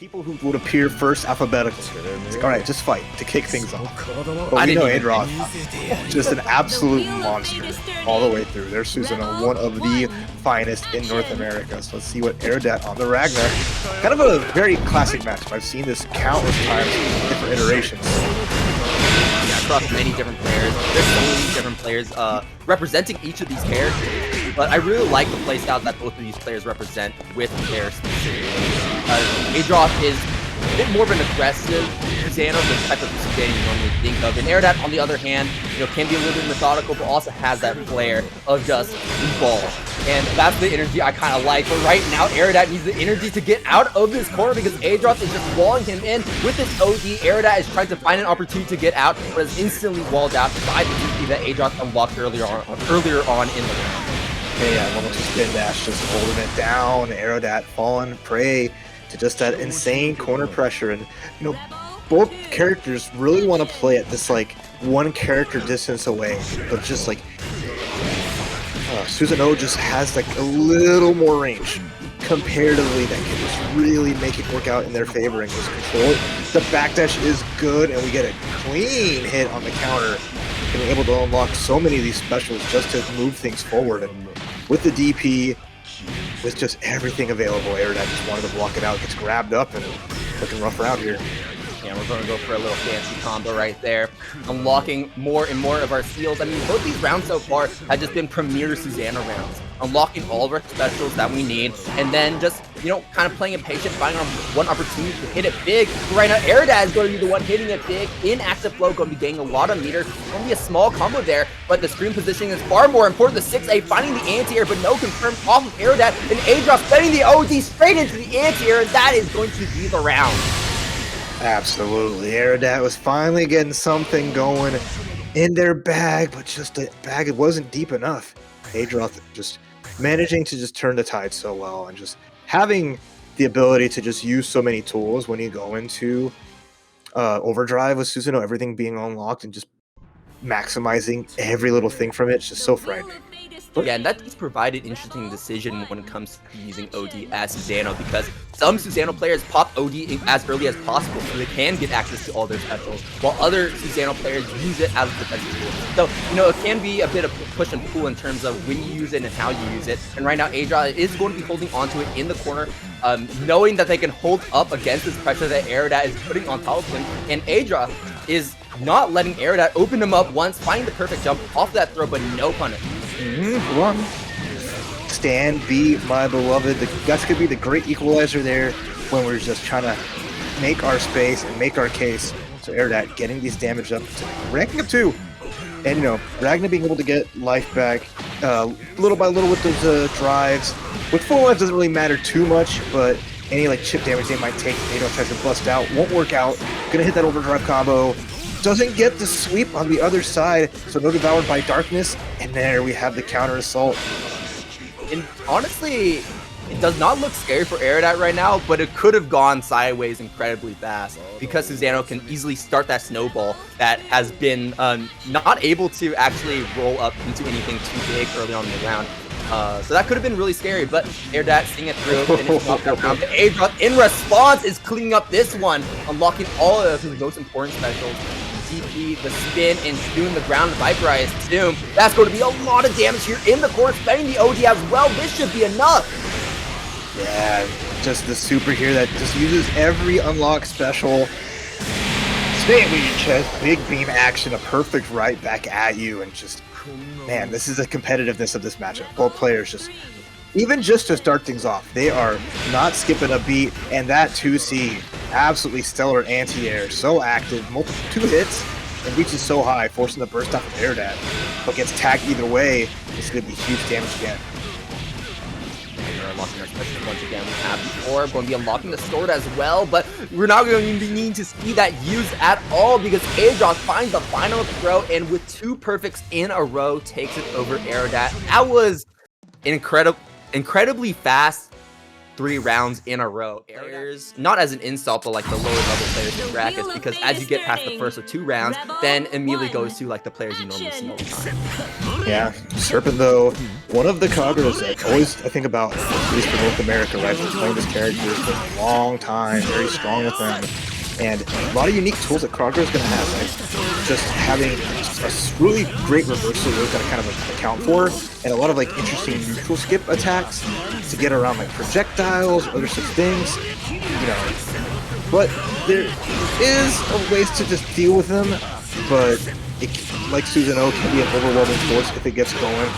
people who would appear first alphabetically. It's like, all right, just fight to kick things off. But we know Adroth, just an absolute monster all the way through. There's Susanoo, one of the finest in North America. So let's see what Aerodat on the Ragna. Kind of a very classic matchup. I've seen this countless times in different iterations. Yeah, across many different players. There's so many different players representing each of these characters. But I really like the playstyle that both of these players represent with their specific. Adroth is a bit more of an aggressive Susanoo, the type of Susanoo you normally think of. And Aerodat, on the other hand, can be a little bit methodical, but also has that flair of just ball. And that's the energy I kind of like. But right now, Aerodat needs the energy to get out of this corner because Adroth is just walling him in. With this OD, Aerodat is trying to find an opportunity to get out, but is instantly walled out by the DP that Adroth unlocked earlier on in the round. Yeah, one spin dash just holding it down. Aerodat falling prey to just that insane corner pressure. And, both characters really want to play at this, one character distance away. But just, Susanoo just has, a little more range comparatively that can just really make it work out in their favor and just control it. The backdash is good, and we get a clean hit on the counter. Being able to unlock so many of these specials just to move things forward. And with the DP, with just everything available, Aerodat just wanted to block it out. Gets grabbed up and looking rough around here. Yeah, we're going to go for a little fancy combo right there. Unlocking more and more of our seals. I mean, both these rounds so far have just been premier Susanoo rounds. Unlocking all of our specials that we need. And then just, kind of playing it patient, finding one opportunity to hit it big. But right now, Aerodat is going to be the one hitting it big. In active flow, going to be getting a lot of meter. Going to be a small combo there, but the screen positioning is far more important. The 6A finding the anti-air, but no confirmed off of Aerodat. And Adroth sending the OD straight into the anti-air, and that is going to be the round. Absolutely. Aerodat was finally getting something going in their bag, but just the bag, it wasn't deep enough. Adroth just managing to just turn the tide so well and just having the ability to just use so many tools when you go into overdrive with Susanoo, everything being unlocked and just maximizing every little thing from it. It's just so frightening. Yeah, and that does provide an interesting decision when it comes to using OD as Susanoo, because some Susanoo players pop OD as early as possible so they can get access to all their specials, while other Susanoo players use it as a defensive tool. So, it can be a bit of push and pull in terms of when you use it and how you use it. And right now, Adroth is going to be holding onto it in the corner, knowing that they can hold up against this pressure that Aerodat is putting on top of him. And Adroth is not letting Aerodat open him up once, finding the perfect jump off that throw, but no punish. Come on. Stand, be my beloved. That's going to be the great equalizer there when we're just trying to make our space and make our case. So Aerodat getting these damage up, ranking up 2. And, Ragna being able to get life back little by little with those drives. With full life doesn't really matter too much, but any chip damage they might take, they don't try to bust out, won't work out. Gonna hit that overdrive combo. Doesn't get the sweep on the other side, so no devoured by darkness, and there we have the counter assault. And honestly, it does not look scary for Aerodat right now, but it could have gone sideways incredibly fast because Susanoo can easily start that snowball that has been not able to actually roll up into anything too big early on in the round. So that could have been really scary, but Aerodat seeing it through and it's knocked that round. Adroth in response is cleaning up this one, unlocking all of his most important specials. DP, the spin, and doing the ground Viper I assume. That's going to be a lot of damage here in the corner, spending the OD as well. This should be enough. Yeah, just the super here that just uses every unlock special. Stay at your chest, big beam action, a perfect right back at you, and just, man, this is the competitiveness of this matchup. Both players just, even just to start things off, they are not skipping a beat, and that 2C, absolutely stellar anti-air, so active, 2 hits, and reaches so high, forcing the burst off of Aerodat, but gets tagged either way. It's going to be huge damage again. We're unlocking our specials once again. We have before, going to be unlocking the sword as well, but we're not going to need to see that used at all because Adroth finds the final throw, and with 2 perfects in a row, takes it over Aerodat. That was incredibly fast, 3 rounds in a row. Players, not as an insult, but like the lower level players in brackets, because as you get past the first of 2 rounds, then immediately goes to like the players you normally see all the time. Yeah, Serpent though, one of the Kaguras that always I think about, at least for North America, right? Been playing this character for a long time, very strong with them. And a lot of unique tools that Kagura is going to have, right? Just having a really great reversal you're going to kind of account for, and a lot of like interesting neutral skip attacks to get around like projectiles, other such things, you know. But there is ways to just deal with them, but it, like Susanoo, can be an overwhelming force if it gets going.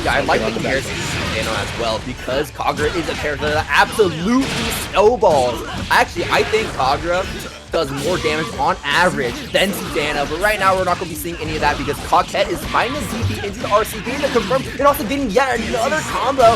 Yeah, I like the comparison to Susanoo as well, because Kagura is a character that absolutely snowballs. Actually, I think Kagura does more damage on average than Susanoo, but right now we're not going to be seeing any of that because Kauket is finding the DP into the RC, getting the confirm, and also getting yet another combo.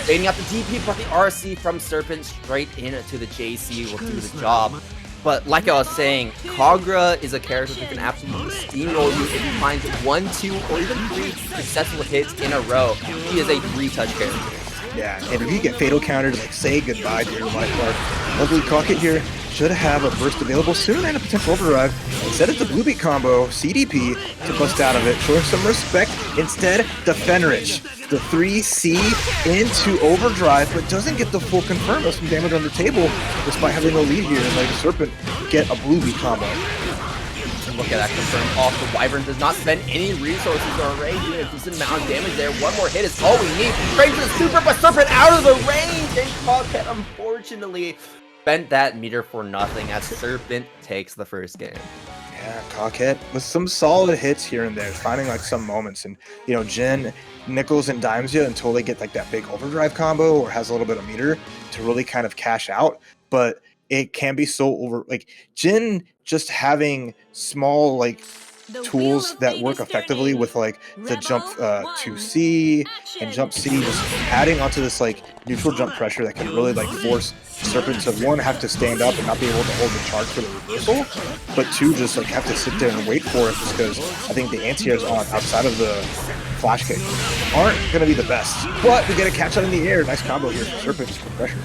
Fading out the DP, but the RC from Serpent straight into the JC will do the job. But like I was saying, Kagura is a character that can absolutely steamroll you if he finds 1, 2, or even 3 successful hits in a row. He is a 3-touch character. Yeah, and if you get fatal counters, like say goodbye to your life bar. Lovely Kauket here should have a burst available soon and a potential overdrive. Instead it's a blue beat combo, CDP, to bust out of it, showing some respect. Instead, the Fenrich, the 3C into overdrive, but doesn't get the full confirm of some damage on the table, despite having a lead here, and like the Serpent get a blue beat combo. Look at that confirm off. The Wyvern does not spend any resources already, doing a decent amount of damage there. One more hit is all we need. Brings the super, but Serpent out of the range, and Kauket unfortunately spent that meter for nothing as Serpent takes the first game. Yeah, Kauket with some solid hits here and there, finding like some moments, and you know, Jin nickels and dimes you until they get like that big overdrive combo or has a little bit of meter to really kind of cash out. But it can be so over, like Jin just having small like tools that work effectively with like the jump to C and jump C, just adding onto this like neutral jump pressure that can really like force Serpent to, one, have to stand up and not be able to hold the charge for the reversal, but two, just like have to sit there and wait for it, just because I think the anti-airs on outside of the flash kick aren't going to be the best. But we get a catch out in the air. Nice combo here for Serpent, just for pressure.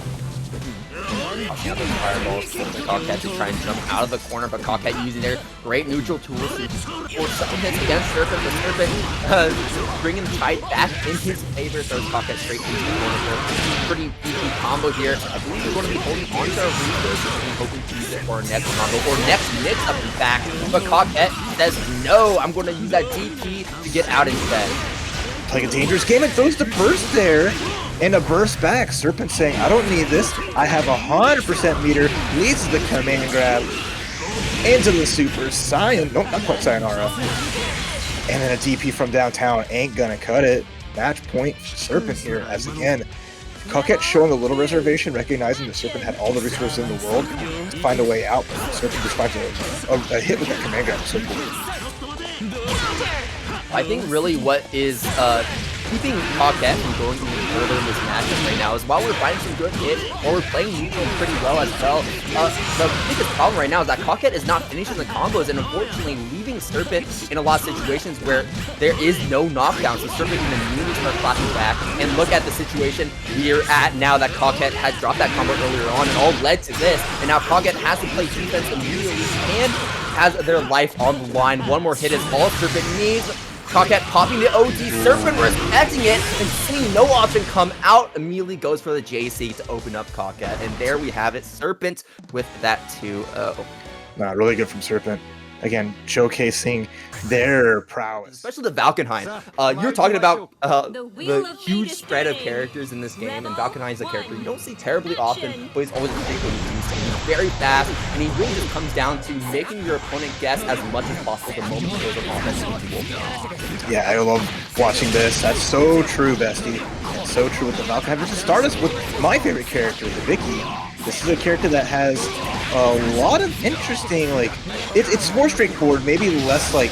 Popping out those fireballs for the Kauket to try and jump out of the corner, but Kauket using their great neutral tools to force some hits against Serpent. The Serpent bringing the tide back in his favor, throws Kauket straight into the corner for a pretty beefy combo here. I believe we're going to be holding on to our resources and hoping to use it for our next combo, or next mix-up in fact, but Kauket says, no, I'm going to use that DP to get out instead. Playing a dangerous game, and throws the burst there. And a burst back. Serpent saying, I don't need this. I have 100% meter. Leads to the command grab. Into the super Saiyan. Nope, not quite Sayonara. And then a DP from downtown. Ain't gonna cut it. Match point for Serpent here. As again, Kauket showing a little reservation, recognizing the Serpent had all the resources in the world to find a way out. But Serpent just finds a hit with that command grab. So cool. I think really what is keeping Kauket from going even further in this matchup right now is while we're finding some good hits, while we're playing neutral pretty well as well, the biggest problem right now is that Kauket is not finishing the combos and unfortunately leaving Serpent in a lot of situations where there is no knockdown, so Serpent can immediately start flashing back. And look at the situation we're at now that Kauket had dropped that combo earlier on and all led to this, and now Kauket has to play defense immediately and has their life on the line. One more hit is all Serpent needs. Kauket popping the OD, Serpent respecting it, and seeing no option come out, immediately goes for the JC to open up Kauket. And there we have it, Serpent with that 2-0. Nah, really good from Serpent. Again, showcasing their prowess. Especially the Valkenhayn. You're talking about the huge spread of characters in this game, and Valkenhayn is a character you don't see terribly often, but he's always a great when you do so. He's very fast, and he really just comes down to making your opponent guess as much as possible the moment he goes on offense. Yeah, I love watching this. That's so true, bestie. It's so true with the Valkenhayn versus Stardust with my favorite character, Hibiki. This is a character that has a lot of interesting, like, it's more straightforward, maybe less, like,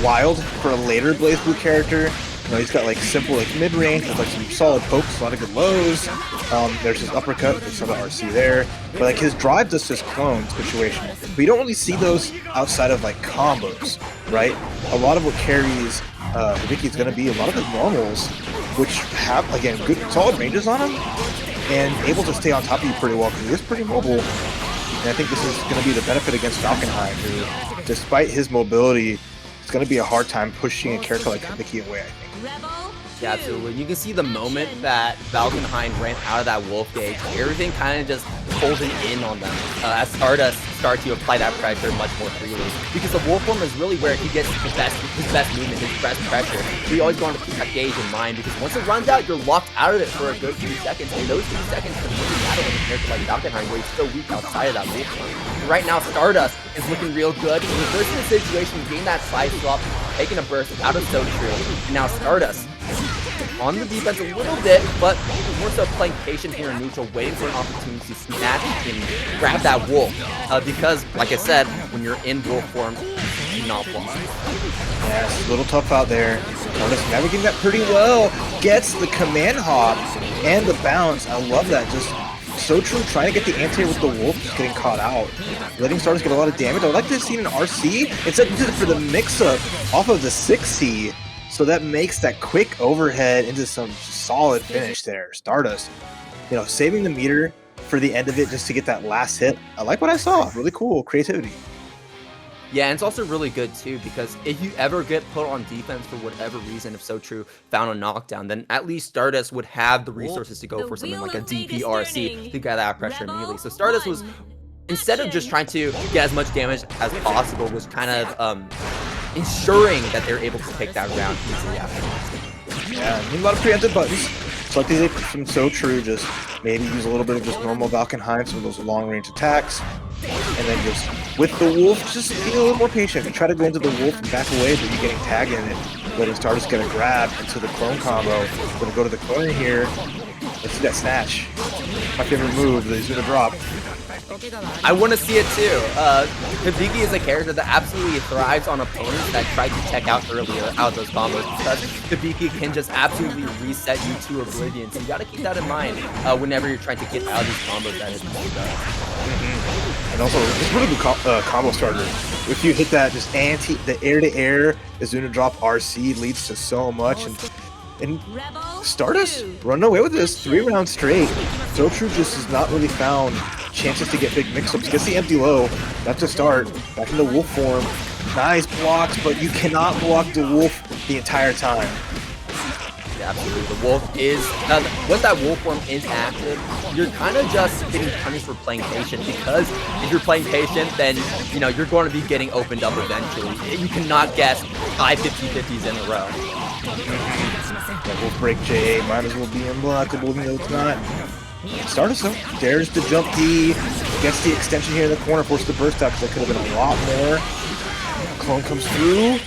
wild for a later BlazBlue character. You know, he's got, like, simple, like, mid-range with, like, some solid pokes, a lot of good lows. There's his uppercut, there's some RC there. But, like, his drive does this clone situation. But you don't really see those outside of, like, combos, right? A lot of what carries Hibiki is going to be a lot of his normals which have, again, good solid ranges on him, and able to stay on top of you pretty well, because he is pretty mobile. And I think this is going to be the benefit against Valkenhayn, who, despite his mobility, it's going to be a hard time pushing a character like Hibiki away, I think. Yeah, absolutely. You can see the moment that Valkenhayn ran out of that wolf gauge, everything kind of just folded in on them as Stardust started to apply that pressure much more freely. Because the wolf form is really where he gets his best movement, his best pressure. So you always want to keep that gauge in mind, because once it runs out, you're locked out of it for a good few seconds, and those few seconds can really matter when compared to like Valkenhayn, where he's so weak outside of that wolf form. And right now, Stardust is looking real good, reversing the situation, getting that side swap, taking a burst out of So True. And now Stardust on the defense a little bit, but more so playing patient here in neutral, waiting for an opportunity to snatch and grab that wolf. Because, like I said, when you're in wolf form, do not block. Yeah, it's a little tough out there. Stardust navigating that pretty well. Gets the command hop and the bounce. I love that. Just So True trying to get the anti-air with the wolf, just getting caught out. Letting Stardust get a lot of damage. I would like to have seen an RC instead for the mix-up off of the 6C. So that makes that quick overhead into some solid finish there. Stardust, saving the meter for the end of it just to get that last hit. I like what I saw. Really cool creativity. Yeah, and it's also really good too, because if you ever get put on defense for whatever reason, if So True found a knockdown, then at least Stardust would have the resources to go for something like a DPRC to get that pressure immediately. So Stardust was, instead of just trying to get as much damage as possible, was kind of ensuring that they're able to take that round easily after. Yeah, need a lot of preemptive buttons. So like these from So True, just maybe use a little bit of just normal Valkenhayn, some of those long-range attacks, and then just with the wolf, just be a little more patient and try to go into the wolf and back away, but you're getting tagged in it, letting Stardust get a grab into the clone combo. We're gonna go to the corner here. Let's see that snatch. My favorite move, the Susanoo drop. I want to see it too. Hibiki is a character that absolutely thrives on opponents that try to tech out earlier out of those combos, because Hibiki can just absolutely reset you to oblivion. So you got to keep that in mind whenever you're trying to get out of these combos that Hibiki does. And also, it's really good combo starter. If you hit that just the air-to-air, the Susanoo drop RC leads to so much. And Stardust running away with this 3 rounds straight. So True just has not really found chances to get big mix-ups. Gets the empty low. That's a start. Back into wolf form. Nice blocks, but you cannot block the wolf the entire time. Yeah, absolutely. The wolf is, once that wolf form is active, you're kind of just getting punished for playing patient, because if you're playing patient, then, you're going to be getting opened up eventually. You cannot guess 5 50-50s in a row. That wolf break JA might as well be unblockable, even though it's not. Stardust though, dares to jump D, gets the extension here in the corner, forces the burst out, because that could have been a lot more. Clone comes through.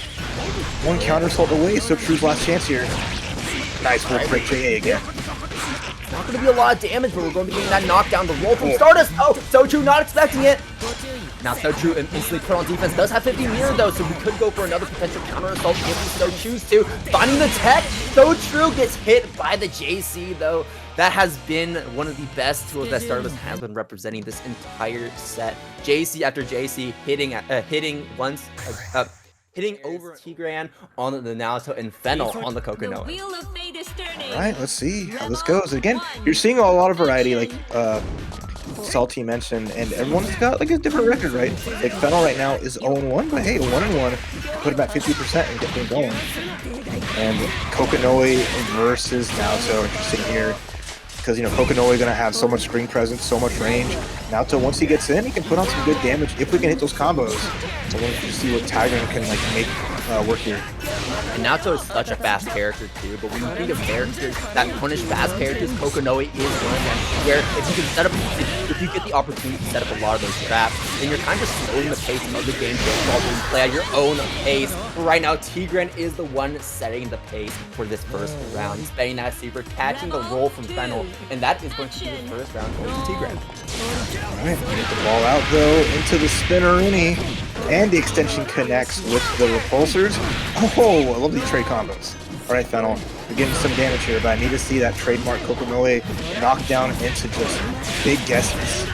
One counter assault away, So True's last chance here. Nice wolf break JA again. Not going to be a lot of damage, but we're going to be getting that knockdown. The roll from Stardust. Oh, So True not expecting it. Now So True instantly put on defense. Does have 50 meter though, so we could go for another potential counter assault if we so choose to. Finding the tech. So True gets hit by the JC though. That has been one of the best tools that Stardust has been representing this entire set. JC after JC hitting over Tigran on the Naoto and Fennel on the Kokonoe. Alright, let's see how this goes. Again, you're seeing a lot of variety, like Salty mentioned, and everyone's got like a different record, right? Like Fennel right now is 0-1, but hey, 1-1, put him at 50% and get things going. And Kokonoe versus Naoto, interesting here. Because, Kokonoe going to have so much screen presence, so much range. Naoto, once he gets in, he can put on some good damage if we can hit those combos. So I want to see what Tigran can, make work here. And Naoto is such a fast character, too. But when you think of characters that punish fast characters, Kokonoe is one of them. Where if you can set up, if you get the opportunity to set up a lot of those traps, then you're kind of just slowing the pace of the game while you play at your own pace. But right now, Tigran is the one setting the pace for this first round. He's betting that super, catching the roll from Fennel. And that is going to be the first round going to Tigran. Alright, get the ball out though, into the spinnerini. And the extension connects with the repulsors. Oh, I love these trade combos. Alright, Fennel, we're getting some damage here, but I need to see that trademark Kokonoe knocked down into just big guesses.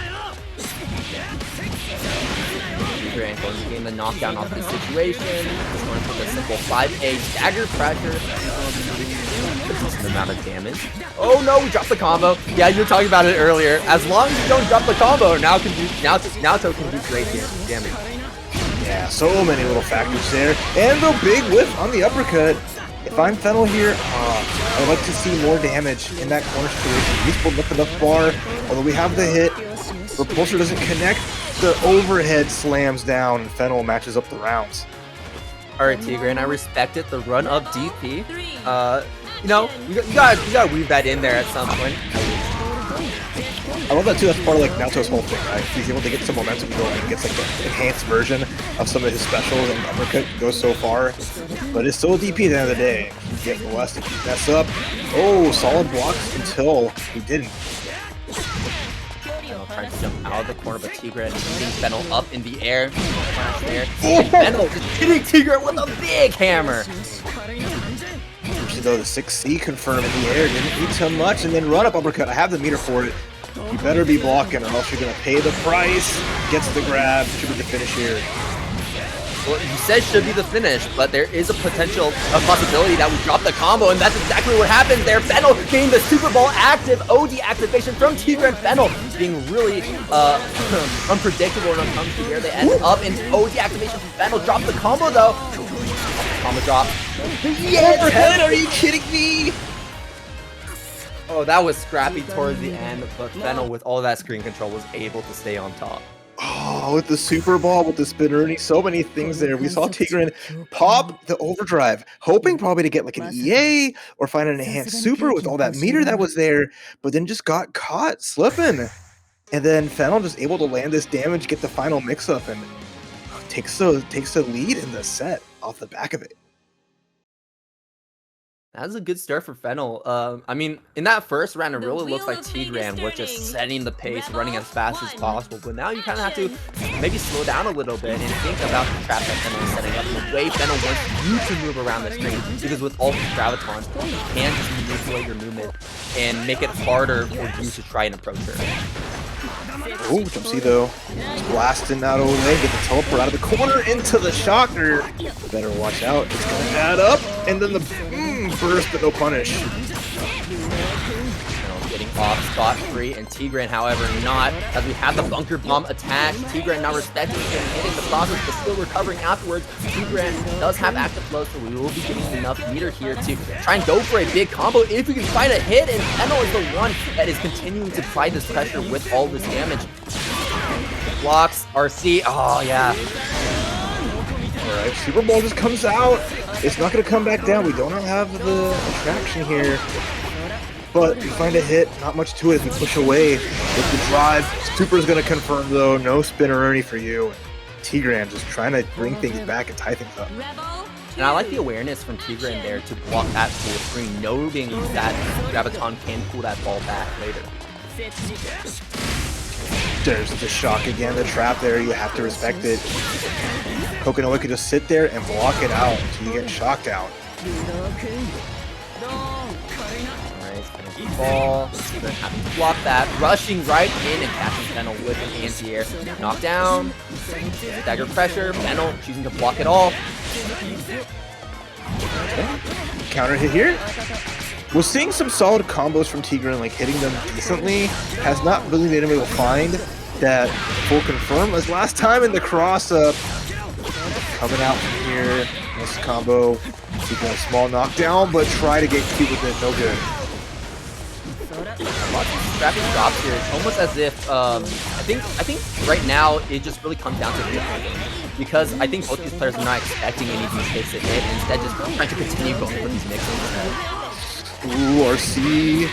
Tigran going to gain the knockdown off this situation. Just going to put a simple 5A stagger pressure. A decent amount of damage. Oh no, we dropped the combo. Yeah, you were talking about it earlier. As long as you don't drop the combo, Naoto can do great damage. Yeah, so many little factors there. And the big whiff on the uppercut. If I'm Fennel here, I would like to see more damage in that corner situation. He's pulled up enough bar. Although we have the hit, Repulsor doesn't connect. The overhead slams down, and Fennel matches up the rounds. Alright, Tigran, I respect it. The run up DP. You know, you gotta weave that in there at some point. I love that too. That's part of like Naoto's whole thing, right? He's able to get some momentum going and gets like the enhanced version of some of his specials, and uppercut goes so far. But it's still a DP at the end of the day. You get molested, you mess up. Oh, solid blocks until he didn't. Trying to jump out of the corner, but Tigran hitting Fennel up in the air. And Fennel just hitting Tigran with a big hammer. Actually, though, the 6C confirm in the air didn't need too much, and then run up uppercut. I have the meter for it. You better be blocking, or else you're gonna pay the price. Gets the grab, should be the finish here. Well, you said should be the finish, but there is a possibility that we drop the combo, and that's exactly what happens there. Fennel getting the Super Ball active OD activation from Tigran. Fennel being really unpredictable when it comes to where they end up, and OD activation from Fennel. Drop the combo though. Combo drop. Yes! Are you kidding me? Oh, that was scrappy towards the end, but Fennel with all that screen control was able to stay on top. Oh, with the Super Ball, with the spinnerini, so many things there. We saw Tigran pop the overdrive, hoping probably to get like an EA or find an enhanced super with all that meter that was there, but then just got caught slipping. And then Fennel just able to land this damage, get the final mix-up, and takes the lead in the set off the back of it. That's a good start for Fennel. I mean, in that first round, it really looks like Tigran was just setting the pace, running as fast as possible. But now you kind of have to maybe slow down a little bit and think about the trap that Fennel is setting up, the way Fennel wants you to move around the screen. Because with all these gravitons, you can just manipulate your movement and make it harder for you to try and approach her. Oh, jump C though. Just blasting out of the way, get the teleport out of the corner into the shocker. Better watch out. It's gonna add up, and then the burst, but no punish. Getting off scot-free, and Tigran, however, not, as we have the bunker bomb attached. Tigran not respecting it, hitting the process, but still recovering afterwards. Tigran does have active flow, so we will be getting enough meter here to try and go for a big combo if we can find a hit, and Fennel is the one that is continuing to apply this pressure with all this damage. Blocks, RC, oh yeah. Alright, Super Ball just comes out. It's not going to come back down. We don't have the attraction here. But we find a hit, not much to it as we push away with the drive. Super's going to confirm though, no spinneroni for you. Tigran just trying to bring things back and tie things up. And I like the awareness from Tigran there to block that full screen, noting that Graviton can pull that ball back later. There's the shock again, the trap there, you have to respect it. Kokonoe could just sit there and block it out until you get shocked out. Ball, then having to block that, rushing right in and catching Fennel with an anti-air. Knockdown, dagger pressure, Fennel choosing to block it all. Okay. Counter hit here. We're seeing some solid combos from Tigran, like hitting them decently. Has not really been able to find that full confirm as last time in the cross up. Coming out from here, nice combo. Tigran a small knockdown, but try to get cute with it, no good. Scrappy drops here. It's almost as if I think right now it just really comes down to the because I think both these players are not expecting any of these hits to hit, and instead just trying to continue going for these mixes. Ooh, RC,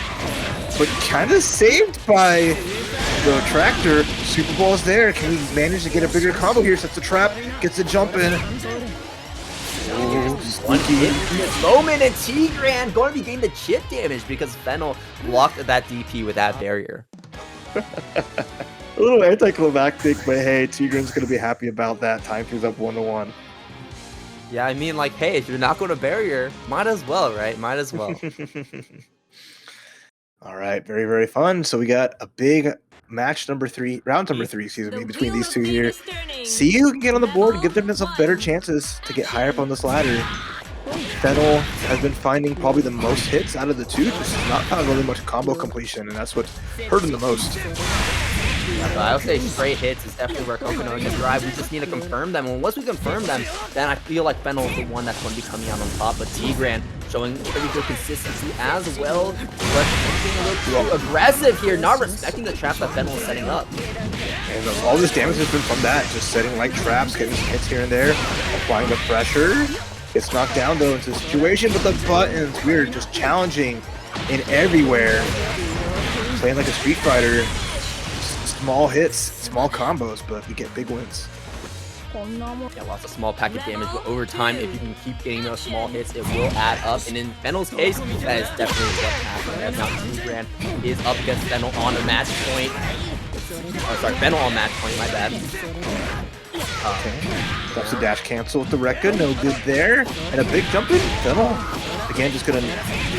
but kind of saved by the tractor. Super Ball's there. Can we manage to get a bigger combo here? Sets the trap, gets a jump in. One hit in this moment, and Tigran going to be getting the chip damage because Fennel blocked that DP with that barrier. A little anticlimactic, but hey, Tigran's going to be happy about that. Time things up 1-1. Yeah, I mean, like, hey, if you're not going to barrier, might as well, right? Might as well. All right, very, very fun. So we got a big round number three, excuse me, between these two here. See who can get on the board and give themselves better chances to get higher up on this ladder. Fennel has been finding probably the most hits out of the two, just not found really much combo completion, and that's what hurt him the most. Yeah, but I would say straight hits is definitely where Kokonoe can drive. We just need to confirm them, and once we confirm them, then I feel like Fennel is the one that's going to be coming out on top. But Tigran showing pretty good consistency as well, but being a little too aggressive here, not respecting the traps that Fennel is setting up. And all this damage has been from that, just setting light traps, getting some hits here and there, applying the pressure. Gets knocked down though into the situation, but the buttons, we're just challenging in everywhere. Playing like a Street Fighter. Small hits, small combos, but we get big wins. Yeah, lots of small packet damage, but over time, if you can keep getting those small hits, it will add up. And in Fennel's case, that is definitely what happened. As now Tigran is up against Fennel on a match point. Oh, sorry, Fennel on match point, my bad. Drops the dash cancel with the Rekka, no good there. And a big jump in. Fennel, again, just gonna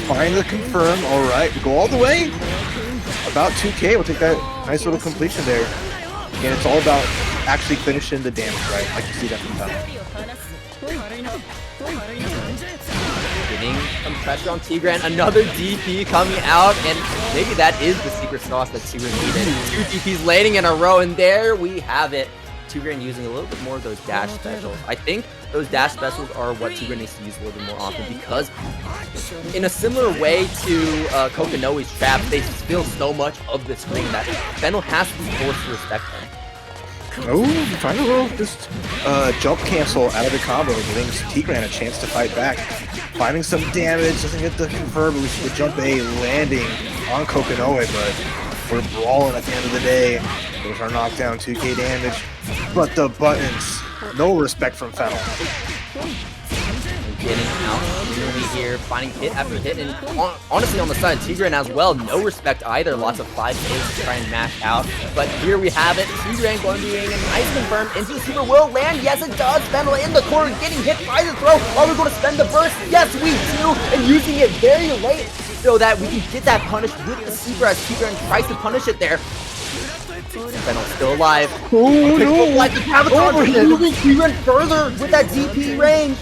find the confirm. All right, go all the way. About 2K, we'll take that nice little completion there. Again, it's all about actually finishing the damage, right? I can see that from Fennel. Getting some pressure on Tigran, another DP coming out, and maybe that is the secret sauce that Tigran needed. 2 DPs landing in a row, and there we have it. Tigran using a little bit more of those dash specials. I think those dash specials are what Tigran needs to use a little bit more often, because in a similar way to Kokonoe's trap, they steal so much of the screen that Fennel has to be forced to respect them. Oh, trying to roll just jump cancel out of the combo, giving Tigran a chance to fight back. Finding some damage, doesn't get the confirm, but we see the jump A landing on Kokonoe, but we're brawling at the end of the day. There's our knockdown, 2K damage, but the buttons, no respect from Fennel. Getting out early here, finding hit after hit, and honestly on the side, Tigran as well, no respect either. Lots of 5Ks to try and mash out, but here we have it. Tigran going to be getting a nice confirm into the super will land. Yes, it does. Fennel in the corner, getting hit by the throw. Are we going to spend the burst? Yes, we do, and using it very late so that we can get that punish with the super as Tigran tries to punish it there. Fennel's still alive. Oh no! Like the Graviton moving Tigran further with that DP range.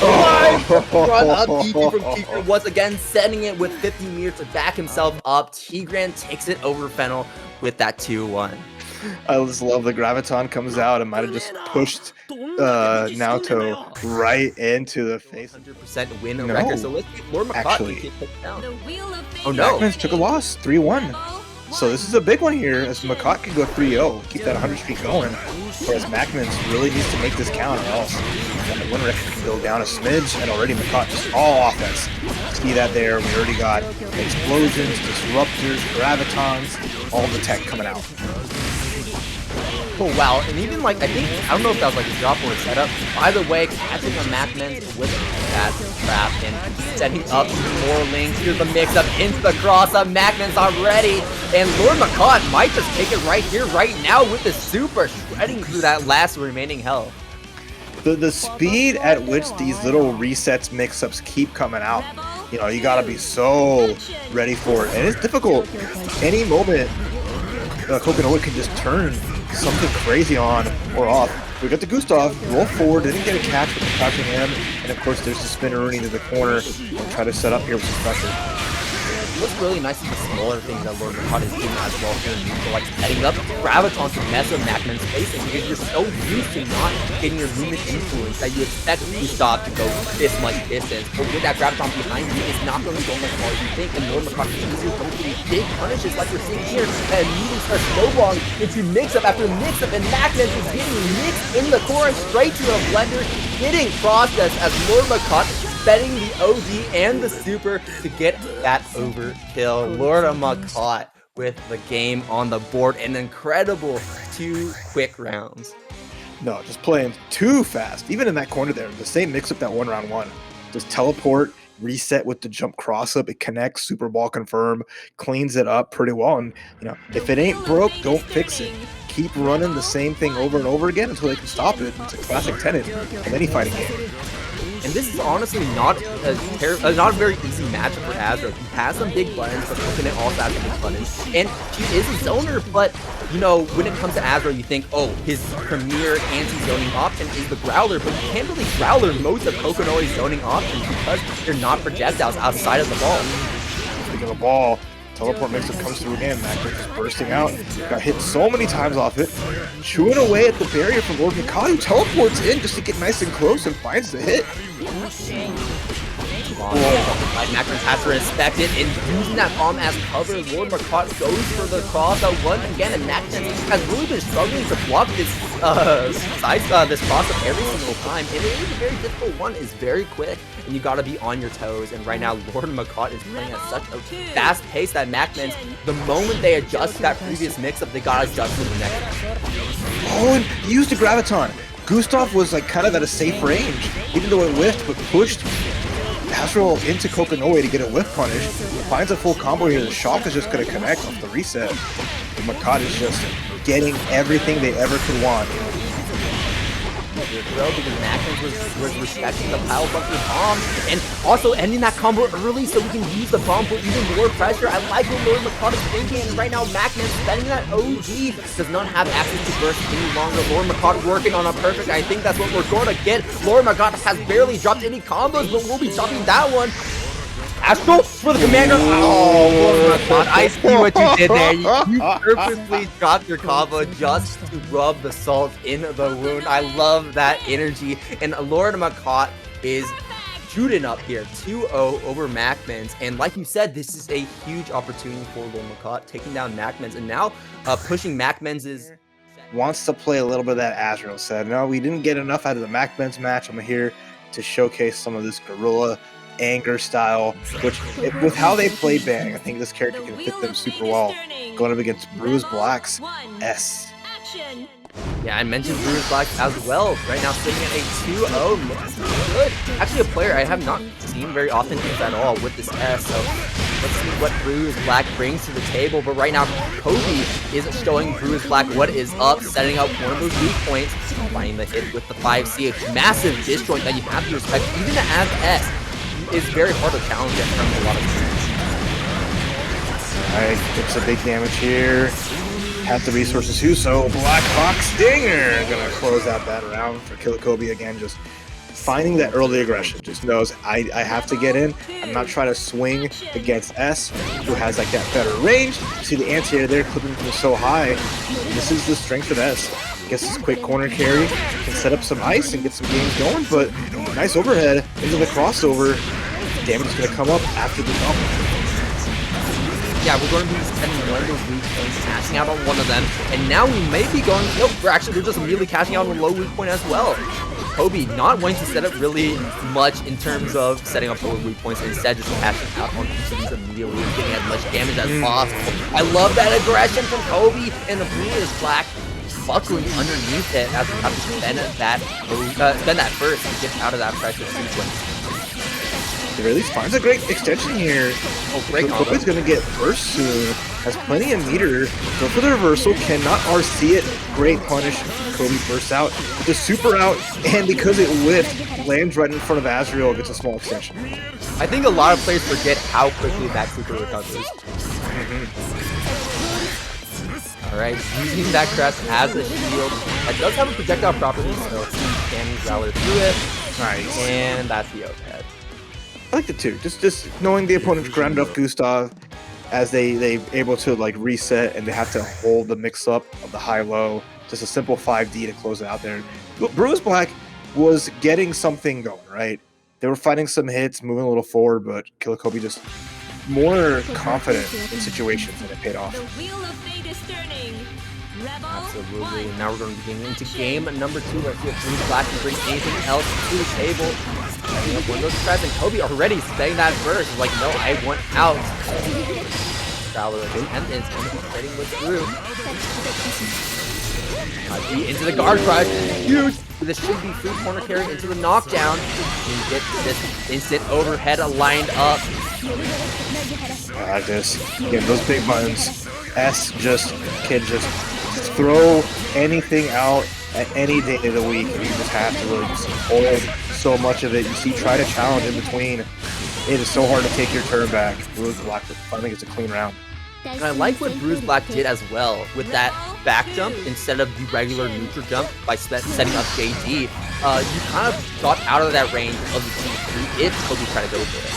Run up DP from Tigran once again, setting it with 50 meters to back himself up. Tigran takes it over Fennel with that 2-1. I just love the Graviton comes out and might have just pushed Naoto right into the face. 100% win No. record, so let's get LordMacoT Actually. get put down. Oh no! MacMens took a loss, 3-1. So this is a big one here, as MacMens can go 3-0, keep that 100 streak going. Whereas MacMens really needs to make this count, or else the win record can go down a smidge, and already MacMens just all offense. See that there? We already got explosions, disruptors, gravitons, all the tech coming out. Oh wow, and even like, I don't know if that was like a drop or a setup. Either way, catching a MacMens with that trap and setting up some more links. Here's the mix up into the cross up. MacMens already, and LordMacoT might just take it right here, right now with the super, shredding through that last remaining health. The speed at which these little resets mix-ups keep coming out, you know, you gotta be so ready for it. And it's difficult. Any moment, Kokonoe can just turn something crazy on or off. We got the Gustav, roll forward, didn't get a catch with the crouching M, and of course there's the spinneroonie to the corner. We'll try to set up here with some pressure. What's really nice is the smaller things that LordMacoT is doing as well here in neutral, like setting up Graviton to mess with MacMens' spacing, because you're so used to not getting your movement influence that you expect Gustav to go this much distance. But with that Graviton behind you, it's not going to go as far as you think, and LordMacoT is easier going to these big punishes like we're seeing here, and immediately starts snowballing into mix-up after mix-up, and MacMens is getting mixed in the corner straight to a blender, getting processed as LordMacoT betting the OD and the super to get that overkill. LordMacoT with the game on the board. An incredible 2 quick rounds. No, just playing too fast. Even in that corner there, the same mix-up that one round one. Just teleport, reset with the jump cross-up, it connects, super ball confirm, cleans it up pretty well. And, you know, if it ain't broke, don't fix it. Keep running the same thing over and over again until they can stop it. It's a classic tenet of any fighting game. And this is honestly not a very easy matchup for Azrael. He has some big buttons, but Kokonoe also has some big buttons. And she is a zoner, but you know, when it comes to Azrael, you think, oh, his premier anti-zoning option is the Growler, but you can't really Growler most of Kokonoe's zoning options because they're not projectiles outside of the ball. Speaking of the ball, teleport mix-up comes through again. MacMens is bursting out. Got hit so many times off it. Chewing away at the barrier from LordMacoT, who teleports in just to get nice and close and finds the hit. MacMens has to respect it, and using that bomb as cover, LordMacoT goes for the cross out once again, and MacMens has really been struggling to block this this cross up every single time, and it is a very difficult one. It's very quick, and you gotta be on your toes, and right now LordMacoT is playing at such a fast pace that MacMens, the moment they adjust to that previous mix-up, they gotta adjust to the next one. Oh, and he used the Graviton. Gustav was like kind of at a safe range, even though it whiffed, but pushed Azrael into Kokonoe to get a whiff punish. Finds a full combo here. The shock is just going to connect off the reset. And MacoT is just getting everything they ever could want. Because MacMens was respecting the power bunker bomb and also ending that combo early so we can use the bomb for even more pressure. I like what LordMacoT is thinking, and right now MacMens spending that OG does not have access to burst any longer. LordMacoT working on a perfect. I think that's what we're going to get. LordMacoT has barely dropped any combos, but we'll be dropping that one. Astro for the commander. Oh, LordMacoT, I see what you did there. You purposely dropped your combo just to rub the salt in the wound. I love that energy. And LordMacoT is shooting up here 2-0 over MacMens. And like you said, this is a huge opportunity for LordMacoT, taking down MacMens and now pushing MacMens' wants to play a little bit of that Azrael said. No, we didn't get enough out of the MacMens match. I'm here to showcase some of this guerrilla anger style, which with how they play Bang, I think this character can fit them super well. Going up against BruisBlack's S. Yeah, I mentioned BruisBlack as well. Right now sitting at a 2-0, looks good. Actually a player I have not seen very often at all with this S, so let's see what BruisBlack brings to the table. But right now, Kobe is showing BruisBlack what is up, setting up one of those weak points, finding the hit with the 5CH. Massive disjoint that you have to respect, even as S. Is very hard to challenge it from a lot of teams. Alright, gets a big damage here. Have the resources too, so Black Hawk Stinger gonna close out that round for Killakobe again, just finding that early aggression. Just knows I have to get in. I'm not trying to swing against S, who has like that better range. See the anti-air there clipping from so high. This is the strength of S. Gets this quick corner carry, can set up some ice and get some games going, but nice overhead into the crossover. Damage is going to come up after the dump. Yeah, we're going to be spending one of those weak points, cashing out on one of them, and now we may be going, nope, we're just immediately cashing out on a low weak point as well. Kobe not wanting to set up really much in terms of setting up lower weak points, instead just cashing out on each of these immediately and getting as much damage as possible. I love that aggression from Kobe, and the BruisBlack buckling underneath it as we have to spend that first to get out of that pressure sequence. He at least finds a great extension here. Oh, great combo. Kobe's going to get burst soon. Has plenty of meter. Go for the reversal. Cannot RC it. Great punish. Kobe bursts out. The super out. And because it whiffed, lands right in front of Azrael. Gets a small extension. I think a lot of players forget how quickly that super recovers. Alright, using that crest as a shield. It does have a projectile property, so he can Growler through it. Nice. And that's the overhead. I like the two. Just knowing the opponent's grounded up Gustav as they able to like reset and they have to hold the mix up of the high-low. Just a simple 5D to close it out there. BruisBlack was getting something going, right? They were fighting some hits, moving a little forward, but Killakobe just more confident in situations and it paid off. Absolutely. Now we're going to be getting into game number 2. Let's see if BruisBlack can bring anything else to the table. Setting up one of those threats, and Kobe already saying that first. Like, no, I want out. Growler and is fighting with through. Into the guard crush. Huge. This should be free corner carry into the knockdown. And get this instant overhead lined up. I like this. Again, those big buttons. S can just throw anything out at any day of the week, and you just have to really just hold so much of it. You see, try to challenge in between. It is so hard to take your turn back. BruisBlack finally gets a clean round. And I like what BruisBlack did as well with that back jump instead of the regular neutral jump by setting up JD. You kind of got out of that range of the G3 if Kobe tried to go for it.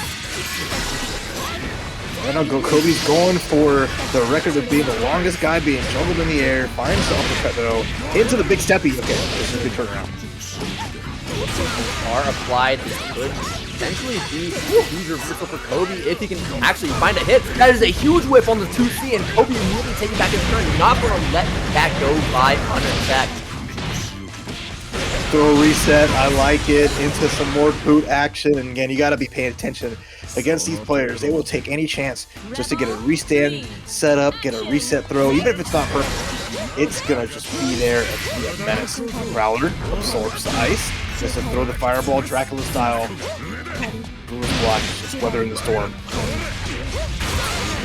And now Kobe's going for the record of being the longest guy being juggled in the air. Finds the uppercut though. Into the big steppy. Okay, this is a good turnaround. R applied. This could potentially be huge reversal for Kobe if he can actually find a hit. That is a huge whip on the 2C, and Kobe immediately taking back his turn. Not going to let that go by unchecked. Throw reset. I like it. Into some more boot action. And again, you got to be paying attention against these players. They will take any chance just to get a restand set up, get a reset throw, even if it's not perfect. It's gonna just be there and be a menace. Growler absorbs the ice, just to throw the fireball Dracula style. BruisBlack is just weathering the storm.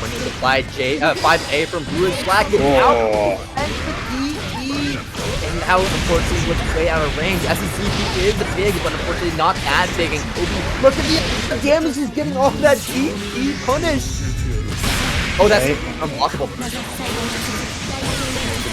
When you apply 5A from BruisBlack, it's out. And the DE. And now, unfortunately, with the way out of range, SCP is big, but unfortunately not as big. And Kobe, look at the damage he's getting off that DE punish. Oh, that's unblockable.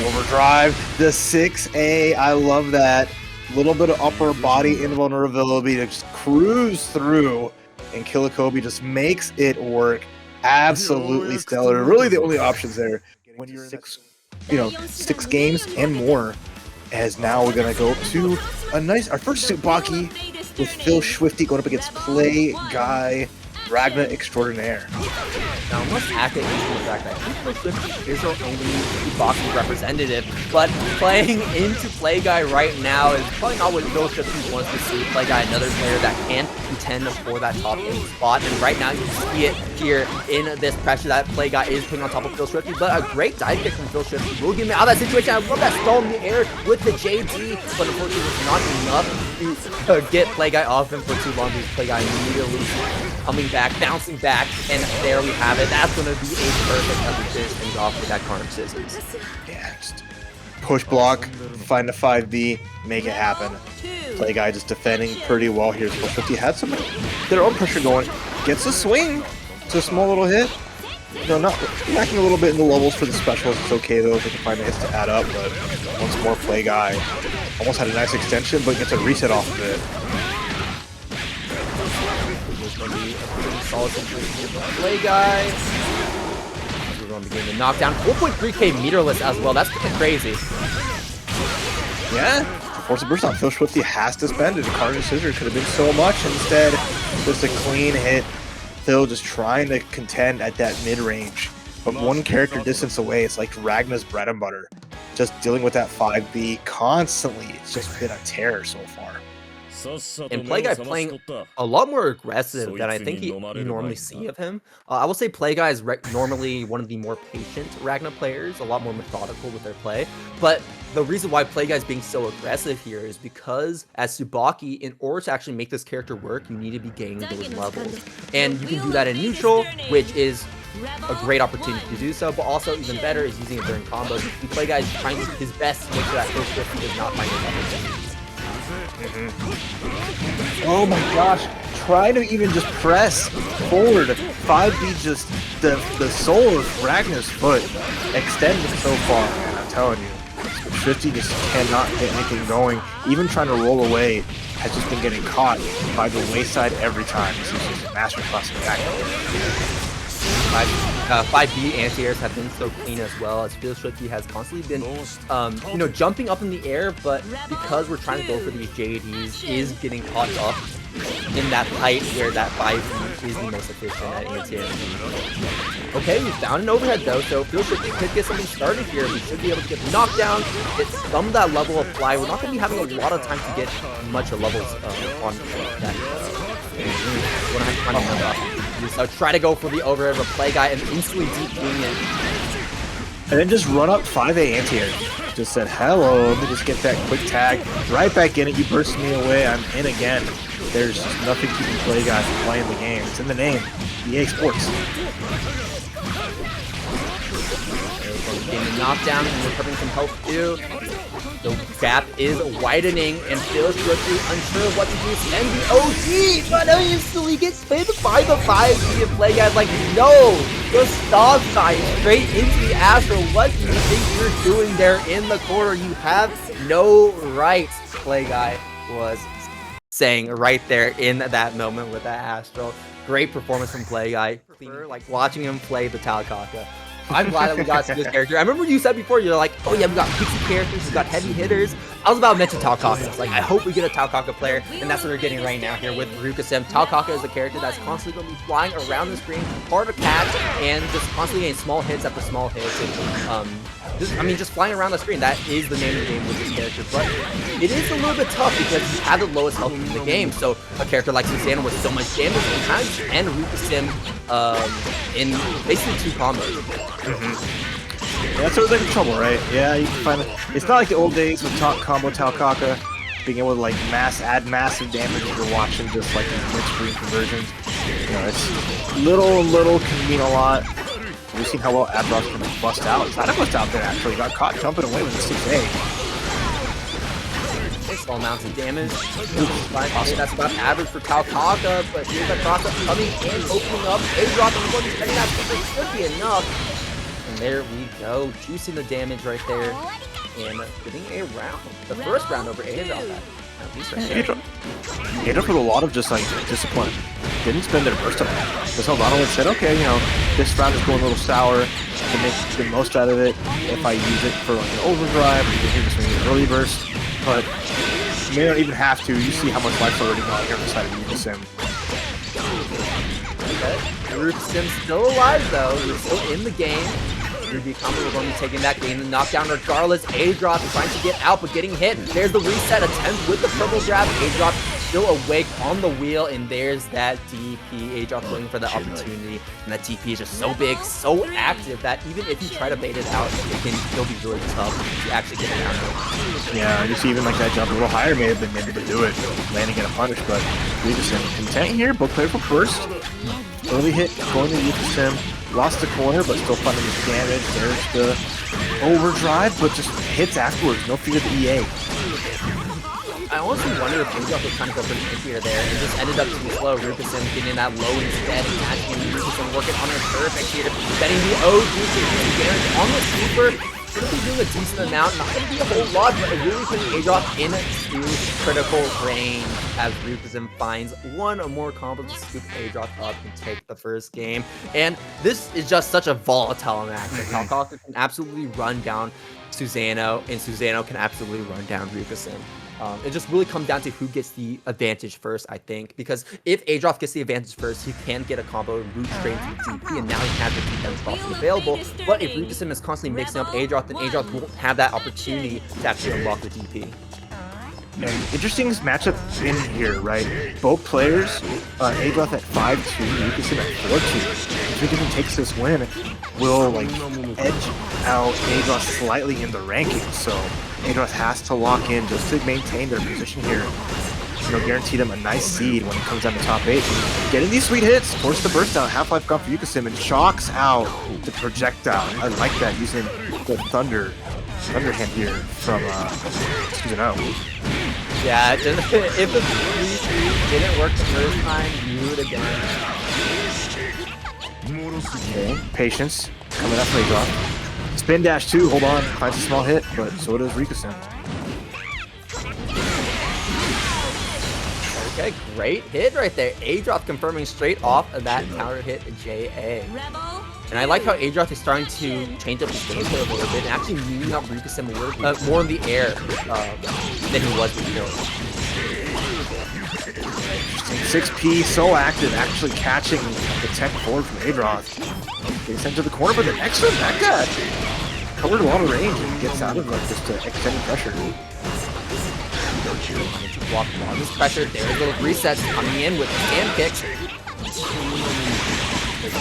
Overdrive, the 6A, I love that. Little bit of upper body invulnerability to just cruise through, and Killer Kobe just makes it work. Absolutely stellar. Really the only options there. When you're in six games and more, as now we're gonna go to our first Tsubaki with PhilSchwifty going up against Play Guy Ragna Extraordinaire. Now, let's act it into the fact that PhilSchwifty is our only Tsubaki representative, but playing into Play Guy right now is probably not what PhilSchwifty wants to see. Play Guy, another player that can contend for that top 8 spot, and right now you see it here in this pressure that Play Guy is putting on top of PhilSchwifty, but a great dive kick from PhilSchwifty will get me out of that situation. I love that stall in the air with the JD, but unfortunately it's not enough to get Play Guy off him for too long because Play Guy immediately coming back, bouncing back, and there we have it. That's going to be a perfect time to finish things off with that Carnage Scissors. Yeah, just push block, find a 5B, make it happen. Play Guy just defending pretty well here. PhilSchwifty had some their own pressure going, gets a swing. It's a small little hit. Not lacking a little bit in the levels for the specials. It's okay though if they can find the hits to add up, but once more Play Guy almost had a nice extension, but gets a reset off of it. Going to be a pretty solid situation for Play Guy. We're going to be getting the knockdown. 4.3k meterless as well. That's kind of crazy. Yeah, to force a burst on PhilSchwifty has to spend it. A Carnage Scissors could have been so much. Instead, just a clean hit. Phil just trying to contend at that mid-range. But one character distance away, it's like Ragna's bread and butter. Just dealing with that 5B constantly. It's just been a terror so far. And Play Guy playing a lot more aggressive than I think you normally see of him. I will say Play Guy is normally one of the more patient Ragna players, a lot more methodical with their play. But the reason why Play Guy is being so aggressive here is because as Tsubaki, in order to actually make this character work, you need to be gaining those levels. And you can do that in neutral, which is a great opportunity to do so, but also even better is using it during combos. The Play Guy is trying his best to make sure that PhilSchwifty does not find it. Oh my gosh, try to even just press forward. 5B just the sole of Ragna's foot extended so far, man, I'm telling you. PhilSchwifty just cannot get anything going. Even trying to roll away has just been getting caught by the wayside every time. This is just a masterclass in back. 5B anti-airs have been so clean as well, as PhilSchwifty has constantly been, jumping up in the air, but because we're trying to go for these JDs, is getting caught up in that height where that 5B is the most efficient at anti-air. Okay, we found an overhead though, so PhilSchwifty could get something started here. We should be able to get the knockdown, get some of that level of fly. We're not going to be having a lot of time to get much of levels on that. We're going to have to find another option. So try to go for the overhead of a Play Guy and instantly DPing it. And then just run up 5A anti-air. Just said, hello, let me just get that quick tag. Right back in it, you burst me away, I'm in again. There's just nothing keeping Play Guy from playing the game. It's in the name, EA Sports. Getting the knockdown and recovering some health too. The gap is widening, and PhilSchwifty unsure of what to do. And the OG, but instantly gets hit by the 5G and Play Guy's like, no, the stop sign straight into the Astral. What do you think you're doing there in the corner? You have no right, Play Guy was saying right there in that moment with that Astral. Great performance from Play Guy. Like watching him play the Taokaka. I'm glad that we got to this character. I remember you said before, you're like, oh yeah, we got pixie characters, we got heavy hitters. I was about to mention Taokaka. Like, I hope we get a Taokaka player, and that's what we're getting right now here with Ruka-Sim. Taokaka is a character that's constantly going to be flying around the screen, hard to catch, and just constantly getting small hits after small hits. And, just flying around the screen, that is the name of the game with this character. But it is a little bit tough because you have the lowest health in the game. So a character like Susanoo with so much damage can kind of end Ruka-Sim in basically 2 combos. Yeah, that's where they're in trouble, right? Yeah, you can find it. It's not like the old days with combo Taokaka, being able to like add massive damage if you're watching just like these mid-screen conversions. You know, it's little can mean a lot. We've seen how well Adroth can bust out. It's not a bust out there actually. Got caught jumping away with a 6A. Small amounts of damage. Awesome. That's about average for Taokaka, but here's that process coming in, opening up. Adroth and the spending that should be enough. And there we go, juicing the damage right there, and getting a round. The first round over Adroth. Adroth with a lot of just like discipline. Didn't spend their burst on that. Just held on and said, okay, you know, this round is going a little sour. I can make the most out of it if I use it for like an overdrive, or even here just maybe an early burst. But you may not even have to. You see how much life's already gone here on the side of Ruka-Sim. Ruka-Sim's still alive though. We're still in the game. Ruby combo, we're going to be taking that game and knockdown regardless. Adroth trying to get out, but getting hit. There's the reset attempt with the purple grab. Adroth still awake on the wheel, and there's that DP. Adroth waiting for the opportunity, and that DP is just so big, so active that even if you try to bait it out, it can still be really tough to actually get it out. Yeah, just even like that jump a little higher may have been able to do it, landing in a punish, but Ruka-Sim content here, both player for first. Early hit going to Ruka-Sim. Lost the corner, but still finding his damage. There's the overdrive, but just hits afterwards. No fear of the EA. I honestly wonder if Adroth was trying to go pretty here there. It just ended up too slow. Ruka-Sim getting that low instead and catching him. Ruka-Sim working on her perfect here. Betting the OG damage on the super. Going to be doing a decent amount. Not going to be a whole lot, but really putting Adroth into critical range as Ruka-Sim finds one or more combos to scoop Adroth up and take the first game. And this is just such a volatile match. Taokaka can absolutely run down Susanoo, and Susanoo can absolutely run down Ruka-Sim. It just really comes down to who gets the advantage first, I think. Because if Adroth gets the advantage first, he can get a combo and root straight into the DP, and now he has the defense option available. But if Ruka-Sim is constantly mixing up Adroth, then Adroth won't have that opportunity to actually unlock the DP. And interesting matchup in here, right? Both players, Adroth at 5-2, Ruka-Sim at 4-2. If Ruka-Sim takes this win, will like edge out Adroth slightly in the rankings. So Adroth has to lock in just to maintain their position here. You know, guarantee them a nice seed when it comes down to top 8. Getting these sweet hits, force the burst down, Half-Life gone for Ruka-Sim, and shocks out the projectile. I like that, using the Thunder Hand here from Susanoo. Yeah, if the 3-3 didn't work the first time, do it again. Okay, patience coming up for Adroth. Spin dash 2, hold on, finds a small hit, but so does Ruka-Sim. Okay, great hit right there. Adroth confirming straight off of that counter hit JA. And I like how Adroth is starting to change up his gameplay a little bit and actually moving up Ruka-Sim more in the air than he was before. 6P, so active, actually catching the tech forward from Adroth. Gets sent to the corner, but the next one, that guy covered a lot of range and gets out of like just extended pressure. Block on this pressure. There's a little resets coming in with the hand kicks.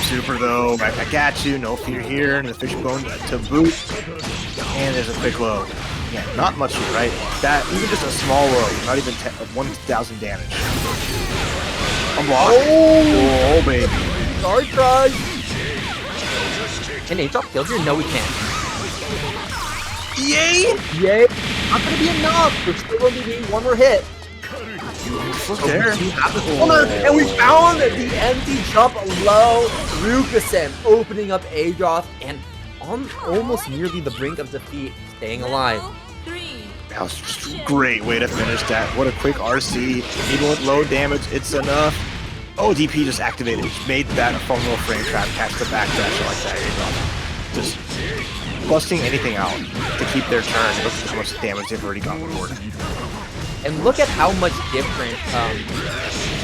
Super though, right back at you, no fear here, and the fishbone to boot. And there's a quick low. Yeah, not much here, right? That, even just a small low, not even 1,000 damage. Unblocked. Oh, baby. Sorry, try. Can Adroth kill here? No, we can't. Yay! Yay! Not gonna be enough. We're still gonna be one more hit. There. And we found the empty jump low. Rukasen opening up Adroth and on almost nearly the brink of defeat, staying alive. That was just a great way to finish that. What a quick RC. Even with low damage, it's enough. Oh, DP just activated. Just made that a fun little frame trap. Catch the backdash like that. Just busting anything out to keep their turn. Look at how much damage they've already got on board. And look at how much different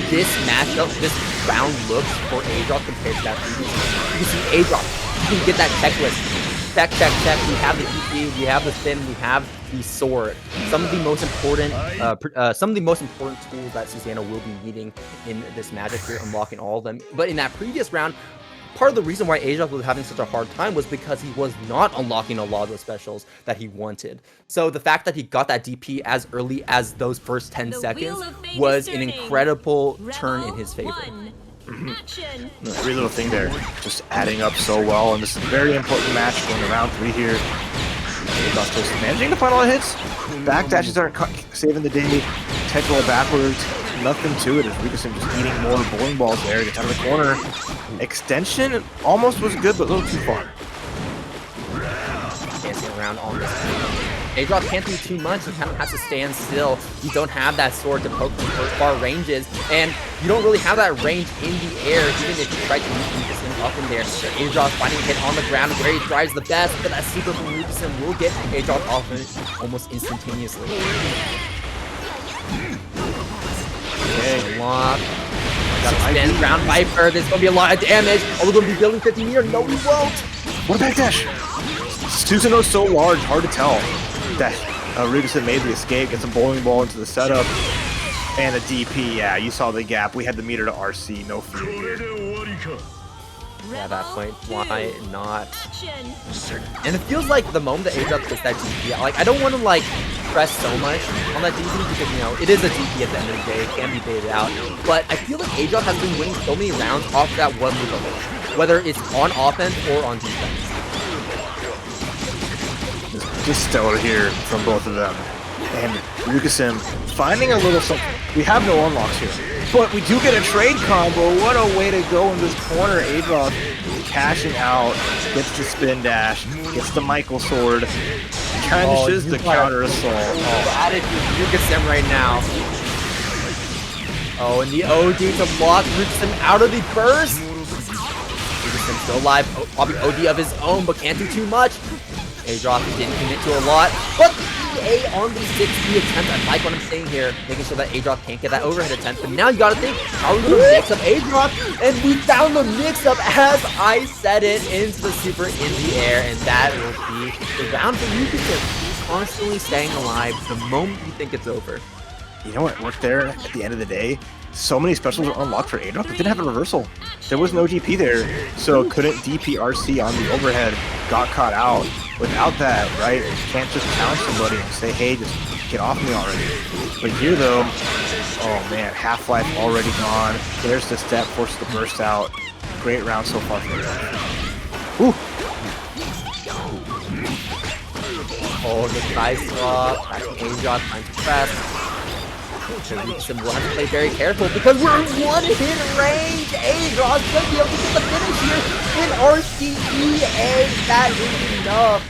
this matchup, this round looks for Adroth compared to that previous one. You can see Adroth, you can get that checklist. Check, check, check. We have the EP, we have the Finn, we have the sword. Some of the most important tools that Susanoo will be needing in this matchup here, unlocking all of them. But in that previous round, part of the reason why Adroth was having such a hard time was because he was not unlocking a lot of the specials that he wanted. So the fact that he got that DP as early as those first 10 seconds was an incredible turn in his favor. Every little thing there, just adding up so well, and this is a very important match going to round 3 here. Adroth just managing to find all the hits. Backdashes aren't saving the day. Tech roll backwards. Nothing to it as Rukasen just eating more bowling balls there. Gets out of the corner. Extension almost was good, but a little too far. Dancing around on this. Adroth can't do too much. He kind of has to stand still. You don't have that sword to poke from far ranges, and you don't really have that range in the air, even if you try to meet Rukasen up in there. Adroth finding a hit on the ground where he tries the best, but that super from Rukasen will get Adroth off almost instantaneously. Okay, lock. Gotta spin ground Viper. There's gonna be a lot of damage. Are we gonna be building 50 meter? No, we won't. What a backdash! Susanoo's so large, hard to tell that Rukasen made the escape, gets a bowling ball into the setup, and a DP. Yeah, you saw the gap. We had the meter to RC, no fear here. Yeah, that point, why not? And it feels like the moment that Adroth gets that DP, like, I don't want to, like, press so much on that DP because, you know, it is a DP at the end of the day, it can be baited out. But I feel like Adroth has been winning so many rounds off that one move alone, whether it's on offense or on defense. Just stellar here from both of them. And Rukasen finding a little something. We have no unlocks here, but we do get a trade combo. What a way to go in this corner. Adroth cashing out, gets the spin dash, gets the Michael sword, finishes the counter assault. Oh, added Rukasen right now. Oh, and the OD to block Rukasen out of the burst. Rukasen still alive, probably OD of his own, but can't do too much. Adroth didn't commit to a lot, but A on the 60 attempt. I like what I'm saying here, making sure that Adroth can't get that overhead attempt. But now you gotta think, how are we gonna mix up Adroth? And we found the mix-up as I said it into the super in the air, and that will be the round for Rukasen. Constantly staying alive the moment you think it's over. You know what worked there at the end of the day? So many specials were unlocked for Adroth, but didn't have a reversal. There was no GP there, so couldn't DPRC on the overhead, got caught out. Without that, right, you can't just challenge somebody and say, hey, just get off me already. But here, though, oh man, Half-Life already gone. There's the step, forces the burst out. Great round so far for Adroth. Woo! Oh, the side swap, back to Adroth, trying to press. Rukasen will have to play very careful because we're in one-hit range. Adroth should be able to get the finish here in RCEA. That is enough.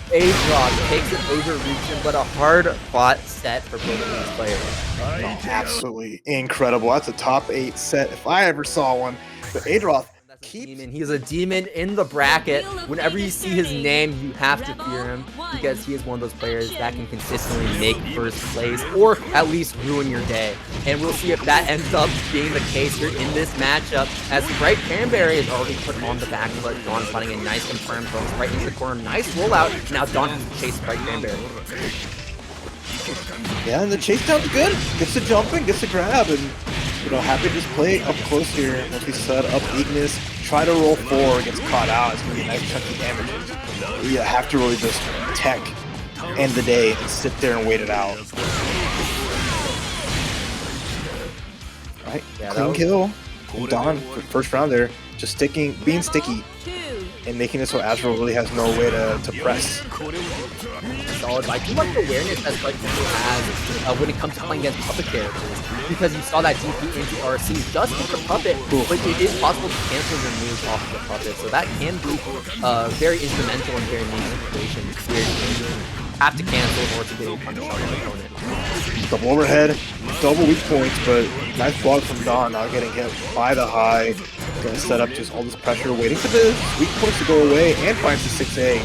Adroth takes it over Rukasen, but a hard-fought set for both of these players. Oh, absolutely incredible. That's a top 8 set if I ever saw one. But Adroth Demon. He is a demon in the bracket. Whenever you see his name, you have to fear him because he is one of those players that can consistently make first place or at least ruin your day. And we'll see if that ends up being the case here in this matchup as Bright Cranberry is already put on the back foot. Dawn is finding a nice confirmed throw right into the corner. Nice rollout. Now Dawn has to chase Bright Cranberry. Yeah, and the chase down's good. Gets the jumping, gets the grab, and you know, happy to just play up close here. Once we set up Ignis, try to roll 4, gets caught out. It's gonna be a nice chunky damage. You have to really just tech end the day and sit there and wait it out. Alright, clean kill. Dawn, first round there. just being sticky, and making it so Azrael really has no way to press. Solid. I do like the awareness that Sprite has when it comes to playing against puppet characters, because you saw that DP into RC just with the puppet, but it is possible to cancel your moves off of the puppet, so that can be very instrumental in very niche situations where you have to cancel in order to get a punish on your opponent. Double overhead, double weak points, but nice block from Dawn, not getting hit by the high. Gonna set up just all this pressure, waiting for the weak points to go away, and finds the 6A.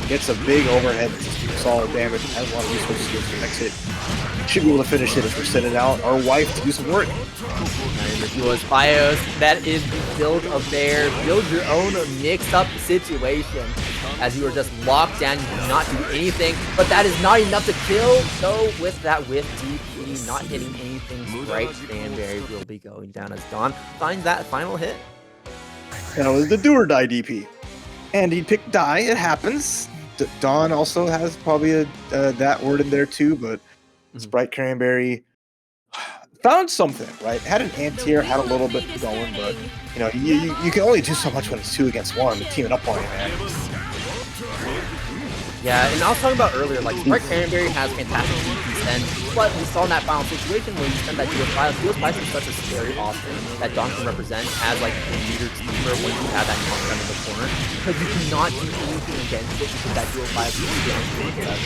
Gets a big overhead, solid damage, and has a lot of resources to get to the next hit. Should be able to finish it if we're sending out our wife to do some work. And the duos bios, that is the build of their build your own mixed up situation. As you are just locked down, you cannot do anything, but that is not enough to kill. So with that whiff DP not hitting anything, Sprite Cranberry will be going down as Dawn finds that final hit. That was the do or die DP. And he picked die, it happens. Dawn also has probably that word in there too, but Sprite Cranberry found something, right? Had an anti-air, had a little bit going, but you know, you can only do so much when it's 2 against 1, teaming up on you, man. Yeah, and I was talking about earlier, like, Sprite Cranberry has fantastic DP send, but we saw in that final situation where you send that duos bias. Duos bias is such a scary option that Dawn can represent as, like, a meter keeper when you have that knockdown in the corner, because you cannot do anything against it because that duos bias is down to 7.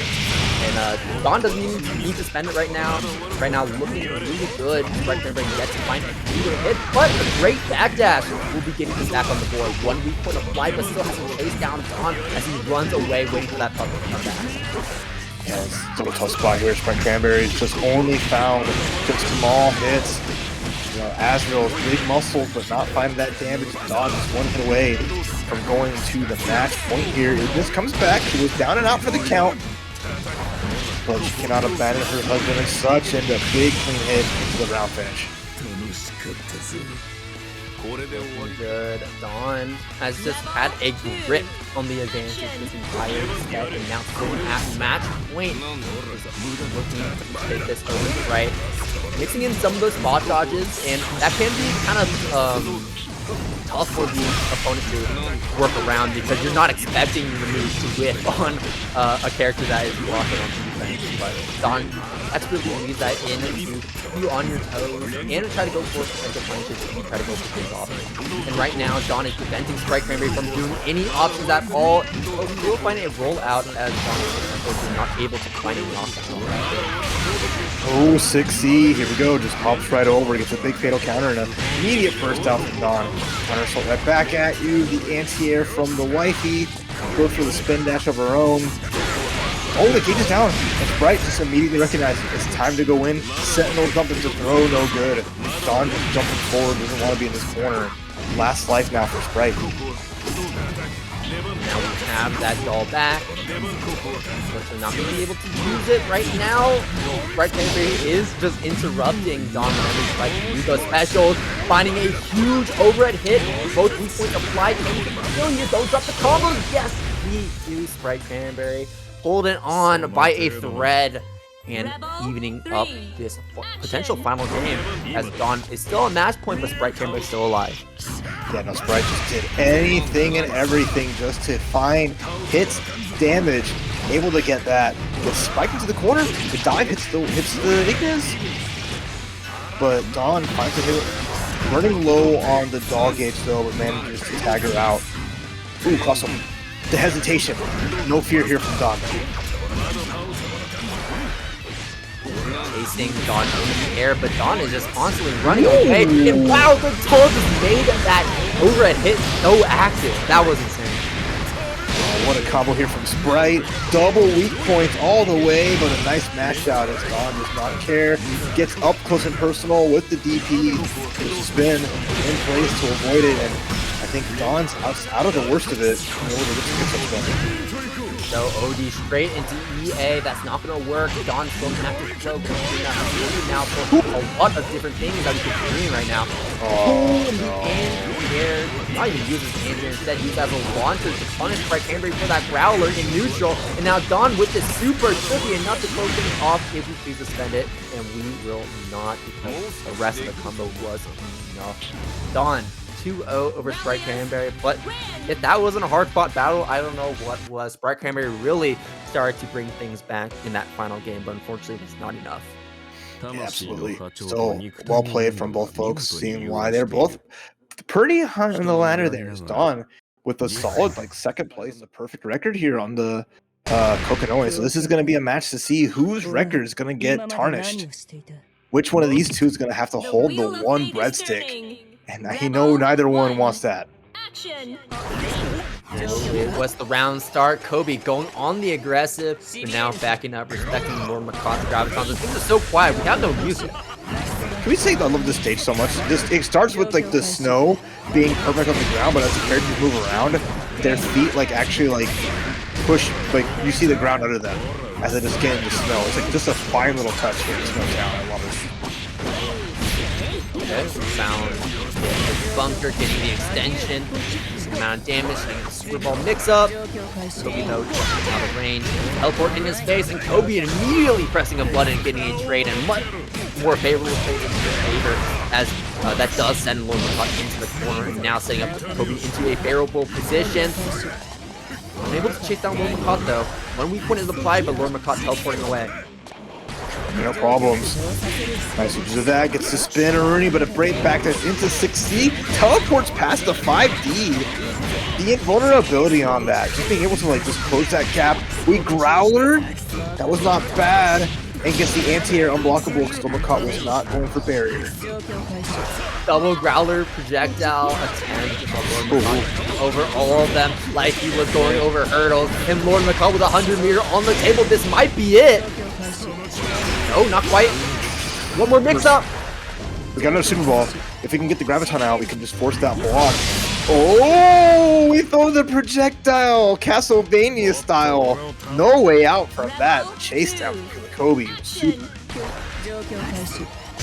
And Dawn doesn't even need to spend it right now. Right now, looking really good. Sprite Cranberry yet to find a hit, but a great backdash will be getting this back on the board. 1 weak point applied, but still has to chase down Dawn as he runs away, waiting for that puck to come back. Yeah, it's a tough spot here. Sprite Cranberry's just only found just small hits. You know, Azrael's big muscles, but not finding that damage. Dawn just 1 hit away from going to the match point here. It just comes back. She was down and out for the count, but she cannot abandon her husband and such, and a big clean hit into the round finish. Good. Dawn has just had a grip on the advantage this entire set, and now sitting at match point is looking to take this over right. Mixing in some of those spot dodges, and that can be kind of tough for the opponent to work around because you're not expecting the move to whiff on a character that is blocking on defense. But Dawn, that's really leaves that in to keep you on your toes and try to go for potential punishes if you try to go for his options. And right now, Dawn is preventing Sprite Cranberry from doing any options at all. We'll find a rollout as Dawn is not able to find a knockdown. Oh, 6C, here we go, just pops right over, gets a big fatal counter and an immediate burst out from Dawn. Counter assault right back at you, the anti-air from the wifey, goes for the spin dash of her own. Oh, the gauge is down, and Sprite just immediately recognizes it's time to go in. Sentinel jumping to throw, no good. Dawn just jumping forward, doesn't want to be in this corner. Last life now for Sprite. Now we have that doll back. Unfortunately, not going to be able to use it right now. Sprite Cranberry is just interrupting Dawn whenever Sprite can use those specials. Finding a huge overhead hit. Both weak points applied. Still here, don't drop the combos. Yes, we do. Sprite Cranberry holding on by a thread and evening up this potential final game as Dawn is still a match point, but Sprite Cranberry is still alive. Yeah, no, Sprite just did anything and everything just to find hits, damage, able to get that. Gets spiked into the corner, the dive hits the Ignis. But Dawn finds a hit, running low on the dog gauge though, but manages to tag her out. Ooh, cross him. The hesitation. No fear here from Dawn. Chasing Dawn in the air, but Dawn is just constantly running away. And wow, the toll just made that overhead hit so active. That was insane. Oh, what a combo here from Sprite. Double weak points all the way, but a nice mash out as Dawn does not care. Gets up close and personal with the DP. There's a spin in place to avoid it, and I think Dawn's out of the worst of it. So OD straight into EA, that's not going to work. Dawn's still going to have to throw now for a lot of different things that we could be doing right now. Oh, no. And not even uses Andrew, instead use that as a launcher to punish Sprite Cranberry for that Growler in neutral. And now Dawn with this super should be enough to close things off if we please suspend it. And we will not, because the rest of the combo was enough. Dawn 2-0 over Sprite Cranberry, but if that wasn't a hard-fought battle, I don't know what was. Sprite Cranberry really started to bring things back in that final game, but unfortunately, it's not enough. Yeah, absolutely. So well played from both folks, seeing why they're both pretty high on the ladder there. Is Dawn with a solid like second place, a perfect record here on the Kokonoe. So this is going to be a match to see whose record is going to get tarnished. Which one of these two is going to have to hold the one breadstick? And I know neither one wants that. It was the round start. Kobe going on the aggressive, but now backing up, respecting LordMacoT's gravitons. Things are so quiet. We have no music. Can we say I love this stage so much? It starts with like the snow being perfect on the ground, but as the characters move around, their feet like actually like push, like you see the ground under them as they just get in the snow. It's like just a fine little touch here in Snowtown. I love it. Okay, found the bunker, getting the extension, amount of damage, getting the Super Ball mix-up. Kobe though jumping out of range, teleport in his face, and Kobe immediately pressing a button and getting a trade and much more favorable favor as that does send LordMacoT into the corner and now setting up Kobe into a favorable position. Unable to chase down LordMacoT though. 1 weak point is applied, but LordMacoT teleporting away. No problems. Nice usage of that. Gets to spin Rooney, but a break back that's into 6C. Teleports past the 5D. The invulnerability on that. Just being able to like just close that gap. We Growler. That was not bad. And gets the anti-air unblockable because LordMacoT was not going for barrier. Double Growler projectile attempt from LordMacoT over all of them like he was going over hurdles. And LordMacoT with 100-meter on the table. This might be it. No, not quite. One more mix-up. We got another Super Ball. If we can get the Graviton out, we can just force that block. Oh, we throw the projectile, Castlevania style. No way out from that. Chase down from Kobe. Super.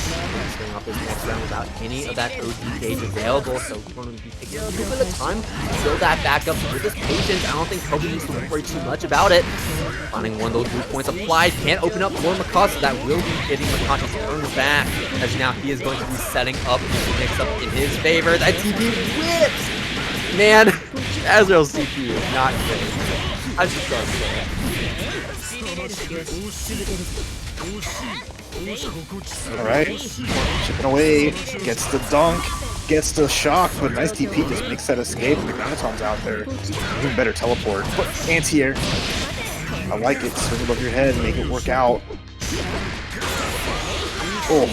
Starting off this next round without any of that OD gauge available, so we're going to be taking a little bit of time to build that back up. With this patience, I don't think Kobe needs to worry too much about it. Finding one of those weak points applied, can't open up LordMacoT, so that will be getting MacMens to turn back, as now he is going to be setting up the mix-up in his favor. That TP whips! Man, Azrael's CPU is not good. I just don't say Alright, chipping away, gets the dunk, gets the shock, but nice TP just makes that escape. The Graviton's out there. Even better teleport. But anti-air. I like it. Swing above your head, make it work out. Oh,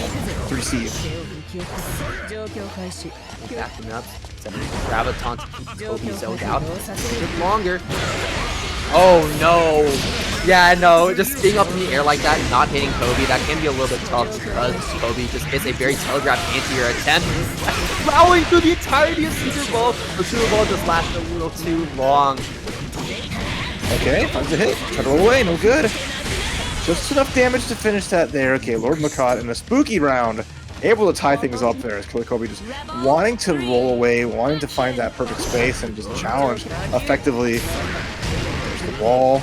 3C. Backing up, sending Graviton to keep Kobe zoned out. A bit longer. Oh no! Yeah, no, just being up in the air like that, not hitting Kobe, that can be a little bit tough because Kobe just hits a very telegraphed anti-air attempt. Plowing through the entirety of Super Ball. The Super Ball just lasted a little too long. Okay, finds a hit. Try to roll away, no good. Just enough damage to finish that there. Okay, LordMacoT in a spooky round. Able to tie things up there as Killer Kobe just wanting to roll away, wanting to find that perfect space and just challenge effectively. There's the wall.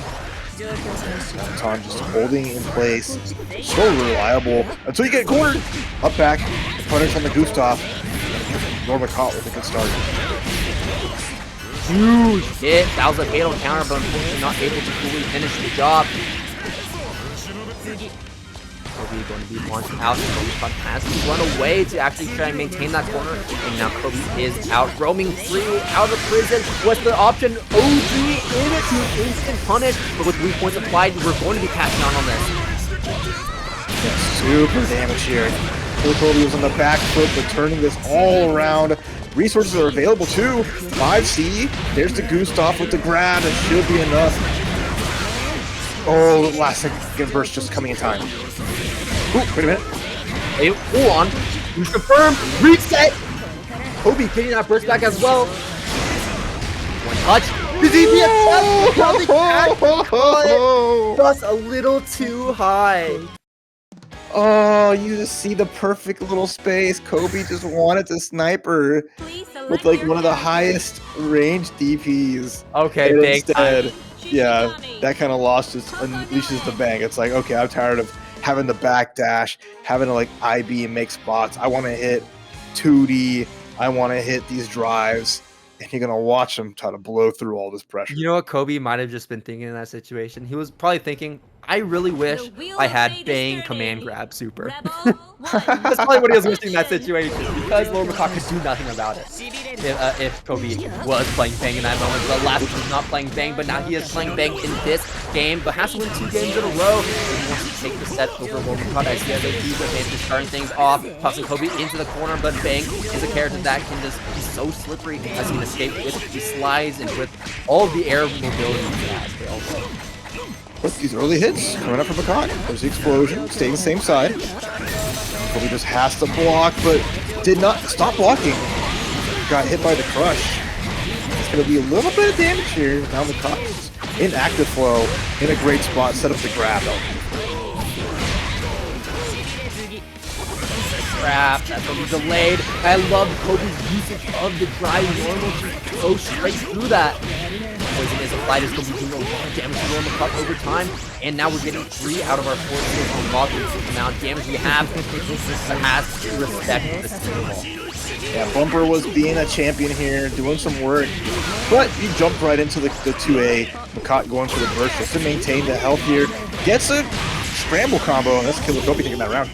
Graviton just holding in place. So reliable until you get cornered. Up back. Punish on the Gustav. LordMacoT with a good start. Huge hit. That was a fatal counter, but unfortunately not able to fully finish the job. Kobe going to be launched out. LordMacoT has to run away to actually try and maintain that corner. And now Kobe is out, roaming free out of prison. What's the option? OG in it to instant punish. But with weak points applied, we're going to be catching on this. Yeah, super damage here. Kobe was on the back foot, but turning this all around. Resources are available too. 5C. There's the Gustav with the grab. It should be enough. Oh, last second burst just coming in time. Ooh, wait a minute. Hey, hold on. We confirmed. Reset. Kobe getting that burst back as well. One touch. The DPS just a little too high. Oh, you just see the perfect little space. Kobe just wanted to sniper with like one of the highest range DPs. Okay, and big instead, time. yeah, that kind of loss just unleashes the bang. It's like, okay, I'm tired of having the backdash, having to like IB and make spots. I want to hit 2D I want to hit these drives, and you're gonna watch him try to blow through all this pressure. You know what Kobe might have just been thinking in that situation? He was probably thinking, I really wish I had Bang command grab super. That's probably what he was wishing in that situation, because LordMacoT could do nothing about it. If Kobe was playing Bang in that moment, but last week he was not playing Bang, but now he is playing Bang in this game, but has to win 2 games in a row. He wants to take the set over LordMacoT as he has a huge advantage, starting things off, tossing Kobe into the corner, but Bang is a character that can just be so slippery as he can escape with the slides and with all of the air mobility he has. But these early hits coming up from MacMens. There's the explosion, staying the same side. Kobe just has to block, but did not stop blocking. Got hit by the crush. It's going to be a little bit of damage here. Now MacMens in active flow, in a great spot, set up the grab. Crap, that's gonna be delayed. I love Kobe's usage of the dry normal to go straight through that. Poison is applied, is going to be doing a lot of damage to LordMacoT over time, and now we're getting 3 out of our 4 kills on Bob. The amount of damage we have has to respect the single ball. Yeah, Bumper was being a champion here, doing some work, but he jumped right into the 2A. MacMens going for the burst just to maintain the health here. Gets a scramble combo, and that's Killer Kobe taking that round.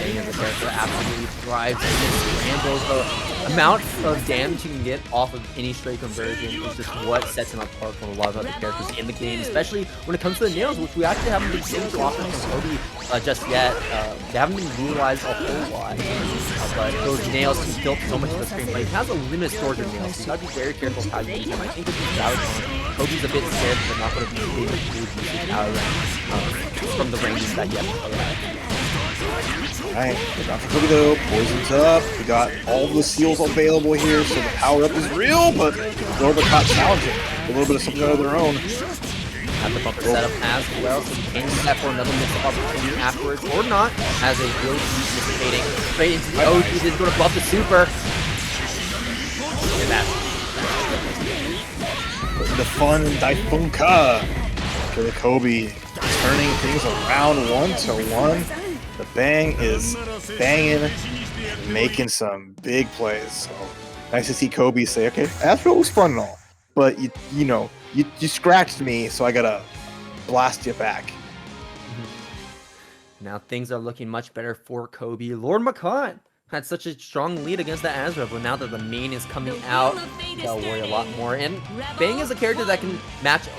The character absolutely thrives in this scrambles. The amount of damage you can get off of any straight conversion is just what sets him apart from a lot of other characters in the game, especially when it comes to the nails, which we actually haven't been seeing too often from Kobe just yet. They haven't been utilized a whole lot, but those nails can fill so much of the screen. But he has a limited storage of nails, so you gotta be very careful how you use them. I think with these Valkenhayn, Kobe's a bit scared that they're not going to be able to use usage out of them from the ranges that he has to play at. Alright, got for Kobe though, poison's up, we got all the seals available here, so the power-up is real, but LordMacoT challenging, a little bit of something of their own. Have the bumper setup as well, so you can use that for another mix-up opportunity afterwards, or not, as a real dissipating straight into the OG, this is going to buff the super. And that's putting the fun in Daifunka. Killer Kobe turning things around 1-1. The Bang is banging, making some big plays. So nice to see Kobe say, okay, Azrael was fun and all, but you scratched me, so I gotta blast you back. Now things are looking much better for Kobe. LordMacoT had such a strong lead against the Azrael, but now that the main is coming out, they'll worry a lot more. And Bang is a character that can match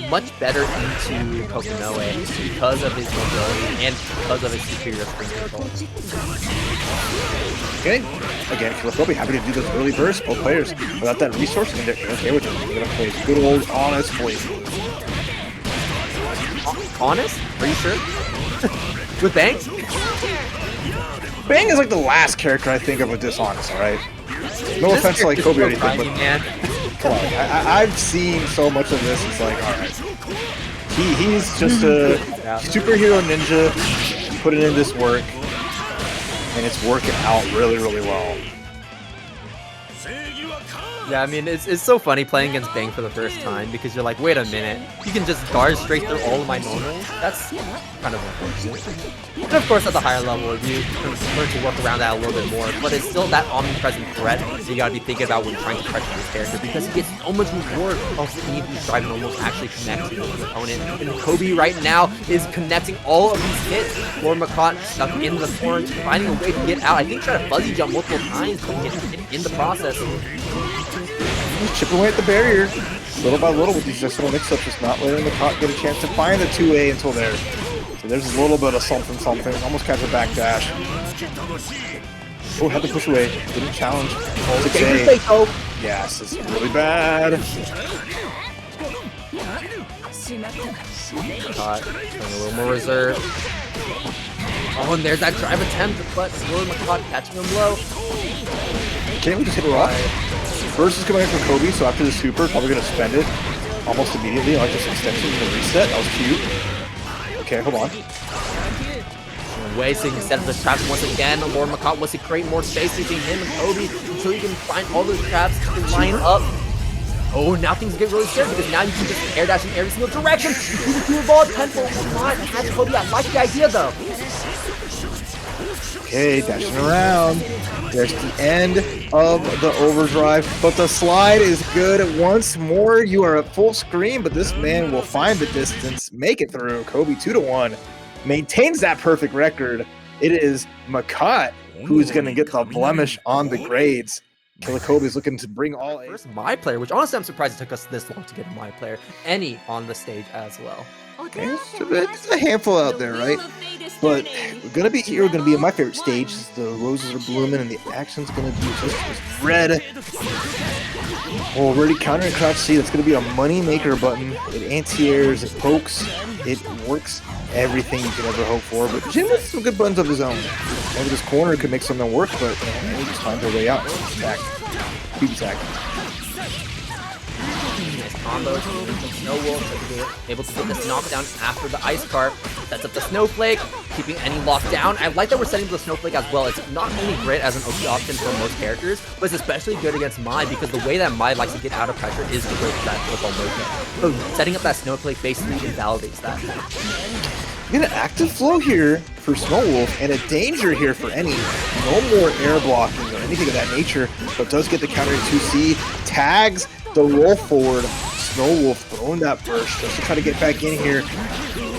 much better into Kokonoe because of his mobility and because of his superior screen control. Okay, again, Killer Kobe happy to do those early bursts. Both players without that resource, and they're okay with it. They're gonna play good old honest play. Honest? Are you sure? With Bang? Bang is like the last character I think of with dishonest, alright? No offense to like Kobe or anything, but come on, I've seen so much of this, it's like, alright. He's just a superhero ninja, putting in this work, and it's working out really, really well. Yeah, I mean, it's so funny playing against Bang for the first time, because you're like, wait a minute, you can just guard straight through all of my normals? That's kind of unfortunate. And of course, at the higher level, you can learn to work around that a little bit more, but it's still that omnipresent threat that you gotta be thinking about when trying to pressure this character, because he gets so much reward of seeing these drive normals actually connect to his opponent. And Kobe right now is connecting all of these hits. LordMacoT stuck in the corner, finding a way to get out. I think trying to fuzzy jump multiple times, but getting hit in the process. Chipping away at the barrier, little by little with these little mix-ups, just not letting MacMens get a chance to find the 2A until there. So there's a little bit of something, almost catch a backdash. Oh, had to push away, didn't challenge. Oh, yes, it's really bad. Showing a little more reserve. Oh, and there's that drive attempt, but LordMacoT catching him low. Can't we just hit rock? Burst is coming in from Kobe, so after the super, probably going to spend it almost immediately. Like this extension to reset. That was cute. Okay, hold on. Wasting instead of the traps once again. LordMacoT wants to create more space between him and Kobe until you can find all those traps to line up. Oh, now things get really scary because now you can just air dash in every single direction. You can do a ball tenfold. Come on, catch Kobe. I like the idea though. Okay, dashing around. There's the end of the overdrive, but the slide is good. Once more, you are at full screen, but this man will find the distance, make it through. Kobe 2-1 maintains that perfect record. It is MacMens who's going to get the blemish on the grades. Killer Kobe is looking to bring all A. First my player, which honestly I'm surprised it took us this long to get a my player. Any on the stage as well. It's a handful out there, right? But we're gonna be here. We're gonna be in my favorite stage. The roses are blooming, and the action's gonna be just red. Already countering crouch C. That's gonna be a money maker button. It anti-airs, it pokes, it works everything you could ever hope for. But Jin has some good buttons of his own. Maybe this corner could make something work, but he just finds their way out. Attack, BBTAG. Nice combo. Snow Wolf able to get this knockdown after the ice carp. Sets up the snowflake, keeping any locked down. I like that we're setting up the snowflake as well. It's not only great as an OP option for most characters, but it's especially good against Mai because the way that Mai likes to get out of pressure is to go for that football motion. So setting up that snowflake basically invalidates that. We get an active flow here for Snow Wolf and a danger here for any. No more air blocking or anything of that nature, but does get the counter to 2C. Tags the roll forward. Snow Wolf throwing that burst just to try to get back in here.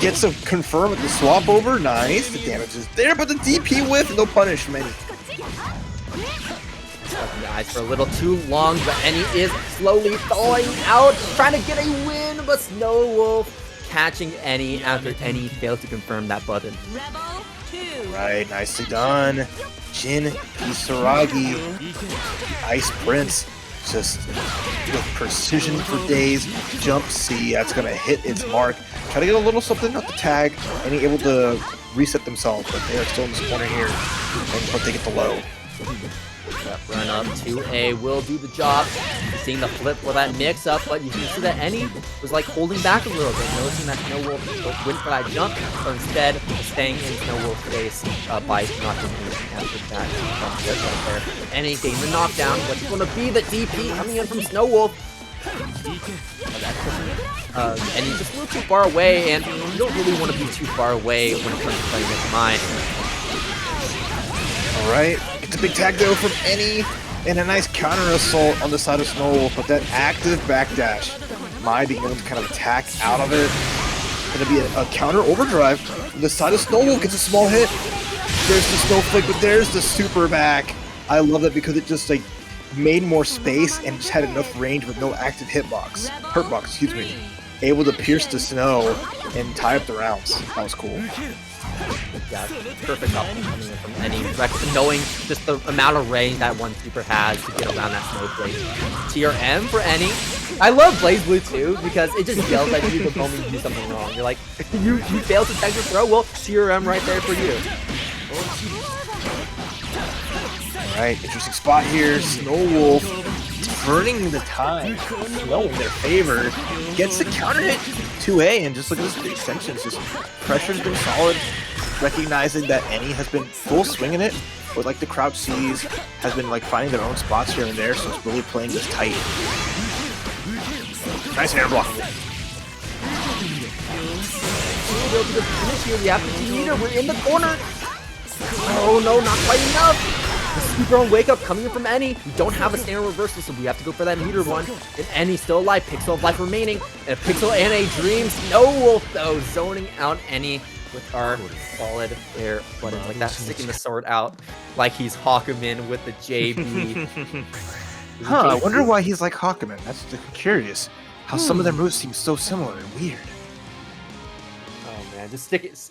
Gets a confirm with the swap over. Nice. The damage is there, but the DP whiff, no punish from any. Stuck in the eyes for a little too long, but Any is slowly thawing out, trying to get a win, but Snow Wolf catching Any after Any failed to confirm that button. Right, nicely done. Jin Kisaragi, Ice Prince, just with precision for days. Jump C, that's gonna hit its mark. Try to get a little something out the tag, and he able to reset themselves, but they are still in this corner here, but they get the low. Yep, run up 2A will do the job. Seeing the flip for that mix up, but you can see that Any was like holding back a little bit, noticing that Snow Wolf went for that jump, but instead staying in Snow Wolf's face by not doing anything after that jump flip right there. Any getting the knockdown. What's going to be the DP coming in from Snow Wolf? Any just a little too far away, and you don't really want to be too far away when it comes to playing against Mai. Alright, gets a big tag though from Any, and a nice counter assault on the side of Snow Wolf, but that active backdash. Mai being able to kind of attack out of it. Gonna be a counter overdrive. The side of Snow Wolf gets a small hit. There's the snowflake, but there's the super back. I love that because it just like made more space and just had enough range with no active hurtbox, excuse me. Able to pierce the snow and tie up the rounds. That was cool. Yeah, perfect option coming in from Any, knowing just the amount of range that one super has to get around that snowflake. TRM for Any. I love Blazblue too because it just yells at you the moment you do something wrong. You're like, you failed to tag the throw. Well, TRM right there for you. Alright, interesting spot here. Snow Wolf turning the tide, Snow in their favor. Gets the counter hit 2A, and just look at this big extensions. Just pressure's been solid. Recognizing that Any has been full swinging it, but like the crouch C's has been like finding their own spots here and there, so it's really playing this tight. Nice air block. We have the meter. We're in the corner. Oh no, not quite enough. The super on wake up coming in from Any. We don't have a standard reversal, so we have to go for that meter one. And Any still alive. Pixel of life remaining. And a Pixel and a dream. Snow Wolf though zoning out Any with our solid air button like that, sticking the sword out like he's Hawkman with the JB. Huh, I wonder why he's like Hawkman. That's curious. How some of their moves seem so similar and weird. Oh man, just stick it.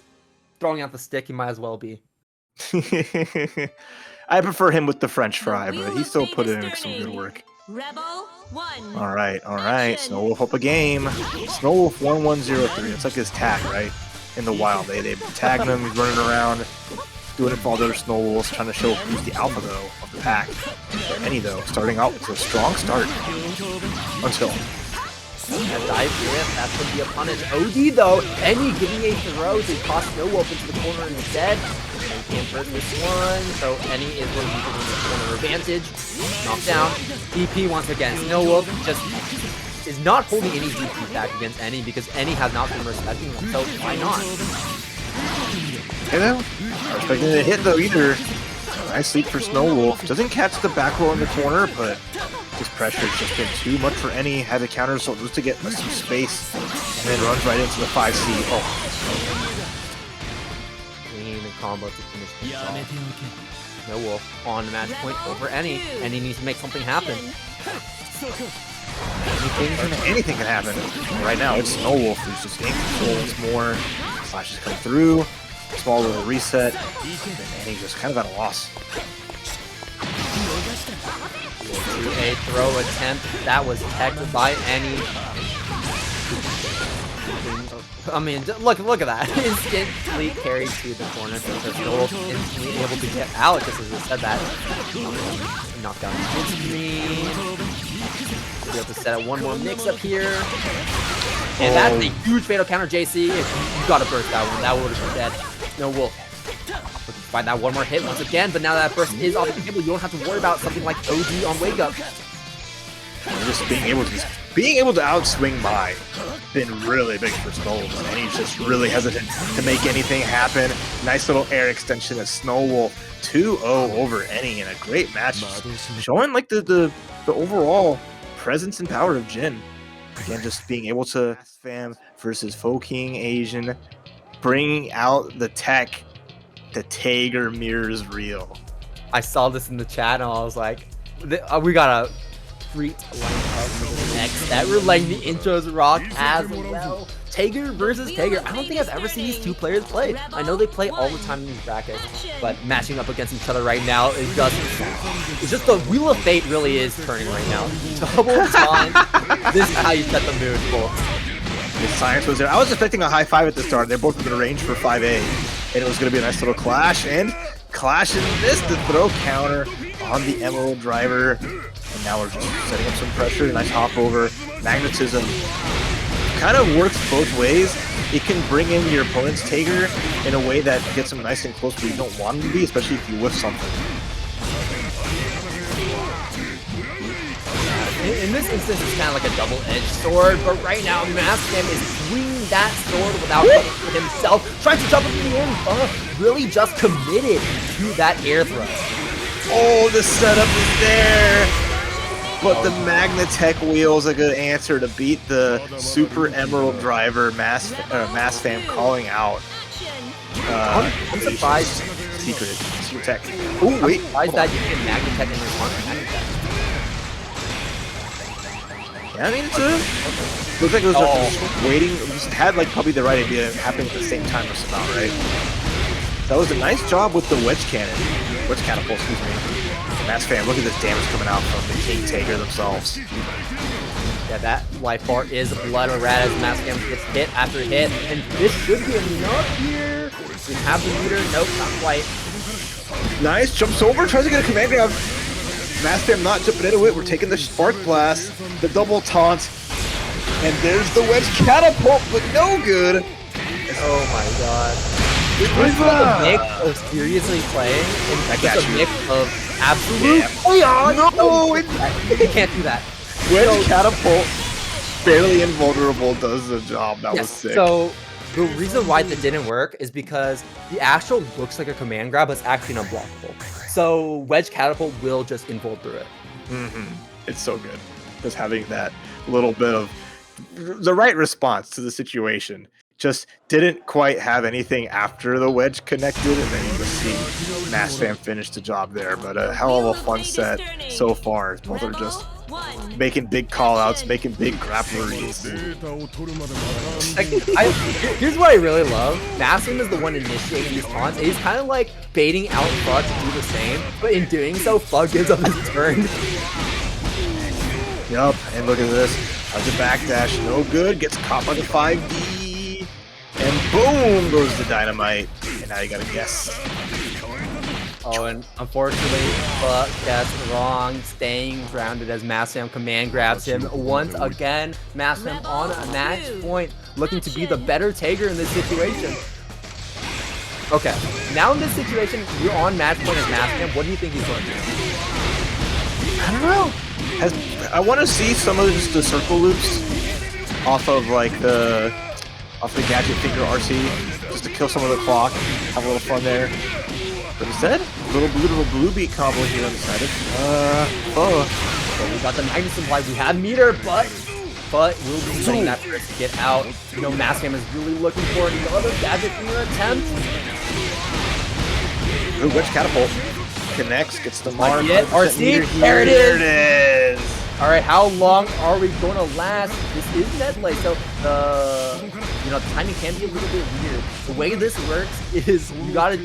Throwing out the stick, he might as well be. I prefer him with the French fry, but he still put in some good work. Alright. Snow Wolf up a game. Snow Wolf 1103. It's like his tag, right? In the wild. They tagged him, he's running around, doing it for all the other Snow Wolves, trying to show who's the alpha though of the pack. Any though, starting out with a strong start. Until a dive whiff, that's going to be a punish. OD though, Any giving a throw to toss Snow Wolf into the corner instead. And can't hurt this one, so Any is going to be giving the corner advantage. Knockdown. DP once again. Snow Wolf just is not holding any DP back against Any because Any has not been respecting him, so why not? You know, not expecting to hit though either. Nice leap for Snowwolf. Doesn't catch the back roll in the corner, but this pressure's just been too much for any. Had to counter so just to get some space, and then runs right into the 5C. Oh. Clean and combo to finish things off. No Wolf on match point over any, and he needs to make something happen. Anything can happen. Right now, it's Snowwolf who's just in control once more. Flashes come through. Small little reset. And he just kind of at a loss. A throw attempt that was teched by any. I mean, look at that. Instantly carried to the corner because Snowwolf instantly able to get out just as we said that. Knockdown screen. Be able to set up one more mix up here. And that's a huge fatal counter, JC. You gotta burst that one. That would have been dead. No Wolf. Find that one more hit once again, but now that burst is off the table, you don't have to worry about something like OD on Wake Up. Just being able to outswing by been really big for Snowwolf, and he's just really hesitant to make anything happen. Nice little air extension of Snowwolf, 2-0 over any in a great match, showing like the overall presence and power of Jin. Again, just being able to fam versus Foking Asian, bringing out the tech. The Tiger mirrors real. I saw this in the chat and I was like, we got a treat lined up for the next step. We're letting the intros rock as well. Tiger versus Tiger. I don't think I've ever seen these two players play. I know they play all the time in these brackets, but matching up against each other right now is just, it's just the wheel of fate really is turning right now. Double time. This is how you set the mood, folks. The science was there. I was expecting a high five at the start. They're both within range for 5A. And it was going to be a nice little clash. And Clash and missed the throw counter on the Emerald driver. And now we're just setting up some pressure. Nice hop over. Magnetism kind of works both ways. It can bring in your opponent's Tiger in a way that gets them nice and close where you don't want them to be, especially if you whiff something. In this instance, it's kind of like a double-edged sword, but right now, MacMens is swinging that sword without hitting for himself, trying to jump up in the air, really just committed to that air thrust. Oh, the setup is there! But the Magnatech wheel is a good answer to beat the Super Emerald driver, Mass Fam calling out. I'm surprised. Secret tech. Oh, wait. I'm surprised that you can Magnatech in response to Magnatech. Yeah, I mean, it's looks like it was just waiting. It just had like probably the right idea happening at the same time or somehow, right? That was a nice job with the wedge cannon. Wedge catapult, excuse me. Mass Fam, look at this damage coming out from the King Tiger themselves. Yeah, that life bar is Bloodedge as Mass Fam gets hit after hit, and this should be enough here. We have the meter, nope, not quite. Nice, jumps over, tries to get a command grab. Mass Fam not jumping into it. We're taking the Spark Blast, the double taunt, and there's the wedge catapult, but no good. Oh my god. It was a mix of seriously playing and just a mix of absolute No, you can't do that. Wedge catapult, barely invulnerable, does the job. That was sick. So the reason why that didn't work is because the actual looks like a command grab, but it's actually unblockable. So wedge catapult will just invul through it. It's so good. Just having that little bit of the right response to the situation. Just didn't quite have anything after the wedge connected, and then you just see Mass Fam finish the job there. But a hell of a fun set so far. Both are just making big call-outs, making big grappleries. Here's what I really love. Mass Fam is the one initiating these taunts. He's kind of like baiting out Fud to do the same, but in doing so, Fud gives up his turn. Yup, and look at this. Tries a backdash, no good. Gets caught by the 5D. And boom goes the dynamite. And now you gotta guess. Oh, and unfortunately, Buck guessed wrong, staying grounded as Mass Fam command grabs him once again. Mass Fam on a match point, looking to be the better Tiger in this situation. Okay, now in this situation, you're on match point as Mass Fam. What do you think he's going to do? I don't know. I want to see some of just the circle loops off of like the gadget finger RC, just to kill some of the clock. Have a little fun there. But instead, little blue beat combo here on the side of So we got the Magnus Supply, we have meter, but we'll be playing that first to get out. You know, MacMens is really looking for another gadget finger attempt. Ooh, wedge catapult. Connects, gets the mark. RC, there it is! Alright, how long are we going to last? This is Nedley, so you know, the timing can be a little bit weird. The way this works is you gotta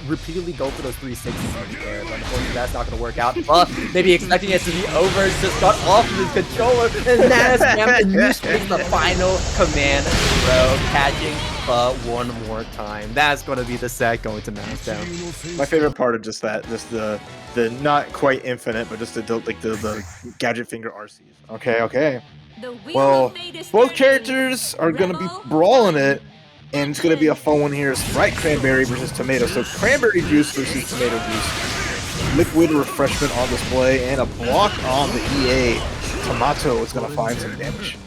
repeatedly go for those 360s there. But unfortunately, that's not gonna work out. But maybe expecting it to be over, just got off of his controller, and that's the final command throw, catching but one more time. That's gonna be the set going to Mountdown. My favorite part of just that, just the not quite infinite, but just the gadget finger RCs. Okay. Well, both characters are going to be brawling it, and it's going to be a fun one here. Sprite Cranberry versus Tomato. So Cranberry Juice versus Tomato Juice. Liquid Refreshment on display, and a block on the EA. Tomato is going to find some damage.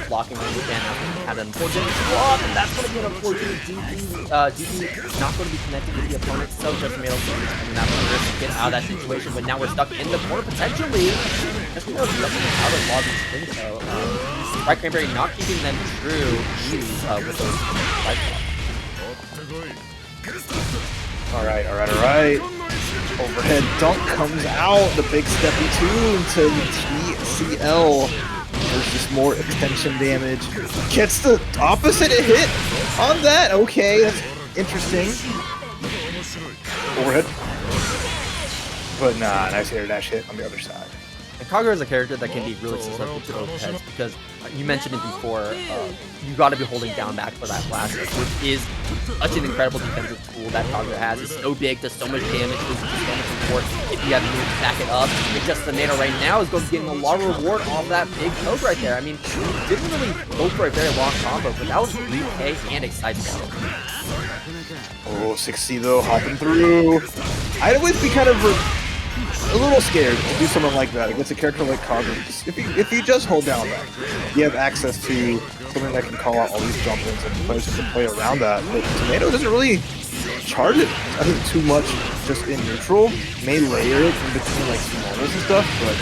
Blocking again, had an unfortunate block, and that's going to be an unfortunate DP is not going to be connected with the opponent, so just Tomato coming out to get out of that situation, but now we're stuck in the corner potentially. Just jumping out of lobby things, so Sprite Cranberry not keeping them true with those light blocks. Alright. Overhead dunk comes out, the big steppy two into TCL. Versus more extension damage. Gets the opposite hit on that. Okay, that's interesting. Overhead. But nah, nice air dash hit on the other side. And Kagura is a character that can be really susceptible to overheads because you mentioned it before, you got to be holding down back for that blast, which is such an incredible defensive tool that Kagura has. It's so big, does so much damage, does so much support. If you have to back it up, it's just the Nato right now is going to be getting a lot of reward off that big poke right there. I mean, didn't really go for a very long combo, but that was 3K and exciting. Oh, 60 though, hopping through. I'd always be kind of a little scared to do something like that against a character like Kagura. If you just hold down back, you have access to something that can call out all these jump ins and players can play around that. But Tomato doesn't really charge it, I think, too much just in neutral. May layer it in between like some normals and stuff, but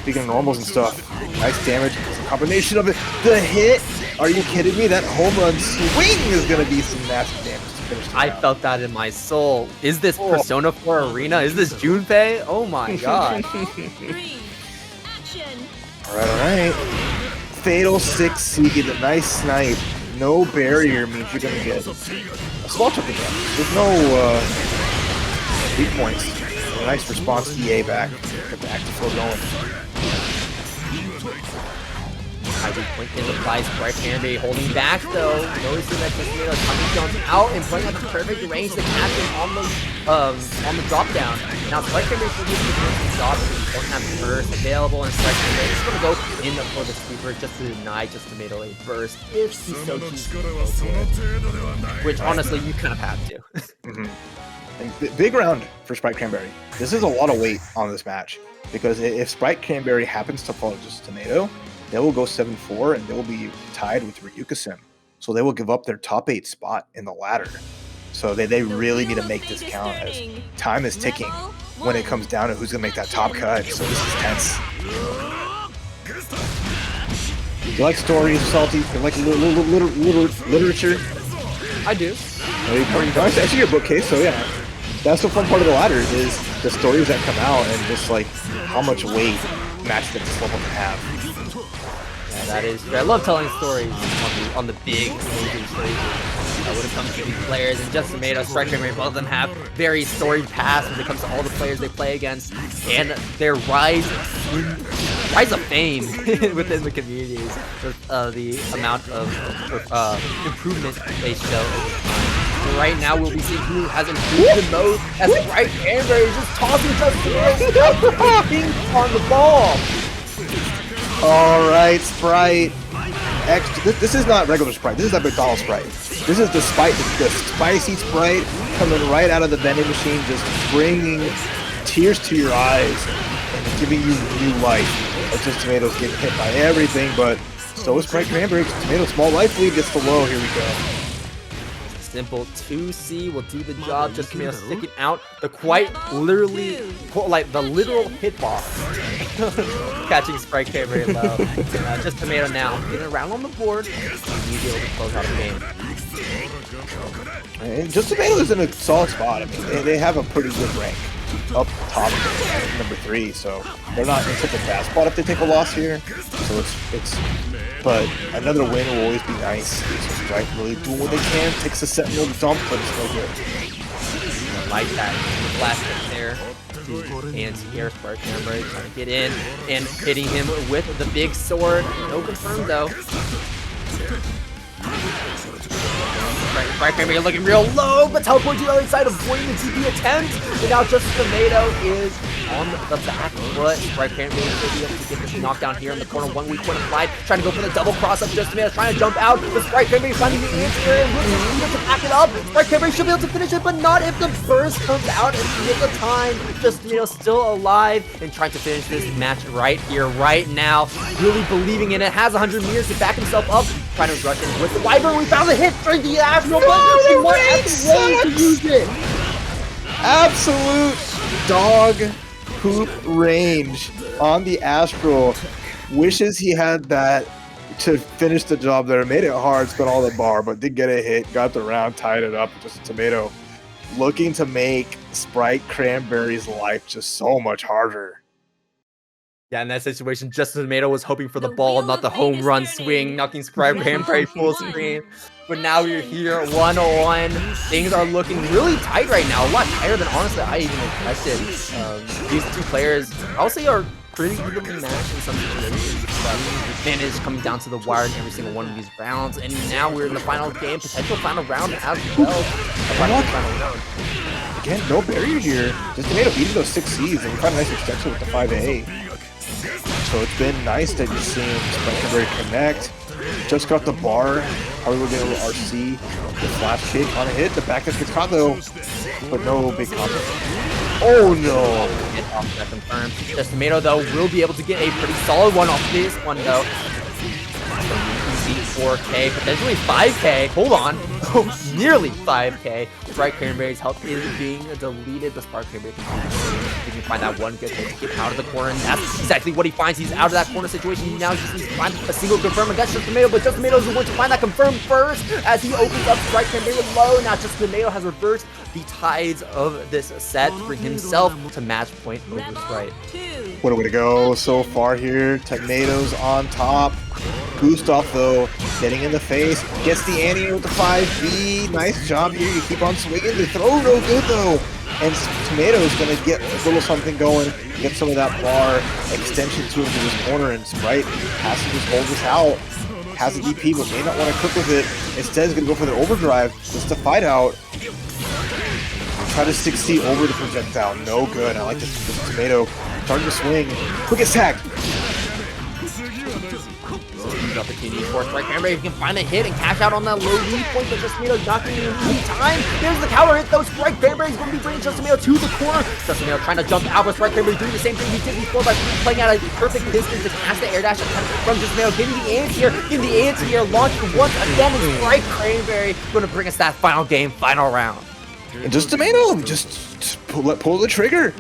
speaking of normals and stuff, nice damage. It's a combination of it. The hit, are you kidding me? That home run swing is going to be some nasty damage. I felt that in my soul. Is this Persona 4 Arena? Is this Junpei? Oh my god. Alright. Fatal 6C, get a nice snipe. No barrier means you're gonna get a small chunk of damage. There's no weak points. A nice response EA back. Get the active flow going. High weak point in the price. Sprite Cranberry holding back though. Noticing that Tomato coming down out and playing at the perfect range to catch him on the drop down. Now Sprite Cranberry still gets the job because he don't have burst available, and Sprite Cranberry is gonna go in for the sweeper just to deny just Tomato a burst if he so chooses to go for it. Which honestly you kind of have to. And big round for Sprite Cranberry. This is a lot of weight on this match because if Sprite Cranberry happens to follow just Tomato, they will go 7-4 and they will be tied with Ryuka-sim. So they will give up their top 8 spot in the ladder. So they really need to make this count as time is ticking when it comes down to who's going to make that top cut. So this is tense. You like stories, Salty? You like literature? I do. I see your bookcase, so yeah. That's the fun part of the ladder is the stories that come out and just like how much weight matches at this level can have. Yeah, that is true. I love telling stories on the big major stages. When it comes to these players, and just Tomato, Sprite Cranberry, both of them have very storied paths when it comes to all the players they play against, and their rise of fame within the communities, with the amount of improvement they show over time. And right now, we'll be seeing who has improved the most as Sprite Cranberry is just tossing just ping on the ball. All right, Sprite. This is not regular Sprite. This is a McDonald's Sprite. This is the spicy Sprite coming right out of the vending machine, just bringing tears to your eyes and giving you new life. It's just Tomatoes getting hit by everything, but so is Sprite Cranberry. Tomato small life lead gets the low. Here we go. simple 2C will do the job. Just Tomato sticking out the quite literally, like the literal hitbox. Catching Sprite very low. Just Tomato now getting around on the board. And he's able to close out the game. And just Tomato is in a solid spot. I mean, they have a pretty good rank up top at number 3, so they're not in such a bad spot if they take a loss here. So but another win will always be nice. So Sprite really doing what they can, takes a Sentinel dump, but it's no good. I like that blast hit there. And here Sprite Cranberry trying to get in and hitting him with the big sword. No confirm though. Sprite Cranberry looking real low, but teleport to the other side, avoiding the TP attempt. And now just Tomato is on the back foot. Sprite Cranberry should be able to get this knockdown here in the corner. 1 weak point applied, trying to go for the double cross up. Just Tomato trying to jump out, but Sprite Cranberry finding the answer and with the speed to back it up. Sprite Cranberry should be able to finish it, but not if the burst comes out and get the time. Just Tomato still alive and trying to finish this match right here, right now. Really believing in it. Has 100 meters to back himself up. Trying to rush in with the Wyvern. We found the hit for the Azrael, but he won't have to use it. Absolute dog poop range on the Azrael. Wishes he had that to finish the job there. Made it hard, spent all the bar, but did get a hit, got the round, tied it up. Just a Tomato looking to make Sprite Cranberry's life just so much harder. Yeah, in that situation, just Tomato was hoping for the ball, not the home run swing, knocking Sprite Cranberry full screen. But now we're here, 1-1. Things are looking really tight right now, a lot tighter than honestly I even expected. These two players, I would say, are pretty evenly matched in some situations. Advantage coming down to the wire in every single one of these rounds. And now we're in the final game, potential final round as well. Final round. Again, no barrier here. Just Tomato beating those 6 Cs, and we found a nice extension with the 5A. So it's been nice that you've seen Sprite Cranberry connect. Just got the bar. Probably will get a little RC. The flash kick on a hit. The back gets caught though, but no big combo. Oh no! Get off that confirmed. Just Tomato though will be able to get a pretty solid one off this one though. 4K, potentially 5K. Hold on. Nearly 5K. Sprite Cranberry's health is being deleted, but Sprite Cranberry can find that one good hit to get out of the corner, and that's exactly what he finds. He's out of that corner situation. He now just needs to find a single confirm against Just Tomato, but Just Tomato is the one to find that confirm first as he opens up Sprite Cranberry low. Now Just Tomato has reversed the tides of this set to bring himself to match point over Sprite. What a way to go so far here. Tomatoes on top. Gustav though, getting in the face, gets the ante with the 5B. Nice job here. You keep on swinging. The throw no good though. And Tomato's gonna get a little something going, get some of that bar extension to him to this corner, and Sprite has to just hold this out. Has a DP, but may not want to cook with it. Instead, he's gonna go for the overdrive just to fight out. Try to 6C over the projectile. No good. I like this Tomato starting to swing. Quickest tag. Opportunity for Sprite Cranberry. He can find a hit and cash out on that low lead point, but Just Tomato not getting any time. There's the counter hit though. Sprite Cranberry is going to be bringing Just Tomato to the corner. Just Tomato trying to jump out, but Sprite Cranberry doing the same thing he did before by playing out a perfect distance to catch the air dash from Just Tomato. Getting the anti-air, launching once again, and Sprite Cranberry going to bring us that final game, final round. And Just Tomato, just pull the trigger.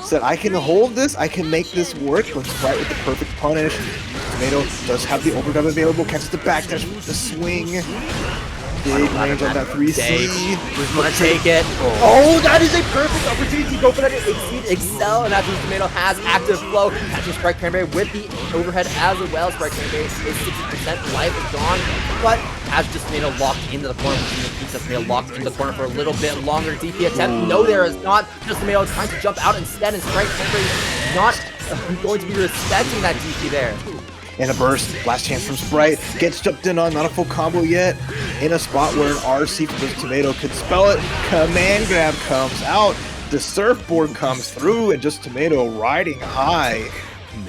Said, I can hold this, I can make this work, but Sprite with the perfect punish. Tomato does have the overdrive available, catches the backdash with the swing. Big range on that 3C. Who's gonna take it? Oh, that is a perfect opportunity to go for that excel, and that's what Tomato has. Active flow, catching Sprite Cranberry with the overhead as well. Sprite Cranberry is 60% life is gone, but as Just Tomato locked into the corner, Just Tomato locked in the corner for a little bit longer. DP attempt, no there is not. Just Tomato is trying to jump out instead, and Sprite Cranberry is not going to be respecting that DP there. And a burst, last chance from Sprite, gets jumped in on, not a full combo yet, in a spot where an RC from Just Tomato could spell it. Command grab comes out, the surfboard comes through, and Just Tomato riding high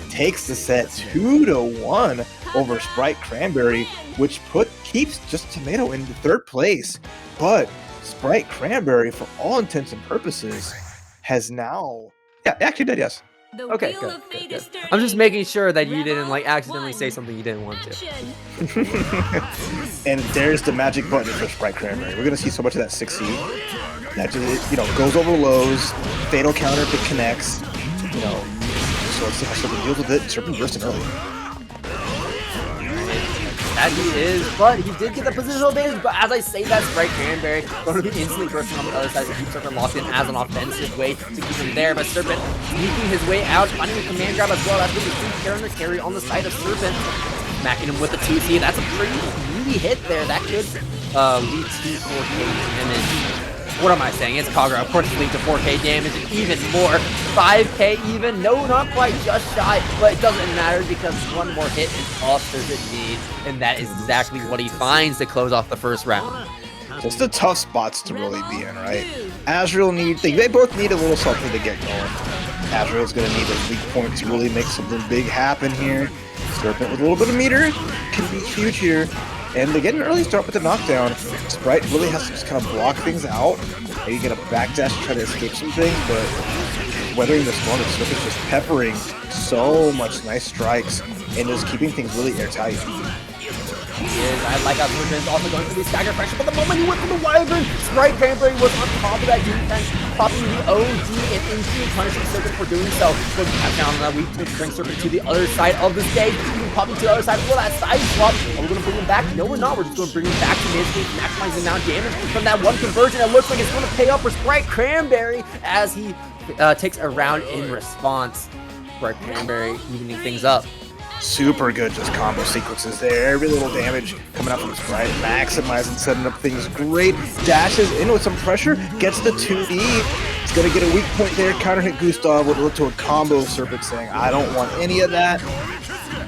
takes the set 2-1 over Sprite Cranberry, which keeps Just Tomato in the 3rd place. But Sprite Cranberry, for all intents and purposes, has now, yeah, actually did, yes. Okay, good. I'm just making sure that you didn't like accidentally say something you didn't want to. And there's the magic button for Sprite Cranberry. We're gonna see so much of that 6C. That just, goes over lows, fatal counter if it connects. So let's see how Serpent deals with it. Serpent bursting early. That he is, but he did get the positional advantage. But as I say that, Sprite Cranberry going to be instantly bursting on the other side to keep Serpent locked in as an offensive way to keep him there. But Serpent sneaking his way out, finding a command grab as well. That's really the carry on the side of Serpent. Smacking him with the 2C. That's a pretty meaty hit there. That could lead to 4K damage. What am I saying? It's Kagura. Of course, it leads to 4K damage and even more. 5K even. No, not quite. Just shy. But it doesn't matter because one more hit is all Serpent needs. And that is exactly what he finds to close off the first round. Just the tough spots to really be in, right? Azrael they both need a little something to get going. Azrael's going to need a weak point to really make something big happen here. Serpent with a little bit of meter can be huge here. And they get an early start with the knockdown. Sprite really has to just kind of block things out. Maybe get a backdash to try to escape some things, but weathering the storm, Serpent's just peppering so much nice strikes and just keeping things really airtight. He is. I like how Serpent is also going for the stagger pressure, but the moment he went for the Wyvern, Sprite Cranberry was on top of that defense, popping the OD and instantly punishing Serpent for doing so. So tap down on that weak to bring Serpent to the other side of the stage, even popping to the other side for that side swap. Are we going to bring him back? No, we're not. We're just going to bring him back to mid-stage, maximizing now damage from that one conversion. It looks like it's going to pay off for Sprite Cranberry as he takes a round in response. Sprite Cranberry evening things up. Super good just combo sequences there. Every little damage coming out from Sprite, maximizing, setting up things great. Dashes in with some pressure, gets the 2D. He's going to get a weak point there. Counter hit Gustav would look to a combo. Serpent saying, I don't want any of that.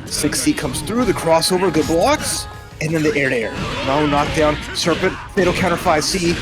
6C comes through, the crossover, good blocks. And then the air to air. No knockdown. Serpent, fatal counter 5C.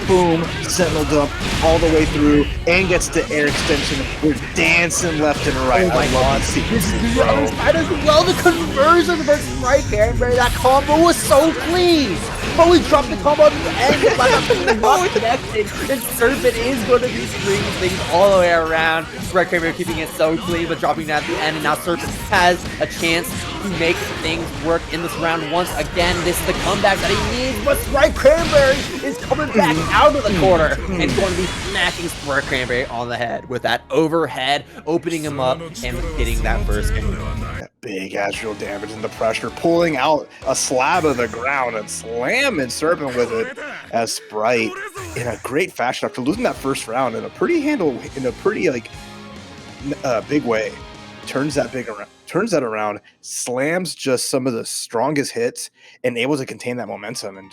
Boom, Sentinel dump all the way through and gets the air extension. We're dancing left and right. Oh my god, this is the other side as well. The conversion versus Sprite Cranberry. That combo was so clean. But we dropped the combo at the end. Like I'm not connected. And Serpent is going to be bringing things all the way around. Sprite Cranberry keeping it so clean, but dropping it at the end. And now Serpent has a chance to make things work in this round once again. This is the comeback that he needs. But Sprite Cranberry is coming back out of the corner and going to be smacking Sprite Cranberry on the head with that overhead, opening him up and getting that first game. That big Azrael damage and the pressure, pulling out a slab of the ground and slamming Serpent with it as Sprite in a great fashion after losing that first round in a pretty big way. Turns that around, slams just some of the strongest hits and able to contain that momentum. And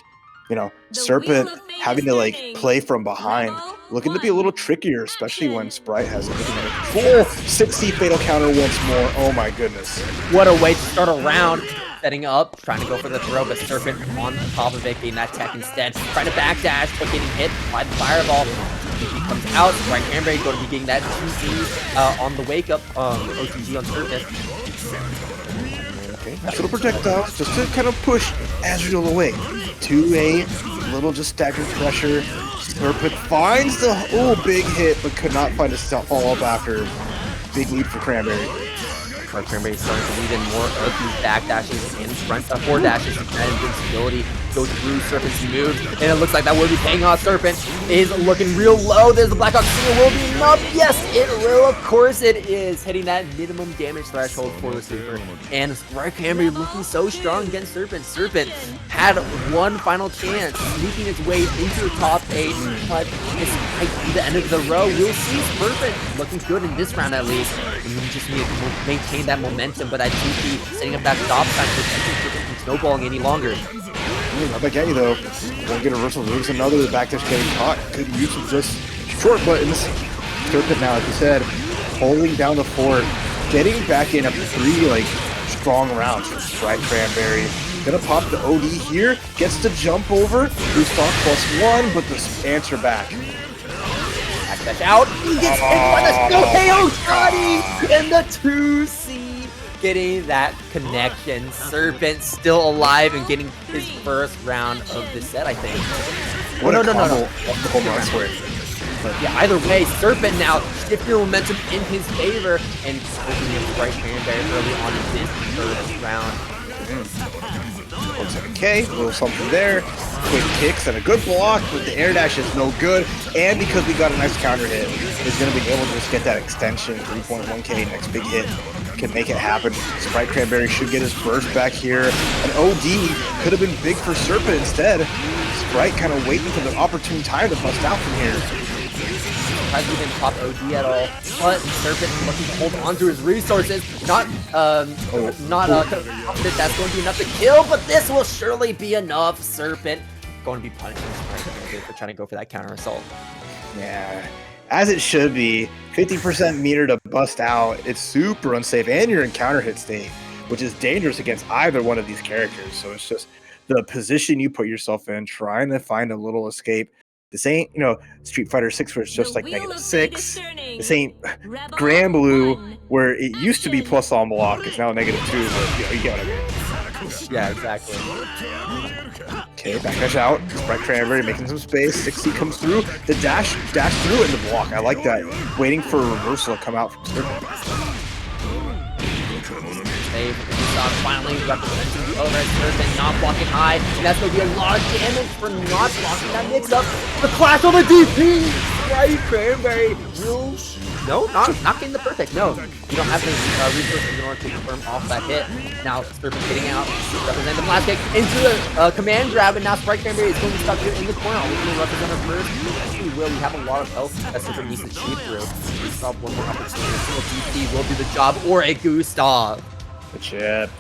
Serpent having to play from behind, looking to be a little trickier, especially when Sprite has everything under control. 6C fatal counter once more. Oh my goodness. What a way to start a round. Setting up, trying to go for the throw, but Serpent on top of it, getting that tech instead. Trying to backdash, but getting hit by the fireball. He comes out, Sprite Cranberry going to be getting that 2C on the wake up, OTG on Serpent. Okay, nice little projectiles just to kind of push Azrael away. 2A, little just staggered pressure. Serpent finds the big hit, but could not find a follow-up after. Big lead for Cranberry. Cranberry starting to lead in more of these backdashes and front forward dashes and that invincibility go through Serpent's move, and it looks like that will be paying off. Serpent is looking real low. There's the Blackhawk Seal. Will be enough. Yes, it will. Of course it is. Hitting that minimum damage threshold for the Super. And Sprite Cranberry looking so strong against Serpent. Serpent had one final chance, sneaking his way into the top 8, but it's like the end of the row. We'll see Serpent looking good in this round at least. And we just need to maintain that momentum, but I do keep setting up that stop sign to prevent Serpent from snowballing any longer. Not back at you though. Won't get a reversal. There's another backdash getting caught. Could use some just short buttons. Serpent now, like you said, holding down the fort, getting back in after 3 strong rounds from Sprite Cranberry. Gonna pop the OD here. Gets the jump over. Gustav +1, but the answer back. Backdash out. He gets hit by the snow hail shotty and the 2C. Getting that connection. Serpent still alive and getting his first round of the set, I think. What a combo of the home run square. But yeah, either way, Serpent now shifting the momentum in his favor and opening up right Cranberry early on in this third round. Looks like a K, a little something there. Quick kicks and a good block, but the air dash is no good. And because we got a nice counter hit, he's going to be able to just get that extension. 3.1K, next big hit can make it happen. Sprite Cranberry should get his burst back here. An OD could have been big for Serpent instead. Sprite kind of waiting for the opportune time to bust out from here. Hasn't even pop OD at all, but Serpent looking to hold on to his resources. Not confident that's going to be enough to kill, but this will surely be enough. Serpent going to be punishing Sprite for trying to go for that counter assault. Yeah, as it should be. 50% meter to bust out. It's super unsafe, and you're in counter hit state, which is dangerous against either one of these characters. So it's just the position you put yourself in, trying to find a little escape. This ain't, Street Fighter 6 where it's just like -6. This ain't BlazBlue where it used to be plus on block. It's now -2, but you get what I mean. Yeah, exactly. Okay, backdash out. Sprite Cranberry making some space. 6C comes through. The dash through in the block. I like that. Waiting for a reversal to come out from Serpent. Finally representing the overhead Serpent, not blocking high, and that's going to be a lot of damage for not blocking that mix-up. The clash on the DP! Sprite Cranberry will... No, not getting the perfect, no. You don't have any resources in order to confirm off that hit. Now, Serpent getting out, representing the blast kick into the command grab, and now Sprite Cranberry is going to be stuck here in the corner. We're going to represent her first. Yes, we will. We have a lot of health that Serpent needs to shoot through. We stop one more opportunity. So DP will do the job, or a Gustav. The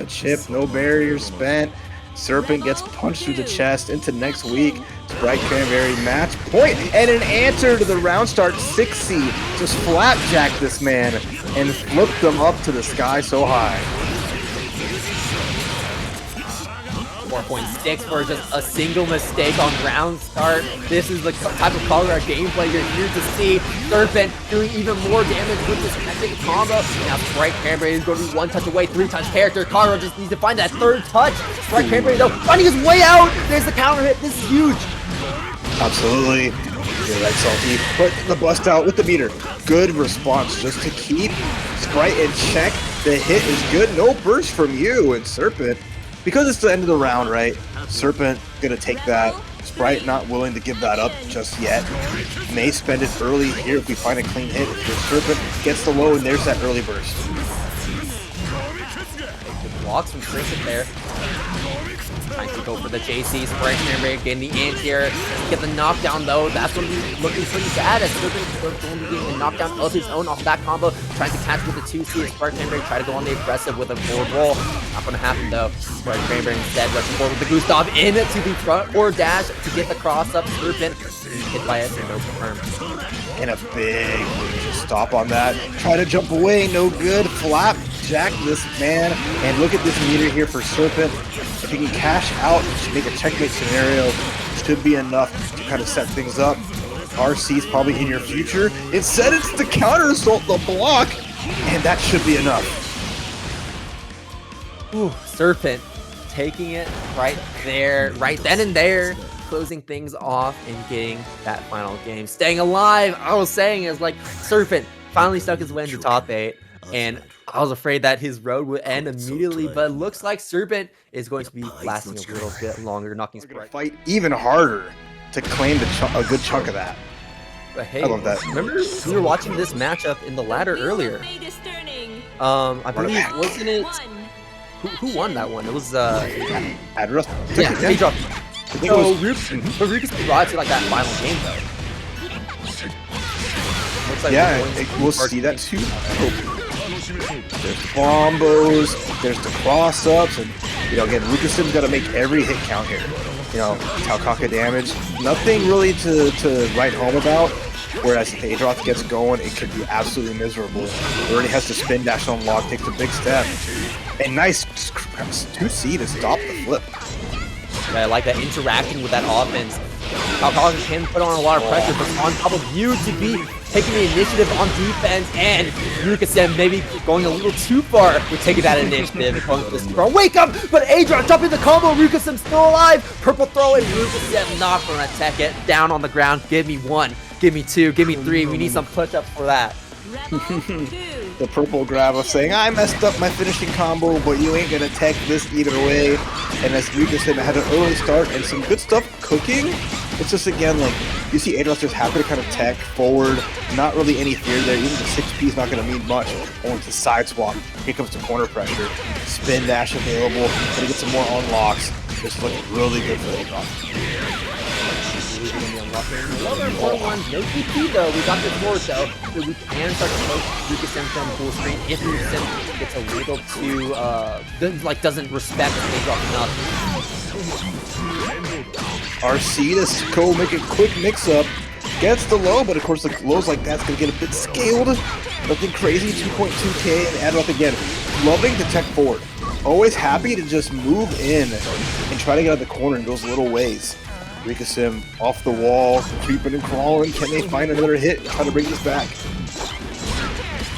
chip, no barriers spent. Serpent gets punched through the chest into next week. Sprite Cranberry match point, and an answer to the round start 6C. Just flapjack this man and flip them up to the sky so high. 4.6 for just a single mistake on round start. This is the type of Kagura gameplay you're here to see. Serpent doing even more damage with this epic combo. Now Sprite Cranberry is going to be one touch away, 3-touch character. Kagura just needs to find that third touch. Sprite Cranberry though, finding his way out. There's the counter hit. This is huge. Absolutely. You're right, Salty. But the bust out with the meter. Good response just to keep Sprite in check. The hit is good. No burst from you, and Serpent, because it's the end of the round, right? Serpent gonna take that. Sprite not willing to give that up just yet. May spend it early here if we find a clean hit. If your Serpent gets the low, and there's that early burst. Good blocks from Serpent there. Trying to go for the JC. Sprite Cranberry getting the anti-air. Get the knockdown though. That's going to be looking pretty bad as Serpent is going to be getting a knockdown of his own off that combo. Trying to catch with the 2C. Sprite Cranberry try to go on the aggressive with a forward roll. Not going to happen though. Sprite Cranberry instead rushing forward with the Gustav in to the front or dash to get the cross up. Serpent hit by it and no confirm. And a big stop on that. Try to jump away, no good. Flapjack this man. And look at this meter here for Serpent. If he can cash out to make a checkmate scenario, should be enough to kind of set things up. RC's probably in your future. Instead, it's the counter assault, the block, and that should be enough. Ooh, Serpent taking it right there, right then and there, closing things off and getting that final game. Staying alive, I was saying, is like Serpent finally stuck his way into top 8, and I was afraid that his road would end immediately, but it looks like Serpent is going to be lasting a little bit longer, knocking Sprite. Fight even harder to claim a good chunk of that. But hey, I love that. Remember we were watching this matchup in the ladder earlier. I believe, wasn't it? Who won that one? It was Adroth. Yeah, Adroth. I think it was. But Ryuka's brought to like that final game though. Looks like we'll see that too. There's combos, there's the cross-ups, and again, Rukasin's got to make every hit count here. Taokaka damage, nothing really to write home about. Whereas if Adroth gets going, it could be absolutely miserable. He already has to spin dash on lock, takes a big step, and nice 2C to stop the flip. I like that interaction with that offense. Taokaka can put on a lot of pressure, but on top of you to be taking the initiative on defense, and Ryuka-sen maybe going a little too far with taking that initiative. Going for this throw. Wake up! But Adroth jumping the combo. Ryuka-sen still alive. Purple throw, and Ryuka-sen not going to tech it down on the ground. Give me 1, give me 2, give me 3. We need some push-ups for that. The purple grab of saying, I messed up my finishing combo, but you ain't gonna tech this either way. And as Ryuka-sen had an early start and some good stuff cooking, it's just again like, you see Adroth just happy to kind of tech forward, not really any fear there, even the 6P is not gonna mean much. Only to side swap, here comes the corner pressure, spin dash available, gonna get some more unlocks. This is looking really good for Adroth. Another 4-1, no TP though. We got this more though, so we can start to poke Ryuka-sen from full screen if Ryuka-sen gets a little too, doesn't respect Adroth enough. RC to go make a quick mix-up, gets the low, but of course the lows like that's gonna get a bit scaled. Nothing crazy, 2.2k, and Adroth again, loving to tech forward. Always happy to just move in and try to get out of the corner in those little ways. Ryuka-sen off the wall, creeping and crawling. Can they find another hit? Try to bring this back.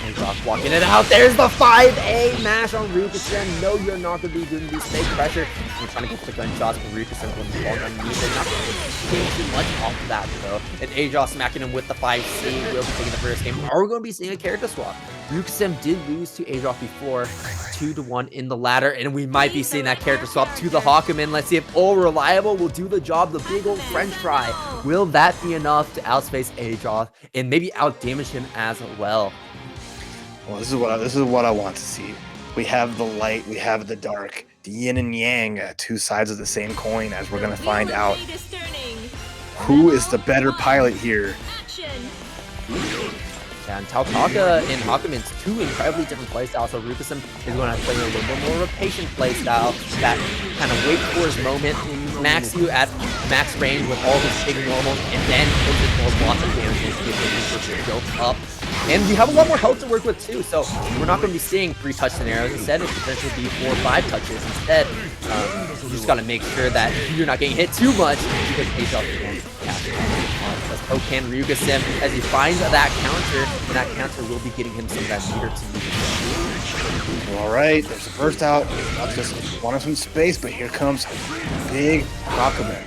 Adroth walking it out. There's the 5A mash on Ryuka-sen. No, you're not going to be doing these fake pressure. We're trying to get the gunshots from Ryuka-sen when he's falling underneath. They're not going to too much off of that though. And Adroth smacking him with the 5C. We'll be taking the first game. Are we going to be seeing a character swap? Ryuka-sen did lose to Adroth before, 2-1 in the ladder, and we might be seeing that character swap to the Hakumen. Let's see if All Reliable will do the job, the big old French fry. Will that be enough to outspace Adroth and maybe outdamage him as well? Well, this is what I want to see. We have the light, we have the dark, the yin and yang, two sides of the same coin, as we're gonna find out who is the better pilot here. And Taokaka and Hakumen's two incredibly different playstyles, so Ryuka-sen is going to play a little bit more of a patient playstyle that kind of wait for his moment, max you at max range with all his big normals, and then puts it for lots of damage and get the resources built up. And you have a lot more health to work with too, so we're not going to be seeing 3-touch scenarios. Instead, it's potentially be 4 or 5 touches. Instead, you just got to make sure that you're not getting hit too much because Adroth is Let's poke can Ryuka-sen as he finds that counter, and that counter will be getting him some of that meter to use. All right, there's a burst out. Not just wanted some space, but here comes big Hakumen.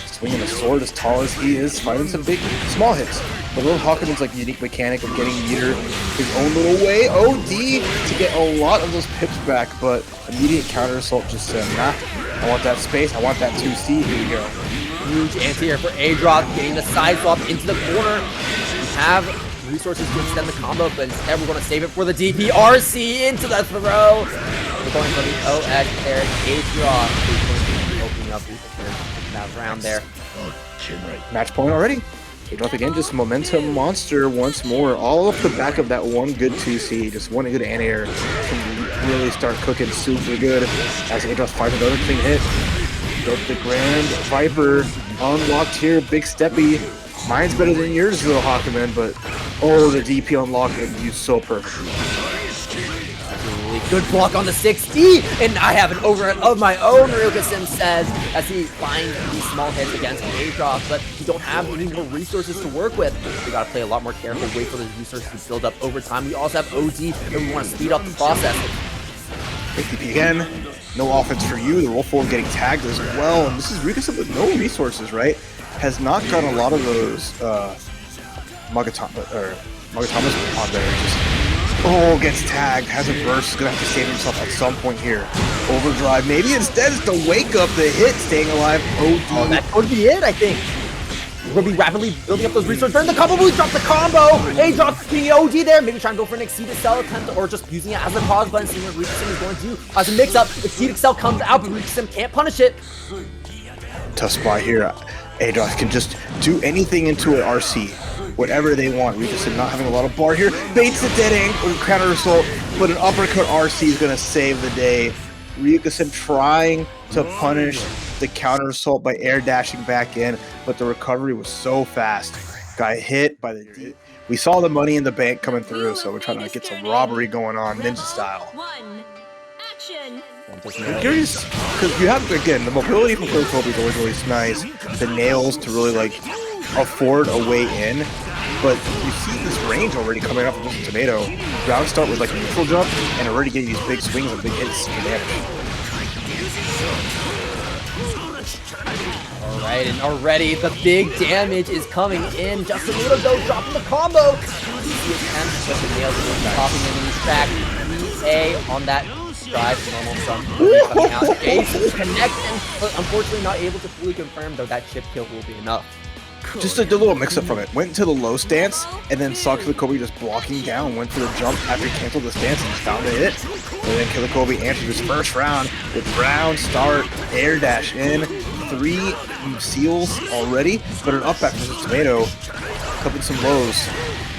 Swinging a sword as tall as he is, fighting some big, small hits. But little Hakumen's like unique mechanic of getting meter his own little way. OD to get a lot of those pips back, but immediate counter assault just said, nah, I want that space, I want that 2C, here we go. Huge anti-air for Adroth, getting the side swap into the corner. We have resources to extend the combo, but instead we're going to save it for the DPRC into the throw. We're going for the OX there. Adroth is going to be opening up that round there. Match point already. Adroth again, just momentum monster once more. All off the back of that one good 2C. Just one good anti-air can really start cooking super good as Adroth finds another clean hit. Got the Grand Viper unlocked here, big steppy. Mine's better than yours, little Hakumen, but oh, the DP unlock and used so perfectly. Really good block on the 6D, and I have an overhead of my own, Ryuka-sen says, as he finds these small hits against Adroth, but you don't have any more resources to work with. We gotta play a lot more careful, wait for those resources to build up over time. We also have OD, and we want to speed up the process. 50p again. No offense for you. The roll forward getting tagged as well. And this is Ryuka-sen with no resources, right? Has not got a lot of those Magatamas on there. Just, gets tagged. Has a burst. Gonna have to save himself at some point here. Overdrive. Maybe instead it's the wake up, the hit, staying alive. Oh, that could be it, I think. We're going to be rapidly building up those resources. Burn the combo, we drop the combo! Adroth getting OD there. Maybe trying to go for an Exceeded Cell attempt or just using it as a pause button, seeing what Ryuka-sen is going to do. As a mix-up, Exceeded Cell comes out, but Ryuka-sen can't punish it. Tough spot here. Adroth can just do anything into an RC. Whatever they want. Ryuka-sen not having a lot of bar here. Baits the dead angle counter assault, but an uppercut RC is going to save the day. Ryuka-sen trying to punish the counter assault by air dashing back in, but the recovery was so fast. Got hit by the... We saw the money in the bank coming through, so we're trying to get some robbery going on, ninja style. I'm curious, because you have, again, the mobility from Kokonoe is always really nice. The nails to really, like, afford a way in. but you see this range already coming up with Tomato. Ground start with like a neutral jump and already getting these big swings and big hits for damage. Alright, and already the big damage is coming in. Just a little though, dropping the combo. Easy attempt, but the nails are popping in his track. EA on that drive, normal from coming out. Ace will connect, but unfortunately not able to fully confirm, though that chip kill will be enough. Just a little mix-up from it. Went into the low stance, and then saw Kobe just blocking down, went for the jump after he canceled the stance and just found the hit. And then Kobe answered his first round with round start, air dash in, 3 seals already, but an up back from the Tomato, cupping some lows,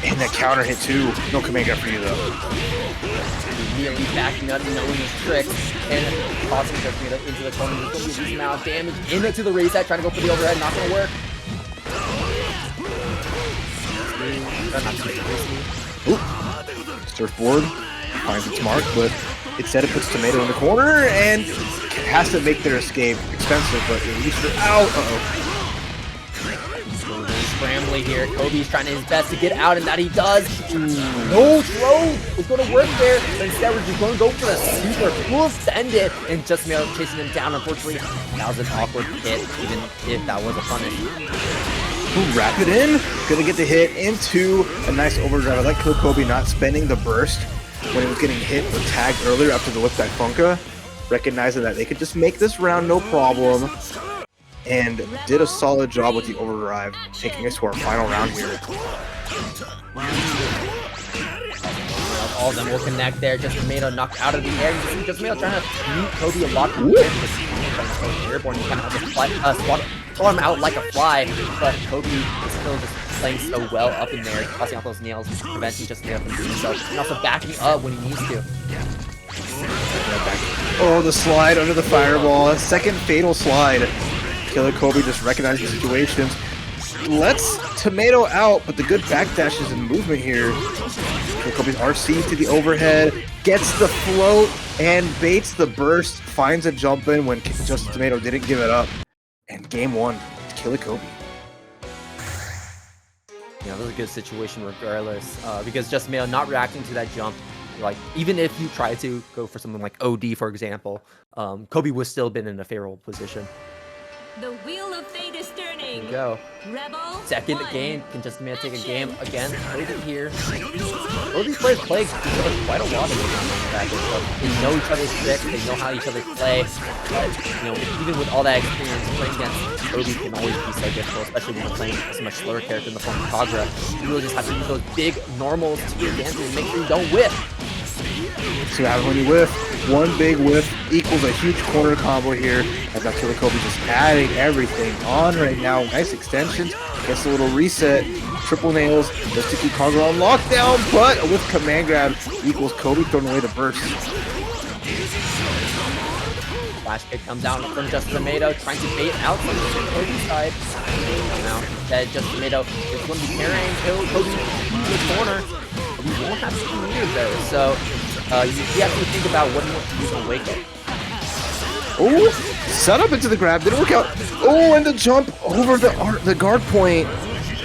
and that counter hit too. No command grab for you though. Immediately backing up, knowing his tricks, and tossing Tomato into the corner. There's going to be a decent amount of damage into the reset, trying to go for the overhead, not going to work. Ooh. Surfboard finds its mark, but instead it puts Tomato in the corner and has to make their escape expensive, but at least they're out. Scrambly here. Kobe's trying his best to get out, and that he does. No throw is going to work there, but instead we're just going to go for the super. We'll send it, and just chasing him down. Unfortunately, that was an awkward hit, even if that was a punish. Ooh, wrap it in. Gonna get the hit into a nice overdrive. I like Kobe not spending the burst when he was getting hit or tagged earlier after the whip back Funka, recognizing that they could just make this round no problem, and did a solid job with the overdrive, taking us to our final round here. All of them will connect there. Just Tomato knocked out of the air. You see Just Tomato trying to meet Kobe a lot. Airborne, you kind of have to throw him out like a fly, but Kobe is still just playing so well up in there, tossing out those nails, preventing Just Tomato from doing so, and also backing up when he needs to. Oh, the slide under the fireball. A second fatal slide. Killer Kobe just recognizing situations. Lets Tomato out, but the good backdashes and movement here. Kobe's RC to the overhead, gets the float, and baits the burst, finds a jump in when Just Tomato didn't give it up. And game 1, Killer Kobe. Yeah, that was a good situation regardless, because Just Tomato not reacting to that jump, like, even if you try to go for something like OD, for example, Kobe would still been in a favorable position. The wheel of fate is turning. There you go. Rebel Second one. game, can Just Tomato take a game again? Kobe here. Both these players play each other quite a lot in practice, so they know each other's tricks, they know how each other play, but, you know, even with all that experience, playing against Kobe can always be so difficult, especially when you're playing a much slower character in the form of Kagura. You really just have to use those big normals to your advantage and make sure you don't whiff. So when you whiff, one big whiff equals a huge corner combo here. I've got Killer Kobe just adding everything on right now. Nice extensions, gets a little reset, triple nails, just to keep Kagura on lockdown, but with command grab equals Kobe throwing away the burst. Flash kick comes out from Just Tomato, trying to bait out from Kobe's side. Now, instead, Just Tomato is going to be carrying Kobe in the corner. We won't have 2 meters though, so you have to think about what you want to use on Wake Up. Oh, set up into the grab, didn't work out. Oh, and the jump over the guard point.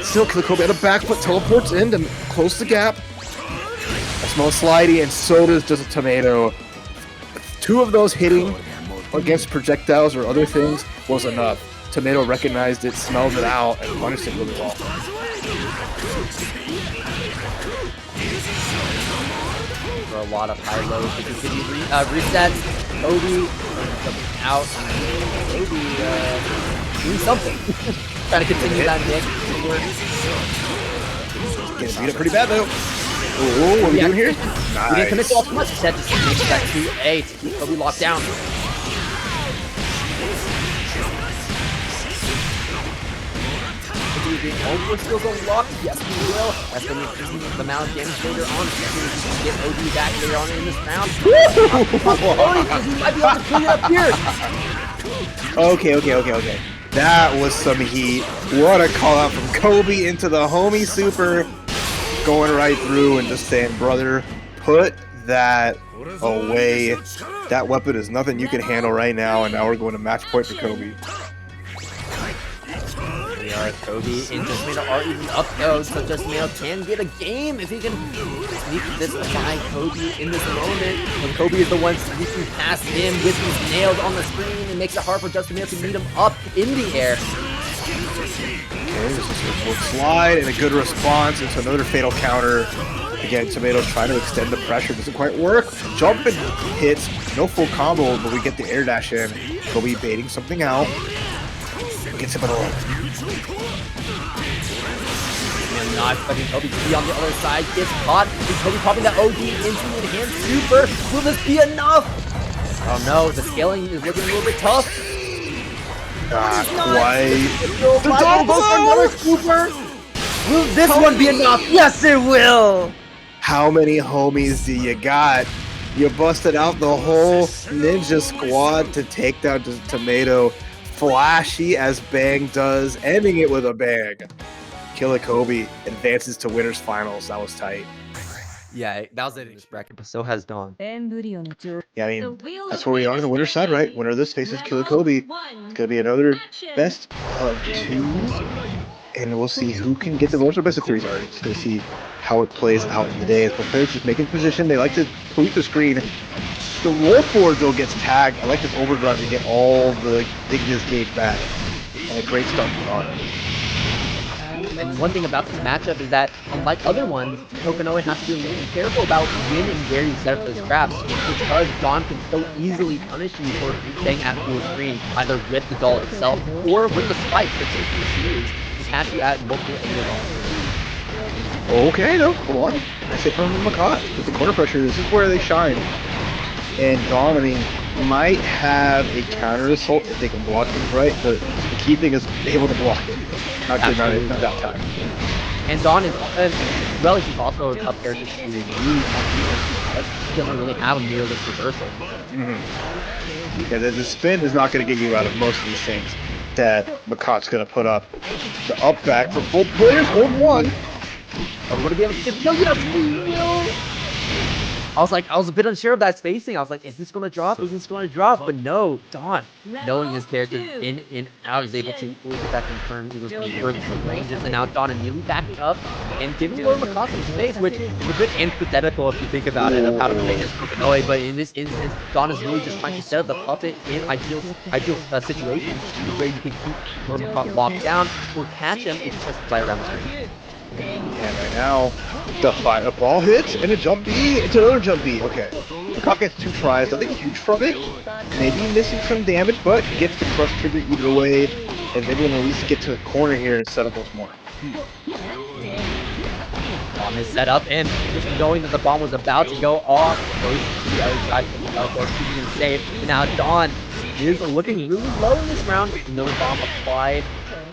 Still, Killer Kobe at a back foot, teleports in to close the gap. That smells slidey, and so does Just a Tomato. 2 of those hitting against projectiles or other things was enough. Tomato recognized it, smelled it out, and punished it really well. For a lot of high lows, to continue resets. Kobe out. Kobe doing something. Trying to continue that nick. Getting beat up pretty bad though. Oh, what are we doing here? Nice. We didn't commit to all too much. Instead, just make that 2A to keep Kobe locked down. We're still unlocked. Yes, we will. That's going to be increasing the amount of damage later on. Especially if we can get OD back later on in this round. He might be able to clean it up here. Okay. That was some heat. What a call out from Kobe into the homie super. Going right through and just saying, brother, put that away. That weapon is nothing you can handle right now. And now we're going to match point for Kobe. We are Kobe and Tomato are even up though, so Tomato can get a game if he can sneak this by Kobe in this moment. When Kobe is the one sneaking past him with his nails on the screen, it makes it hard for Tomato to meet him up in the air. Okay, this is a forward slide and a good response into another fatal counter. Again, Tomato trying to extend the pressure, doesn't quite work. Jumping hits, no full combo, but we get the air dash in. Kobe baiting something out. Gets him at all. And not expecting Kobe to be on the other side. Gets caught. Is Kobe popping that OD into enhanced super? Will this be enough? Oh no, the scaling is looking a little bit tough. Not quite. The dog goes for another super. Will this one be enough? Yes, it will. How many homies do you got? You busted out the whole ninja squad to take down Tomato. Flashy as Bang does, ending it with a bang. Killer Kobe advances to winners finals. That was tight. Yeah, that was it. This bracket, but so has Dawn. Yeah, I mean, that's where we are on the winner's side, right? Winner of this faces Killer Kobe. It's gonna be another best of 2, and we'll see who can get the most best of 3s are. It's gonna see how it plays out in the day. As the players just making position, they like to tweak the screen. The roll forward though gets tagged. I like this overdrive to get all the Ignis gauge back. And a great start on it. And one thing about this matchup is that, unlike other ones, Kokonoe has to be really careful about when and where you set up those traps, because Dawn can so easily punish you for staying at full screen, either with the doll itself or with the spikes that take you to catch you at multiple angles. Okay, though, hold on. I say from MacMens with the corner pressure. This is where they shine. And Dawn, I mean, might have a counter assault if they can block it right, but the key thing is able to block it. Not that time. And Dawn is relatively also a tough character to use on defense, but she doesn't really have a mirrorless reversal. Yeah, the spin is not going to get you out of most of these things that MacMens going to put up. The up back for both players, hold one. Are we going to be able to get? No, yes, we will! I was a bit unsure of that spacing. I was like, is this going to drop? Is this going to drop? But no, Dawn, knowing his character in and out, is able to fully get that confirmed. He was further from ranges, and now Dawn immediately backing up and giving LordMacoT some space, which is a bit antithetical if you think about it, of how to play against Kokonoe. But in this instance, Dawn is really just trying to set up the puppet in ideal situations where you can keep LordMacoT locked down or catch him if you just fly around the screen. And right now, the ball hits and a jump B into another jump B. Okay. MacMens gets 2 tries, nothing huge from it. Maybe missing some damage, but gets the crush trigger either way. And maybe we'll at least get to the corner here and set up once more. Bomb is set up, and just knowing that the bomb was about to go off, goes to the other side of the goes keeping it safe. And now Dawn is looking really low in this round. No bomb applied,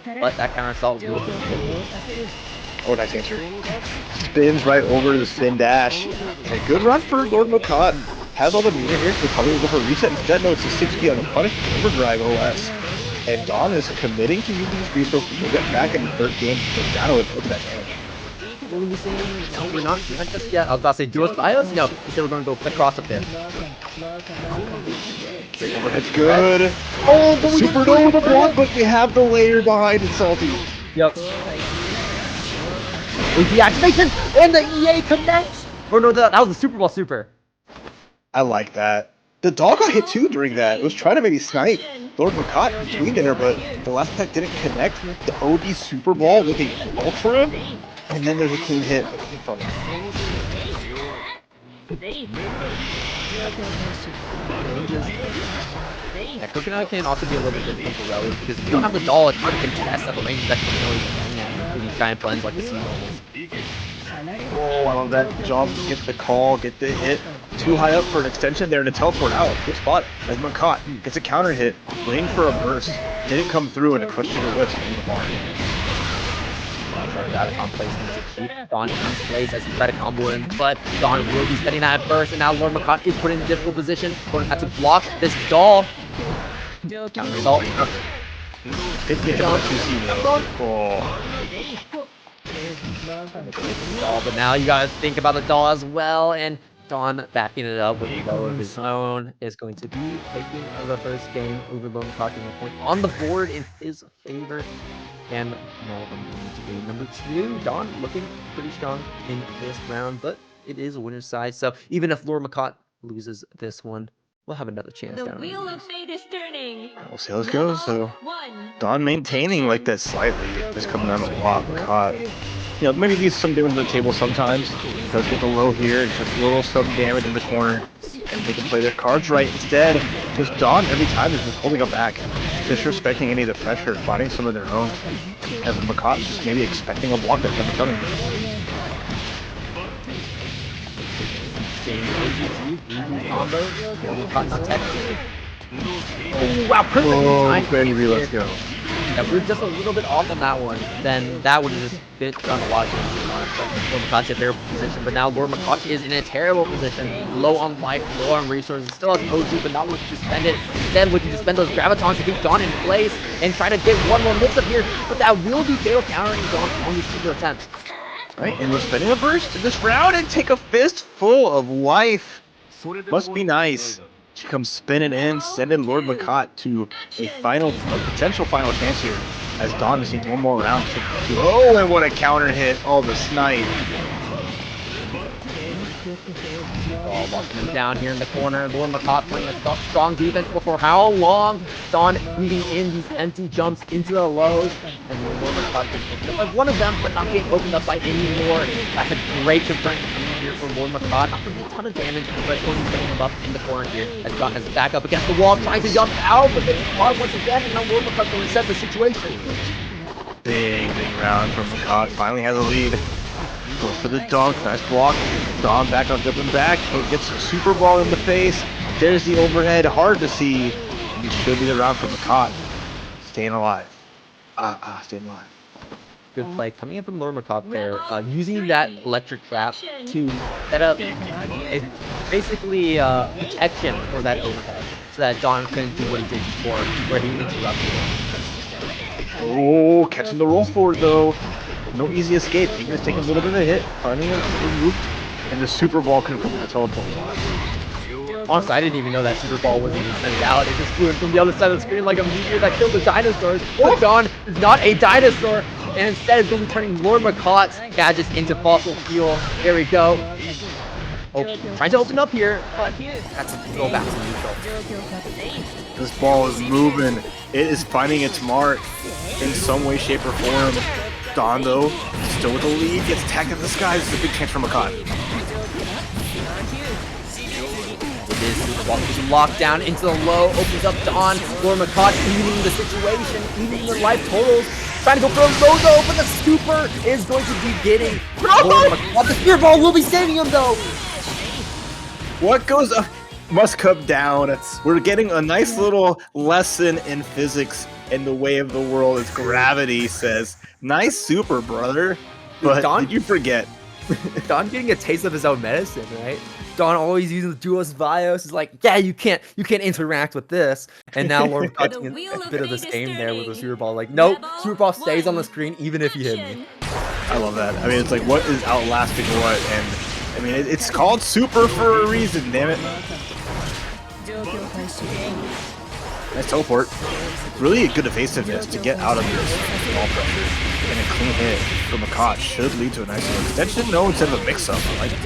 but that counter assault will be good. Oh, nice answer. Spins right over the spin dash. And a good run for LordMacoT. Has all the meter here, so probably will go for a reset. Instead, no, it's a 60 on the punish overdrive OS. And Dawn is committing to using these resources to get back in the third game. Goes down to look at that damage. What were we saying? No, we're not just yet. I was about to say duos bios? No, we said we're going to go quick cross up there. That's good. Oh, but we super know the block, but we have the layer behind it, Salty. Yep. The activation and the EA connects. Or no, that was the Super Ball super. I like that. The dog got hit too during that. It was trying to maybe snipe LordMacoT between her, but the last attack didn't connect. The OD Super Ball looking ultra, and then there's a clean hit from it. Yeah, Kokonoe can also be a little bit difficult for rally because if you don't have the doll, it's hard to contest at the range that Kokonoe is playing at with these giant blends like the sea levels. Oh, I love that jump. Get the call, get the hit. Too high up for an extension there to teleport out. Good spot. As MacMens gets a counter hit, waiting for a burst. Didn't come through, and a crush trigger whips in the bar. Dawn plays to keep Dawn in place as he tries to combo in, but Dawn will be setting that burst, and now LordMacoT is put in a difficult position. Going to have to block this doll. Counter assault. But now you gotta think about the doll as well, and Dawn backing it up with a low of his own is going to be taking the first game over LordMacoT, a point on the board in his favor. And now going to be number 2. Dawn looking pretty strong in this round, but it is a winner's side. So even if LordMacoT loses this one, we'll have another chance The down. wheel of fate is turning. We'll see how this goes. So One. Dawn maintaining like that slightly, just coming down the block. Caught. You know, maybe needs some damage on the table sometimes. Does get the low here, just a little sub damage in the corner. And they can play their cards right instead. Because Dawn every time is just holding up back, disrespecting any of the pressure, finding some of their own. As MacMens just maybe expecting a block that's never coming. Oh, wow, perfect time. Baby, let's go. If we're just a little bit off on that one, then that would have just done a lot of damage on LordMacoT's in their position. But now LordMacoT is in a terrible position. Low on life, low on resources, still has OG, but not looking to spend it. Instead, looking to spend those gravitons to keep Dawn in place and try to get one more mix up here. But that will be fatal countering Dawn on these 2 attempts. Right, and we're spending a burst in this round and take a fistful of life. Must be nice. She comes spinning in, sending LordMacoT to a potential final chance here. As Dawn just needs one more round to go, and what a counter hit! Oh, the snipe. Oh, locking him down here in the corner. LordMacoT playing a strong defense for how long? Dawn weaving in these empty jumps into the lows. And LordMacoT gets opened up by one of them, but not getting opened up by any more. That's a great confront here for LordMacoT. Not doing a ton of damage, but only putting him up in the corner here. As Dawn has his back up against the wall, trying to jump out, but gets caught once again. And now LordMacoT can reset the situation. Big round from MacMens. Finally has a lead. Goes for the dunk, nice block. Dawn back on jumping back. It gets a super ball in the face. There's the overhead, hard to see. It should be the round for MacMens. Staying alive. Staying alive. Good play coming in from LordMacoT there, using that electric trap to set up basically protection for that overhead, so that Dawn couldn't do what he did before, where he interrupted it. Oh, catching the roll forward though. No easy escape. Tigran's taking a little bit of a hit, finding a loop, and the super ball can come to teleport. Honestly, I didn't even know that super ball wasn't even sent out. It just flew in from the other side of the screen like a meteor that killed the dinosaurs. But Dawn is not a dinosaur, and instead is going to be turning LordMacoT's gadgets into fossil fuel. There we go. Oh, trying to open up here, but he had to go back to neutral. This ball is moving. It is finding its mark in some way, shape, or form. Dawn, though, still with the lead, gets tagged in the sky. This is a big chance for MacMens. It is super ball locked down into the low, opens up Dawn. LordMacoT eating the situation, eating the life totals. Trying to go for a low though, but the super is going to be getting LordMacoT. The spear ball will be saving him though. What goes up must come down. We're getting a nice little lesson in physics, and the way of the world is gravity, says. Nice super, brother. But did you forget? Dawn getting a taste of his own medicine, right? Dawn always using the Duos Bios is like, yeah, you can't interact with this. And now LordMacoT's doing a bit of the same there with the super ball. Like, nope, super ball stays on the screen even if you hit me. I love that. I mean, it's like, what is outlasting what? And I mean, it's called super for a reason, damn it. Nice teleport. Really a good evasiveness to get out of this ball pressure. And a clean hit from MacMens should lead to a nice extension. No, instead of a mix-up. I like it.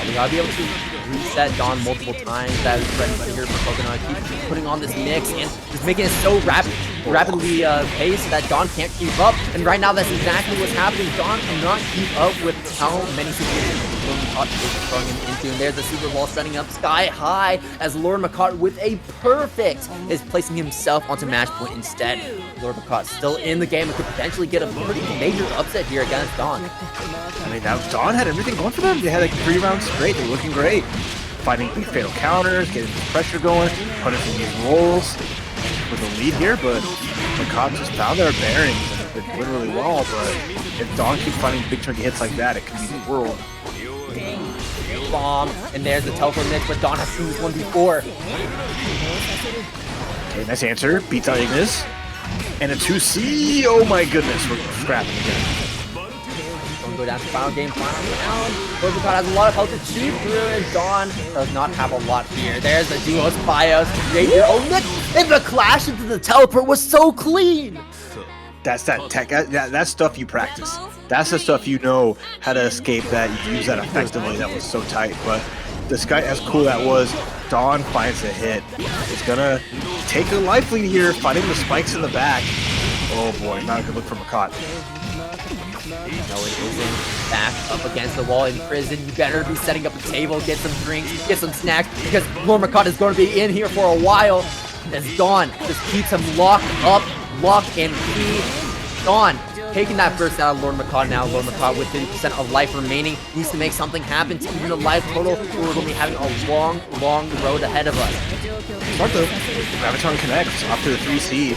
We gotta be able to reset Dawn multiple times. That is bread and butter here for Kokonoe. Keep putting on this mix and just making it so rapidly paced that Dawn can't keep up. And right now, that's exactly what's happening. Dawn cannot keep up with how many situations LordMacoT is throwing him into. And there's the super ball setting up sky high as LordMacoT with a perfect is placing himself onto match point instead. LordMacoT still in the game and could potentially get a pretty major upset here against Dawn. I mean, now Dawn had everything going for them. They had like 3 rounds straight. They were looking great. Fighting big fatal counters, getting the pressure going, punishing these rolls with a lead here, but MacMens just found their bearings and they're doing really well. But if Dawn keeps finding big chunky hits like that, it could be the world. Bomb, and there's the teleport mix, but Dawn has seen this one before. Okay, nice answer. Beats out Ignis. And a 2C. Oh my goodness, we're scrapping again. go down to final game, final round. BruisBlack has a lot of health to chew through, and Dawn does not have a lot here. There's the duo's bios to create your own mix, and the clash into the teleport was so clean. That's that tech. That's stuff you practice. That's the stuff you know how to escape that. You use that effectively. That was so tight. But despite as cool that was, Dawn finds a hit. It's gonna take a life lead here, finding the spikes in the back. Oh boy, not a good look for MacMens. No, it isn't. Back up against the wall in prison. You better be setting up a table, get some drinks, get some snacks, because LordMacoT is going to be in here for a while. As Dawn just keeps him locked up, lock and key. Dawn taking that burst out of LordMacoT now. LordMacoT with 50% of life remaining needs to make something happen to even the life total, or we're going to be having a long, long road ahead of us. Smart though. Graviton connects after the 3C.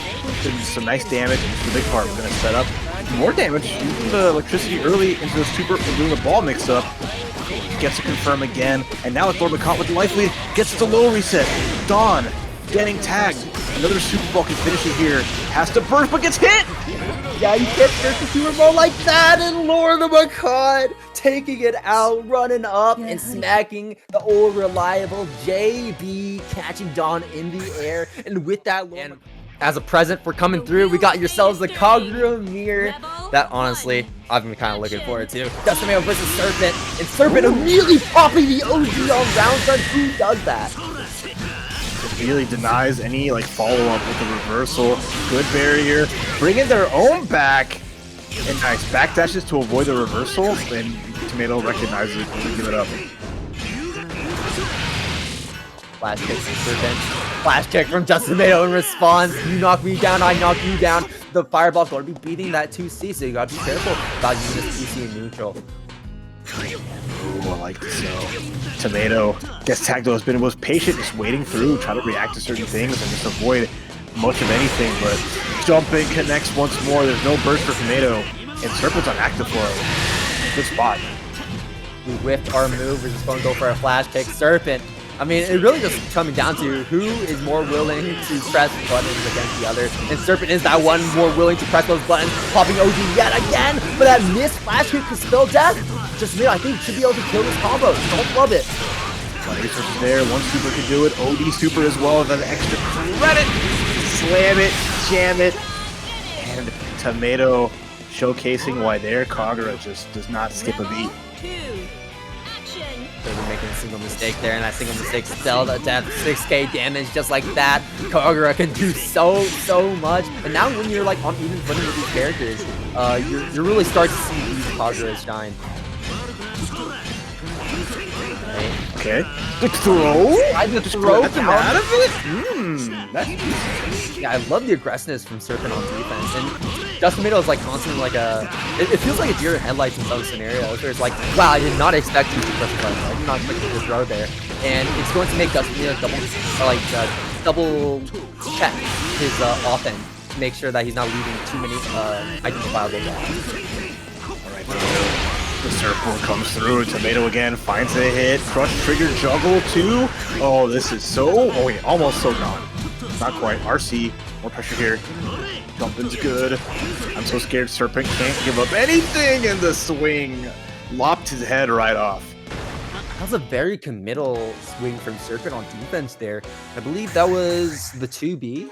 Some nice damage. This is the big part. We're going to set up more damage. Using the electricity early into the super and doing the ball mix up. Gets to confirm again. And now with LordMacoT with the life lead, gets the low reset. Dawn getting tagged. Another super ball can finish it here. Has to burst but gets hit. Yeah, you can't burst the super ball like that, and LordMacoT taking it out, running up and smacking the old reliable JB, catching Dawn in the air, and with that, and as a present for coming through, we got yourselves the Kagura mirror that honestly I've been kind of looking forward to. Susanoo versus Serpent, and Serpent immediately popping the OG on round start. Who does that? Really denies any like follow-up with the reversal. Good barrier. Bringing their own back. And nice backdashes to avoid the reversal. And Tomato recognizes it and give it up. Flash kick from Serpent. Flash kick from Susanoo in response. You knock me down, I knock you down. The fireball's going to be beating that 2C, so you gotta be careful about using this 2C in neutral. Ooh, I like this though. Tomato gets tagged though, was patient, just waiting through, trying to react to certain things and just avoid much of anything, but jumping connects once more. There's no burst for Tomato, and Serpent's on active flow. Good spot. We whiffed our move, we're just going to go for a flash kick. Serpent, I mean, it really just coming down to who is more willing to press buttons against the other. And Serpent is that one more willing to press those buttons, popping OG yet again. But that missed flash kick could spell death. Just me, I think should be able to kill this combo. Don't love it. Resources there. One super can do it. OD super as well with an extra credit. Slam it, jam it, and Tomato showcasing why their Kagura just does not skip a beat. They're making a single mistake there, and that single mistake still the death 6k damage just like that. Kagura can do so much, and now when you're like on even footing with these characters, you're really starting to see these Kaguras shine. Okay. The throw? I just throw him out of it? That's yeah, I love the aggressiveness from Serpent on defense, and Susanoo is like constantly like it feels like a deer in headlights in some scenarios where it's like, wow, I did not expect you to press the button. I did not expect you to throw there, and it's going to make Susanoo double check his offense to make sure that he's not leaving too many identifiable blocks. the Serpent comes through. Tomato again finds a hit. Crush trigger juggle too. Oh, this is so. Oh wait, almost so gone. Not quite. RC. More pressure here. Jumping's good. I'm so scared Serpent can't give up anything in the swing. Lopped his head right off. That was a very committal swing from Serpent on defense there. I believe that was the 2B.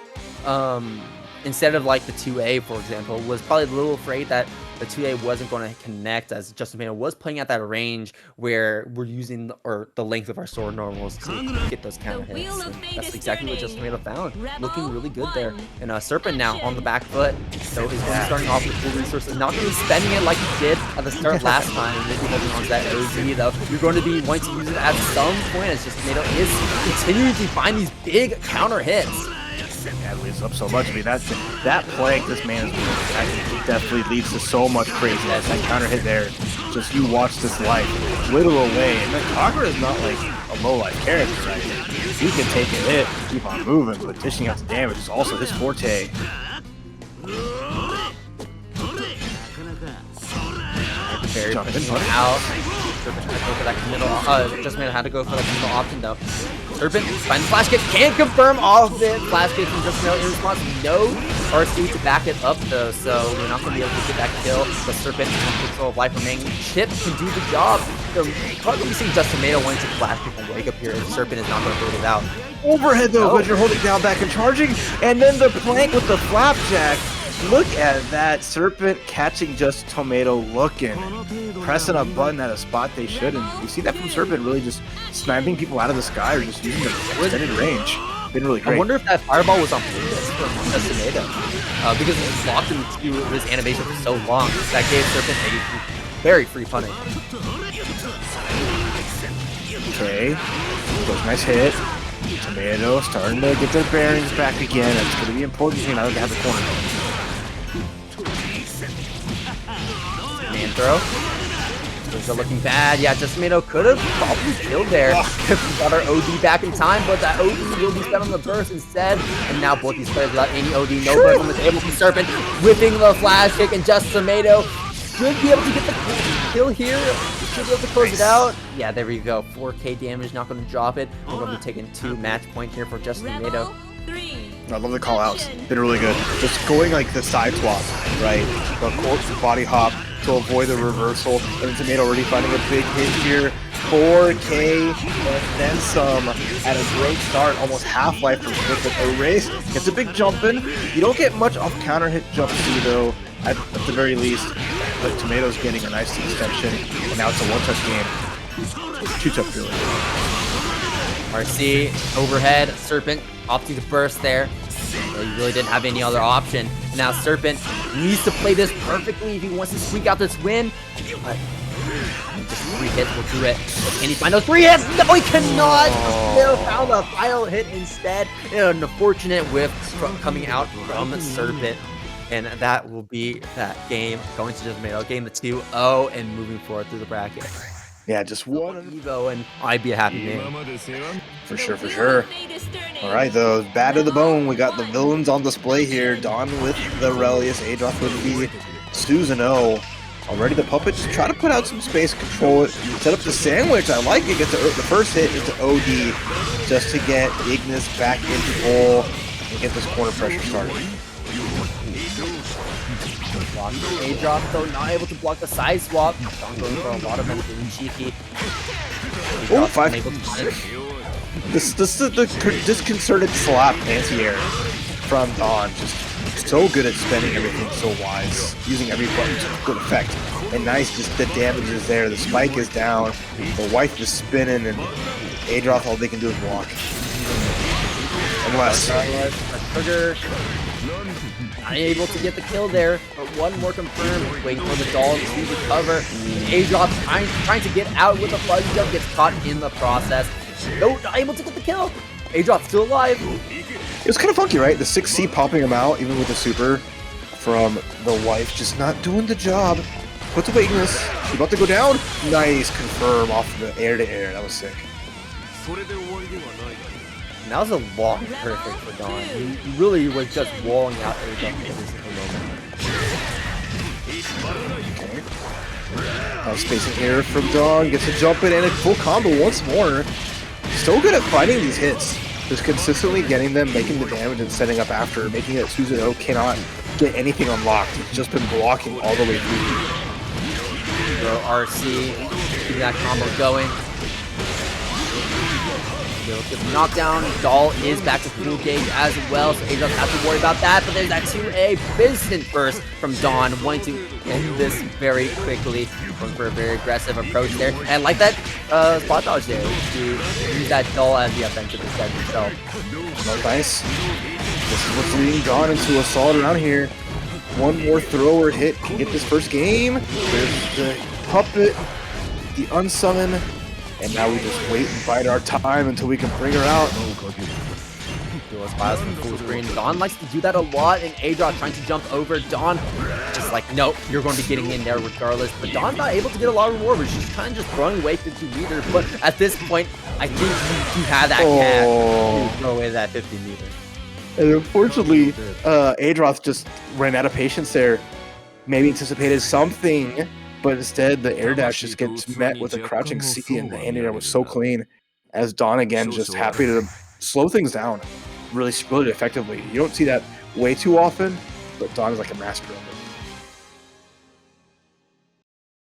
Instead of like the 2A, for example, was probably a little afraid that the 2A wasn't going to connect, as Susanoo was playing at that range where we're using the length of our sword normals to get those counter hits. And that's exactly what Susanoo found. Looking really good there. And Serpent now on the back foot. So he's starting off with full resources, not really spending it like he did at the start last time. Maybe holding on to that OZ though. You're going to be wanting to use it at some point, as Susanoo is continuing to find these big counter hits. Yeah, it leads up so much. I mean, that play this man is doing, that definitely leads to so much craziness. That counter hit there, just you watch this life whittle away. And then Kagura is not like a low life character, right? He can take a hit, keep on moving, but dishing out the damage is also his forte. Very pushing out. Serpent had to go for that middle. Susanoo had to go for that middle option though. Serpent finds the flash kick, can't confirm all of it. Flash kick from Susanoo in response. No RC to back it up though, so we're not going to be able to get that kill. The Serpent in control of life remaining. Chip can do the job. They're probably going to see just Tomato wanting to flash people and wake up here. The Serpent is not going to hold it out. Overhead though, because you're holding down back and charging, and then the plank with the flapjack. Look at that, Serpent catching just Tomato looking, pressing a button at a spot they shouldn't. You see that from Serpent, really just sniping people out of the sky or just using the extended range. Been really great. I wonder if that fireball was on purpose for just Tomato, because it was locked into his animation for so long. That gave Serpent a very free punish. Okay, that was a nice hit. Tomato starting to get their bearings back again. That's going to be important here now that they have the corner. Man throw. Things are looking bad. Yeah, just Tomato could have probably killed there if we got our OD back in time, but that OD will be spent on the burst instead. And now both these players without any OD, no burst on the table from Serpent, whipping the flash kick, and just Tomato should be able to get the kill here. Should be able to close it out. Yeah, there we go. 4k damage, not going to drop it. We're going to be taking 2 match point here for just Tomato. I love the call outs. Been really good. Just going like the side swap, right? The corpse body hop to avoid the reversal. And Tomato already finding a big hit here. 4k and then some at a great start. Almost half life from Serpent. Erase gets a big jump in. You don't get much off counter hit jump C though, at the very least. But Tomato's getting a nice extension. And now it's a one-touch game. 2-touch really. RC overhead, Serpent opting to burst there. So he really didn't have any other option. Now Serpent needs to play this perfectly if he wants to squeak out this win. But just 3 hits will do it. But can he find those 3 hits? No, he cannot! Still found a final hit instead. An unfortunate whiff coming out from Serpent. And that will be that game going to just Tomato, getting the 2-0 and moving forward through the bracket. Yeah, just one Evo, and I'd be a happy man. For sure, for sure. All right, though, bad to the bone. We got the villains on display here. Dawn with the Aurelius, Adroth with the Susanoo. Already the puppets try to put out some space, control it, set up the sandwich. I like it. Get the first hit into OD just to get Ignis back into goal and get this corner pressure started. Adroth, though, not able to block the side swap. Dawn going for a lot of them, being cheeky. Oh, 5. Unable to punish. This is the disconcerted slap anti-air from Dawn. Just so good at spending everything so wise, using every button to good effect. And nice, just the damage is there. The spike is down. The wife is spinning, and Adroth, all they can do is walk. Unless. Sugar. Not able to get the kill there, but one more confirmed. Waiting for the doll to recover. Adroth trying to get out with a fuzz jump, gets caught in the process. No, not able to get the kill. Adroth still alive. It was kind of funky, right? The 6C popping him out, even with the super from the wife, just not doing the job. Puts away Ignis. She's about to go down. Nice confirm off the air to air. That was sick. And that was a long perfect for Dawn. He really was just walling out Adroth every single moment. Okay. Nice spacing here from Dawn. Gets a jump in and a full combo once more. So good at fighting these hits. Just consistently getting them, making the damage, and setting up after, making it Susanoo cannot get anything unlocked. It's just been blocking all the way through. Throw RC, keeping that combo going. Get the knockdown. Doll is back to full gauge as well, so Adroth has to worry about that. But there's that 2A instant burst from Dawn, wanting to end this very quickly. Going for a very aggressive approach there. And I like that spot dodge there to use that Doll as the offensive instead of himself. Nice. This is what's leading Dawn into a solid round here. One more throw or hit can get this first game. There's the puppet, the unsummon. And now we just wait and bide our time until we can bring her out. Duelist files from full screen. Dawn likes to do that a lot, and Adroth trying to jump over. Dawn just like, nope, you're going to be getting in there regardless. But Dawn's not able to get a lot of reward, but she's kind of just throwing away 50 meters. But at this point, I think you have that cash to throw away that 50 meters. And unfortunately, Adroth just ran out of patience there. Maybe anticipated something, but instead the air dash just gets met with a crouching C, and the anti-air was so clean. As Dawn again just happy to slow things down really effectively. You don't see that way too often, but Dawn is like a master of it.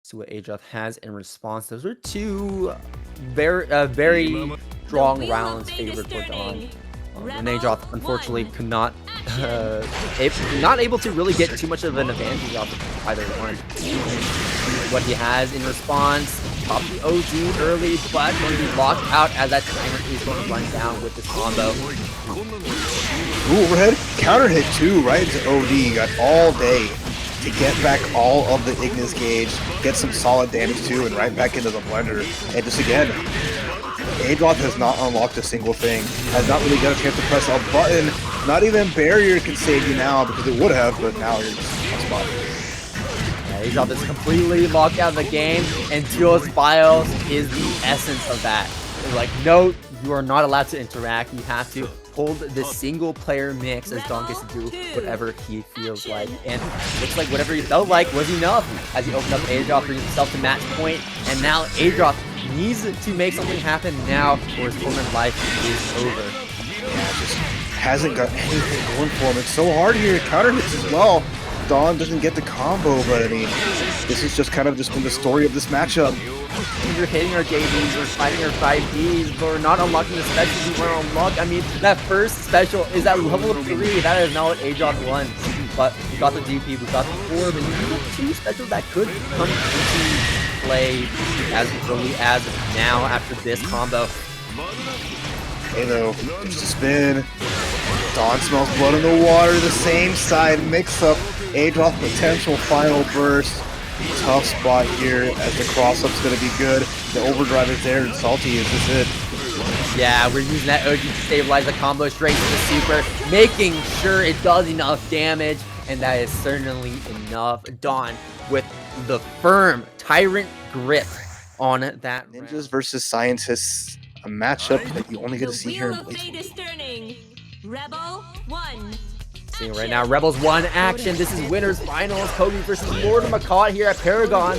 See what Adroth has in response. Those are two very strong rounds favored for Dawn. And Adroth unfortunately could not not able to really get too much of an advantage off of either one. What he has in response, pop the OD early, but going to be locked out as that timer is going to run down with this combo. Ooh, overhead counter hit too, right into OD. You got all day to get back all of the Ignis gauge, get some solid damage too, and right back into the blender. And just again, Adroth has not unlocked a single thing, has not really got a chance to press a button. Not even barrier can save you now, because it would have, but now you're just on spot. Yeah, Adroth is completely locked out of the game, and Duel's Bios is the essence of that. It's like, no, you are not allowed to interact. You have to hold this single player mix as Dawn gets to do whatever he feels like. And looks like whatever he felt like was enough as he opened up Adroth, brings himself to match point, and now Adroth needs to make something happen now or his tournament life is over. Yeah, just hasn't got anything going for him. It's so hard here. Counter hits as well. Dawn doesn't get the combo, but I mean, this has just kind of just been the story of this matchup. You're hitting our JVs, we're fighting our 5Ds, but we're not unlocking the specials we want to unlock. I mean, that first special is at level 3. That is not what Adroth wants. But we got the DP, we got the orb, and you have 2 specials that could come into play as early as now after this combo. Hey though, there's the spin. Dawn smells blood in the water, the same side mix-up. Adroth potential final burst. Tough spot here as the cross-up's going to be good. The overdrive is there and Salty is just it. Yeah, we're using that OG to stabilize the combo straight to the super, making sure it does enough damage, and that is certainly enough. Dawn with the firm Tyrant grip on that. Ninjas versus Scientists, a matchup that you only get to see here in Blazblue. Rebel 1. Seeing right now, Rebels 1 action. This is winners finals. Kobe versus LordMacoT here at Paragon.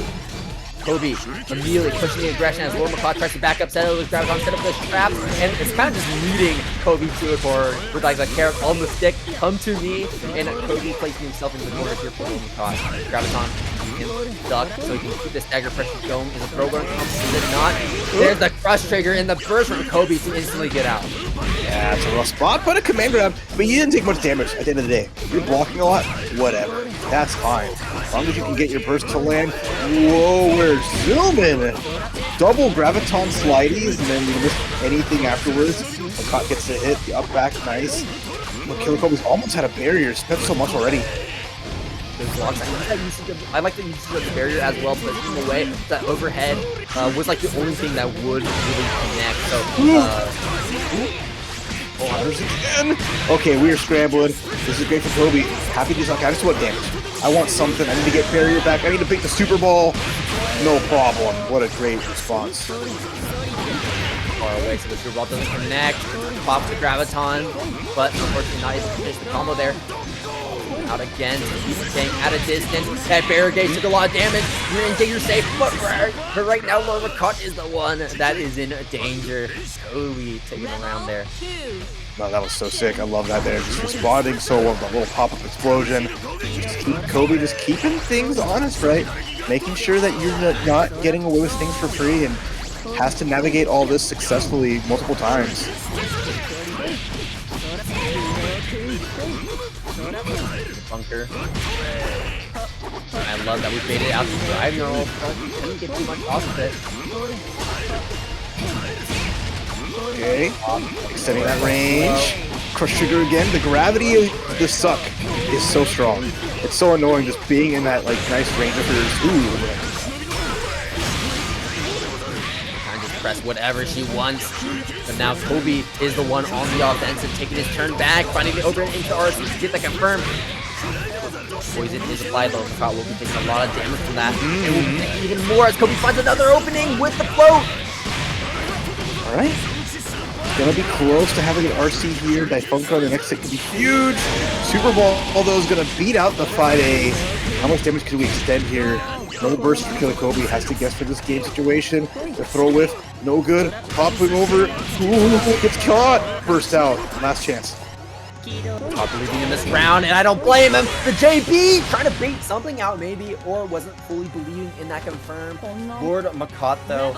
Kobe immediately pushing the aggression as LordMacoT tries to back up, set up his Graviton, set up the trap, and it's kind of just leading Kobe to a corner with like the carrot on the stick. Come to me, and Kobe placing himself in the corner here for LordMacoT. Graviton can duck so he can keep this dagger pressure going. Is the throw going to come? Is it not? There's the crush trigger and the burst from Kobe to instantly get out. Yeah, it's a rough spot, but a command grab. But you didn't take much damage at the end of the day. You're blocking a lot, whatever. That's fine. As long as you can get your burst to land. Whoa, we're zooming. Double Graviton slideys, and then you miss anything afterwards. MacMens gets the hit, the up back, nice. But Killer Kobe's almost had a barrier. Spent so much already. I like the use of the barrier as well, but in a way that overhead was like the only thing that would really connect. So, again. Okay, we are scrambling. This is great for Kobe. Happy to suck. I just want damage. I want something. I need to get barrier back. I need to pick the Super Ball. No problem. What a great response. Far away, so the Super Ball doesn't connect. Pops the Graviton, but unfortunately not able to finish the combo there. Out again, he's staying at a distance. That barricade took a lot of damage. You're in danger safe, but right now, LordMacoT is the one that is in danger. Kobe taking around there. No, that was so sick. I love that there. Just responding so well, the little pop-up explosion. Just keep Kobe just keeping things honest, right? Making sure that you're not getting away with things for free and has to navigate all this successfully multiple times. Bunker. I love that we baited out the drive neural, but we couldn't get too much off of it. Okay, extending that range. Crush trigger again. The gravity of the suck is so strong. It's so annoying just being in that like nice range of hers. Ooh. Press whatever she wants. But now Kobe is the one on the offensive, taking his turn back, finding the opening into RC to get that confirmed. Poison is applied, though. LordMacoT will be taking a lot of damage from that. It will be taking even more as Kobe finds another opening with the float. Alright. Gonna be close to having an RC here. Difunko, the next hit could be huge. Super Ball, although, is gonna beat out the 5A. How much damage could we extend here? No burst for Killer Kobe. Has to guess for this game situation. The throw whiff, no good. Popping over. Ooh, gets caught. Burst out. Last chance. Not believing in this round, and I don't blame him. The JB trying to bait something out maybe, or wasn't fully believing in that confirm. LordMacoT though,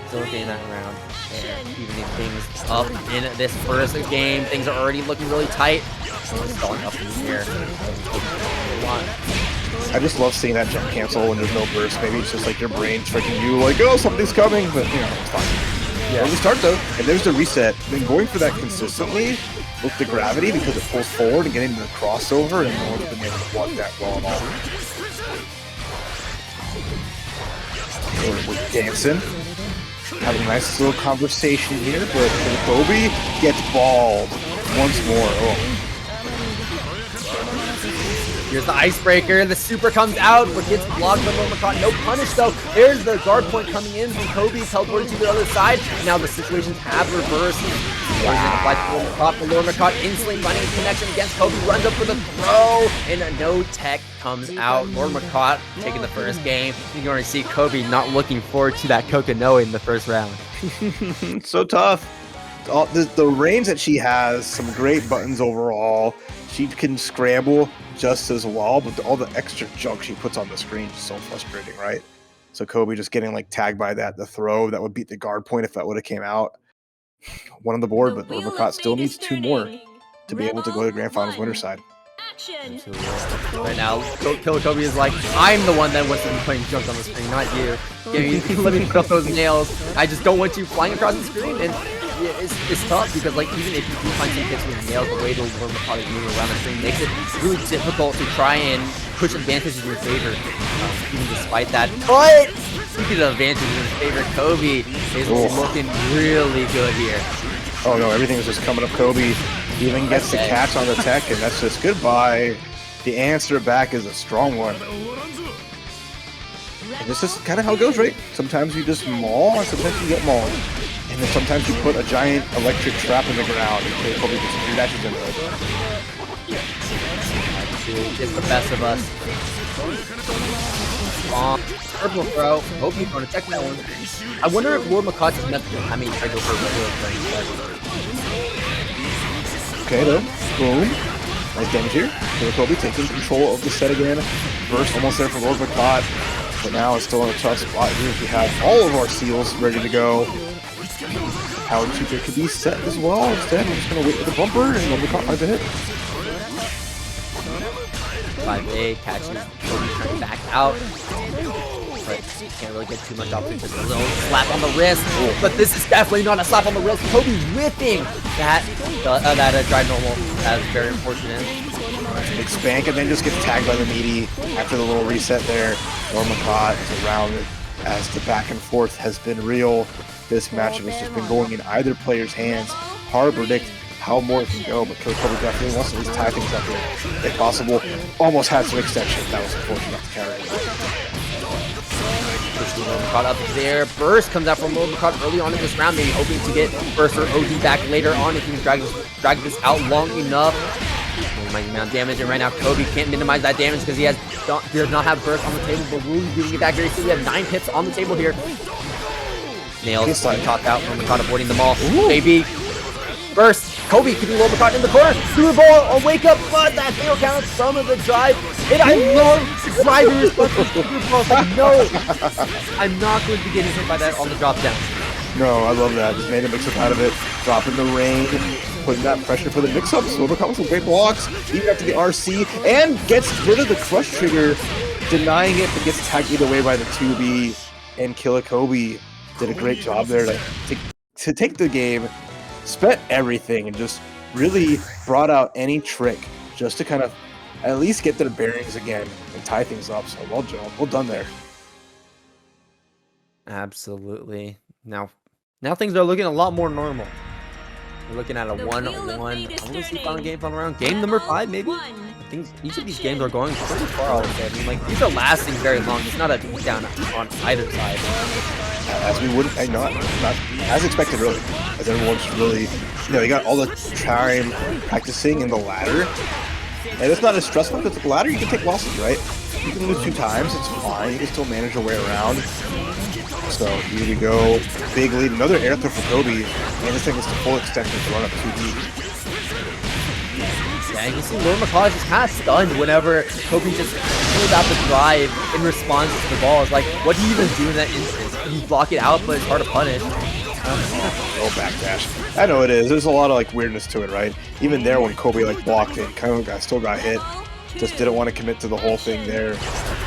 still getting that round. And evening things up in this first game. Things are already looking really tight. Stalling up in the air. I just love seeing that jump cancel when there's no burst. Maybe it's just like your brain's tricking you, like, oh, something's coming, but you know, it's fine. Yeah. When we start though, and there's the reset. Been going for that consistently with the gravity because it pulls forward and getting the crossover, and no one's been able to block that well at all. We're dancing, having a nice little conversation here, but Kobe gets balled once more. Oh. Here's the icebreaker. The super comes out, but gets blocked by LordMacoT. No punish though. There's the guard point coming in from Kobe, teleporting to the other side. Now the situations have reversed. Wow. LordMacoT instantly finding a connection against Kobe. Runs up for the throw, and no tech comes out. LordMacoT taking the first game. You can already see Kobe not looking forward to that Kokonoe in the first round. So tough. The range that she has, some great buttons overall. She can scramble just as well, but all the extra junk she puts on the screen is so frustrating, right? So Kobe just getting like tagged by that, the throw that would beat the guard point if that would have came out. One on the board, but LordMacoT still needs 2 more to be able to go to the Grand Finals winner side. Right now, Kobe is like, I'm the one that wants to be putting junk on the screen, not you. Let me put up those nails. I just don't want you flying across the screen, and yeah, it's tough because like even if you do find some hits with nails, the way to LordMacoT is moving around the screen makes it really difficult to try and push advantages in your favor. Even despite that, but speaking of advantages in his favor, Kobe is looking really good here. Oh no, everything is just coming up Kobe. He even gets the catch on the tech, and that's just goodbye. The answer back is a strong one. And this is kind of how it goes, right? Sometimes you just maul, and sometimes you get mauled. And then sometimes you put a giant electric trap in the ground and Kobe gets 3 dashes into it. It's the best of us. Purple throw. Hope he's going to check that one. I wonder if LordMacoT is meant to. I mean, I go for a regular thing. Okay, though. Boom. Nice damage here. Kobe taking control of the set again. Burst almost there for LordMacoT. But now it's still in a tough spot here. We have all of our seals ready to go. Power 2 could be set as well. Instead, we're just going to wait for the bumper and LordMacoT finds a hit. 5A catches Kobe trying back out. But can't really get too much off it. Just a little slap on the wrist. But this is definitely not a slap on the wrist. Kobe whipping that drive normal. That is very unfortunate. Big spank and then just gets tagged by the meaty after the little reset there. LordMacoT is around it as the back and forth has been real. This matchup has just been going in either player's hands. Hard to predict how more it can go, but Kobe definitely wants to at least tie things up here, if possible. Almost had some extension. That was unfortunate to carry. Caught up there. Burst comes out from LordMacoT early on in this round, maybe hoping to get Burst or OD back later on if he can drag this out long enough. Minimizing amount of damage, and right now Kobe can't minimize that damage because he does not have Burst on the table, but we'll be getting it back very soon. We have 9 hits on the table here. Nails being tossed out from LordMacoT, avoiding them all. Baby. Burst. Kobe keeping LordMacoT in the corner. Through the ball. A wake up, but that fail count from the drive. And I love driving responsible. Like, no, I'm not going to be getting hit by that on the drop down. No, I love that. Just made a mix-up out of it. Dropping the rain, putting that pressure for the mix-ups. LordMacoT with some great blocks, even after the RC, and gets rid of the crush trigger, denying it, but gets tagged either way by the 2B. And Killer Kobe did a great job there to take the game, spent everything, and just really brought out any trick just to kind of at least get their bearings again and tie things up. So well done there. Absolutely. Now things are looking a lot more normal. We're looking at a 1-1. I want to see final game from around game number 5, maybe. I think each of these games are going pretty far. I would say. I mean, like these are lasting very long. It's not a beatdown on either side. As we wouldn't, not as expected, really. As everyone's really, you got all the time practicing in the ladder, and it's not as stressful because the ladder you can take losses, right? You can lose 2 times, it's fine. You can still manage your way around. So here we go, big lead, another air throw for Kobe, and this thing is the full extension to run up 2D. Yeah, you can see LordMacoT is just kind of stunned whenever Kobe just pulls out the drive in response to the ball. It's like, what do you even do in that instance? You block it out, but it's hard to punish. No backdash. I know it is. There's a lot of like weirdness to it, right? Even there when Kobe like blocked it, kind of still got hit. Just didn't want to commit to the whole thing there.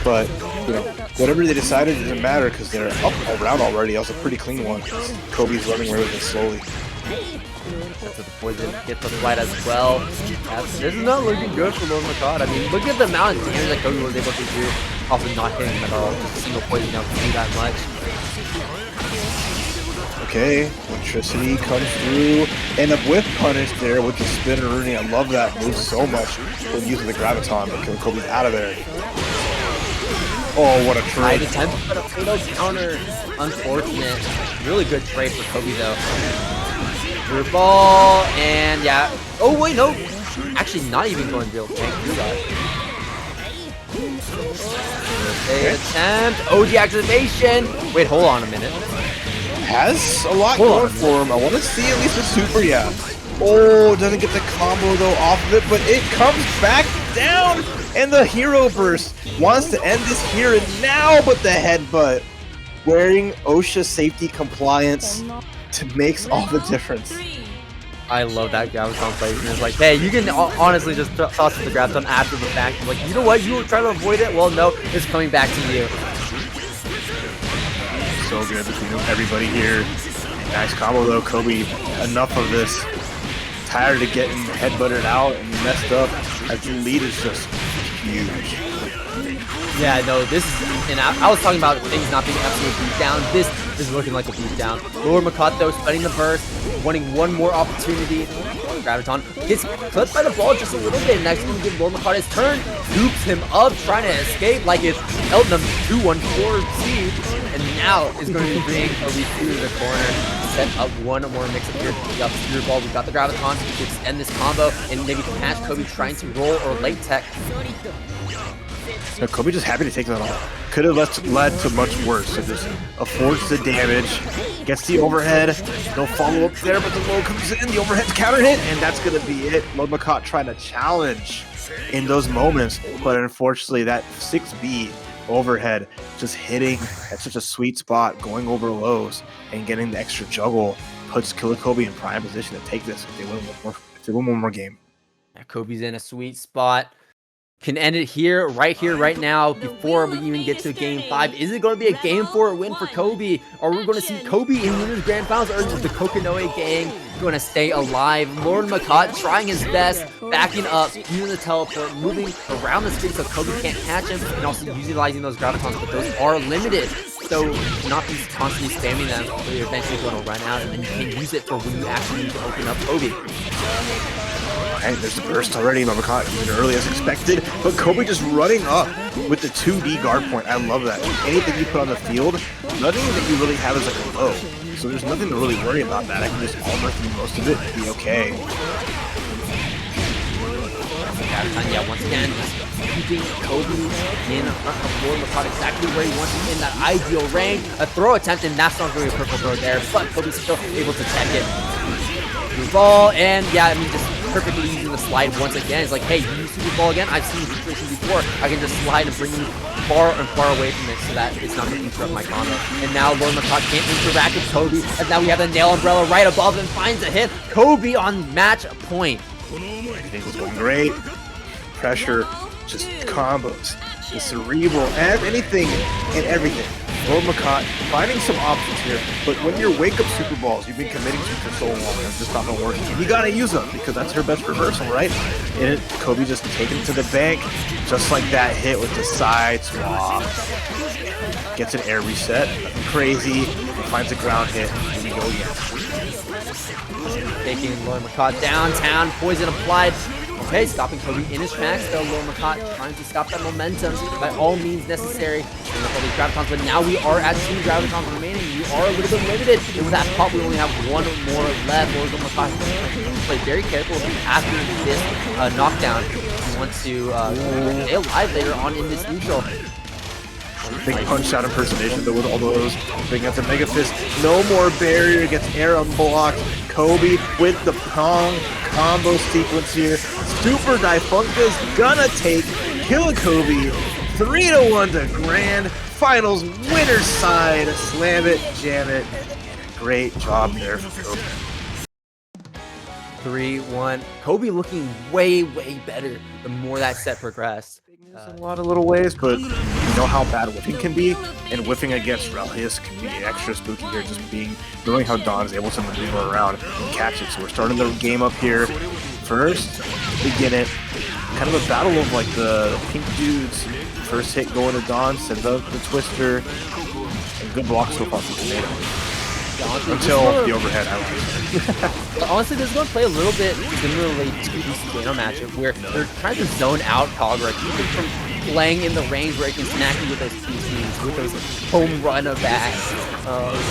But, you know, whatever they decided doesn't matter because they're up around already. That was a pretty clean one. Kobe's running away with it slowly. That's the poison gets the flight as well. This is not looking good for LordMacoT. I mean, look at the amount of damage that Kobe was able to do off of not hitting him at all. Just a single poison now can do that much. Okay, electricity comes through. End up with punish there with the spinner Rooney. I love that move so much when using the graviton, but Kobe's out of there. Oh, what a trade. Attempt, but a fatal counter. Unfortunate. Really good trade for Kobe though. Through ball, and yeah. Oh wait, no. Actually, not even going real. Can't do that. Attempt. OG activation. Wait, hold on a minute. Has a lot going for him. I want to see at least a super, yeah. Oh, doesn't get the combo though off of it, but it comes back down, and the hero burst wants to end this here and now, but the headbutt. Wearing OSHA safety compliance makes all the difference. I love that graviton placement. It's like, hey, you can honestly just toss the graviton after the fact. You're like, you know what? You were trying to avoid it. Well, no, it's coming back to you. So good between everybody here. Nice combo though, Kobe. Enough of this. Tired of getting headbutted out and messed up. As the lead is just huge. Yeah, no, this is, and I was talking about things not being absolute beatdown. This is looking like a beatdown. LordMacoT though, spending the burst, wanting one more opportunity. Graviton gets clipped by the ball just a little bit. Next one, give LordMacoT his turn, scoops him up, trying to escape like it's Elton 214 seed, and now is going to bring Kobe to the corner. Set up one more mix-up here. We got the spear ball, we got the Graviton to extend this combo, and maybe catch Kobe trying to roll or late tech. So Kobe just happy to take that off. Could have led to much worse. So just affords the damage, gets the overhead, no follow up there, but the low comes in, the overhead's counter hit, and that's gonna be it. LordMacoT trying to challenge in those moments, but unfortunately that 6B overhead just hitting at such a sweet spot, going over lows and getting the extra juggle puts Killer Kobe in prime position to take this if they win one more game. Yeah, Kobe's in a sweet spot. Can end it here, right now, before we even get to Game 5. Is it going to be a Game 4 win for Kobe? Are we going to see Kobe in Winners Grand Finals, or is the Kokonoe gang going to stay alive? LordMacoT trying his best, backing up, using the teleport, moving around the screen so Kobe can't catch him, and also utilizing those gravitons, but those are limited. So not be constantly spamming them, so you're eventually going to run out, and then you can use it for when you actually need to open up Kobe. Alright, there's the burst already. MacMens even early as expected, but Kobe just running up with the 2D guard point. I love that. Anything you put on the field, nothing that you really have is like a low. So there's nothing to really worry about that. I can just armor through most of it and be okay. Yeah, once again, keeping Kobe in front of LordMacoT exactly where he wants him in that ideal range. A throw attempt, and that's not really a purple throw there, but Kobe's still able to tech it. Blue ball, and yeah, I mean, just perfectly using the slide once again. It's like, hey, you use Super Ball again? I've seen this situation before. I can just slide and bring you far and far away from it so that it's not going to interrupt my combo. And now LordMacoT can't interact with Kobe, as now we have the Nail Umbrella right above and finds a hit. Kobe on match point. Everything's going great. Pressure, just combos, the cerebral, and anything and everything. LordMacoT finding some options here, but when your wake-up Super Balls you've been committing to for so long, it's just not been working. And you gotta use them because that's her best reversal, right? And Kobe just taking it to the bank, just like that hit with the side swap. Gets an air reset, nothing crazy, finds a ground hit, here we go again. Taking LordMacoT downtown, poison applied. Okay, stopping Kobe in his tracks, though. LordMacoT trying to stop that momentum by all means necessary. And with all these gravitons, but now we are at 2 gravitons remaining. We are a little bit limited. And with that pop, we only have 1 more left. LordMacoT play very careful after this knockdown. We want to stay alive later on in this neutral. Big punch out impersonation though with all those. Big up the Mega Fist. No more barrier. Gets air unblocked. Kobe with the prong combo sequence here. Super Difunka's gonna take Killakobe 3-1 to Grand Finals winner's side. Slam it, jam it. Great job there for Kobe. 3-1. Kobe looking way, way better the more that set progressed. In a lot of little ways, but you know how bad whiffing can be, and whiffing against Relius can be extra spooky here, just knowing how Don's able to maneuver around and catch it. So we're starting the game up here. First, begin it. Kind of a battle of like the pink dudes. First hit going to Don, sends up the twister, and good block so far from Tomato. Until the overhead, I like. Honestly, this is going to play a little bit similarly to the Susanoo matchup, where they're trying to zone out Kagura, keep him from playing in the range where he can snack you with those PCs, with those home run bats.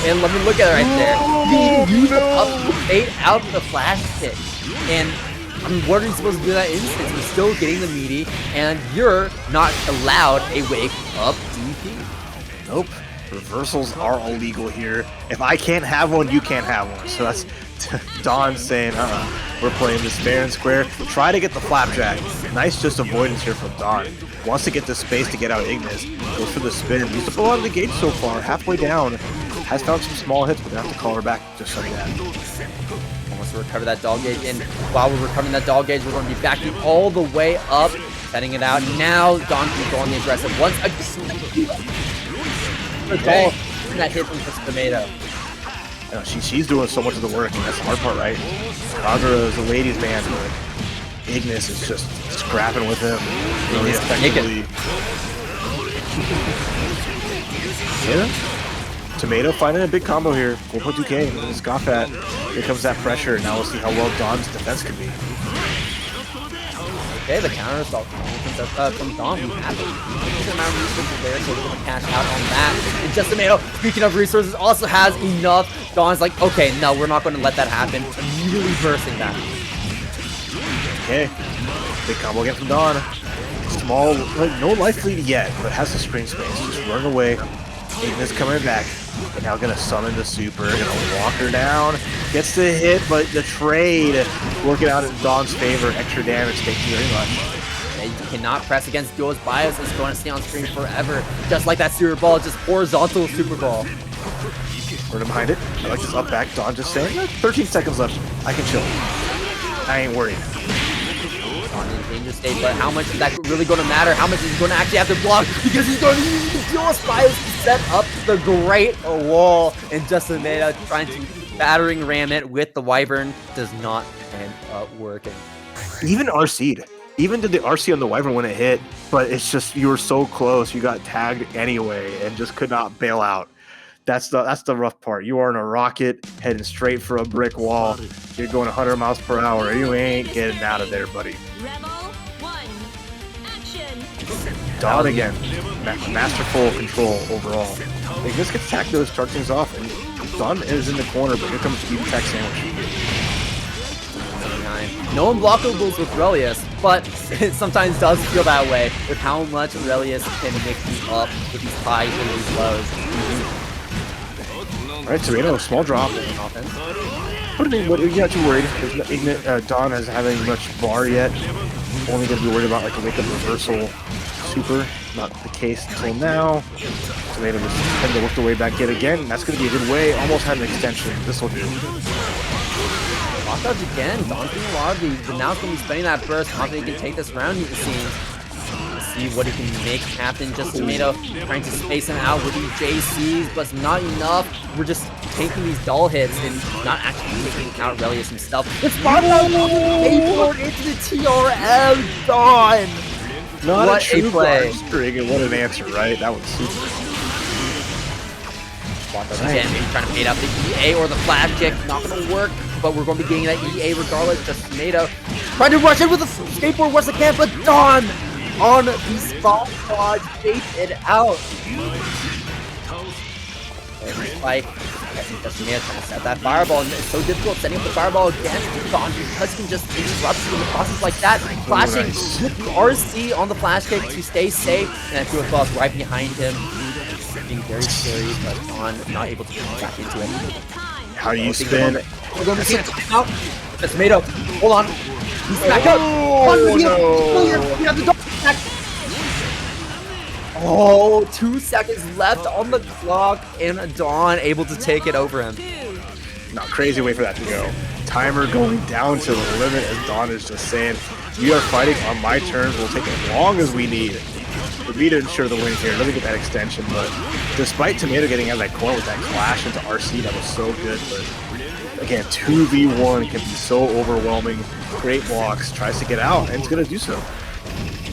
And let me look at it right there. He used up bait out the flash kick. And I mean, what are you supposed to do in that instance? You're still getting the meaty, and you're not allowed a wake up DP. Nope. Reversals are illegal here. If I can't have one, you can't have one. So that's Don saying, we're playing this fair and square. Try to get the flapjack. Nice just avoidance here from Don. Wants to get the space to get out Ignis. Goes for the spin. Used up a lot of the gauge so far. Halfway down. Has found some small hits, but we have to call her back just like that. Almost recover that dog gauge, and while we're recovering that dog gauge, we're going to be backing all the way up, setting it out. Now Don can go on the aggressive once again. Okay. That hit from the tomato. She's doing so much of the work, and that's the hard part, right? Kagura is a ladies' man, but Ignis is just scrapping with him really effectively. Yeah. Tomato finding a big combo here. 4.2k and scoff at. Here comes that pressure. Now we'll see how well Don's defense can be. Okay, the counter assault from Don. We have a decent amount of resources there, so we're going to cash out on that. And just Tomato, speaking of resources, also has enough. Don's like, okay, no, we're not going to let that happen. Immediately bursting that. Okay, big combo again from Don. Small, like no life lead yet, but has the screen space. Just running away. Ignis coming back. And now gonna summon the super, gonna walk her down. Gets the hit, but the trade working out in Don's favor. Extra damage, thank you very much. Yeah, you cannot press against Duo's bias. It's going to stay on screen forever. Just like that super ball, just horizontal super ball. Right behind it. I like this up back. Don just saying, 13 seconds left. I can chill. I ain't worried. On in danger state, but how much is that really going to matter? How much is he going to actually have to block? Because he's going to use the Duo's bias to set up the great wall. And just Tomato trying to battering ram it with the Wyvern does not end up working. Even RC'd. Even did the RC on the Wyvern when it hit, but it's just you were so close, you got tagged anyway and just could not bail out. That's the rough part. You are in a rocket heading straight for a brick wall. You're going 100 miles per hour and you ain't getting out of there, buddy. Rebel 1. Action. Don again. Masterful control overall. Like this gets Tacto to start things off, and Don is in the corner, but here comes BBTAG sandwich. No unblockables with Relius, but it sometimes does feel that way with how much Relius can mix you up with these highs and these lows. Alright, Sereno, small drop in offense. But I mean, what, you're not too worried. Don is having much bar yet. Only going to be worried about like a wake up reversal super. Not the case until now. Tomato just tend to work the way back yet again. That's going to be a good way. Almost had an extension. This will do. Lockdodge again. Don doing a lot of these, but now he's going to be spending that burst. Confident he can take this round, it seems. See what he can make happen. Just Tomato trying to space him out with these JCs, but it's not enough. We're just taking these dull hits and not actually taking out Relius himself. It's spotlight into the TRM. Don! Not What a true play. string, and what an answer, right? That was super. Again, maybe trying to bait out the EA or the flash kick. Not going to work, but we're going to be getting that EA regardless. Just Tomato trying to rush in with a skateboard once again, but Don on the spot dodge, bait it out. Like, I think that's Tomato trying to set that fireball, and it's so difficult setting up the fireball against Don because he can just interrupt you in the process like that. Flashing with the RC on the flash kick to stay safe, and I threw a right behind him. Being very scary, but Don not able to get back into it. How do you spin We're going to see a timeout. That's made up. Hold on. He's back up. Oh, no. We have the dog back. Oh, 2 seconds left on the clock, and Dawn able to take it over him. Not crazy way for that to go. Timer going down to the limit, as Dawn is just saying, we are fighting on my terms. We'll take as long as we need for me to ensure the win here. Let me get that extension, but despite Tomato getting out of that corner with that clash into RC, that was so good. But again, 2v1 can be so overwhelming. Great blocks, tries to get out, and it's going to do so.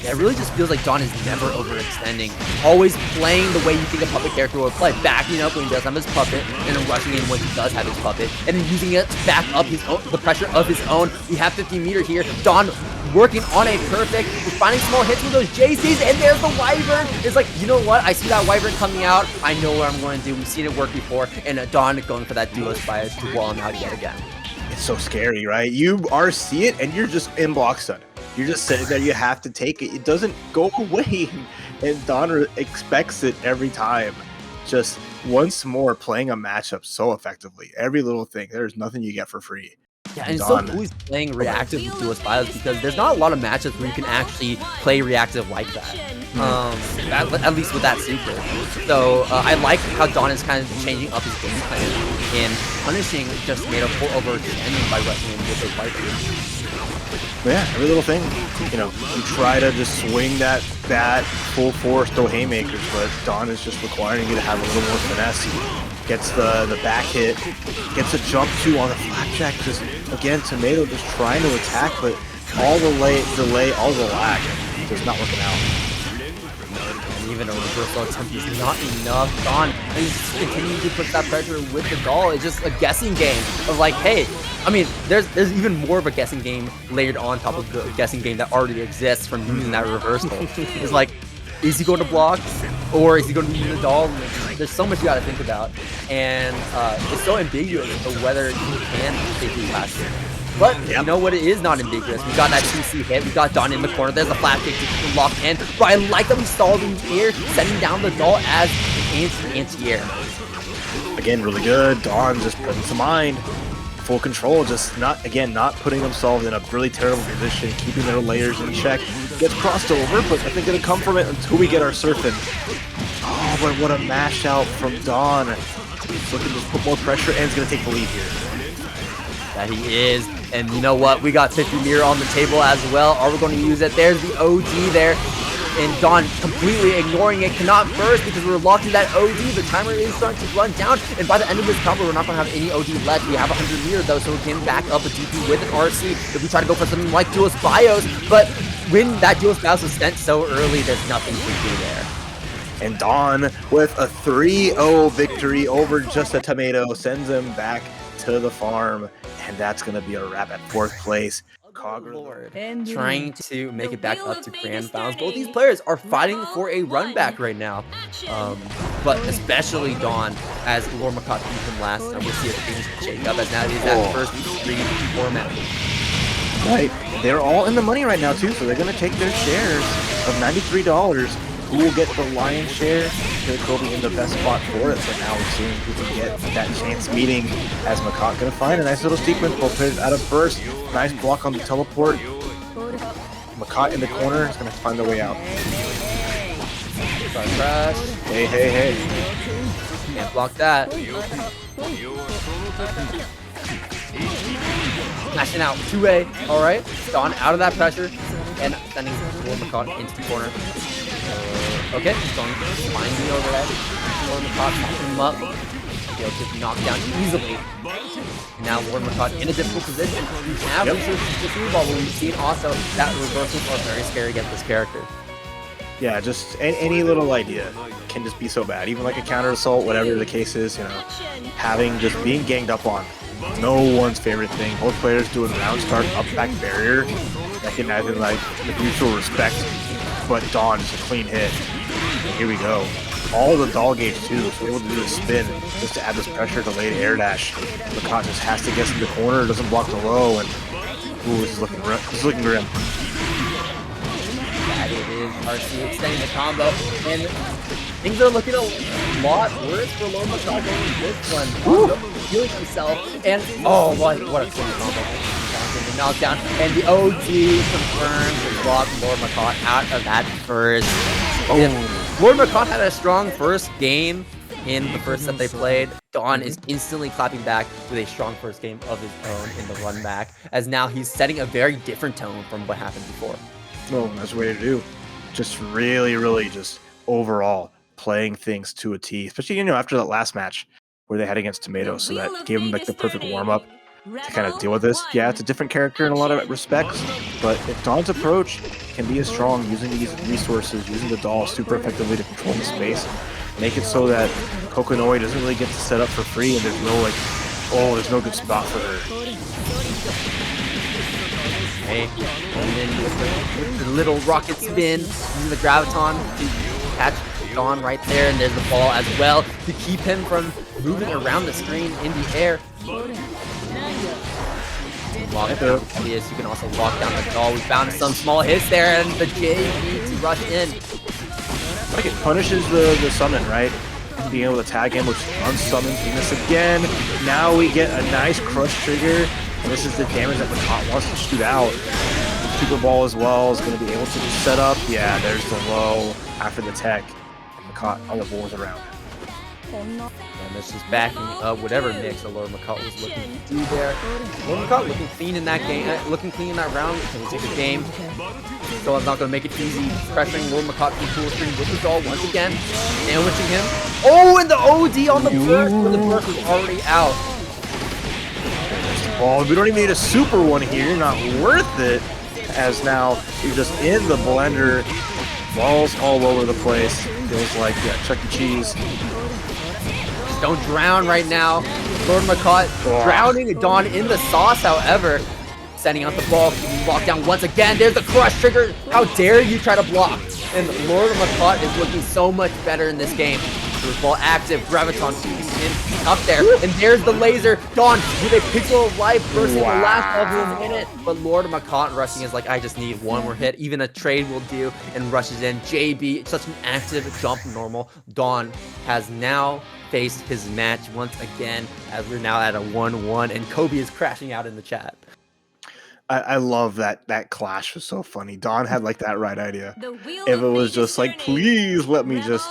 Yeah, it really just feels like Dawn is never overextending. Always playing the way you think a puppet character would play. Backing up when he does have his puppet, and then rushing in when he does have his puppet, and then using it to back up his own, the pressure of his own. We have 50-meter here. Dawn working on a perfect. We're finding small hits with those JCs, and there's the Wyvern. It's like, you know what? I see that Wyvern coming out. I know what I'm going to do. We've seen it work before, and Dawn going for that duelist bias to wall him out yet again. It's so scary, right? You RC it, and you're just in block stun. You're just sitting there, you have to take it. It doesn't go away, and Dawn expects it every time. Just once more playing a matchup so effectively. Every little thing, there's nothing you get for free. Yeah, and it's so cool he's playing reactive with duelist bios because there's not a lot of matchups where you can actually play reactive like that. At least with that super. So I like how Dawn is kind of changing up his game plan and punishing just made a full overextending by rushing in with those Wyverns. Yeah, every little thing. You know, you try to just swing that full force, throw haymakers, but Dawn is just requiring you to have a little more finesse. Gets the back hit, gets a jump too on the flapjack. Just again, Tomato just trying to attack, but all the delay, all the lag, just not working out. And even a reversal attempt is not enough. Dawn is continuing to put that pressure with the doll. It's just a guessing game of like, hey, I mean, there's even more of a guessing game layered on top of the guessing game that already exists from using that reversal. It's like, is he going to block, or is he going to use the doll? There's so much you got to think about, and it's so ambiguous of whether he can take the faster. But you know what? It is not ambiguous. We got that 2C hit. We got Dawn in the corner. There's a flat kick to lock in. But I like that we stalled in the air, sending down the doll as anti-air. Again, really good. Dawn just putting to mind. Full control, just not putting themselves in a really terrible position, keeping their layers in check. Gets crossed over, but I think it'll come from it until we get our Serpent. Oh, but what a mash out from Dawn. He's looking to just put more pressure, and he's going to take the lead here. That he is. And you know what? We got 50 meter on the table as well. Are we going to use it? There's the OD there. And Dawn completely ignoring it, cannot burst because we're locked in that OD. The timer is starting to run down, and by the end of this combo, we're not going to have any OD left. We have 100 meter though, so we can back up a DP with an RC if we try to go for something like duelist bios. But when that duelist bios was sent so early, there's nothing to do there. And Dawn with a 3-0 victory over Just a Tomato sends him back to the farm, and that's going to be a wrap at 4th place. Lord, trying to make it back up to grand finals. Both these players are fighting for a run back right now, but especially Dawn, as LordMacoT beat him last time. We'll see if things shake up, as now it is that first 3-4 match. Right, they're all in the money right now too, so they're going to take their shares of $93. Who will get the lion's share? They'll be in the best spot for it, so now we're seeing who can get that chance meeting, as MacMens going to find a nice little sequence. We'll put it out of burst. Nice block on the teleport. MacMens in the corner is going to find the way out. Crash. Hey. Can't block that. Smashing out 2A. All right. Dawn out of that pressure and sending LordMacoT into the corner. Okay, he's going to find me over that. LordMacoT knocking him up. He'll get knocked down easily. And now LordMacoT in a difficult position. We have researched the through ball, but we've seen also that reversals are very scary against this character. Yeah, just any little idea can just be so bad. Even like a counter assault, whatever the case is, you know, just being ganged up on. No one's favorite thing. Both players doing round start, up back barrier, recognizing like the mutual respect. But Dawn is a clean hit. And here we go. All the doll gauge too, so we're able to do a spin just to add this pressure to late air dash. MacMens just has to get in the corner, doesn't block the low, and ooh, this is looking grim. That it is RC extending the combo, and things are looking lot worse for LordMacoT going this one. Healing himself, and oh, what a clean combo. The knockdown, and the OG confirms the block LordMacoT out of that first. If LordMacoT had a strong first game in the first set they played, Dawn is instantly clapping back with a strong first game of his own in the run back, as now he's setting a very different tone from what happened before. Well, that's the way to do. Just really just overall playing things to a T, especially, you know, after that last match where they had against Tomato, so that gave him like the perfect warm-up to kind of deal with this. Yeah, it's a different character in a lot of respects, but if Dawn's approach can be as strong, using these resources, using the doll super effectively to control the space, make it so that Kokonoe doesn't really get to set up for free, and there's no like, oh, there's no good spot for her. Okay, and then with the little rocket spin, using the graviton to catch Dawn right there, and there's the ball as well to keep him from moving around the screen in the air. Lock down this. You can also lock down the doll. We found some small hits there, and the JB to rush in. Like it punishes the summon, right? Being able to tag him, which unsummons Venus again. Now we get a nice crush trigger. And this is the damage that MacMens wants to shoot out. Super Ball as well is going to be able to set up. Yeah, there's the low after the tech. And MacMens on the boards around. And this is backing up whatever mix that LordMacoT was looking to do there. LordMacoT looking clean in that game, looking clean in that round. Can we take the game? So I'm not going to make it easy. Pressuring LordMacoT from full screen with the doll once again. Sandwiching him. Oh, and the OD on the burst, but the burst was already out. Well, we don't even need a super one here. Not worth it. As now you're just in the blender. Balls all over the place. Feels like Chuck E. Cheese. Just don't drown right now. LordMacoT drowning Dawn in the sauce, however. Sending out the ball. Lock down once again. There's the crush trigger. How dare you try to block? And LordMacoT is looking so much better in this game. First ball active. Graviton in up there. And there's the laser. Dawn with a pixel of life versus the last of a minute. But LordMacoT rushing is like, I just need one more hit. Even a trade will do. And rushes in. JB, such an active jump normal. Dawn has now faced his match once again, as we're now at a 1-1. And Kobe is crashing out in the chat. I love that clash was so funny. Dawn had like that right idea. If it was just like, please let me just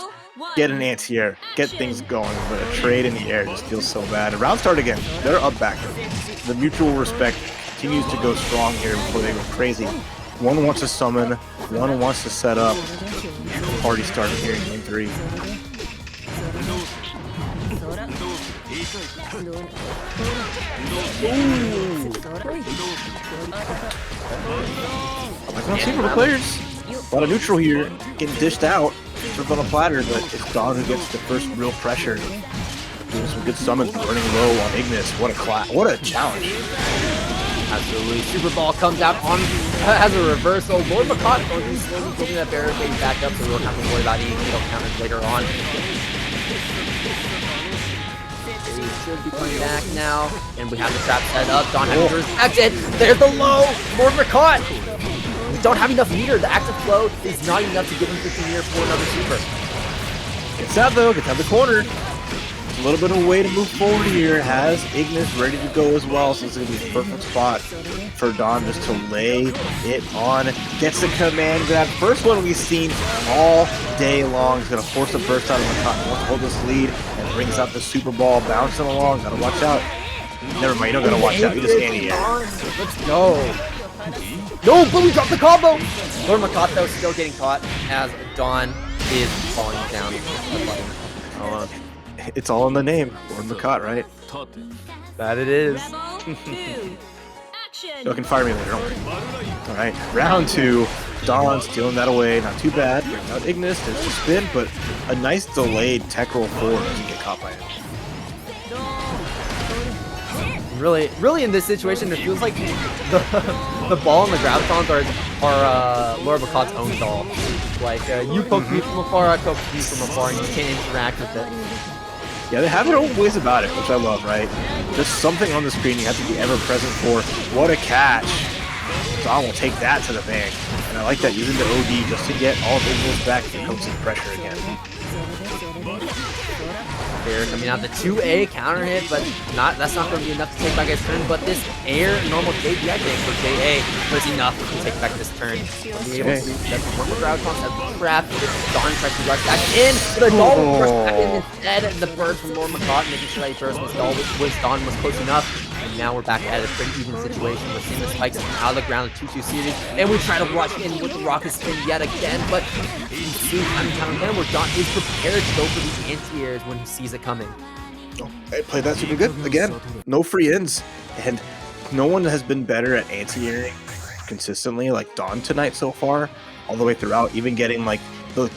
get an anti-air, get things going, but a trade in the air just feels so bad. And round start again. They're up back. The mutual respect continues to go strong here before they go crazy. One wants to summon, one wants to set up. Party started here in game 3. I don't see for the players. A lot of neutral here, getting dished out, sort of on a platter, but it's Dawn who gets the first real pressure. Doing some good summons, running low on Ignis. What a challenge. Absolutely. Super Ball comes out on has a reversal. LordMacoT going to be slowly building that barricade back up, so we don't have to worry about any fatal counters later on. They should be coming back now, and we have the trap set up. Dawn having to respect it. There's the low. LordMacoT. We don't have enough meter. The active flow is not enough to give him 15 meter for another super. Gets out though. Gets out the corner. A little bit of a way to move forward here. Has Ignis ready to go as well, so it's going to be a perfect spot for Dawn just to lay it on. Gets the command grab. First one we've seen all day long. He's going to force a burst out of MacMens. Wants to hold this lead and brings out the Super Ball, bouncing along. Got to watch out. Never mind, you don't got to watch out. You just anti-air. Let's go. No, but we dropped the combo. LordMacoT though still getting caught as Dawn is falling down the button. It's all in the name. LordMacoT, right? That it is. You can fire me later, don't worry. Alright, round 2. Dawn stealing that away. Not too bad. Brings out Ignis. There's the spin, but a nice delayed tech roll forward doesn't get caught by him. Really in this situation, it feels like the ball and the gravitons are LordMacoT's own doll. Like, you poke me from afar, I poke you from afar, and you can't interact with it. Yeah, they have their own ways about it, which I love, right? Just something on the screen you have to be ever present for. What a catch. Dawn will take that to the bank. And I like that, using the OD just to get all of Ignis back. Here comes some pressure again. there coming out. The 2A counter hit, but that's not going to be enough to take back his turn. But this air normal JB, I think, for JA was enough to take back this turn. Be able to get one more ground concept trap. Dawn tries to rush back in, but the Dawn rushed back in instead. The burst from LordMacoT, making sure that he burst was Dawn was close enough. And now we're back at a pretty even situation. We're seeing the spikes out of the ground, the 2-2 series, and we try to rush in with the rocket spin yet again, but you see time and time again where Dawn is prepared to go for these anti-airs when he sees it coming. I played that super good. Again, no free ends, and no one has been better at anti-airing consistently like Dawn tonight so far, all the way throughout, even getting like the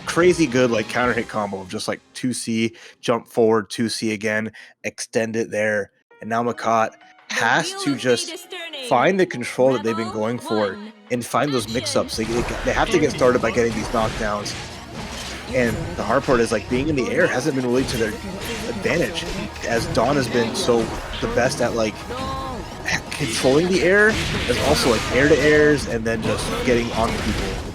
crazy good like counter hit combo of just like 2C, jump forward, 2C again, extend it there, and now MacMens has to just find the control that they've been going for and find those mix-ups. They have to get started by getting these knockdowns. And the hard part is like being in the air hasn't been really to their advantage, as Dawn has been so the best at like controlling the air, as also like air to airs and then just getting on people.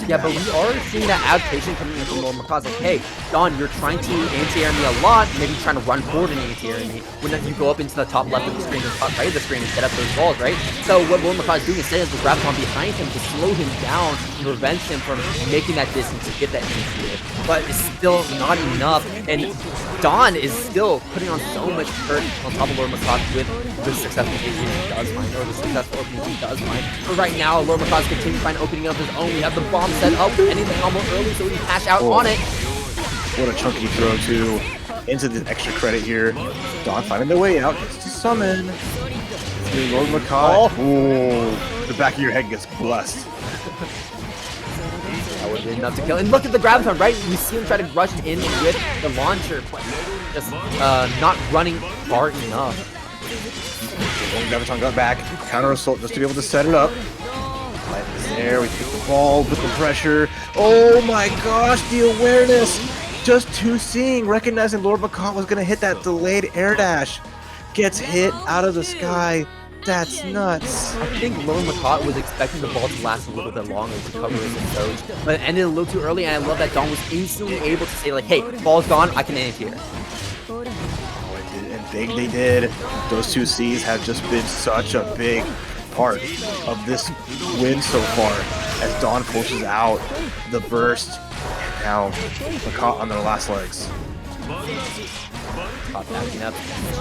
Yeah, but we are seeing that adaptation coming in from LordMacoT. Like, hey, Dawn, you're trying to anti-air me a lot, maybe trying to run forward and anti-air me. When you go up into the top left of the screen or top right of the screen and set up those balls, right? So what LordMacoT is doing instead is the Graviton behind him to slow him down and prevent him from making that distance to get that anti-air. But it's still not enough, and Dawn is still putting on so much hurt on top of LordMacoT with the successful anti-air he does find, or the successful opening he does find. But right now, LordMacoT continues to find opening of his own. We have the bomb set up, ending the combo early so we can cash out on it. What a chunky throw too, into the extra credit here. Dawn finding their way out, gets to summon. LordMacoT. Ooh, the back of your head gets blessed. That would have been enough to kill. And look at the Graviton, right? We see him try to rush in with the launcher, but just not running far enough. Graviton got back, counter assault just to be able to set it up. Light is there, we take the ball with the pressure. Oh my gosh, the awareness! Just 2-seeing, recognizing LordMacoT was gonna hit that delayed air dash. Gets hit out of the sky. That's nuts. I think LordMacoT was expecting the ball to last a little bit longer to cover his approach, but it ended a little too early, and I love that Dawn was instantly able to say like, hey, ball's gone, I can anti-air. And big they did. Those 2Cs have just been such a big part of this win so far, as Dawn pushes out the burst. Now MacMens on their last legs. Caught backing up,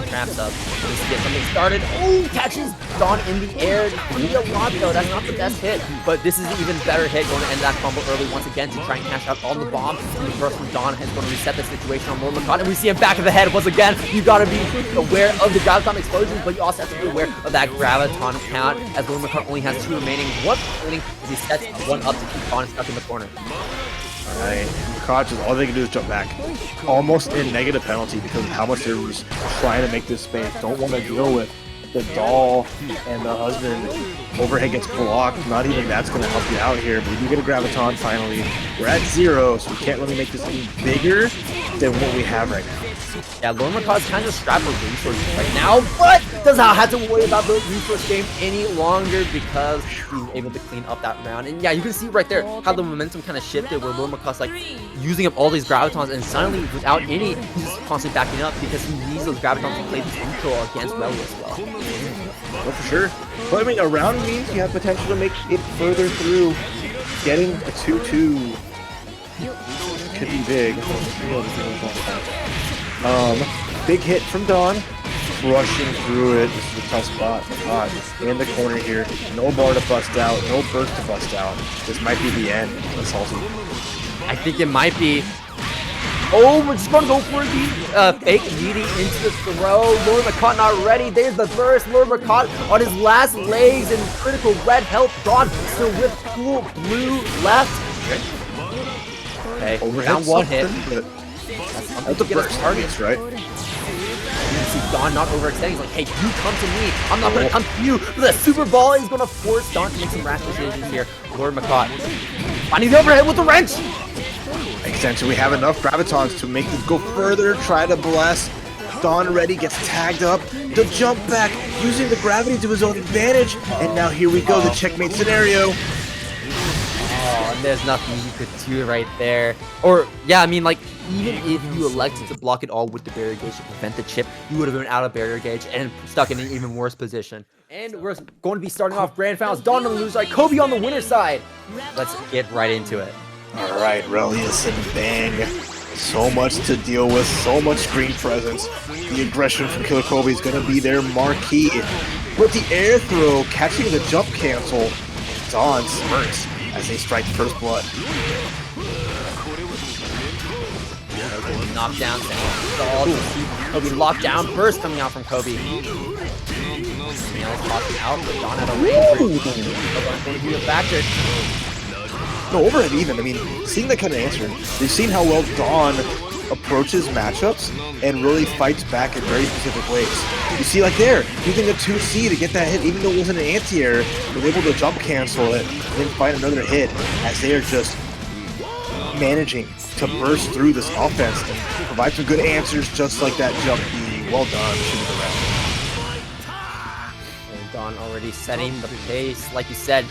traps up, just to get something started. Oh, catches Dawn in the air. Not really a lot though, that's not the best hit. But this is an even better hit, going to end that combo early once again to try and cash out on the bomb. And the burst from Dawn is going to reset the situation on LordMacoT. And we see him back of the head once again. You gotta be aware of the Graviton explosions, but you also have to be aware of that Graviton count, as LordMacoT only has 2 remaining. One remaining as he sets one up to keep Dawn stuck in the corner. Alright, MacMens, just all they can do is jump back. Almost in negative penalty because of how much they're just trying to make this space. Don't want to deal with the doll and the husband. Overhead gets blocked. Not even that's going to help you out here. But we do get a Graviton finally. We're at 0, so we can't really make this any bigger than what we have right now. Yeah, LordMacoT's kind of strapped with resources right now, but does not have to worry about the resource game any longer because he's able to clean up that round. And yeah, you can see right there how the momentum kind of shifted, where LordMacoT's like using up all these Gravitons, and suddenly without any, he's just constantly backing up because he needs those Gravitons to play this neutral against Relu as well. Well, for sure. But I mean, a round means you have potential to make it further through. Getting a 2-2 could be big. Big hit from Dawn, rushing through it. This is a tough spot. In the corner here, no bar to bust out, no burst to bust out. This might be the end. That's salty. I think it might be. Oh, we're just gonna go for the fake meaty into the throw. LordMacoT not ready. There's the burst. LordMacoT on his last legs and critical red health. Dawn still with cool blue left. Okay, down one hit. That's the burst targets, right? You see Dawn not overextending. He's like, hey, you come to me. I'm not going to come to you. The super ball is going to force Dawn to make some rash decisions here. LordMacoT finding the overhead with the wrench. Makes sense. So we have enough Gravitons to make this go further. Try to bless. Dawn ready, gets tagged up. The jump back, using the gravity to his own advantage. And now here we go, the checkmate scenario. Oh, and there's nothing you could do right there. Or, yeah, I mean, like, even if you elected to block it all with the barrier gauge to prevent the chip, you would have been out of barrier gauge and stuck in an even worse position. And we're going to be starting off Grand Finals. Dawn on the loser side, Kobe on the winner's side. Let's get right into it. All right, Relius and Bang. So much to deal with, so much screen presence. The aggression from Killer Kobe is going to be their marquee. But the air throw, catching the jump cancel, Dawn smirks as they strike first blood. Knockdown, Kobe locked down, burst coming out from Kobe. Nails popping out, but Dawn had a range. Going to be a factor. No, overhead even. I mean, seeing that kind of answer, they've seen how well Dawn approaches matchups and really fights back in very specific ways. You see, like there, using a 2C to get that hit, even though it wasn't an anti-air, was able to jump cancel it and then find another hit as they are just managing to burst through this offense and provide some good answers just like that jump B. Well done, shooting around. And Dawn already setting the pace, like you said,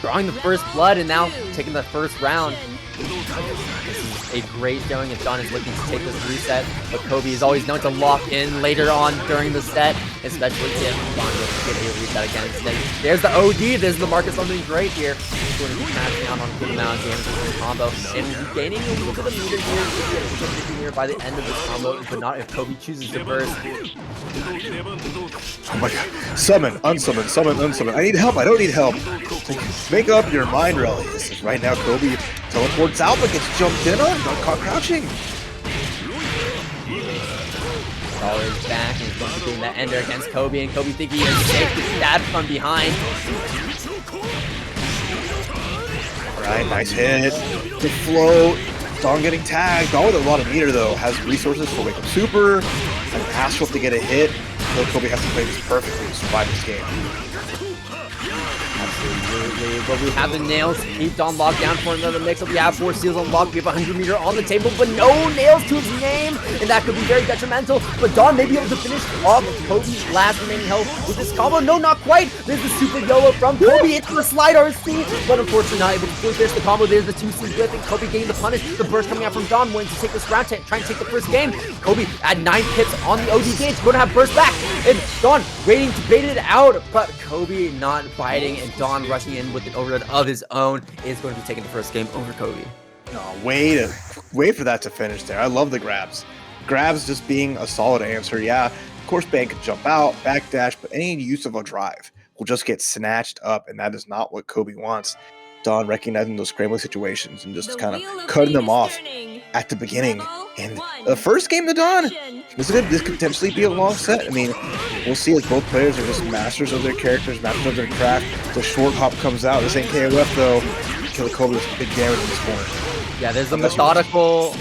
drawing the first blood and now taking the first round. This is a great showing if Dawn is looking to take this reset, but Kobe is always known to lock in later on during the set, especially if Dawn doesn't get a reset again. There's the OD, there's the market something great here. He's going to be smashing out on a good amount of damage with this combo, and gaining a little bit of meter here. He'll be able to get here by the end of this combo, but not if Kobe chooses to burst. Oh my god. Summon, unsummon, summon, unsummon. I need help, I don't need help. Make up your mind, Relius. Right now, Kobe teleports out but gets jumped in on, not caught crouching. Always back, and he's going to be doing that ender against Kobe, and Kobe thinking he is safe to stab from behind. Alright, nice hit. The flow. Dawn getting tagged. Dawn with a lot of meter though. Has resources for Wake Up Super. And Astral to get a hit. So Kobe has to play this perfectly to survive this game. Absolutely, but we have the nails to keep Dawn locked down for another mix-up. We have 4 seals unlocked, we have 100 meter on the table, but no nails to his name, and that could be very detrimental. But Dawn may be able to finish off Kobe's last remaining health with this combo. No, not quite. There's the super YOLO from Kobe into the slide RC, but unfortunately not able to fully finish the combo. There's the 2C whip, and Kobe getting the punish. The burst coming out from Dawn, wanting to take this round, trying to take the first game. Kobe at 9 pips on the OD gauge, going to have burst back, and Dawn waiting to bait it out, but Kobe not biting, and Dawn rushing in with an overload of his own is going to be taking the first game over Kobe. No, wait for that to finish there. I love the grabs. Grabs just being a solid answer. Yeah, of course Bang can jump out, backdash, but any use of a drive will just get snatched up, and that is not what Kobe wants. Dawn recognizing those scrambling situations and just kind of cutting them off at the beginning. And the first game to Dawn, this could potentially be a long set. I mean, we'll see, like, both players are just masters of their characters, masters of their craft. The short hop comes out. This ain't KOF though. Killer Kobe with big damage in this corner. Yeah, there's a methodical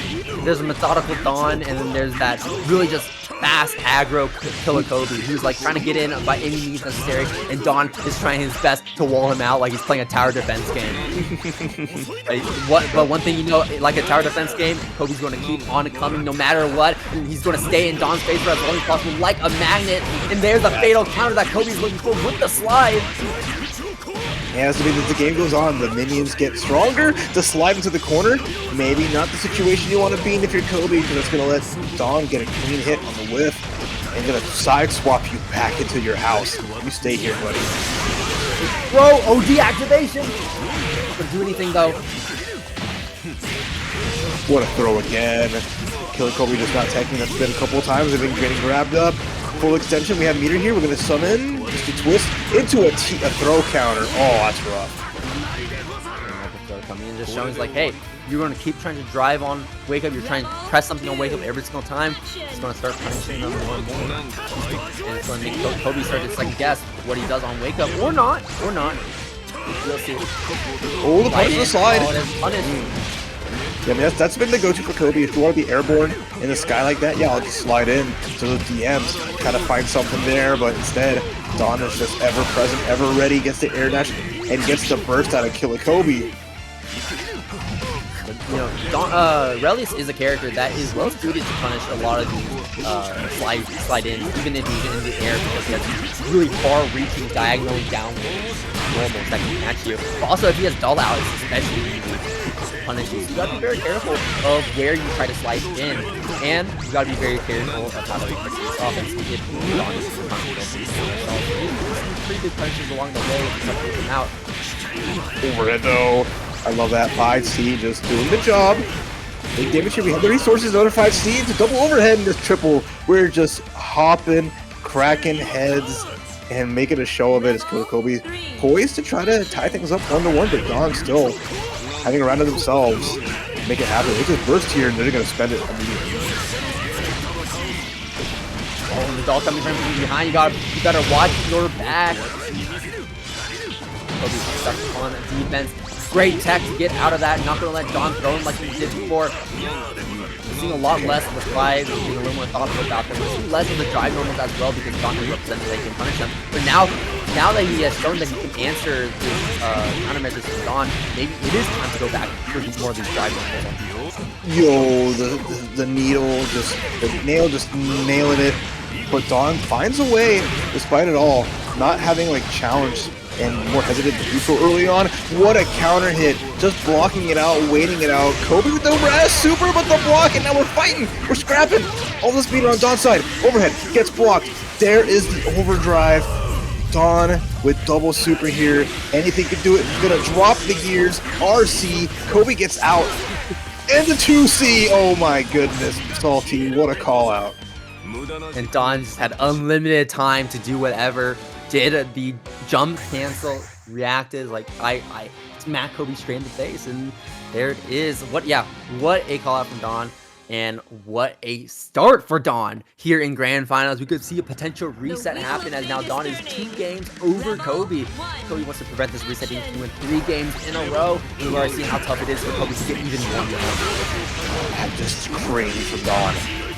Dawn, and then there's that really just fast aggro Killer Kobe, who's like trying to get in by any means necessary, and Dawn is trying his best to wall him out like he's playing a tower defense game. But one thing you know, like a tower defense game, Kobe's going to keep on coming no matter what, and he's going to stay in Dawn's face for as long as possible like a magnet, and there's the fatal counter that Kobe's looking for with the slide. Yeah, so as the game goes on, the minions get stronger to slide into the corner. Maybe not the situation you want to be in if you're Kobe, because it's going to let Dawn get a clean hit on the whiff and going to side swap you back into your house. You stay here, buddy. Bro, OD activation! Not going to do anything, though. What a throw again. Killer Kobe just not taking that spin a couple of times. They've been getting grabbed up. Full extension. We have meter here. We're going to summon just a twist into a throw counter. Oh, that's rough. Coming in, just showing like, hey, you're going to keep trying to drive on Wake Up. You're trying to press something on Wake Up every single time. It's going to start punishing them more and more. And it's going to make Kobe start to second guess what he does on Wake Up, or not. We'll see. Oh, the punish the slide. Oh, it is punished. Yeah, I mean, that's been the go-to for Kobe. If you want to be airborne in the sky like that, yeah, I'll just slide in to those DMs, kind of find something there, but instead, Dawn is just ever present, ever ready, gets the air dash, and gets the burst out of Killer Kobe. But, you know, Relius is a character that is well suited to punish a lot of these slide in, even if he's in the air, because he has really far-reaching diagonally downwards. normals that can catch you. But also, if he has dull out, it's especially easy to punish you. So you gotta be very careful of where you try to slice in. And you gotta be very careful of how to pick this off and see if you on pretty good punches along the way to take them out. Overhead though. I love that. 5C just doing the job. Big damage here. We have the resources. Another 5C. It's a double overhead and this triple. We're just hopping, cracking heads, and making a show of it as Kobe poised to try to tie things up 1-1, but Dawn still having a round of themselves. Make it happen. They just burst here and they're going to spend it immediately. Oh, the doll coming from behind. You better watch your back. Kobe stuck on defense. Great tech to get out of that. Not going to let Dawn throw him like he did before. We're seeing a lot less of the flies, being a little more thoughtful about them. We're seeing less of the drive normals as well because Dawn has represented they can punish them. But now that he has shown that he can answer this countermeasures from Dawn, maybe it is time to go back for more of these drive normals. Yo, the nail just nailing it. But Dawn finds a way, despite it all, not having like challenged and more hesitant to do so early on. What a counter hit. Just blocking it out, waiting it out. Kobe with the Raz super, but the block, and now we're fighting. We're scrapping. All the speed on Dawn's side. Overhead gets blocked. There is the overdrive. Dawn with double super here. Anything can do it. Gonna drop the gears. RC. Kobe gets out. And the 2C. Oh my goodness. Salty. What a call out. And Dawn just had unlimited time to do whatever. Did the jump cancel, reacted like I smacked Kobe straight in the face, and there it is. What a call out from Dawn, and what a start for Dawn here in grand finals. We could see a potential reset happen as now Dawn is 2 games over Kobe. Kobe wants to prevent this reset being 3 games in a row. We've already seen how tough it is for Kobe to get even more. That's just crazy from Dawn.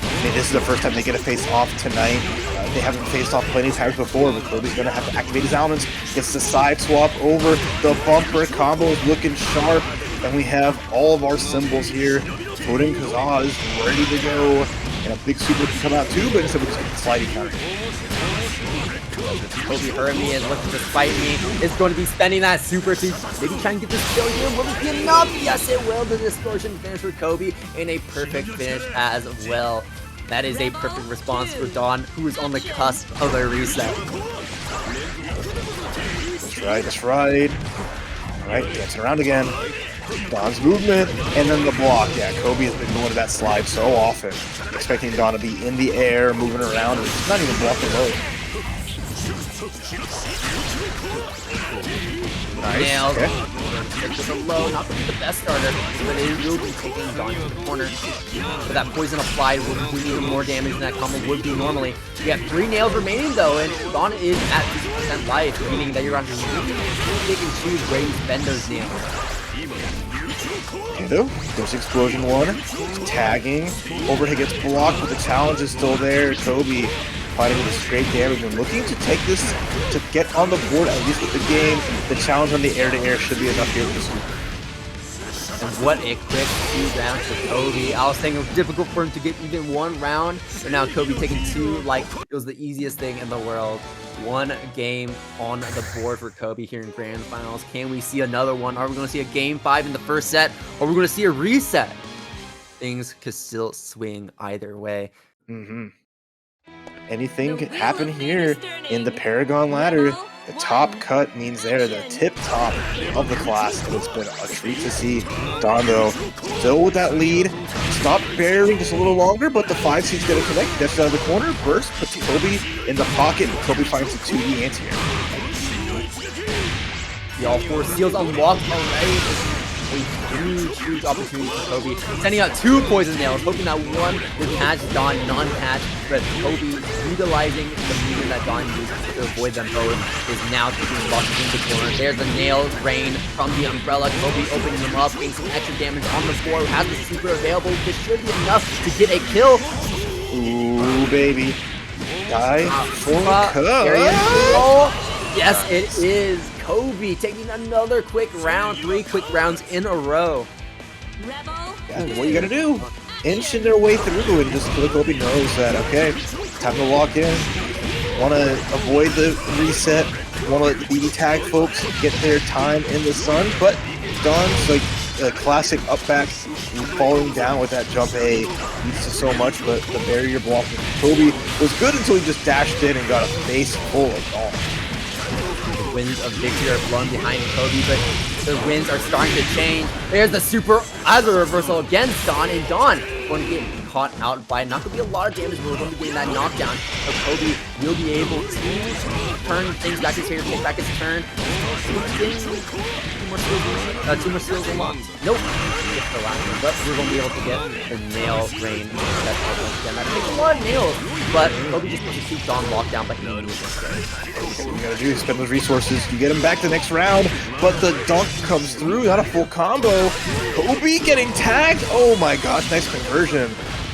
I mean, this is the first time they get a face off tonight. They haven't faced off plenty of times before, but Kobe's going to have to activate his elements. Gets the side swap over. The bumper combo is looking sharp. And we have all of our symbols here. Foden Kazaa is ready to go. And a big super can come out too, but instead we just get the sliding counter. Kobe heard me and looking to fight me. It's going to be spending that super to maybe try and get this kill here. Will it be enough? Yes, it will. The distortion finish for Kobe and a perfect finish as well. That is a perfect response for Dawn, who is on the cusp of a reset. That's right. All right, dancing around again. Dawn's movement, and then the block. Yeah, Kobe has been going to that slide so often, expecting Dawn to be in the air, moving around, and it's not even blocking low. Nice. Nailed. Okay. With a low, not going to be the best starter, but it will be taking Dawn to the corner. But that poison applied will do even more damage than that combo would do normally. We have 3 nails remaining though, and Dawn is at 50% life, meaning that you're going to really pick and choose where you spend those nails. Okay, though, there's Explosion 1, tagging, overhead gets blocked, but the challenge is still there. Kobe fighting with straight damage and looking to take this to get on the board, at least with the game. The challenge on the air-to-air should be enough here for the super. And what a quick 2 rounds for Kobe. I was thinking it was difficult for him to get even 1 round, but now Kobe taking 2 like it was the easiest thing in the world. 1 game on the board for Kobe here in grand finals. Can we see another one? Are we going to see a game 5 in the first set? Or are we going to see a reset? Things could still swing either way. Anything can happen here in the Paragon ladder. The top cut means they're the tip top of the class, and it's been a treat to see. Dawn, though, still with that lead. Stop barreling just a little longer, but the 5 seed's going to connect. That's out of the corner. Burst puts Kobe in the pocket, and Kobe finds the 2D anti-air. The all 4 seals unlocked already. A huge opportunity for Kobe. Sending out 2 poison nails, hoping that one would catch Dawn, non-catch, but Kobe utilizing the medium that Dawn used to avoid them both is now taking blocks in the corner. There's the nail rain from the umbrella. Kobe opening them up, getting some extra damage on the board. Has the super available. This should be enough to get a kill. Ooh, baby. Die for Yes, it is. Kobe taking another quick round, 3 quick rounds in a row. Yeah, what you gotta do? Inching their way through, and just Kobe knows that, okay, time to walk in. Want to avoid the reset, want to let the BBTAG folks get their time in the sun, but Dawn's like a classic up back, falling down with that jump A leads to so much, but the barrier block with Kobe was good until he just dashed in and got a face full of Dawn. The winds of victory are blowing behind Kobe, but the winds are starting to change. There's the super Azrael reversal against Dawn, and Dawn going to get caught out by not going to be a lot of damage, but we're going to be getting that knockdown. So Kobe will be able to turn things back his favor, take back his turn. Two more skills unlocked. Nope. Just the last one, but we're going to be able to get the nail rain. That takes a lot of nails, but Kobe just wants to keep Dawn locked down, but he needs to stay. What you gotta do is spend those resources. You get him back the next round, but the dunk comes through, not a full combo. Kobe getting tagged. Oh my gosh, nice conversion.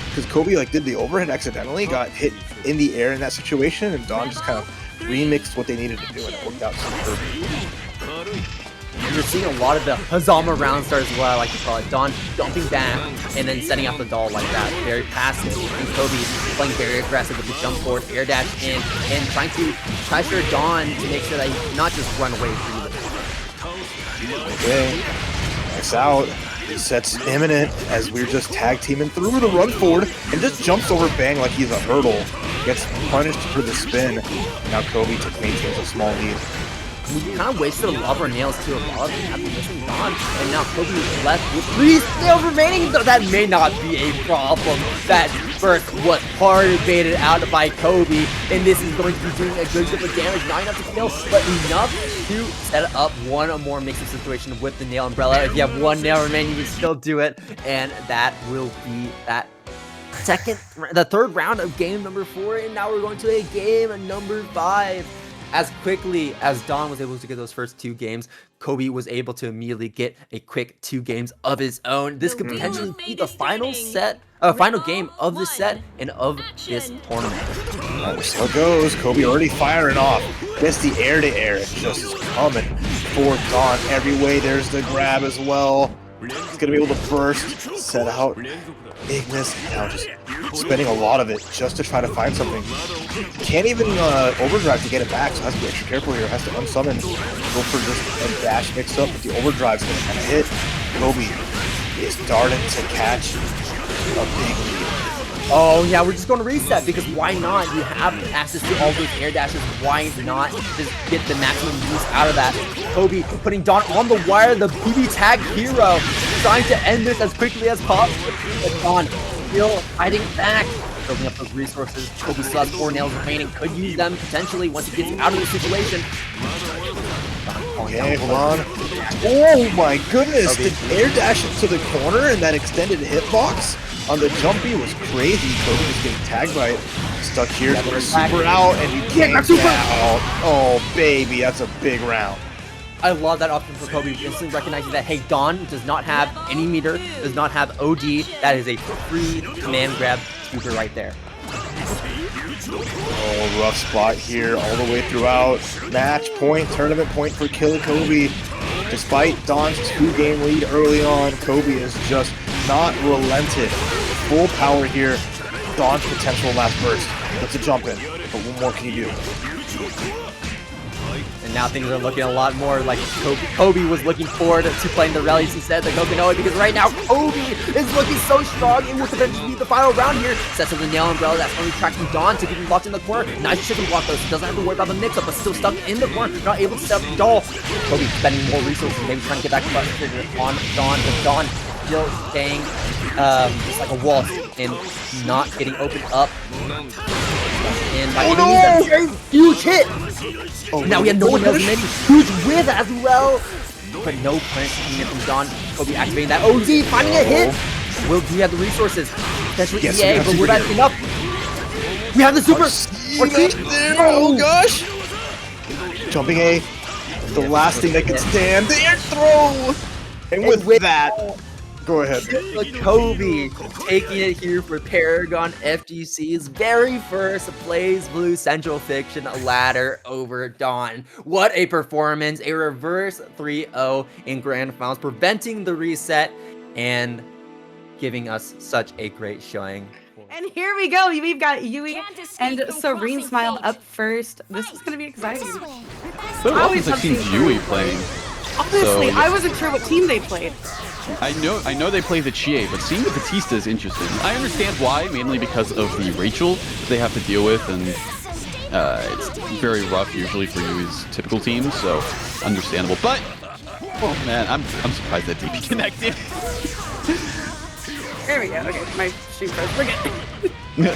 Because Kobe like did the overhead accidentally, got hit in the air in that situation, and Dawn just kind of remixed what they needed to do, and it worked out super. And you're seeing a lot of the Hazama round start as well, I like to call it. Dawn dumping back and then setting up the doll like that. Very passive. And Kobe playing very aggressive with the jump forward, air dash in, and trying to pressure Dawn to make sure that he not just run away from you. Okay, nice out. Set's imminent as we're just tag teaming through the run forward and just jumps over Bang like he's a hurdle. Gets punished for the spin. Now Kobe maintains a small lead. We kind of wasted a lot of our nails too above after missing Dawn, and now Kobe is left with 3 nails remaining. So that may not be a problem. That burst was hard baited out by Kobe, and this is going to be doing a good bit of damage. Not enough to kill, but enough to set up one or more mixing situation with the nail umbrella. If you have 1 nail remaining, you can still do it, and that will be that the third round of game number 4, and now we're going to a game number 5. As quickly as Dawn was able to get those first 2 games, Kobe was able to immediately get a quick 2 games of his own. This could potentially be the final game of the set and of this tournament. So it goes. Kobe already firing off. Gets the air-to-air. It's just coming for Dawn every way. There's the grab as well. He's going to be able to burst, set out Ignis. Now just spending a lot of it just to try to find something. Can't even overdrive to get it back, so has to be extra careful here. Has to unsummon, go for just a dash mix up, but the overdrive's going to kind of hit. Kobe is darting to catch a big lead. Oh yeah, we're just going to reset, because why not? You have access to all those air dashes. Why not just get the maximum use out of that? Kobe putting Dawn on the wire, the BBTAG hero, trying to end this as quickly as possible. But Dawn still fighting back, building up those resources. Kobe still has 4 nails remaining, could use them potentially once he gets out of the situation. Okay, hold on. Oh my goodness, the air dash into the corner and that extended hitbox on the jumpy was crazy. Kobe just getting tagged by it. Stuck here for a super out, and you can't get out. Oh baby, that's a big round. I love that option for Kobe, instantly recognizing that, hey, Dawn does not have any meter, does not have OD. That is a free command grab super right there. Oh, rough spot here all the way throughout. Match point, tournament point for Killer Kobe. Despite Dawn's 2-game lead early on, Kobe is just not relented. Full power here. Dawn's potential last burst. That's a jump in, but what more can you do? And now things are looking a lot more like Kobe was looking forward to playing the rallies instead of the Kokonoe, because right now Kobe is looking so strong and will potentially be the final round here. Sets up the nail umbrella that's only tracking Dawn to get him locked in the corner. Nice chicken block though, so doesn't have to worry about the mix-up, but still stuck in the corner, not able to set up the doll. Kobe spending more resources, maybe trying to get back on Dawn, but Dawn still staying just like a wall and not getting opened up. And by enemies, very huge hit. Oh, now we have no one else remaining. Huge whiff as well. But no punish coming in from Dawn. Kobe activating that OD, finding a hit. Will do we have the resources? Potentially yes, EA, but will that be enough? We have the super. Oh gosh. Jumping A. The last thing that can stand. The air throw. And with that, go ahead. Kobe taking it here for Paragon FGC's very first Blazblue Central Fiction ladder over Dawn. What a performance. A reverse 3-0 in Grand Finals, preventing the reset, and giving us such a great showing. And here we go. We've got Yui and Serene Smile up first. This is going to be exciting. But I also always I've love seen seeing Yui Serene. playing. Honestly, So, I wasn't sure what team they played. I know they play the Chie, but seeing the Batista is interesting. I understand why, mainly because of the Rachel they have to deal with, and it's very rough usually for Yui's typical teams, so understandable. But oh man, I'm surprised that DP connected. There we go. Okay, my stream froze. We're good.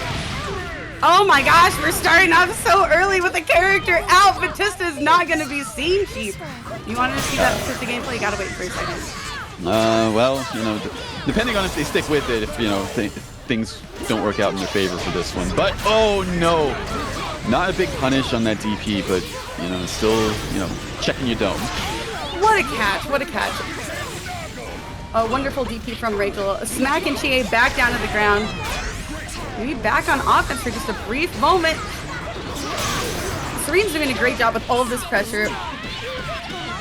Oh my gosh, we're starting off so early with the character out. Batista is not going to be seen cheap. You wanted to see that Batista gameplay? You gotta wait for a second. Well, you know, depending on if they stick with it, if, you know, things don't work out in their favor for this one. But, oh no! Not a big punish on that DP, but, you know, still, you know, checking your dome. What a catch, what a catch. A wonderful DP from Rachel. Smack and Chie back down to the ground. Maybe back on offense for just a brief moment. Serene's doing a great job with all of this pressure.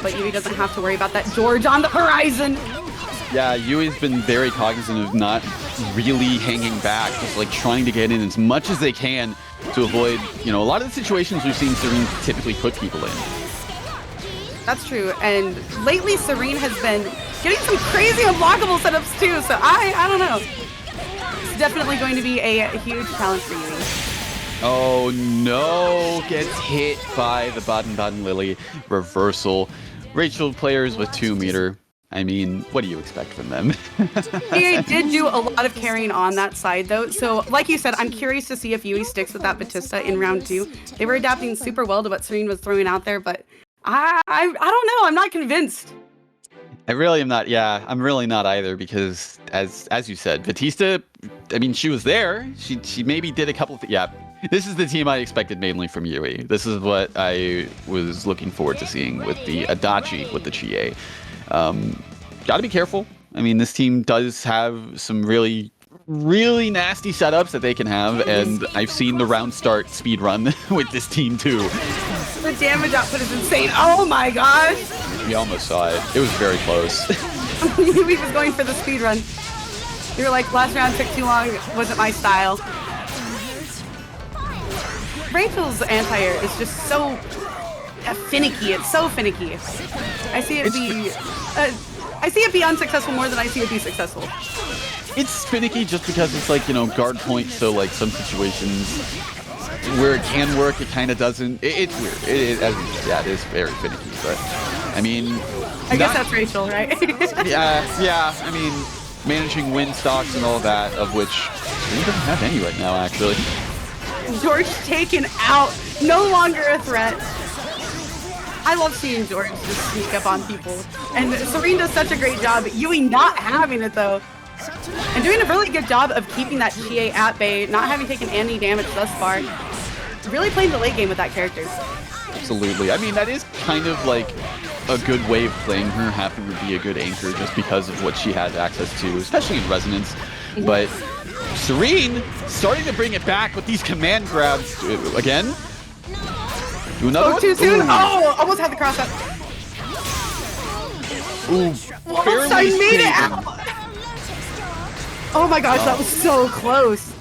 But Yui doesn't have to worry about that George on the horizon. Yeah, Yui's been very cognizant of not really hanging back, just like trying to get in as much as they can to avoid, you know, a lot of the situations we've seen Serene typically put people in. That's true, and lately Serene has been getting some crazy unblockable setups too, so I don't know. It's definitely going to be a huge challenge for Yui. Oh no, gets hit by the Baden-Baden Lily reversal. Rachel players with 2 meter. I mean, what do you expect from them? He did do a lot of carrying on that side though, so like you said, I'm curious to see if Yui sticks with that Batista in round 2. They were adapting super well to what Serene was throwing out there, but I don't know, I'm not convinced. I really am not. Yeah, I'm really not either, because as you said, Batista, I mean, she was there. She maybe did a couple of yeah. This is the team I expected mainly from Yui. This is what I was looking forward to seeing with the Adachi, with the Chie. Gotta be careful. I mean, this team does have some really nasty setups that they can have, and I've seen the round start speed run with this team too. The damage output is insane. Oh my gosh! We almost saw it. It was very close. Yui was going for the speed run. You were like, last round took too long, wasn't my style. Rachel's anti-air is just so finicky. It's so finicky. I see it be unsuccessful more than I see it be successful. It's finicky just because it's like, you know, guard point, so like some situations where it can work, it kind of doesn't. It's weird. It is very finicky, but I mean... I guess that's Rachel, right? yeah, I mean, managing win stocks and all that, of which we doesn't have any right now, actually. George taken out, no longer a threat. I love seeing George just sneak up on people. And Serene does such a great job, Yui not having it though. And doing a really good job of keeping that Chie at bay, not having taken any damage thus far. Really playing the late game with that character. Absolutely. I mean, that is kind of like a good way of playing her, having to be a good anchor just because of what she has access to, especially in Resonance. But Serene starting to bring it back with these command grabs again. Do another one? Too soon. Ooh. Oh, almost had the cross up. Ooh, almost I made it out. Oh my gosh, that was so close.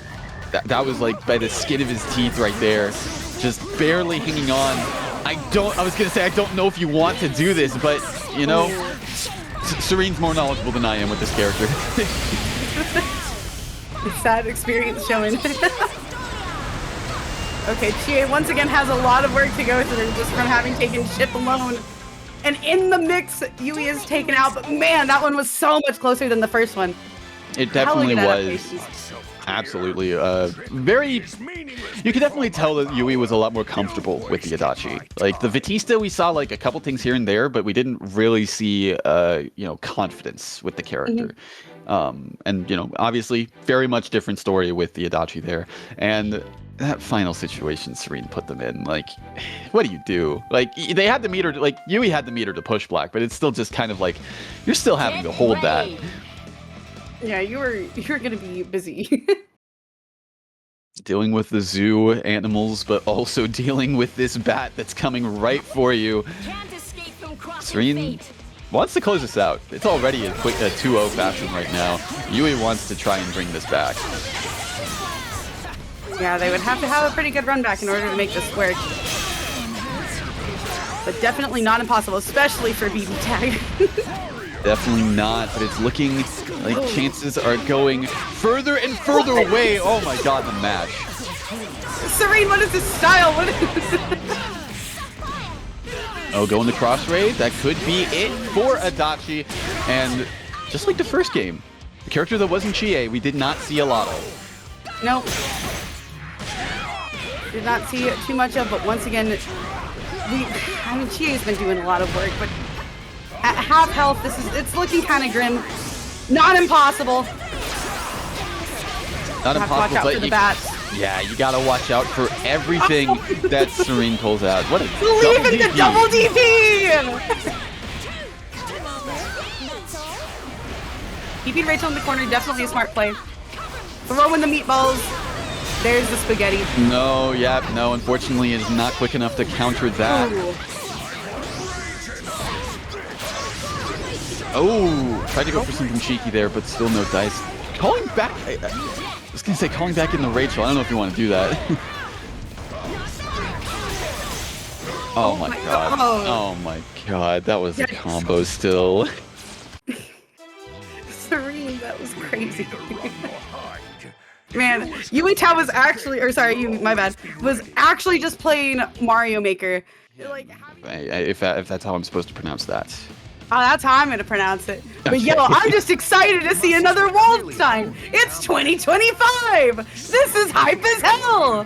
That was like by the skin of his teeth right there. Just barely hanging on. I was gonna say, I don't know if you want to do this, but you know, Serene's more knowledgeable than I am with this character. Sad experience showing. Okay, Chie once again has a lot of work to go through just from having taken ship alone. And in the mix, Yui is taken out, but man, that one was so much closer than the first one. It definitely was. Absolutely. You could definitely tell that Yui was a lot more comfortable with the Adachi. Like the Batista, we saw like a couple things here and there, but we didn't really see, you know, confidence with the character. And, you know, obviously very much different story with the Adachi there. And that final situation Serene put them in, like, what do you do? Like, they had the meter, like, Yui had the meter to push black, but it's still just kind of like, you're still having to hold that. Yeah, you're gonna be busy. Dealing with the zoo animals, but also dealing with this bat that's coming right for you. Serene wants to close this out. It's already a quick 2-0 fashion right now. Yui wants to try and bring this back. Yeah, they would have to have a pretty good run back in order to make this work. But definitely not impossible, especially for BBTAG. Definitely not, but it's looking like chances are going further and further away. Oh my god, the match. Serene, what is this style? What is Oh, going the cross raid. That could be it for Adachi. And just like the first game, the character that wasn't Chie, we did not see a lot of. Nope. Did not see it too much of, but once again, I mean, Chie's been doing a lot of work, but at half health, it's looking kind of grim. Not impossible. Not have to watch impossible, out but for the bats. Yeah, you gotta watch out for everything that Serene pulls out. What a Believe in the double DP! Keeping Rachel in the corner, definitely a smart play. Throw in the meatballs. There's the spaghetti. No, no, unfortunately it is not quick enough to counter that. Ooh. Oh, tried to go for something cheeky there, but still no dice. Calling back, I was gonna say calling back in the Rachel. I don't know if you want to do that. Oh my god. Oh my god, that was a combo still. Serene, that was crazy. Man, Yui Tao was actually, or sorry, my bad, was actually just playing Mario Maker. Like, If that's how I'm supposed to pronounce that. oh, that's how I'm gonna pronounce it. But yo, I'm just excited to see another Waldstein. It's 2025. This is hype as hell.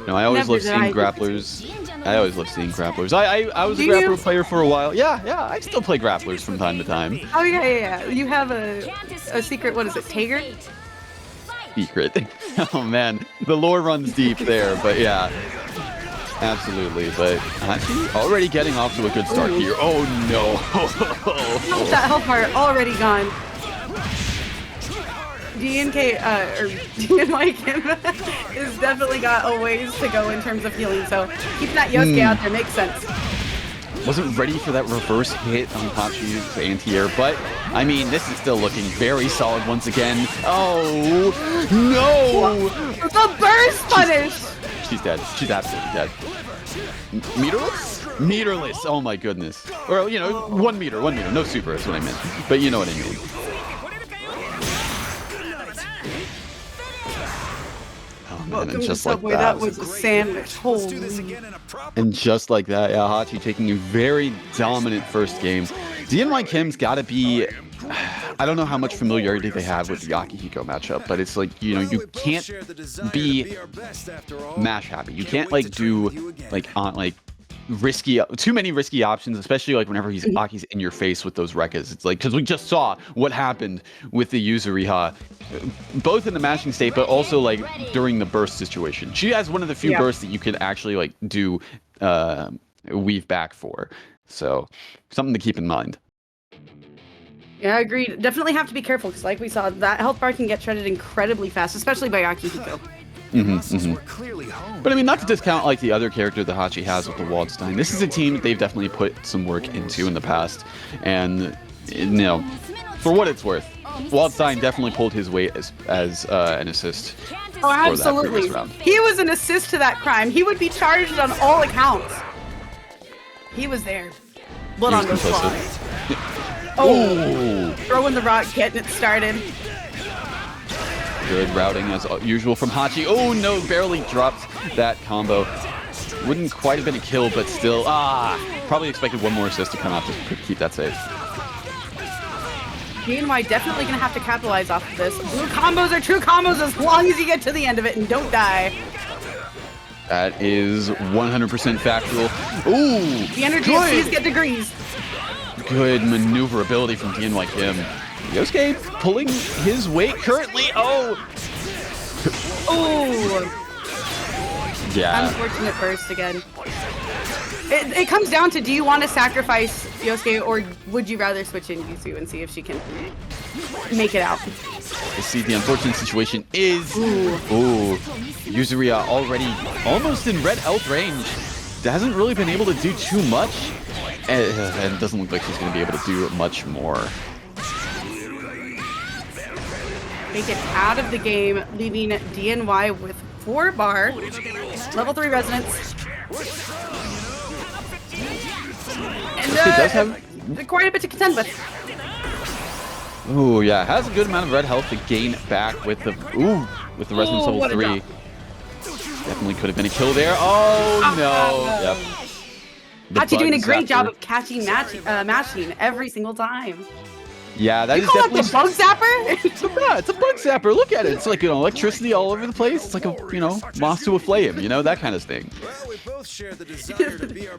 No, I always Never love did seeing I- grapplers. I always love seeing grapplers. I was a Do you? grappler player for a while. Yeah, I still play grapplers from time to time. Oh yeah. You have a secret. What is it? Tigran? Secret. Oh man, the lore runs deep there, but yeah. Absolutely, but Hachi already getting off to a good start here. Oh no! That health bar already gone. DNK, or DNY Kim is definitely got a ways to go in terms of healing, so keeping that Yosuke out there makes sense. Wasn't ready for that reverse hit on Hachi's anti-air, but I mean, this is still looking very solid once again. Oh no! The burst punish! She's dead. She's absolutely dead. Meterless? Meterless. Oh my goodness. Or, you know, 1 meter. No super is what I meant. But you know what I mean. Oh man, and just like that. That was a sandwich. Holy. And just like that, yeah, Hachi taking a very dominant first game. DNY Kim's gotta be... I don't know how much familiarity they have with the Akihiko matchup, but it's like, you know, you can't be mash happy. You can't like do like too many risky options, especially like whenever Aki's in your face with those Rekkas. It's like, because we just saw what happened with the Yuzuriha, both in the mashing state, but also like during the burst situation. She has one of the few bursts that you can actually like do weave back for. So something to keep in mind. Yeah, agreed. Definitely have to be careful because, like we saw, that health bar can get shredded incredibly fast, especially by Akihiko. But I mean, not to discount like the other character that Hachi has with the Waldstein. This is a team that they've definitely put some work into in the past, and you know, for what it's worth, Waldstein definitely pulled his weight as an assist. Oh, absolutely. He was an assist to that crime. He would be charged on all accounts. He was there. Blood on the fly. Oh, throwing the rock, getting it started. Good routing as usual from Hachi. Oh no, barely dropped that combo. Wouldn't quite have been a kill, but still, probably expected one more assist to come out to keep that safe. DNY definitely gonna have to capitalize off of this. Blue combos are true combos as long as you get to the end of it and don't die. That is 100% factual. Ooh, the energy of C's get degrees. Good maneuverability from DNY Kim. Yosuke pulling his weight currently. Oh! Yeah. Unfortunate burst again. It comes down to, do you want to sacrifice Yosuke or would you rather switch in Yuzu and see if she can make it out? See, the unfortunate situation is... Yuzuriha already almost in red health range. Hasn't really been able to do too much. And it doesn't look like she's going to be able to do much more. Make it out of the game, leaving DNY with 4 bar, level 3 resonance. And It does have... quite a bit to contend with. Ooh, yeah, has a good amount of red health to gain back with the resonance level 3. Definitely could have been a kill there. Oh no! Yep. Hachi doing a great job of catching matching every single time. Yeah, that You is call it definitely the bug zapper? yeah, it's a bug zapper. Look at it. It's like, you know, electricity all over the place. It's like a, you know, moth to a flame, you know, that kind of thing.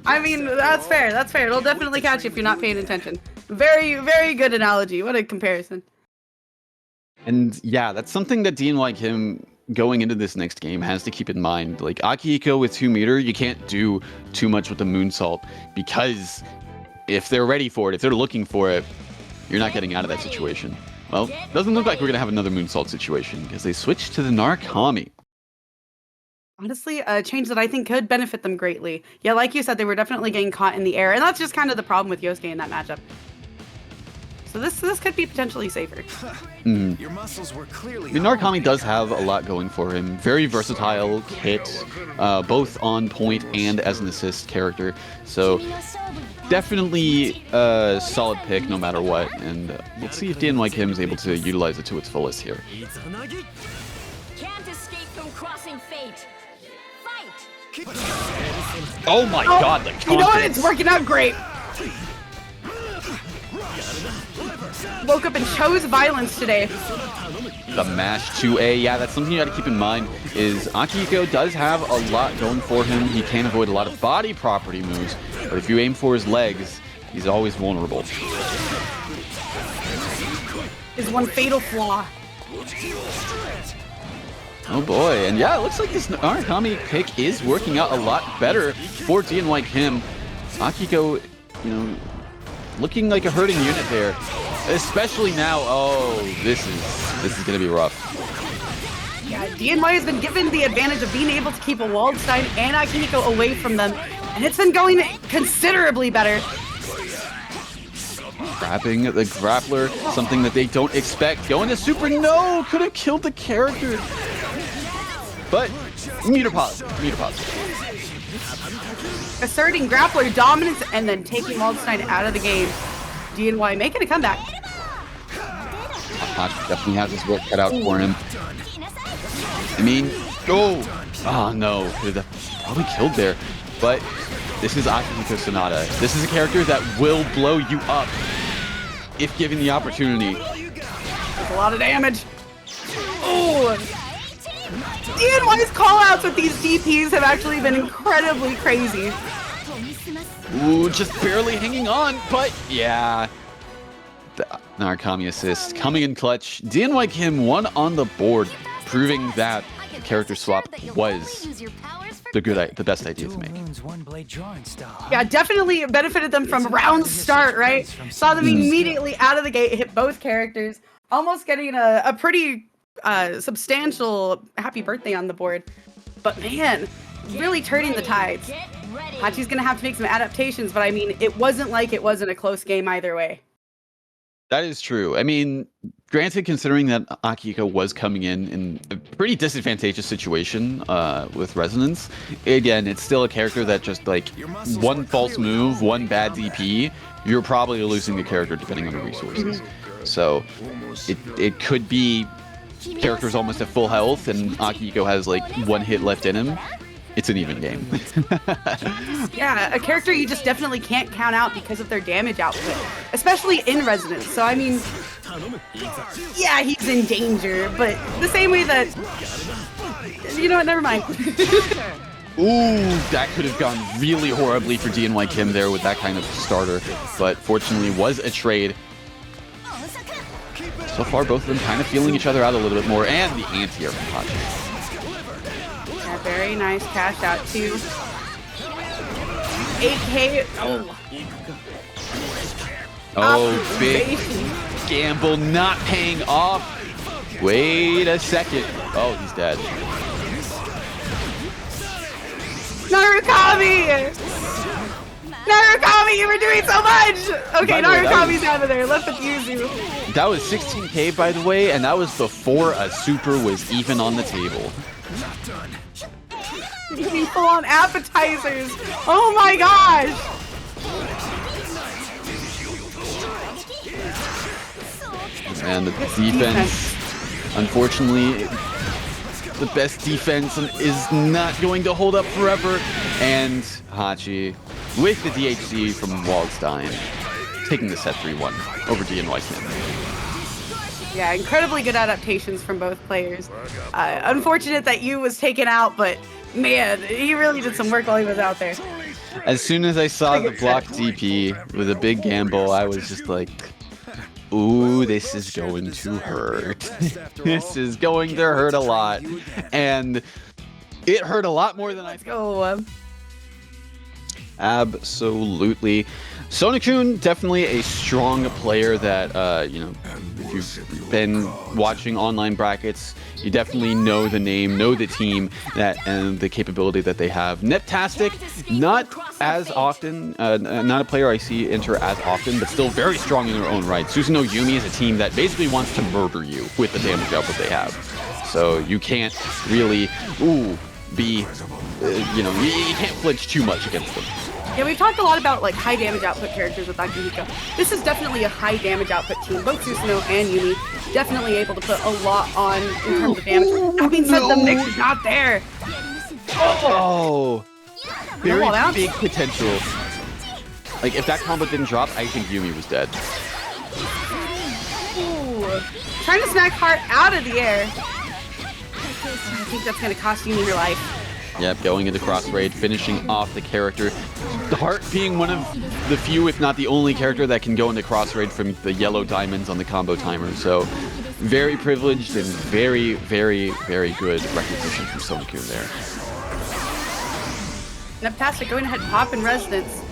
I mean, that's fair. That's fair. It'll definitely catch you if you're not paying attention. Very, very good analogy. What a comparison. And yeah, that's something that DNY Kim going into this next game has to keep in mind. Like Akihiko with 2 meter, you can't do too much with the moonsault because if they're ready for it, if they're looking for it, you're not getting out of that situation. Well, doesn't look like we're gonna have another moonsault situation because they switched to the Narukami. Honestly, a change that I think could benefit them greatly. Yeah, like you said, they were definitely getting caught in the air, and that's just kind of the problem with Yosuke in that matchup. So this could be potentially safer. Your muscles were clearly. I mean, Narukami does have a lot going for him. Very versatile hit, both on point and as an assist character. So definitely a solid pick no matter what. And let's see if DNY Kim is able to utilize it to its fullest here. Can't escape from crossing fate. Fight. Oh my god, the confidence. You know what? It's working out great. Woke up and chose violence today. The mash 2A, yeah, that's something you got to keep in mind, is Akihiko does have a lot going for him. He can avoid a lot of body property moves, but if you aim for his legs, he's always vulnerable. Is one fatal flaw. Oh boy, and yeah, it looks like this Narukami pick is working out a lot better for DNY Kim. Akihiko, you know, looking like a hurting unit there. Especially now, oh, this is gonna be rough. Yeah, DNY has been given the advantage of being able to keep a Waldstein and Akihiko away from them, and it's been going considerably better. Grabbing the grappler, something that they don't expect. Going to super, no, could have killed the character. But meter pause. Asserting grappler dominance and then taking Waldstein out of the game. DNY making a comeback. Hachi definitely has his work cut out for him. I mean, oh no, could have probably killed there. But this is Akihiko Sonata. This is a character that will blow you up if given the opportunity. That's a lot of damage. Oh, DNY's callouts with these DPs have actually been incredibly crazy. Ooh, just barely hanging on, but yeah. The Narukami assist coming in clutch. DNY Kim 1 on the board, proving that character swap was the best idea to make. Yeah, definitely benefited them from round start, right? Saw them immediately out of the gate, hit both characters, almost getting a pretty substantial happy birthday on the board. But man, really turning the tides. Hachi's gonna have to make some adaptations, but I mean, it wasn't like it wasn't a close game either way. That is true. I mean, granted, considering that Akihiko was coming in a pretty disadvantageous situation with Resonance, again, it's still a character that just like one false move, one bad DP, you're probably losing the character depending on the resources. So it could be characters almost at full health and Akihiko has like 1 hit left in him. It's an even game. Yeah, a character you just definitely can't count out because of their damage output, especially in Resonance. So I mean, yeah, he's in danger, but the same way that, you know what, never mind. Ooh, that could have gone really horribly for DNY Kim there with that kind of starter, but fortunately was a trade. So far, both of them kind of feeling each other out a little bit more, and the anti-air from Hachi. Yeah, very nice cash out too. 8K. Oh, big gamble not paying off. Wait a second. Oh, he's dead. Narukami! Narukami, you were doing so much! Okay, By the way, Narukami's out of there. Let's abuse you. That was 16k, by the way, and that was before a super was even on the table. Eating full-on appetizers. Oh my gosh! And the defense, unfortunately, the best defense is not going to hold up forever. And Hachi, with the DHC from Waldstein, taking the set 3-1 over DNY Smith. Yeah, incredibly good adaptations from both players. Unfortunate that Yu was taken out, but man, he really did some work while he was out there. As soon as I saw the block DP with a big gamble, I was just like, ooh, this is going to hurt. This is going to hurt a lot. And it hurt a lot more than I thought. Oh, Absolutely. Sonokun, definitely a strong player that, you know, if you've been watching online brackets, you definitely know the name, know the team, that and the capability that they have. Neptastic, not as often, not a player I see enter as often, but still very strong in their own right. Susanoo Yumi is a team that basically wants to murder you with the damage output they have. So you can't really, be, you know, you can't flinch too much against them. yeah, we've talked a lot about like high damage output characters with Akihiko. This is definitely a high damage output team. Both Susanoo and Yumi definitely able to put a lot on in terms of damage. That being said, the mix is not there. Oh, very wall out. big potential. Like, if that combo didn't drop, I think Yumi was dead. Ooh. Trying to smack Heart out of the air. I think that's going to cost Yumi her life. Yep, going into cross raid, finishing off the character. The Heart being one of the few, if not the only character that can go into cross raid from the yellow diamonds on the combo timer. So very privileged and very, very, very good recognition from Sonokun there. Neptastic going ahead, pop in residence.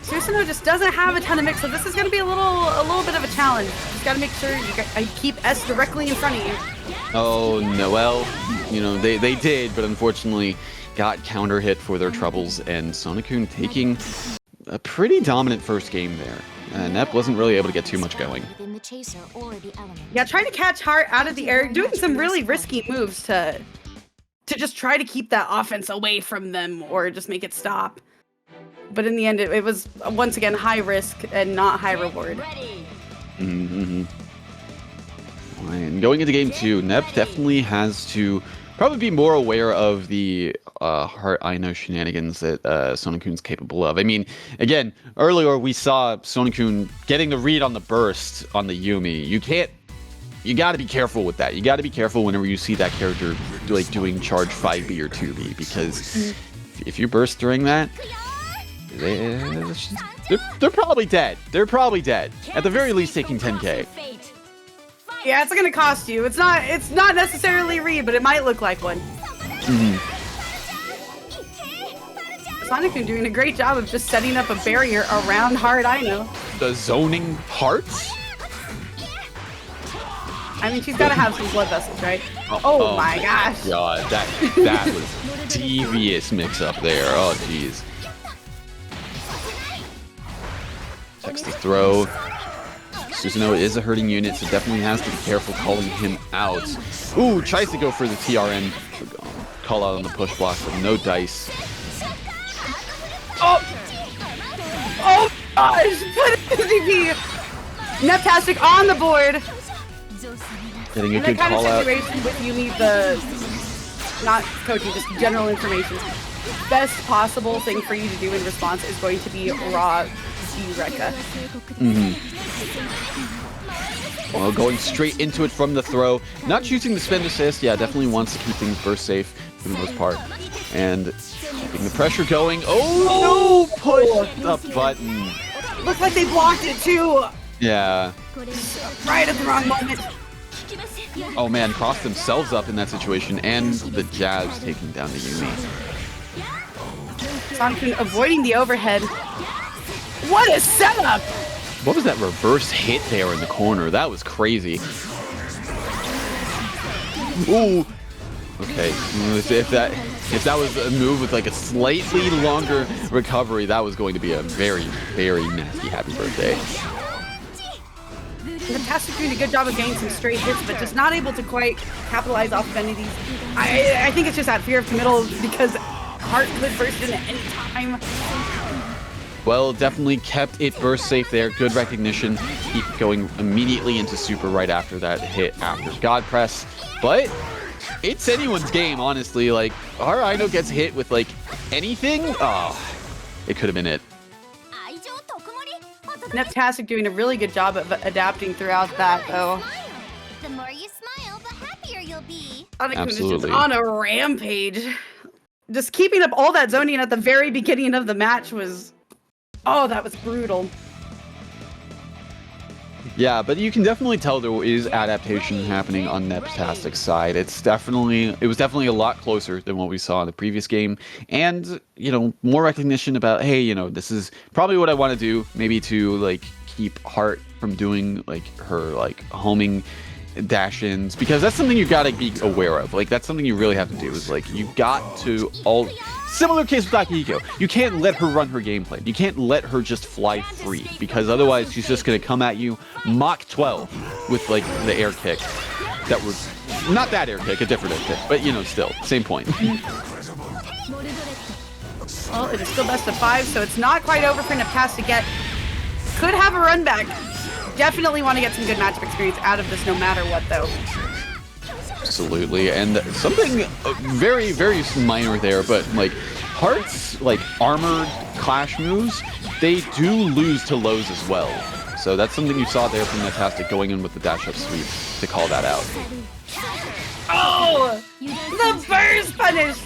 Susanoo just doesn't have a ton of mix, so this is going to be a little bit of a challenge. Just got to make sure I keep S directly in front of you. Oh, Noelle, you know, they did, but unfortunately got counter hit for their troubles, and Sonokun taking a pretty dominant first game there. Nep wasn't really able to get too much going. Yeah, trying to catch Heart out of the air, doing some really risky moves to just try to keep that offense away from them or just make it stop. But in the end, it was, once again, high risk and not high reward. And going into game 2, Nep definitely has to probably be more aware of the Heart Aino shenanigans that Sonokun's capable of. I mean, again, earlier we saw Sonokun getting the read on the burst on the Yumi. You got to be careful with that. You got to be careful whenever you see that character like doing charge 5B or 2B, because if you burst during that, they're probably dead. They're probably dead. At the very least, taking 10k. Yeah, it's gonna cost you. It's not necessarily read, but it might look like one. Sonokun doing a great job of just setting up a barrier around Heart Aino. The zoning Hearts? I mean, she's got to have some blood vessels, right? Oh my gosh. God, that was devious mix-up there. Oh, jeez. Checks the throw. Susanoo is a hurting unit, so definitely has to be careful calling him out. Ooh, tries to go for the TRN. Call out on the push block, but no dice. Oh gosh! Put MVP! Neptastic on the board! Getting a good call out. In that kind of situation with you need the, not coaching, just general information. Best possible thing for you to do in response is going to be raw Rekka. Well, going straight into it from the throw. Not choosing to spend assist. Yeah, definitely wants to keep things burst safe for the most part. And keeping the pressure going. Oh, no! Push the button. Looks like they blocked it too. Yeah. Right at the wrong moment. Oh man, crossed themselves up in that situation, and the jabs taking down the Yumi. Sonokun avoiding the overhead. What a setup! What was that reverse hit there in the corner? That was crazy. Ooh, Okay, if that was a move with like a slightly longer recovery, that was going to be a very, very nasty happy birthday. Fantastic doing a good job of getting some straight hits, but just not able to quite capitalize off of any of these. I think it's just that fear of committal because Heart could burst in at any time. Well, definitely kept it burst safe there. Good recognition. Keep going immediately into super right after that hit after God Press. But it's anyone's game, honestly. Like, our Aino gets hit with, like, anything. Oh, it could have been it. Neptastic doing a really good job of adapting throughout that, though. The more you smile, the happier you'll be. Anakun is just on a rampage. Just keeping up all that zoning at the very beginning of the match was... Oh, that was brutal. Yeah, but you can definitely tell there is adaptation happening on Neptastic's side. It was definitely a lot closer than what we saw in the previous game. And, you know, more recognition about, hey, you know, this is probably what I want to do. Maybe to, like, keep Heart from doing, like, her, like, homing dash-ins. Because that's something you gotta be aware of. Like, that's something you really have to do. Is, like, you got to all... Similar case with Akihiko. You can't let her run her game plan. You can't let her just fly free, because otherwise she's just going to come at you Mach 12 with, like, the air kick. That was not that air kick, a different air kick, but, you know, still, same point. Well, it is still best of 5, so it's not quite over for Neptastic yet. Could have a run back. Definitely want to get some good matchup experience out of this no matter what, though. Absolutely, and something very, very minor there, but like Heart's like armored clash moves, they do lose to lows as well. So that's something you saw there from Neptastic going in with the dash up sweep to call that out. Oh, the burst punish!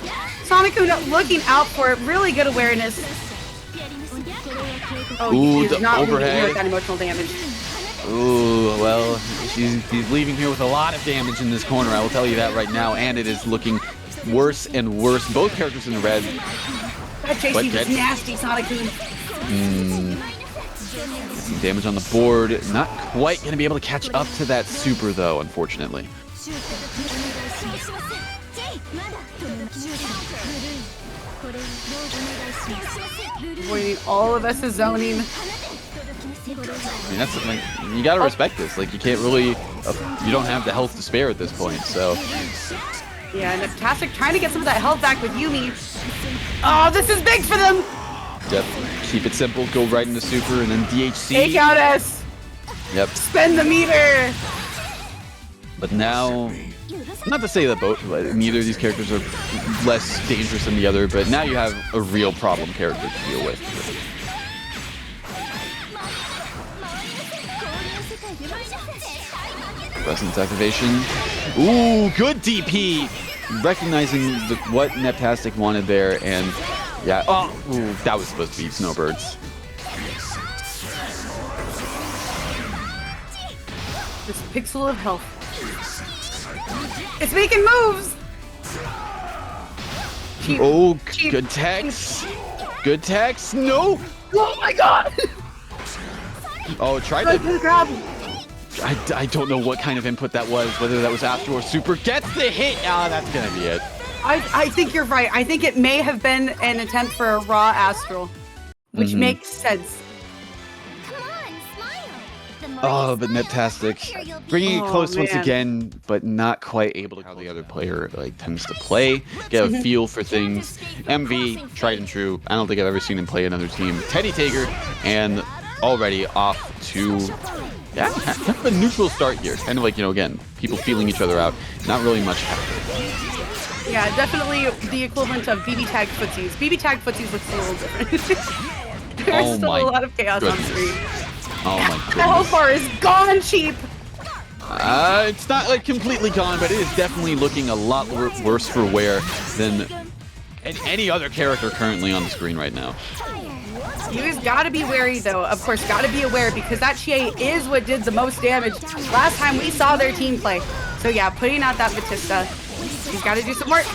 Susanoo looking out for it, really good awareness. Oh, Ooh, he's the not overhead. leaving here with that emotional damage. Ooh, well, he's leaving here with a lot of damage in this corner, I will tell you that right now, and it is looking worse and worse. Both characters in the red. That JC was nasty, Susanoo. Some damage on the board. Not quite going to be able to catch up to that super, though, unfortunately. Avoiding all of us is zoning. I mean, that's like, you gotta respect this. Like, you can't really, you don't have the health to spare at this point, so. Yeah, Neptastic trying to get some of that health back with Yumi. Oh, this is big for them! Definitely. Keep it simple, go right into super, and then DHC. Take out S! Yep. Spend the meter! But now, not to say that neither of these characters are less dangerous than the other, but now you have a real problem character to deal with. Resonance activation. Ooh, good DP! Recognizing what Neptastic wanted there, and yeah, oh, ooh, that was supposed to be Snowbirds. This pixel of health. It's making moves! Cheap, Oh, cheap, good text. Good text. No! Oh my god! Oh, try Good to... grab. I don't know what kind of input that was, whether that was Astro or Super. Gets the hit! Ah, that's gonna be it. I think you're right. I think it may have been an attempt for a raw Astral, which makes sense. Oh, but Neptastic bringing it close once again, but not quite able to how the other player like tends to play, get a feel for things. MV, tried and true. I don't think I've ever seen him play another team. Teddy Tiger, and already off to kind of a neutral start here. Kind of like, you know, again, people feeling each other out. Not really much happening. Yeah, definitely the equivalent of BBTAG footsies. BBTAG footsies looks a little different. There's still a lot of chaos on screen. Oh my goodness. The health bar is gone cheap. It's not like completely gone, but it is definitely looking a lot worse for wear than any other character currently on the screen right now. You just gotta be wary though. Of course, gotta be aware because that Chie is what did the most damage last time we saw their team play. So yeah, putting out that Batista, he's gotta do some work.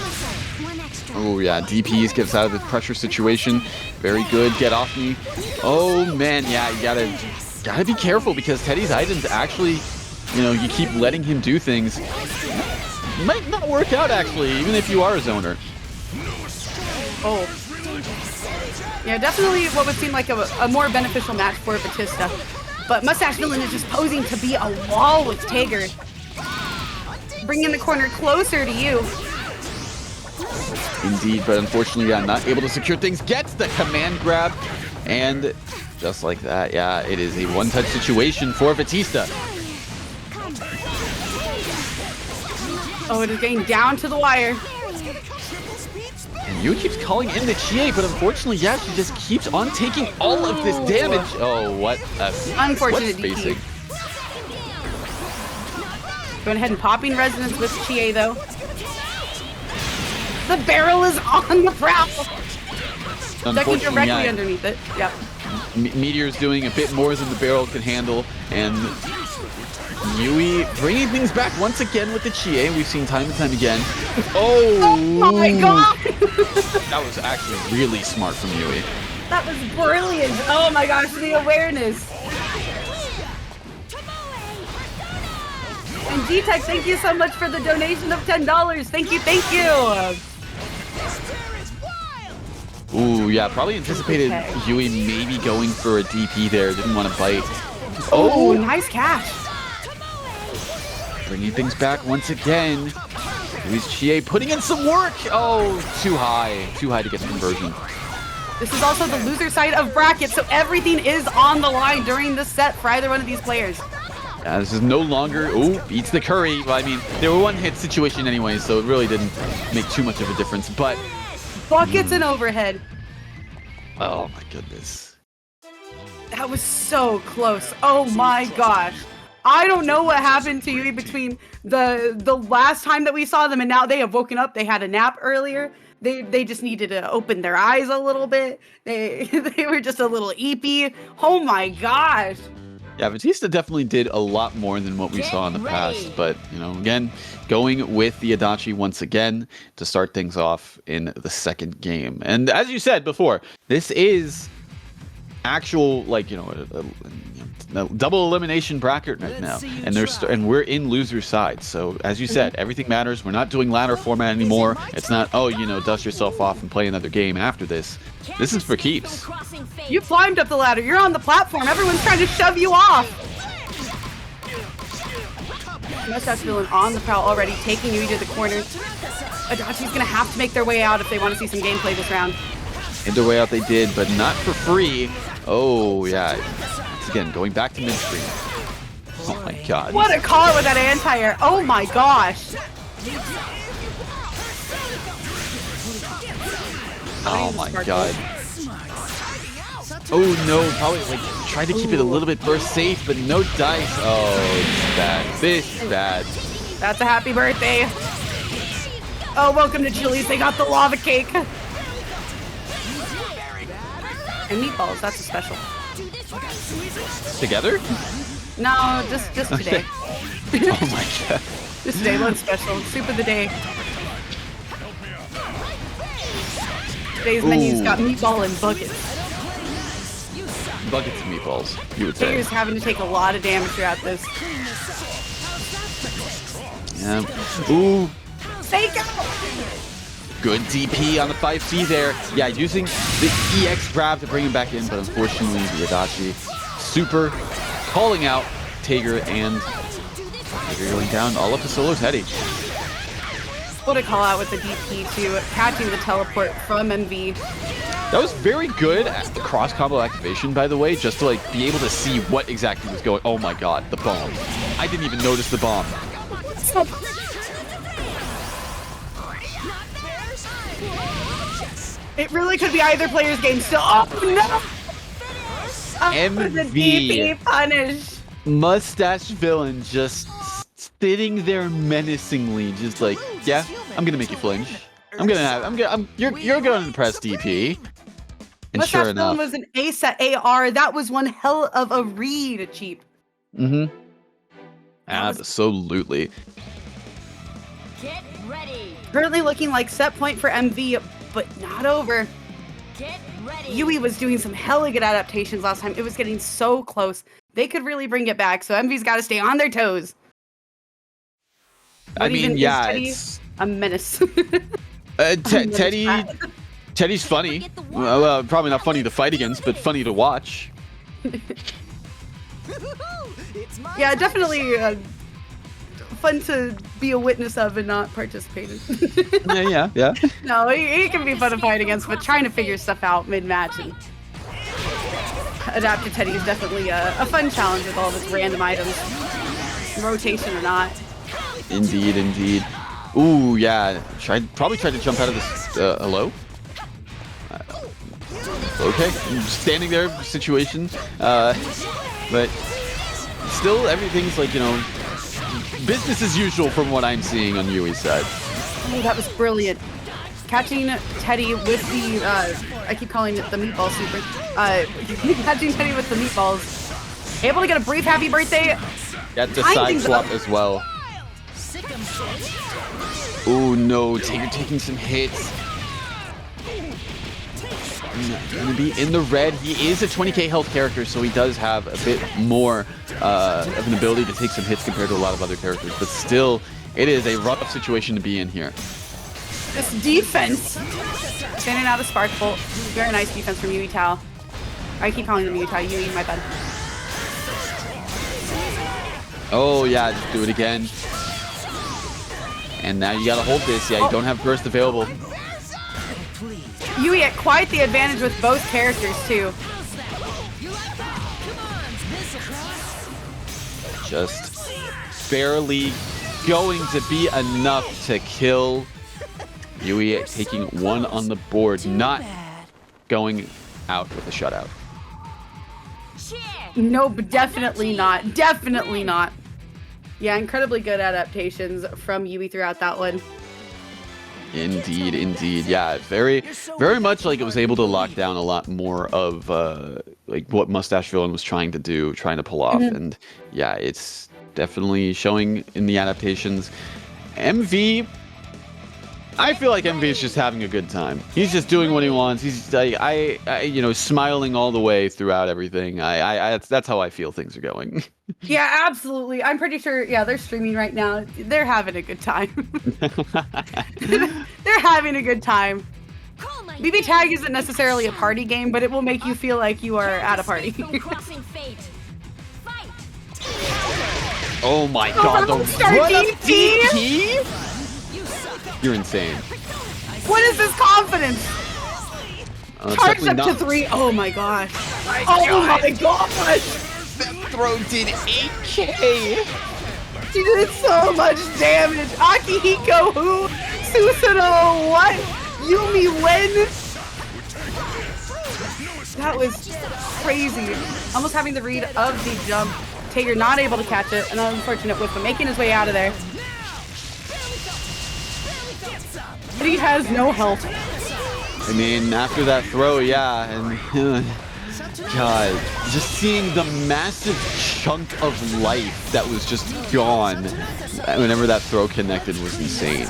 Oh yeah, DPs gets out of the pressure situation. Very good, get off me. Oh man, yeah, you gotta be careful because Teddy's items actually, you know, you keep letting him do things. might not work out, actually, even if you are a zoner. Oh. Yeah, definitely what would seem like a more beneficial match for Batista. But Mustache Villain is just posing to be a wall with Tager. Bringing the corner closer to you. Indeed, but unfortunately, yeah, not able to secure things. Gets the command grab, and just like that, yeah, it is a one-touch situation for Batista. Oh, it is getting down to the wire. And Yu keeps calling in the Chie, but unfortunately, yeah, she just keeps on taking all of this damage. Oh, what a unfortunate spacing. Going ahead and popping resonance with Chie, though. The barrel is on the prowl. Ducking directly underneath it. Yep. Meteor's doing a bit more than the barrel can handle, and Yui bringing things back once again with the Chie. We've seen time and time again. Oh my god! That was actually really smart from Yui. That was brilliant. Oh my gosh, the awareness. And G-Tech, thank you so much for the donation of $10. Thank you, thank you. Ooh, yeah, probably anticipated Yui maybe going for a DP there. Didn't want to bite. Oh, nice catch. Bringing things back once again. Yui's Chie putting in some work. Oh, too high to get the conversion. This is also the loser side of bracket, so everything is on the line during this set for either one of these players. Yeah, this is no longer, eats the curry. Well, I mean, they were one-hit situation anyway, so it really didn't make too much of a difference, but... Buckets and overhead. Oh my goodness. That was so close. Oh my gosh. I don't know what happened to Yui between the last time that we saw them and now they have woken up. They had a nap earlier. They just needed to open their eyes a little bit. They were just a little eepy. Oh my gosh. Yeah, Batista definitely did a lot more than what we saw in the past. But, you know, again, going with the Adachi once again to start things off in the second game. And as you said before, this is actual, like, you know, a double elimination bracket right now. And we're in loser side. So, as you said, everything matters. We're not doing ladder format anymore. It's not, oh, you know, dust yourself off and play another game after this. This is for keeps. You climbed up the ladder. You're on the platform. Everyone's trying to shove you off. Mustache Villain on the prowl already, taking you to the corner. Adachi's going to have to make their way out if they want to see some gameplay this round. In their way out they did, but not for free. Oh, yeah. Once again, going back to midstream. Oh my god. What a call with that anti-air. Oh my gosh. Oh my god. Oh no, probably like tried to keep it a little bit burst safe, but no dice. Oh, it's bad. This is bad. That's a happy birthday. Oh, welcome to Chili's. They got the lava cake. And meatballs, that's a special. Together? No, just today. Oh my god. Just today, one special. Soup of the day. Today's menu's got meatball and buckets. Buckets of meatballs, you would say. Tager's having to take a lot of damage throughout this. Yeah. Ooh. Fake out! Good DP on the 5C there. Yeah, using the EX grab to bring him back in, but unfortunately the Adachi super calling out Tager, and Tager going down all up to solo Teddy. What a call out with the DP too, catching the teleport from MV. That was very good at the cross combo activation, by the way, just to like be able to see what exactly was going. Oh my god, the bomb. I didn't even notice the bomb. It really could be either player's game still. Oh no! MV. The DP punish. Mustache Villain just sitting there menacingly, just like, yeah, I'm gonna make you flinch. You're gonna press DP. And Mustache sure Villain enough, was an ace at AR. That was one hell of a read, Cheap. Mm-hmm. Absolutely. Get ready. Currently looking like set point for MV, but not over. Get ready. Yui was doing some hella good adaptations last time. It was getting so close. They could really bring it back, so MV's got to stay on their toes. I mean, is yeah, Teddy it's a menace. Teddy's funny. Well, probably not funny to fight against, but funny to watch. Yeah, definitely fun to be a witness of and not participate in. Yeah. No, he can be fun to fight against, but trying to figure stuff out mid-match and adapt to Teddy is definitely a fun challenge with all of its random items, rotation or not. Indeed. Ooh, yeah. Probably tried to jump out of this. Hello? Okay, I'm just standing there, situation. But still, everything's like, you know, business as usual from what I'm seeing on Yui's side. Oh, that was brilliant. Catching Teddy with the, I keep calling it the meatball super. Catching Teddy with the meatballs. Able to get a brief happy birthday. Got the side swap as well. Oh no, Tigran taking some hits. Gonna be in the red. He is a 20k health character, so he does have a bit more of an ability to take some hits compared to a lot of other characters. But still, it is a rough situation to be in here. This defense, standing out of Spark Bolt. Very nice defense from Yui Tao. I keep calling him Yui Tao. Yui, my bad. Oh yeah, just do it again. And now you gotta hold this. Yeah, you don't have burst available. Yui at quite the advantage with both characters too. Just barely going to be enough to kill. Yui taking one on the board, not going out with a shutout. Nope, definitely not. Definitely not. Yeah, incredibly good adaptations from Yui throughout that one. Indeed. Yeah, very much like it was able to lock down a lot more of like what Mustache Villain was trying to do, trying to pull off. And yeah, it's definitely showing in the adaptations. MV, I feel like MV is just having a good time. He's just doing what he wants. He's like, you know, smiling all the way throughout everything. That's how I feel things are going. Yeah, absolutely. I'm pretty sure, yeah, they're streaming right now. They're having a good time. They're having a good time. BBTAG isn't necessarily a party game, but it will make you feel like you are at a party. Oh my god, the run up DP? You're insane. What is this confidence? Charged up to 3. Oh my gosh. Oh my gosh. That throw did 8k. She did so much damage. Akihiko, who? Susanoo, what? Yumi, when? That was crazy. Almost having the read of the jump. Tager not able to catch it. An unfortunate whip, but making his way out of there. But he has no health. I mean, after that throw, yeah, and God, just seeing the massive chunk of life that was just gone whenever that throw connected was insane.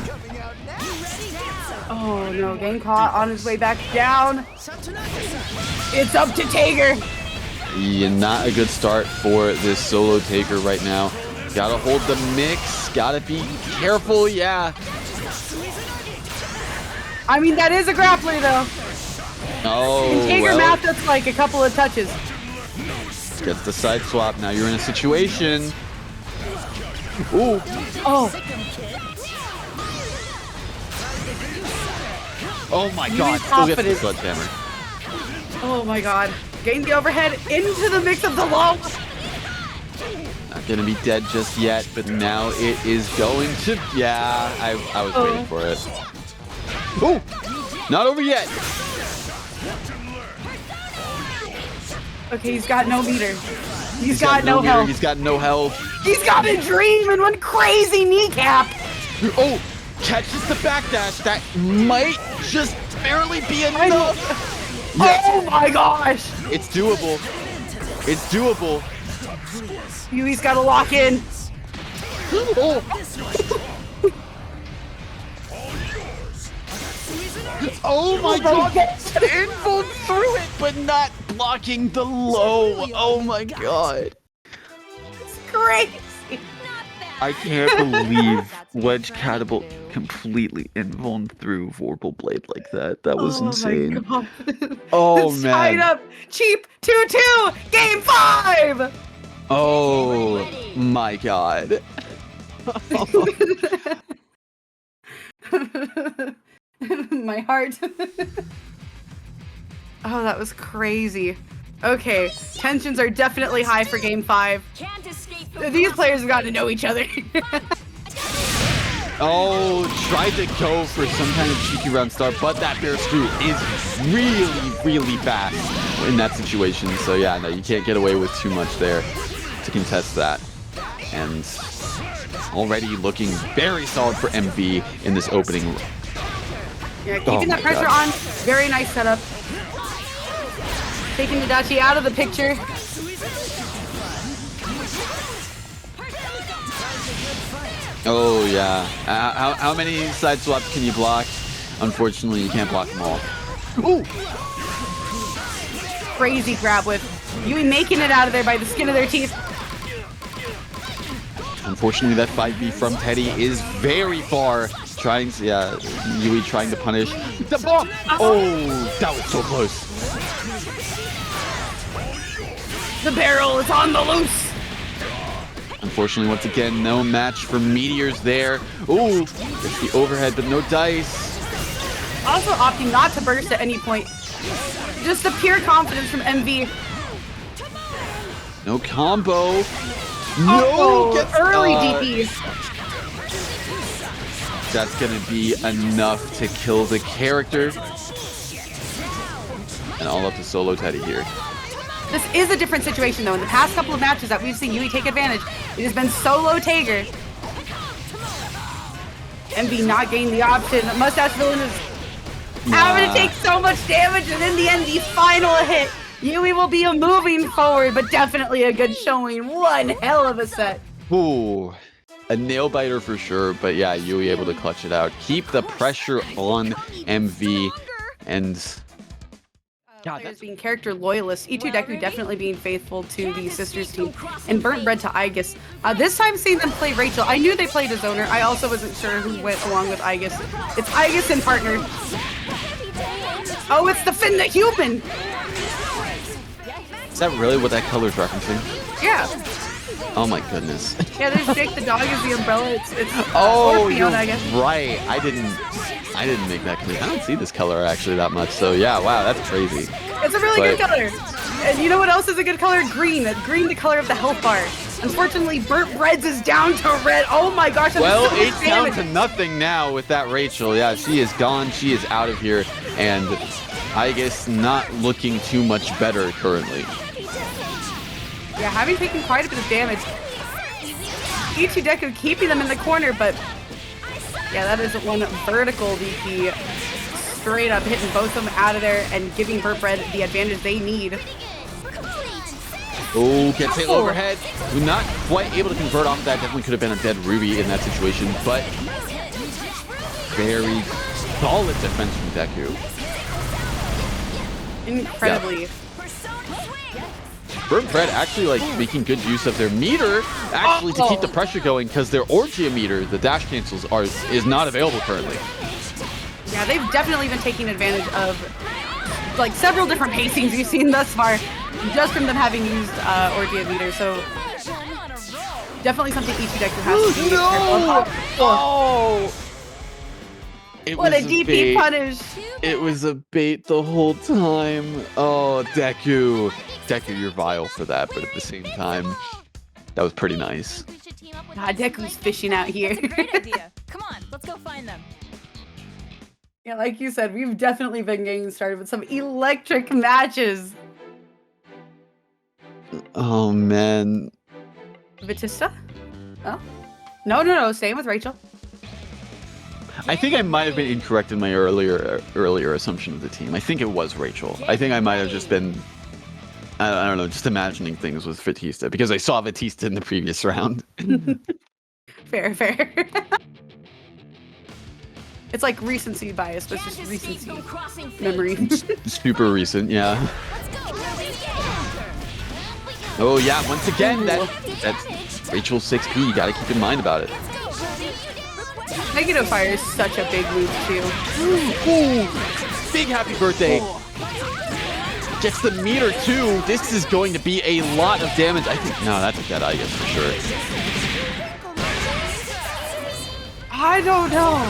Oh no, getting caught on his way back down. It's up to Tager. Yeah, not a good start for this solo Taker right now. Gotta hold the mix, gotta be careful, yeah. I mean, that is a grappler though. Oh, in Tager math, that's like a couple of touches. Gets the side swap. Now you're in a situation. Ooh. Oh. Oh my god. Still gets the sledgehammer. Oh my god. Getting the overhead into the mix of the low. Not gonna be dead just yet, but now it is going to. Yeah, I was waiting for it. Ooh. Not over yet. Okay, he's got no meter. He's got no health. He's got no health. He's got a dream and one crazy kneecap. Oh, catches the backdash. That might just barely be enough. Yes. Oh my gosh. It's doable. It's doable. Yui's got to lock in. Oh. Oh my god! Infold through it, but not blocking the low. Oh my god. It's crazy. I can't believe wedge catapult completely invuln through Vorpal Blade like that. That was insane. My God. Oh It's man. tied up. Cheap 2-2. Game 5. Oh my God. My heart. Oh, that was crazy. Okay, tensions are definitely high for game 5. Can't escape the These players have got to know each other. Oh, tried to go for some kind of cheeky round start, but that bear screw is really fast in that situation. So yeah, no, you can't get away with too much there to contest that. And already looking very solid for MV in this opening. Yeah, keeping that pressure on. Very nice setup. Taking Adachi out of the picture. Oh yeah. How many side swaps can you block? Unfortunately, you can't block them all. Ooh. Crazy grab whip. Yui making it out of there by the skin of their teeth. Unfortunately, that 5B from Teddy is very far. Trying to, yeah, Yui trying to punish the bomb. Oh, that was so close. The barrel is on the loose. Unfortunately, once again, no match for Meteors there. Ooh, it's the overhead, but no dice. Also opting not to burst at any point. Just the pure confidence from MV. No combo. Oh, Gets early DPs. That's gonna be enough to kill the character. And all up to solo Teddy here. This is a different situation though. In the past couple of matches that we've seen Yui take advantage, it has been solo Tiger. MV not getting the option. Mustache Villain is having to take so much damage, and in the end, the final hit. Yui will be moving forward, but definitely a good showing. One hell of a set. Ooh, a nail biter for sure, but yeah, Yui able to clutch it out. Keep the pressure on MV, and Players being character loyalists. E2 Deku definitely being faithful to the sisters team, and Burnt Bread to Aegis. This time seeing them play Rachel, I knew they played a zoner. I also wasn't sure who went along with Aegis. It's Aegis and partner. Oh, it's the Finn the Human. is that really what that color's referencing? Yeah. Oh my goodness. Yeah, there's Jake the dog is the umbrella. It's Oh, Scorpion, you're I guess. right. I didn't make that clear. I don't see this color actually that much. So yeah, wow, that's crazy. It's a really good color. And you know what else is a good color? Green. Green, the color of the health bar. Unfortunately, Burnt Breads is down to red. Oh my gosh. Well, so much it's down damage. to nothing now with that Rachel. Yeah, she is gone. She is out of here. And I guess not looking too much better currently. Yeah, having taken quite a bit of damage. E2 Deku keeping them in the corner, but yeah, that is one vertical VP. Straight up hitting both of them out of there and giving Burnt Bread the advantage they need. Oh, gets hit overhead. Not quite able to convert off that. Definitely could have been a dead Ruby in that situation, but very solid defense from Deku. Incredibly. Yeah. Burnt Bread actually like making good use of their meter actually to keep the pressure going, because their Orgia meter, the dash cancels, is not available currently. Yeah, they've definitely been taking advantage of like several different pacings we've seen thus far, just from them having used Orgia meter. So definitely something E2 Deku has to be careful of. Oh! What a DP punish! It was a bait the whole time. Oh, Deku. Deku, you're vile for that, but at the same time, that was pretty nice. God, Deku's fishing out here. Great idea. Come on, let's go find them. Yeah, like you said, we've definitely been getting started with some electric matches. Oh, man. Batista? Oh? No, staying with Rachel. I think I might have been incorrect in my earlier assumption of the team. I think it was Rachel. I think I might have just been, I don't know, just imagining things with Batista, because I saw Batista in the previous round. Fair. It's like recency bias, but it's just recency memory. Super recent, yeah. Oh yeah, once again, that's Rachel 6P. You gotta keep in mind about it. Negative fire is such a big move too. Ooh, big happy birthday. Gets the meter too. This is going to be a lot of damage. I think, no, that's a dead eye, yes, for sure. I don't know.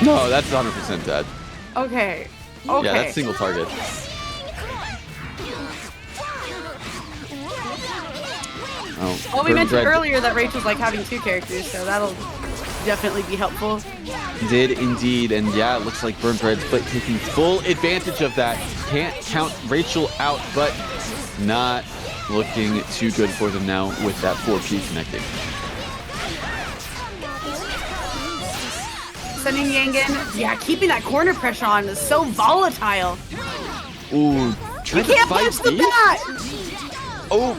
No, that's 100% dead. Okay. Yeah, that's single target. Oh, Well, we mentioned earlier that Rachel's like having 2 characters, so that'll definitely be helpful. Did indeed, and yeah, it looks like Burnt Bread's taking full advantage of that. Can't count Rachel out, but not looking too good for them now with that 4P connecting. Sending Yang in. Yeah, keeping that corner pressure on is so volatile. Ooh, You can't punch the bat! Oh,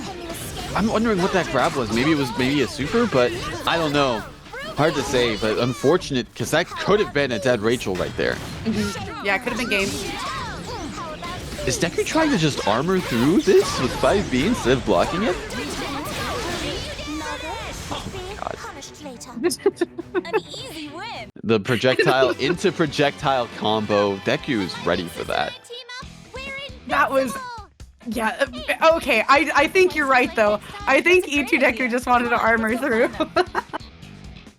I'm wondering what that grab was. Maybe it was a super, but I don't know. Hard to say, but unfortunate, because that could have been a dead Rachel right there. Yeah, it could have been game. Is Deku trying to just armor through this with 5B instead of blocking it? Oh my god. The projectile into projectile combo. Deku is ready for that. That was... Yeah, okay, I think you're right though. I think E2 Deku just wanted to armor through.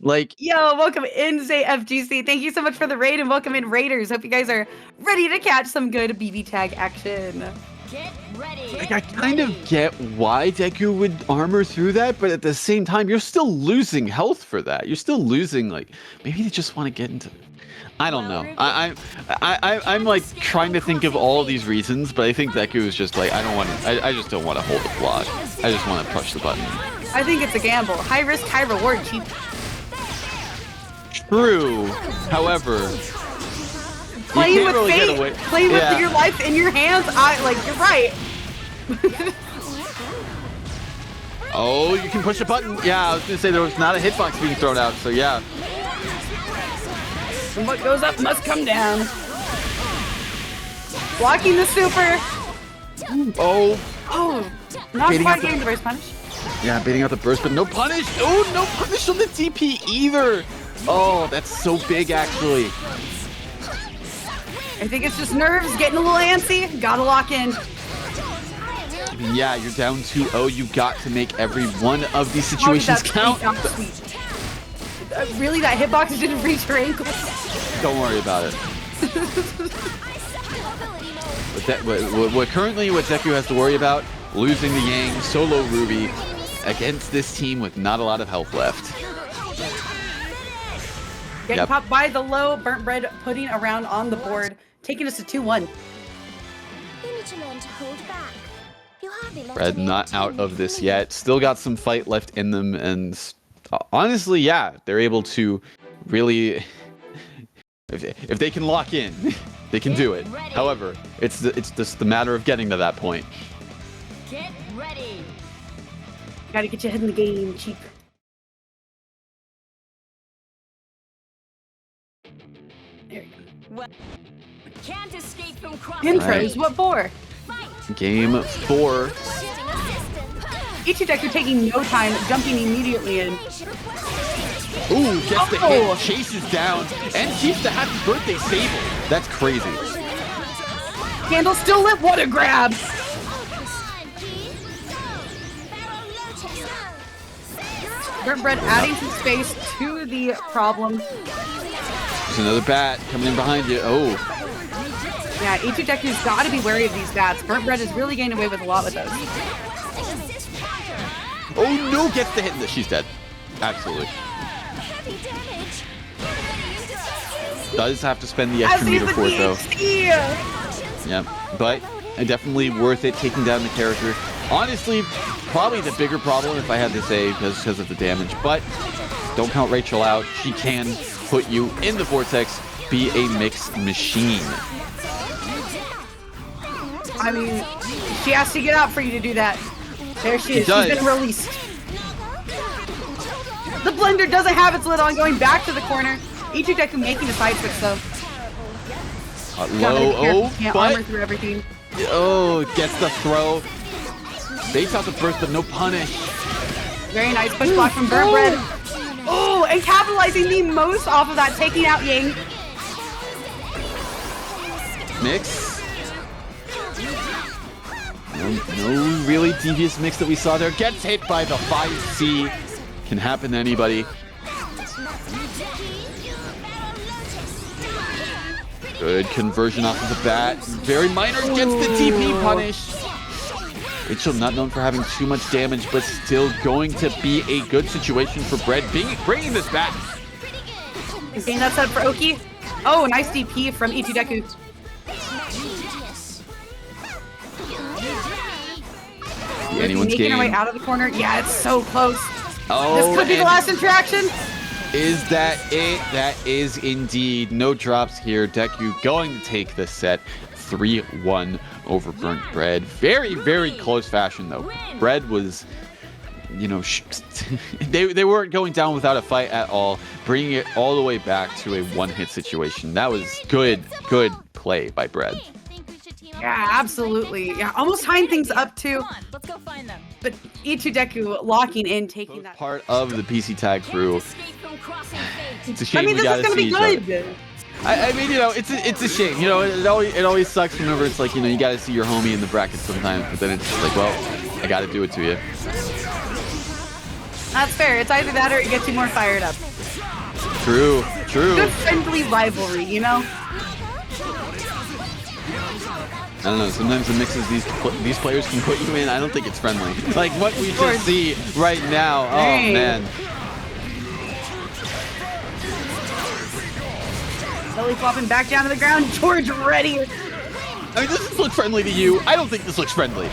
Like, yo, welcome in, FGC. Thank you so much for the raid and welcome in, Raiders. Hope you guys are ready to catch some good BB tag action. Get ready. Like, I kind of get why Deku would armor through that, but at the same time, you're still losing health for that. You're still losing, like, maybe they just want to get into... I don't know. I'm like trying to think of all of these reasons, but I think Deku is just like, I just don't want to hold the block. I just want to push the button. I think it's a gamble. High risk, high reward, cheap. True. However, playing with fate, playing with your life in your hands. You're right. Oh, you can push a button. Yeah, I was gonna say there was not a hitbox being thrown out, so yeah. And what goes up must come down. Blocking the super. Oh, not quite getting the burst punish. Yeah, baiting out the burst, but no punish. Oh, no punish on the DP either. Oh, that's so big, actually. I think it's just nerves, getting a little antsy. Gotta lock in. Yeah, you're down 2-0. You got to make every one of these situations count. Sweet. Really, that hitbox didn't reach her ankle? Don't worry about it. What Deku has to worry about, losing the Yang, solo Ruby, against this team with not a lot of health left. Getting popped by the low, Burnt Bread putting around on the board, taking us to 2-1. You need to learn to hold back. You hardly let Bread not out of this yet. Still got some fight left in them, and honestly, yeah, they're able to really, if they can lock in, they can do it. However, it's just the matter of getting to that point. Get ready. Gotta get your head in the game, cheap. There you go. Can't escape from Intros, what for? Game 4. Ichi Deku taking no time, jumping immediately in. Ooh, gets the hit, chases down, and keeps the happy birthday stable. That's crazy. Candle still lit, what a grab! Burnt Bread adding some space to the problem. There's another bat coming in behind you. Oh. Yeah, Ichi Deku's gotta be wary of these bats. Burnt Bread is really getting away with a lot with those. Oh no, gets the hit. She's dead. Absolutely. Does have to spend the extra meter for it though. Yeah, but definitely worth it taking down the character. Honestly, probably the bigger problem, if I had to say, because of the damage. But don't count Rachel out. She can put you in the vortex, be a mixed machine. I mean, she has to get out for you to do that. There she is. She's been released. The blender doesn't have its lid on, going back to the corner. Ichi Deku making a side switch though. Low, can't armor through everything. Oh, gets the throw. Baits out the burst, but no punish. Very nice push block from Burnt Bread. Oh, and capitalizing the most off of that, taking out Ying. Mix. No really devious mix that we saw there. Gets hit by the 5C. Can happen to anybody. Good conversion off of the bat. Very minor, gets the DP punish. Rachel not known for having too much damage, but still going to be a good situation for Bread, bringing this back. Getting that set for Oki. Oh, nice DP from Ichideku. Anyone's making game. her way out of the corner. Yeah, it's so close. Oh, this could be the last interaction. Is that it? That is indeed. No drops here. Deku going to take the set 3-1 over Burnt Bread. Very, very close fashion, though. Bread was, you know, they weren't going down without a fight at all, bringing it all the way back to a one-hit situation. That was good play by Bread. Yeah, absolutely. Yeah, almost tying things up too. Let's go find them. But Ichideku locking in, taking that. Part of the PC Tag crew. It's a shame I mean, we this gotta is gonna see be each other. good. I mean, you know, it's a shame. You know, it always sucks whenever it's like, you know, you got to see your homie in the bracket sometimes, but then it's just like, well, I got to do it to you. That's fair. It's either that or it gets you more fired up. True. Good friendly rivalry, you know? I don't know. Sometimes the mixes these players can put you in, I don't think it's friendly. Like what we just see right now. Oh man. Belly flopping back down to the ground. George ready. I mean, does this look friendly to you? I don't think this looks friendly.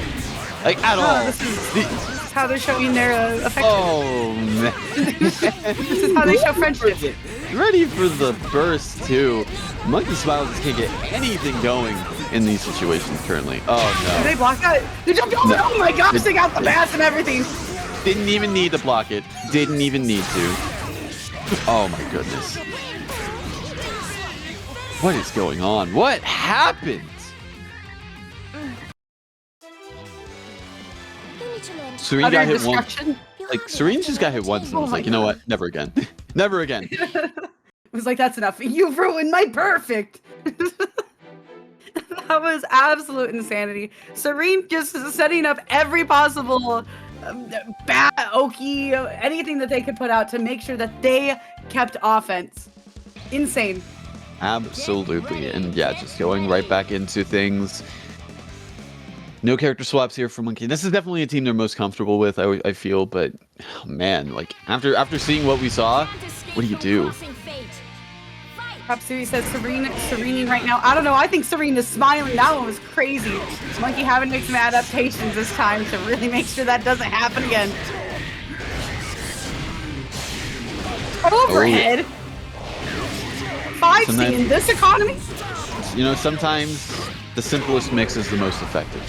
Like, at all. This is how they're showing their affection. Oh, man. This is how they show friendship. Ready for the burst, too. Monkey Smile just can't get anything going in these situations currently. Oh, no. Did they block that? They jumped over. No. Oh, my gosh. They got the pass and everything. Didn't even need to block it. Didn't even need to. Oh, my goodness. What is going on? What happened? Serene got hit once. Like, Serene just got hit once and was like, you know what? Never again. Never again. It was like, that's enough. You've ruined my perfect. That was absolute insanity. Serene just setting up every possible bat, Oki, anything that they could put out to make sure that they kept offense. Insane. Absolutely. And yeah, just going right back into things. No character swaps here for Monkey. This is definitely a team they're most comfortable with, I feel, but oh, man, like after seeing what we saw, what do you do? Kapsui says Serene right now. I don't know. I think Serene is smiling. That one was crazy. Monkey having to make some adaptations this time to really make sure that doesn't happen again. Overhead. 5C in this economy? You know, sometimes the simplest mix is the most effective.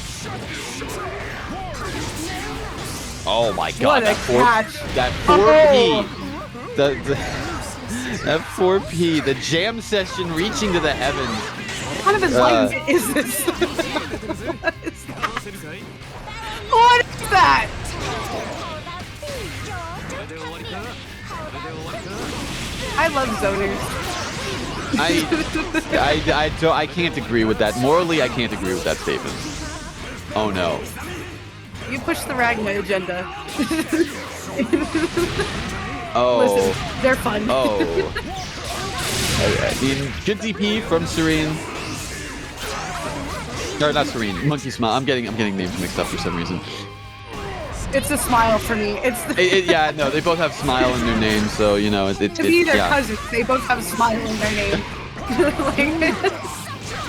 Oh my god, that 4P. That 4P, the jam session reaching to the heavens. What kind of enlightenment is this? What is that? What is that? I love zoners. I can't agree with that. Morally, I can't agree with that statement. Oh no. You push the Ragna agenda. Oh. Listen, they're fun. Oh. I mean, good DP from Serene. Or not Serene, Monkey Smile. I'm getting names mixed up for some reason. It's a smile for me. It's yeah, no, they both have Smile in their name, so you know to me they're cousins. They both have Smile in their name.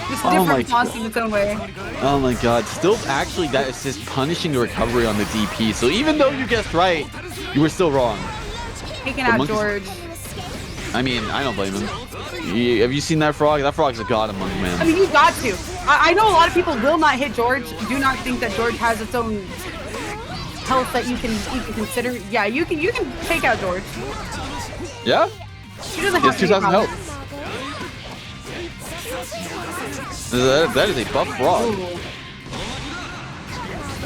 Just different fonts in its own way. Oh my god, still actually that assist punishing the recovery on the DP. So even though you guessed right, you were still wrong. Taking out George. I mean, I don't blame him. Have you seen that frog? That frog's a god among men. I mean, you got to. I know a lot of people will not hit George. Do not think that George has its own health that you can consider. Yeah, you can take out George. Yeah? He doesn't have 2,000 health. That is a buff frog. Ooh.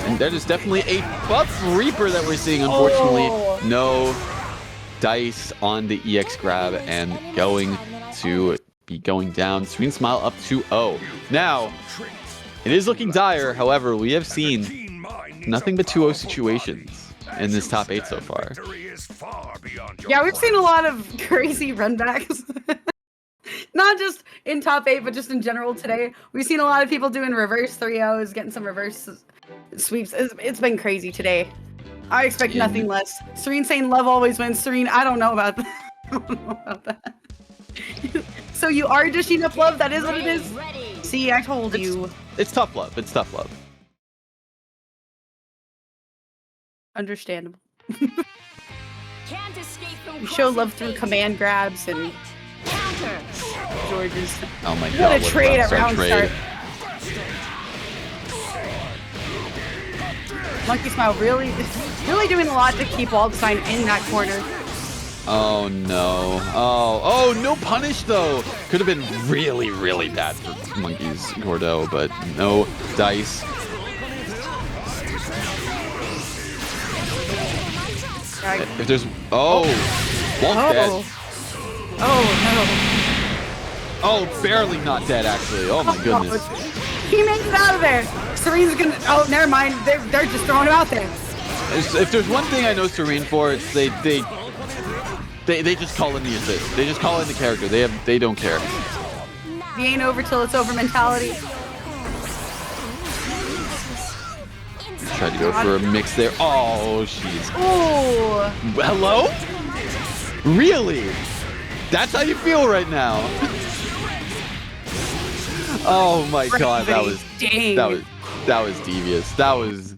And that is definitely a buff Reaper that we're seeing, unfortunately. Oh. No. Dice on the EX grab and going to be going down. Serene Smile up 2-0. Now, it is looking dire. However, we have seen nothing but 2-0 situations in this top 8 so far. Yeah, we've seen a lot of crazy runbacks. Not just in top 8, but just in general today. We've seen a lot of people doing reverse 3-0s, getting some reverse sweeps. It's been crazy today. I expect nothing less. Serene saying love always wins. Serene, I don't know about that. I don't know about that. So you are dishing up love? That is what it is? See, I told you. It's tough love. It's tough love. Understandable. You show love through command grabs and George's. Oh my god. What a trade at round start. Monkey Smile really doing a lot to keep Waldstein in that corner. Oh no. Oh, no punish though. Could have been really, really bad for Monkey's Gordo, but no dice. If there's Walt dead. Oh no. Oh, barely not dead actually. Oh my goodness. He made it out of there. Serene's gonna. Oh, never mind. They're just throwing him out there. If there's one thing I know Serene for, it's they just call in the assist. They just call in the character. They don't care. The ain't over till it's over mentality. Tried to go for a mix there. Oh, jeez. Oh. Hello? Really? That's how you feel right now? Oh my god, that was devious. That was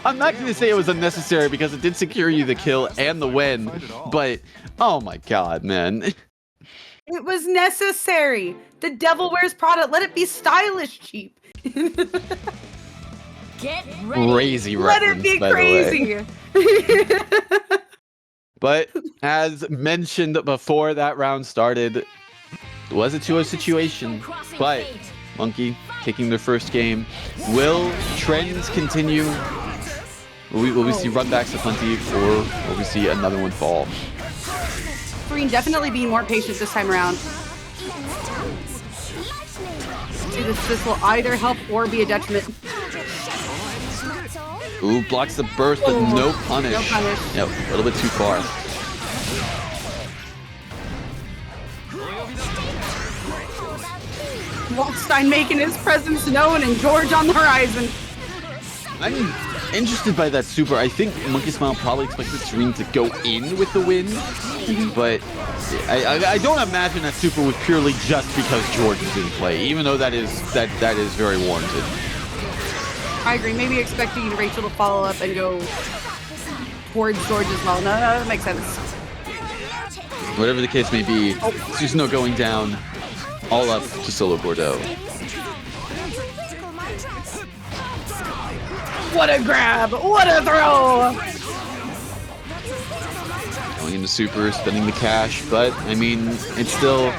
I'm not going to say it was unnecessary because it did secure you the kill and the win, but oh my god, man. It was necessary. The devil wears Prada. Let it be stylish, cheap. Get ready. Crazy Let reference, it be by crazy. the way. But as mentioned before that round started, it was a 2-0 situation, but Monkey taking their first game. Will trends continue? Will we see runbacks aplenty, or will we see another one fall? Serene definitely being more patient this time around. See, this will either help or be a detriment. Ooh, blocks the burst, but no punish. No punish. Yep, a little bit too far. Waldstein making his presence known and George on the horizon. I'm interested by that super. I think Monkey Smile probably expected Serene to go in with the win, but I don't imagine that super was purely just because George is in play, even though that is very warranted. I agree. Maybe expecting Rachel to follow up and go towards George as well. No, that makes sense. Whatever the case may be, Susanoo going down, all up to solo Bordeaux. What a grab! What a throw! Going into super, spending the cash, but I mean, it's still.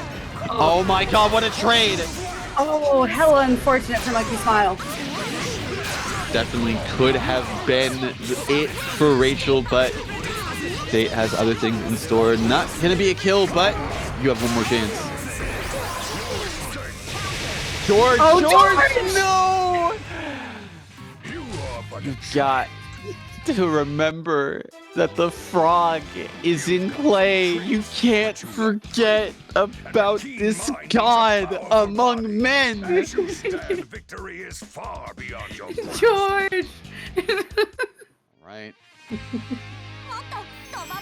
Oh my god, what a trade! Oh, hella unfortunate for Monkey Smile. Definitely could have been it for Rachel, but Fate has other things in store. Not gonna be a kill, but you have one more chance. George! Oh, George! No! You got to remember that the frog is in play. You can't forget about this god among men. Victory is far beyond your George! Right.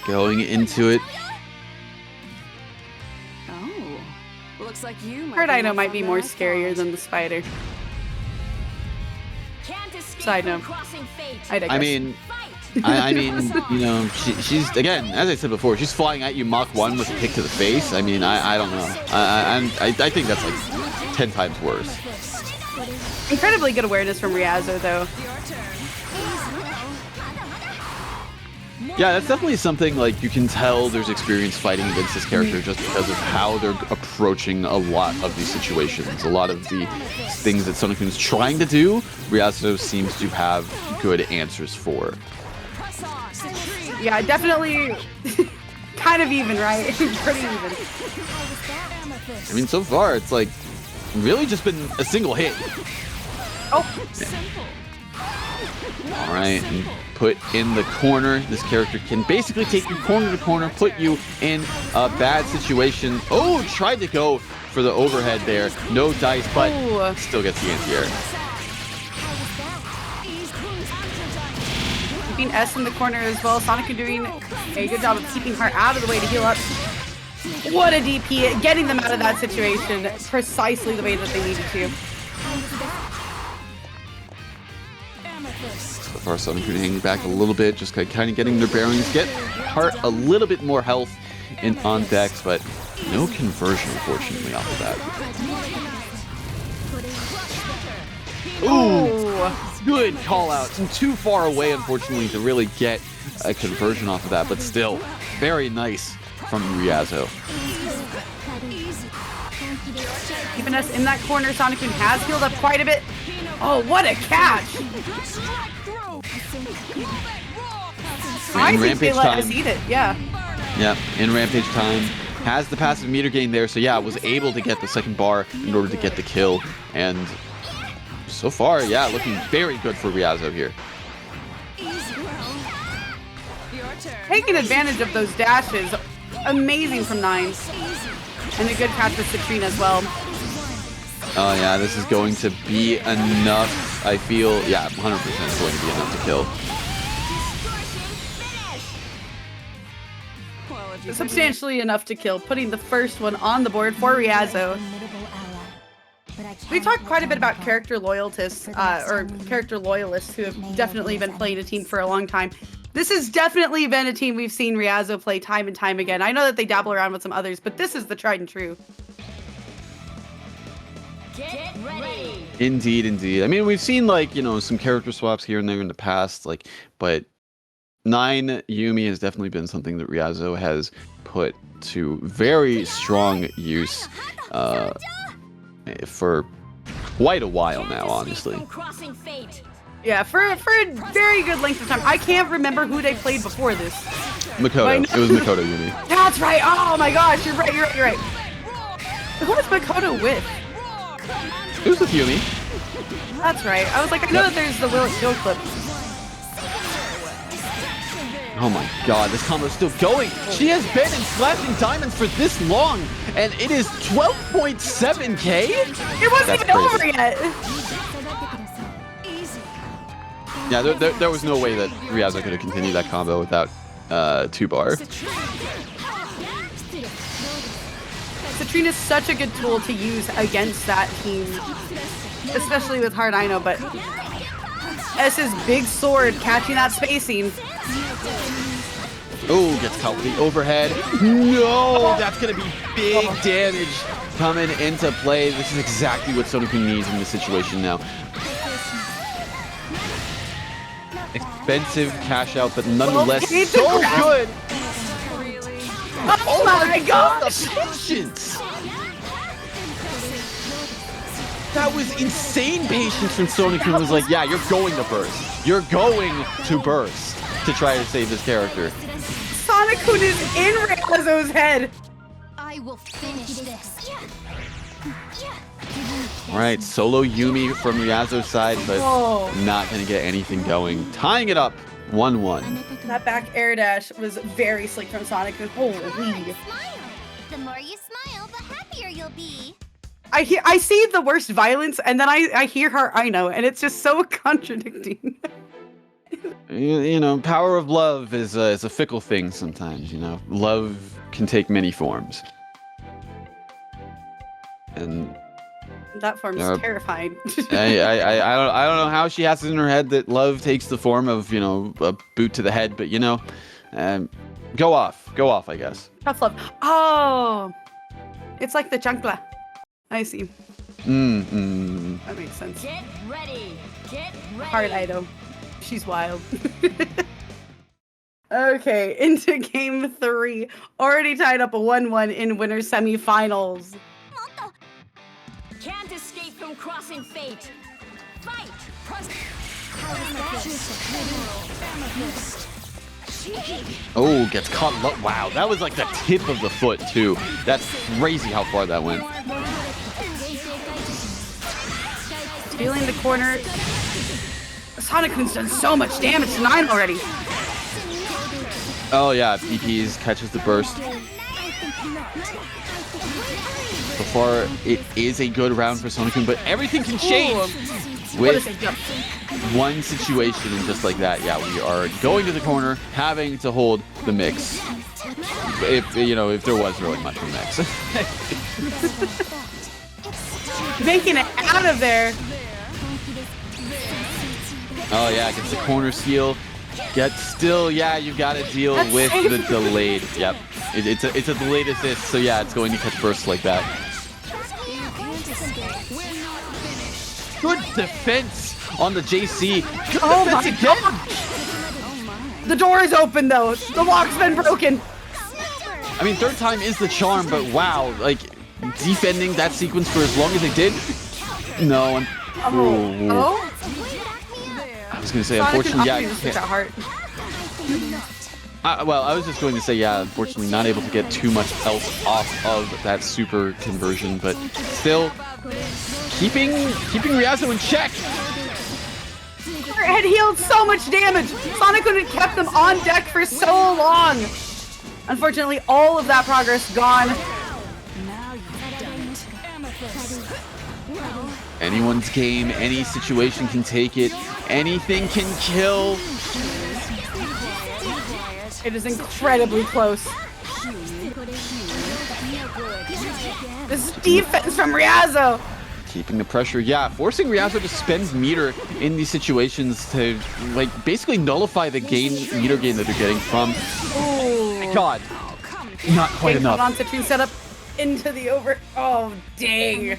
Going into it. Oh. Looks like you might Heard I know might be more scarier than the spider. Side note. I digress. I mean, you know, she's again, as I said before, she's flying at you Mach 1 with a kick to the face. I mean, I don't know. I think that's like 10 times worse. Incredibly good awareness from Riazo, though. Yeah, that's definitely something like you can tell there's experience fighting against this character just because of how they're approaching a lot of these situations. A lot of the things that Sonokun's trying to do, Riazo seems to have good answers for. Yeah, definitely kind of even, right? Pretty even. I mean, so far, it's like really just been a single hit. Oh. All right, and put in the corner. This character can basically take you corner to corner, put you in a bad situation. Oh, tried to go for the overhead there. No dice, but still gets the anti-air. Keeping S in the corner as well. Sonic doing a good job of keeping her out of the way to heal up. What a DP, getting them out of that situation precisely the way that they needed to. So far, Sonic hanging back a little bit, just kind of getting their bearings, get Heart a little bit more health on decks, but no conversion, unfortunately, off of that. Ooh, good call out. Too far away, unfortunately, to really get a conversion off of that, but still, very nice from Ryazo. Keeping us in that corner, Sonic has healed up quite a bit. Oh, what a catch! I think they let us eat it, yeah. Yeah, in Rampage time. Has the passive meter gain there, so yeah, was able to get the second bar in order to get the kill. And so far, yeah, looking very good for Ryazo here. Taking advantage of those dashes. Amazing from 9. And a good catch with Citrine as well. Oh yeah, this is going to be enough, I feel. Yeah, 100% going to be enough to kill. Substantially enough to kill, putting the first one on the board for Ryazo. We talked quite a bit about character loyalists, or character loyalists who have definitely been playing a team for a long time. This has definitely been a team we've seen Ryazo play time and time again. I know that they dabble around with some others, but this is the tried and true. Get ready. Indeed, indeed. I mean, we've seen, like, you know, some character swaps here and there in the past, like, but 9 Yumi has definitely been something that Ryazo has put to very strong use for quite a while now, honestly. Yeah, for a very good length of time. I can't remember who they played before this. Makoto. It was Makoto Yumi. That's right. Oh my gosh, you're right. Who was Makoto with? It was with Yumi. That's right. I was like, I know that there's the Will Kill clip. Oh my god, this combo's still going. She has been in Flashing Diamonds for this long, and it is 12.7k? It wasn't even over yet. Yeah, there was no way that Ryazo could have continued that combo without 2-bar. Citrine is such a good tool to use against that team, especially with Hard I know, but S's big sword catching that spacing. Oh, gets caught with the overhead. No, that's going to be big damage coming into play. This is exactly what Susanoo needs in this situation now. Expensive cash out, but nonetheless so good. Oh my gosh! Patience! That was insane patience from Susanoo, who was like, yeah, you're going to burst. You're going to burst to try to save this character. Sonic is in Ryazo's head. I will finish this. Alright, solo Yumi from Ryazo's side, but not going to get anything going. Tying it up, 1-1. That back air dash was very slick from Sonic. Holy. The more you smile, the happier you'll be. I see the worst violence, and then I hear her I know, and it's just so contradicting. You know, power of love is a fickle thing sometimes, you know. Love can take many forms. And that form's terrifying. I don't know how she has it in her head that love takes the form of, you know, a boot to the head, but you know, go off, I guess. Tough love. Oh, it's like the chancla. I see. That makes sense. Get ready. Hard Ido. She's wild. Okay, into game 3. Already tied up a 1-1 in winner semifinals. Can't escape from crossing fate. Fight! Oh, gets caught low. Wow, that was like the tip of the foot, too. That's crazy how far that went. Feeling the corner. Sonic-kun's done so much damage to 9 already. Oh, yeah, BP's catches the burst. So far, it is a good round for Sonic-kun, but everything can change with one situation, and just like that, yeah, we are going to the corner, having to hold the mix. If there was really much of a mix. Making it out of there. Oh yeah, gets the corner seal. Yet still, yeah, you've got to deal with the delayed. Yep, it's a delayed assist, so yeah, it's going to catch bursts like that. Good defense on the JC. Good defense again. The door is open though. The lock's been broken. I mean, third time is the charm, but wow, like defending that sequence for as long as they did. No. Oh. I was gonna say, unfortunately, yeah. Well, I was just going to say, yeah, unfortunately, not able to get too much else off of that super conversion, but still keeping Ryazo in check. Had healed so much damage. Sonic-kun had kept them on deck for so long. Unfortunately, all of that progress gone. Anyone's game, any situation can take it. Anything can kill. It is incredibly close. This defense from Ryazo. Keeping the pressure, yeah, forcing Ryazo to spend meter in these situations to, like, basically nullify the meter gain that they're getting from. Oh my God, not quite enough. On Citrine set up into the over. Oh dang,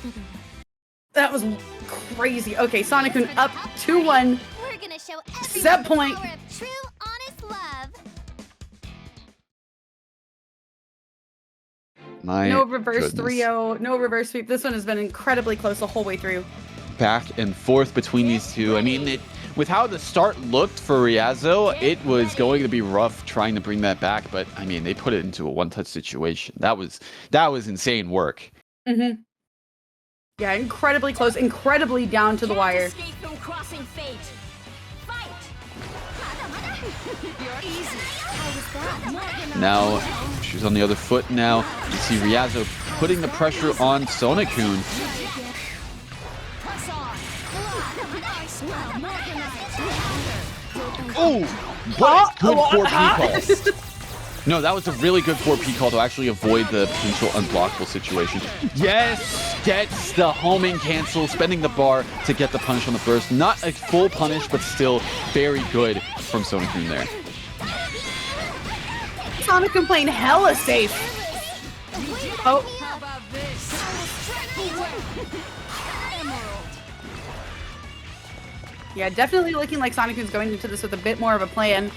that was crazy. Okay, Sonic-kun up 2-1. We're gonna show Set point. the power of true, honest love. No reverse 3-0, no reverse sweep. This one has been incredibly close the whole way through. Back and forth between these two. I mean, with how the start looked for Ryazo, it was going to be rough trying to bring that back, but I mean, they put it into a one-touch situation. That was insane work. Mm-hmm. Yeah, incredibly close, incredibly down to the wire. Now, she's on the other foot now. You see Ryazo putting the pressure on Sonic-kun. Oh, what a good 4P call. No, that was a really good 4P call to actually avoid the potential unblockable situation. Yes, gets the homing cancel, spending the bar to get the punish on the burst. Not a full punish, but still very good from Sonic-kun there. Sonic-kun playing hella safe. Oh. Yeah, definitely looking like Sonic-kun's going into this with a bit more of a plan.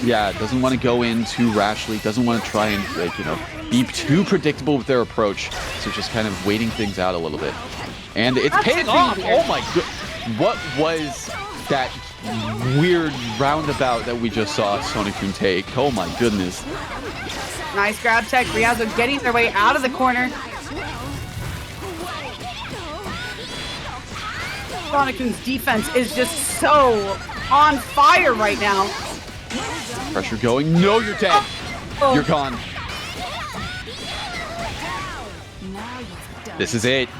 Yeah, doesn't want to go in too rashly, doesn't want to try and, like, be too predictable with their approach. So just kind of waiting things out a little bit. And it's paying off! Oh my god! What was that weird roundabout that we just saw Sonic-kun take? Oh my goodness. Nice grab tech. Ryazo getting their way out of the corner. Sonic-kun's defense is just so on fire right now. Pressure going. No, you're dead. Oh. You're gone. This is it.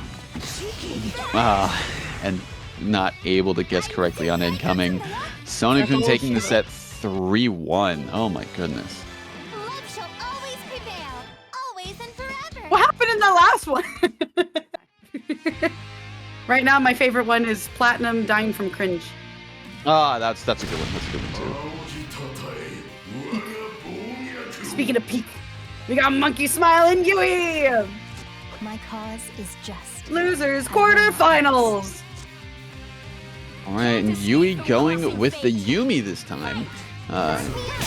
And not able to guess correctly on incoming. Sonic-kun taking the set 3-1. Oh my goodness. Love shall always prevail, always and forever. What happened in the last one? Right now, my favorite one is Platinum dying from cringe. That's a good one. That's a good one too. Speaking of peak, we got Monkey Smile and Yui. My cause is just. Losers quarterfinals. All right, and Yui going with the Yumi this time.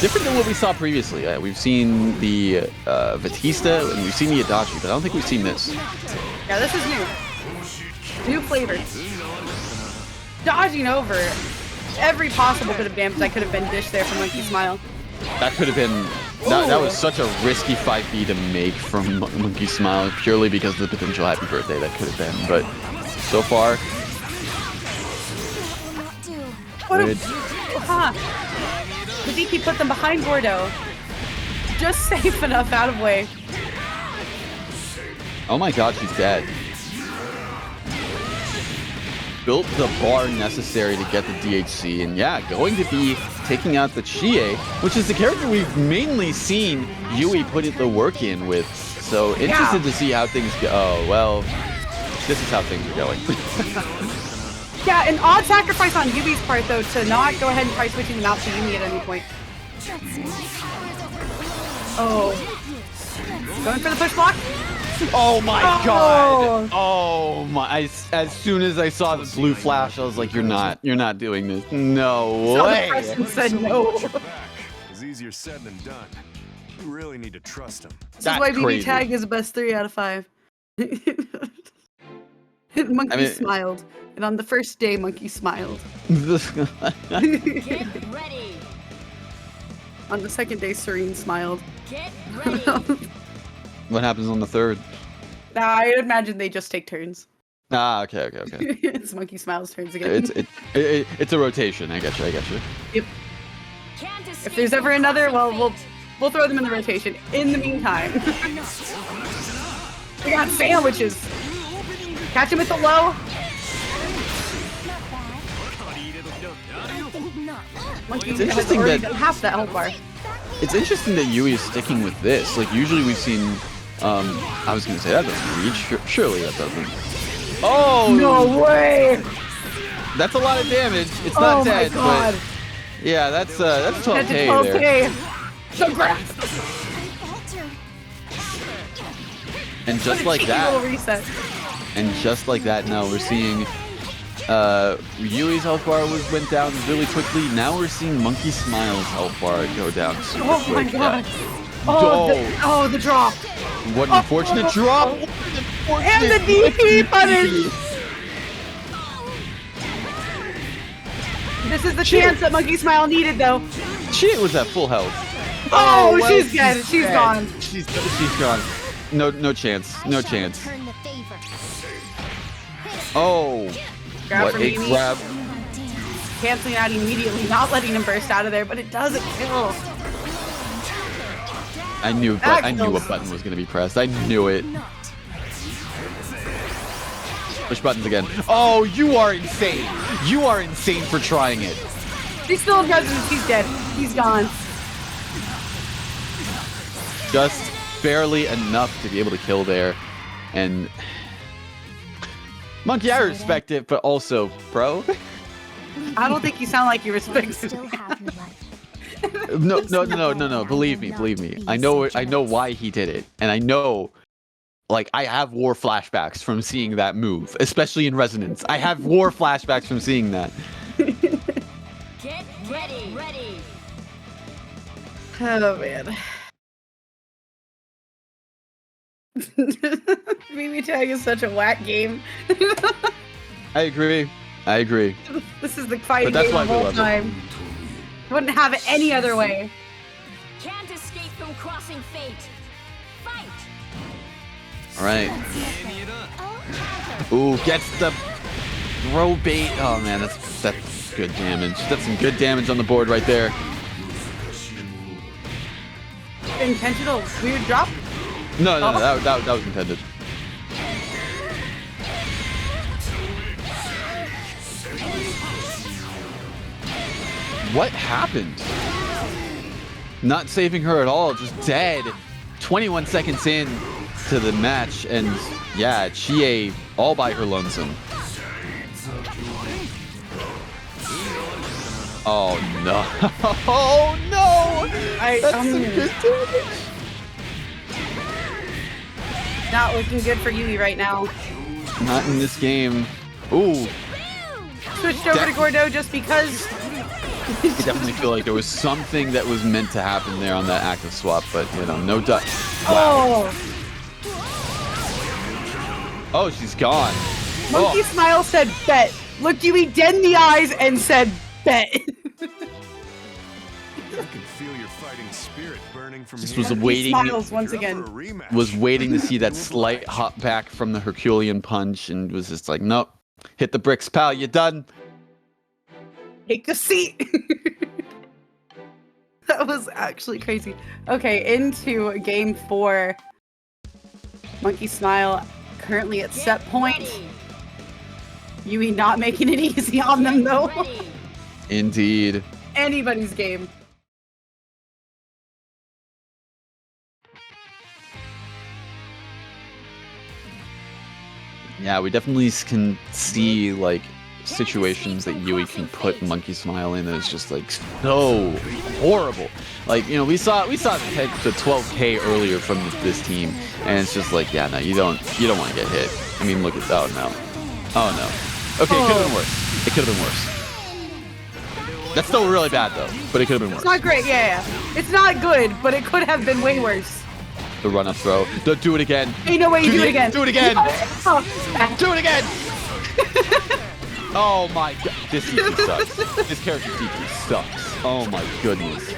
Different than what we saw previously. We've seen the Batista and we've seen the Adachi, but I don't think we've seen this. Yeah, this is new. New flavor. Dodging over every possible bit of damage that could have been dished there from Monkey Smile. That could have been... That was such a risky 5B to make from Monkey Smile, purely because of the potential happy birthday that could have been. But so far... What a... Hibiki put them behind Gordo. Just safe enough out of way. Oh my god, she's dead. Built the bar necessary to get the DHC, and yeah, going to be taking out the Chie, which is the character we've mainly seen Yui put the work in with. So interested to see how things go. Oh, well, this is how things are going. Yeah, an odd sacrifice on Yui's part, though, to not go ahead and try switching them out to Yumi at any point. Oh. Going for the push block? Oh my god! Oh my! As soon as I saw the blue flash, I was like, "You're not doing this. No way!" The person said no. It's easier said than done. You really need to trust him. This is why BBTAG is the best 3 out of 5. Monkey smiled, and on the first day, Monkey smiled. Get ready. On the second day, Serene smiled. Get ready. What happens on the third? Nah, I imagine they just take turns. Ah, okay. It's Monkey Smile's turns again. It's a rotation. I get you. Yep. If there's ever another, well, we'll throw them in the rotation. In the meantime, we got sandwiches. Catch him at the low. Monkey has already done half that health bar. It's interesting that Yui is sticking with this. Like, usually we've seen... I was going to say, that doesn't reach. Surely that doesn't. Oh! No way! That's a lot of damage. It's not dead, but... Yeah, that's 12k there. So grab. And just like that... Reset. And just like that, now we're seeing... Yui's health bar went down really quickly. Now we're seeing Monkey Smile's health bar go down super quick. My god. Yeah. The drop. What an unfortunate drop. And the DP punish. This is the chance that Monkey Smile needed, though. She was at full health. Oh, well, she's dead. She's gone. She's gone. No chance. No chance. Oh. Grab what a grab. Canceling out immediately, not letting him burst out of there, but it doesn't kill. I knew a button was going to be pressed. I knew it. Push buttons again. Oh, you are insane. You are insane for trying it. He's still in residence. He's dead. He's gone. Just barely enough to be able to kill there. And... Monkey, I respect it, but also, bro. I don't think you sound like you respect it. No. Believe me. I know why he did it, and I know, like, I have war flashbacks from seeing that move, especially in Resonance. I have war flashbacks from seeing that. Get ready. Oh man. BBTAG is such a whack game. I agree. This is the fighting game of all time. Wouldn't have it any other way. Can't escape from crossing fate. Fight. All right. Ooh, gets the throw bait. Oh man, that's good damage. That's some good damage on the board right there. Intentional weird drop. No, that was intended. What happened? Not saving her at all, just dead. 21 seconds in to the match, and yeah, Chie all by her lonesome. Oh no! Oh no! That's some good damage. Not looking good for Yui right now. Not in this game. Ooh. Switched over to Gordo just because. I definitely feel like there was something that was meant to happen there on that active swap, but you know, no duck. Wow. Oh, she's gone. Monkey Smile said bet. Looked Yui dead in the eyes and said bet. can feel your fighting spirit burning from Just here. was waiting. Smiles once again. Was waiting to see that slight hop back from the Herculean punch, and was just like, nope, hit the bricks, pal. You done? Take a seat. That was actually crazy. Okay, into game 4. Monkey Smile currently at set point. Yui not making it easy on them though. Indeed. Anybody's game. Yeah, we definitely can see like situations that Yui can put Monkey Smile in that is just like so horrible. Like, you know, we saw the 12K earlier from this team, and it's just like, yeah, no, you don't want to get hit. I mean, look at that. Oh no. Okay, it could have been worse. It could have been worse. That's still really bad though, but it could have been worse. It's not great, yeah. It's not good, but it could have been way worse. The run up throw. Don't do it again. Ain't no way you do it again. Do it again. Oh. Do it again. Oh my god. This DP sucks. This character's DP sucks. Oh my goodness.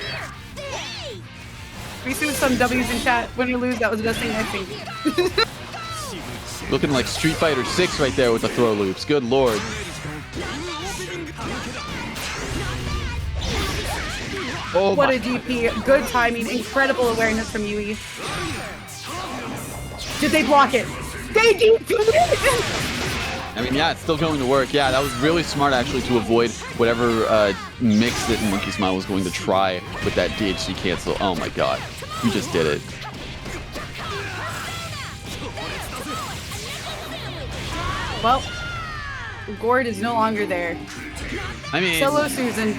We see some W's in chat. Win or lose, that was the best thing I think. Looking like Street Fighter 6 right there with the throw loops. Good lord. Oh what my. a DP. Good timing. Incredible awareness from Yui. Did they block it? They DP'd it! I mean, yeah, it's still going to work. Yeah, that was really smart actually to avoid whatever mix that Monkey Smile was going to try with that DHC cancel. Oh my god. You just did it. Well, Gord is no longer there. I mean, Solo Susan.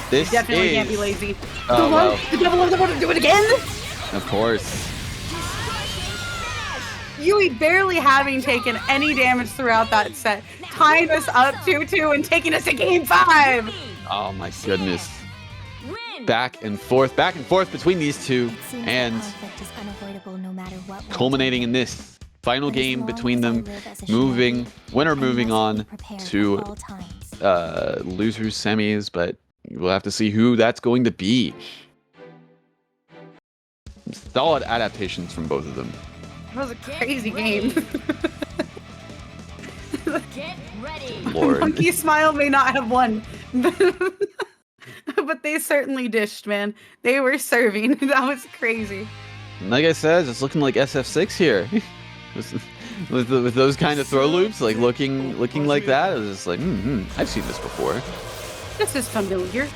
this Definitely is... can't be lazy. Oh, well. The devil doesn't want to do it again? Of course. Yui barely having taken any damage throughout that set, tying us up 2-2 and taking us to game 5. Oh my goodness. Back and forth between these two, and culminating in this final game between them, winner moving on to losers semis, but we'll have to see who that's going to be. Solid adaptations from both of them. That was a crazy game. Lord. Monkey Smile may not have won, but they certainly dished, man. They were serving. That was crazy. Like I said, it's looking like SF6 here. with those kind of throw loops, like looking like that, it was just like, I've seen this before. This is familiar.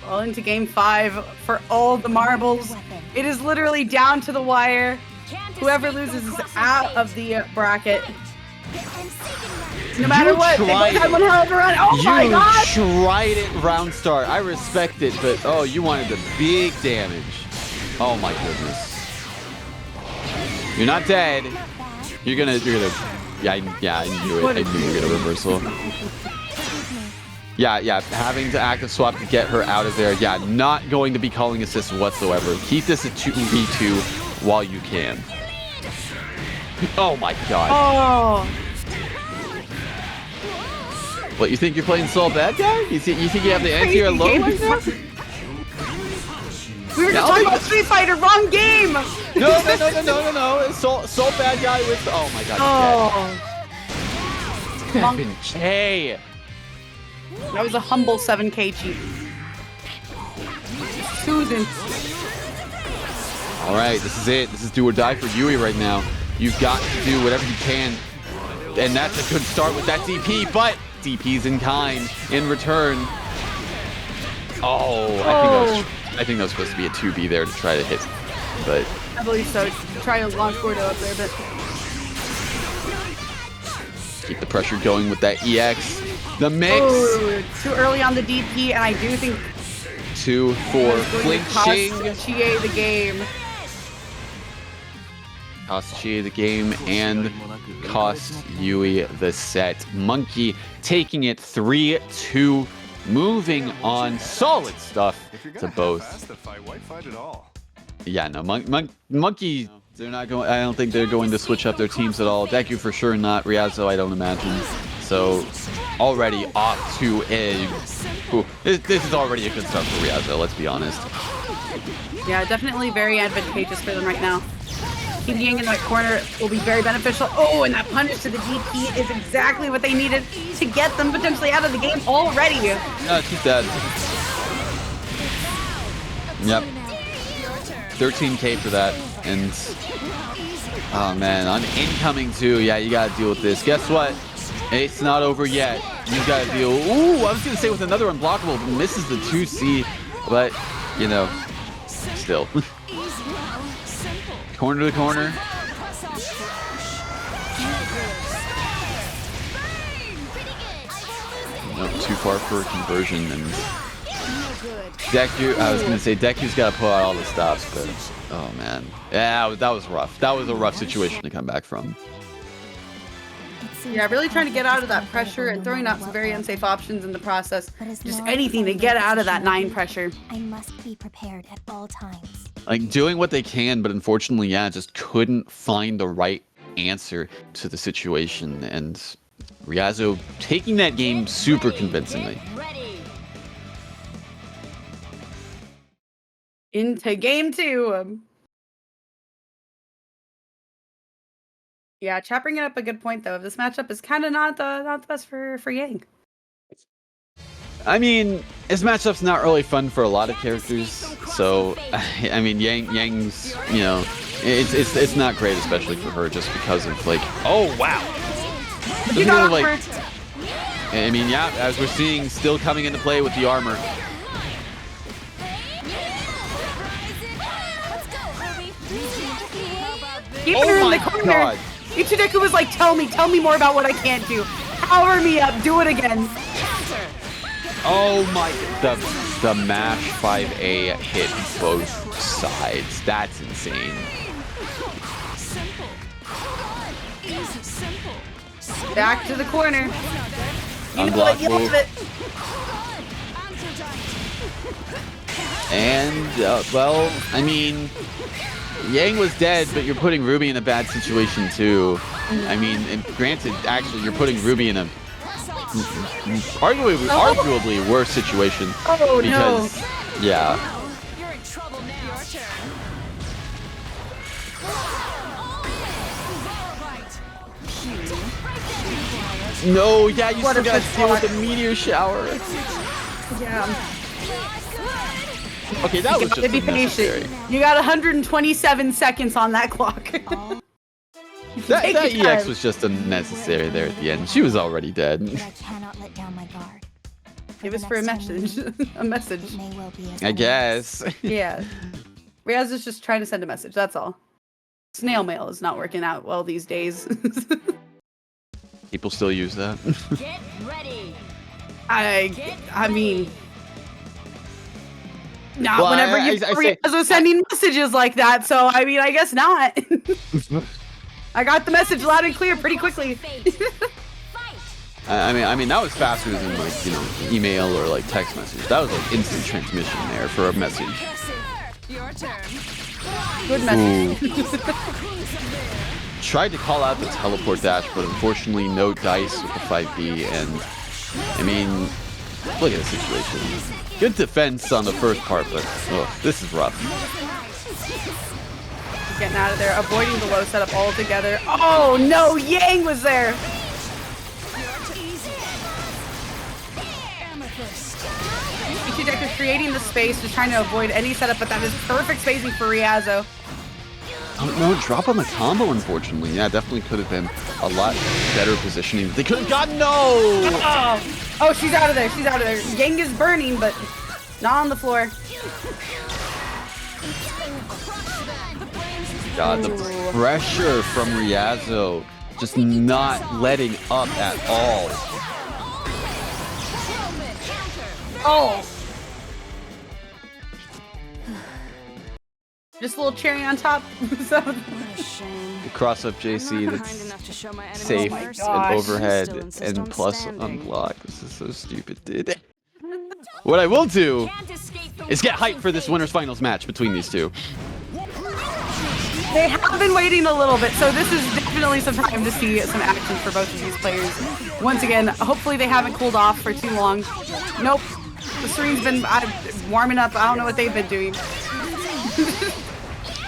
Well, into game 5 for all the marbles. It is literally down to the wire. Whoever loses is out of the bracket. No matter what, they both had one hell of a run. Oh my god! You tried it round start. I respect it, but oh, you wanted the big damage. Oh my goodness. You're not dead. You're gonna. Yeah, I knew it. I knew you were gonna reversal. Yeah, having to active swap to get her out of there. Yeah, not going to be calling assists whatsoever. Keep this at 2v2 while you can. Oh my god. Oh. What, you think you're playing Soul Bad Guy? You think you have the anti-air low right now? We were just talking about Street Fighter, wrong game! No. Soul Bad Guy with... Oh my god. Oh. K. That was a humble 7K cheat. Susan. Alright, this is it. This is do or die for Yui right now. You've got to do whatever you can. And that's a good start with that DP, but DP's in kind in return. Oh, I think that was supposed to be a 2B there to try to hit. But I believe so. Try to launch Gordo up there, but... keep the pressure going with that EX. The mix. Oh, too early on the DP, and I do think 2-4 flinching. Cost Chie the game. Cost Chie the game and cost Yui the set. Monkey taking it 3-2. Moving on. Solid stuff to both. Yeah, no, Monkey, they're not going. I don't think they're going to switch up their teams at all. Deku for sure not. Riazo, I don't imagine. So already off to a... Ooh, this is already a good start for Ryazo, let's be honest. Yeah, definitely very advantageous for them right now. Keeping Yang in that corner will be very beneficial. Oh, and that punish to the DP is exactly what they needed to get them potentially out of the game already. Yeah, she's dead. Yep. 13k for that, and oh man, on incoming too. Yeah, you gotta deal with this. Guess what? It's not over yet. You gotta deal. Ooh, I was gonna say with another unblockable, misses the 2C, but you know, still. Corner to corner. Nope, too far for a conversion, and Deku, I was gonna say Deku's gotta pull out all the stops, but oh man, yeah, that was rough. That was a rough situation to come back from. Yeah, really trying to get out of that pressure and throwing out some very unsafe options in the process. Just anything to get out of that 9 pressure. I must be prepared at all times. Like doing what they can, but unfortunately, yeah, just couldn't find the right answer to the situation, and Ryazo taking that game super convincingly. Into game 2. Yeah, Chat bringing up a good point though. This matchup is kind of not the best for Yang. I mean, this matchup's not really fun for a lot of characters, so I mean, Yang's, you know, it's not great, especially for her, just because of like, oh wow, You got like, I mean, yeah, as we're seeing, still coming into play with the armor. Keeping her in the corner. God. Ichideku was like, tell me more about what I can't do. Power me up, do it again. Oh my, the mash 5A hit both sides. That's insane. Back to the corner. Unblockable. And, well, I mean, Yang was dead, but you're putting Ruby in a bad situation too. I mean, and granted, actually, you're putting Ruby in a arguably worse situation. Oh, because, no. Yeah. You're in trouble now. Your turn. No, yeah, you What still a gotta good deal with spot. the meteor shower. Yeah. Okay, that was just unnecessary. You got 127 seconds on that clock. That Take your EX time. was just unnecessary there at the end. She was already dead. I cannot let down my guard. It was for a message. A message. It may well be as I guess. Yeah. Riaz is just trying to send a message, that's all. Snail mail is not working out well these days. People still use that. Get ready. I mean... Not Well, whenever I say- Riaz was sending messages like that, so I mean, I guess not. I got the message loud and clear pretty quickly. I mean, that was faster than like, you know, email or like text message. That was like instant transmission there for a message. Your turn. Good message. Tried to call out the teleport dash, but unfortunately no dice with the 5B, and I mean, look at the situation. Good defense on the first part, but this is rough. Getting out of there, avoiding the low setup altogether. Oh no, Yang was there! Ichideku creating the space, just trying to avoid any setup, but that is perfect spacing for Ryazo. Oh, no, drop on the combo, unfortunately. Yeah, definitely could have been a lot better positioning. They could have gotten Oh, she's out of there, she's out of there. Yang is burning, but not on the floor. God, the pressure from Ryazo just not letting up at all. Oh! Just a little cherry on top. So, The cross up JC that's safe and gosh. overhead and plus unblock. This is so stupid, dude. What I will do is get hyped for this winners finals match between these two. They have been waiting a little bit, so this is definitely some time to see some action for both of these players. Once again, hopefully they haven't cooled off for too long. Nope. The Serene's been warming up. I don't know what they've been doing.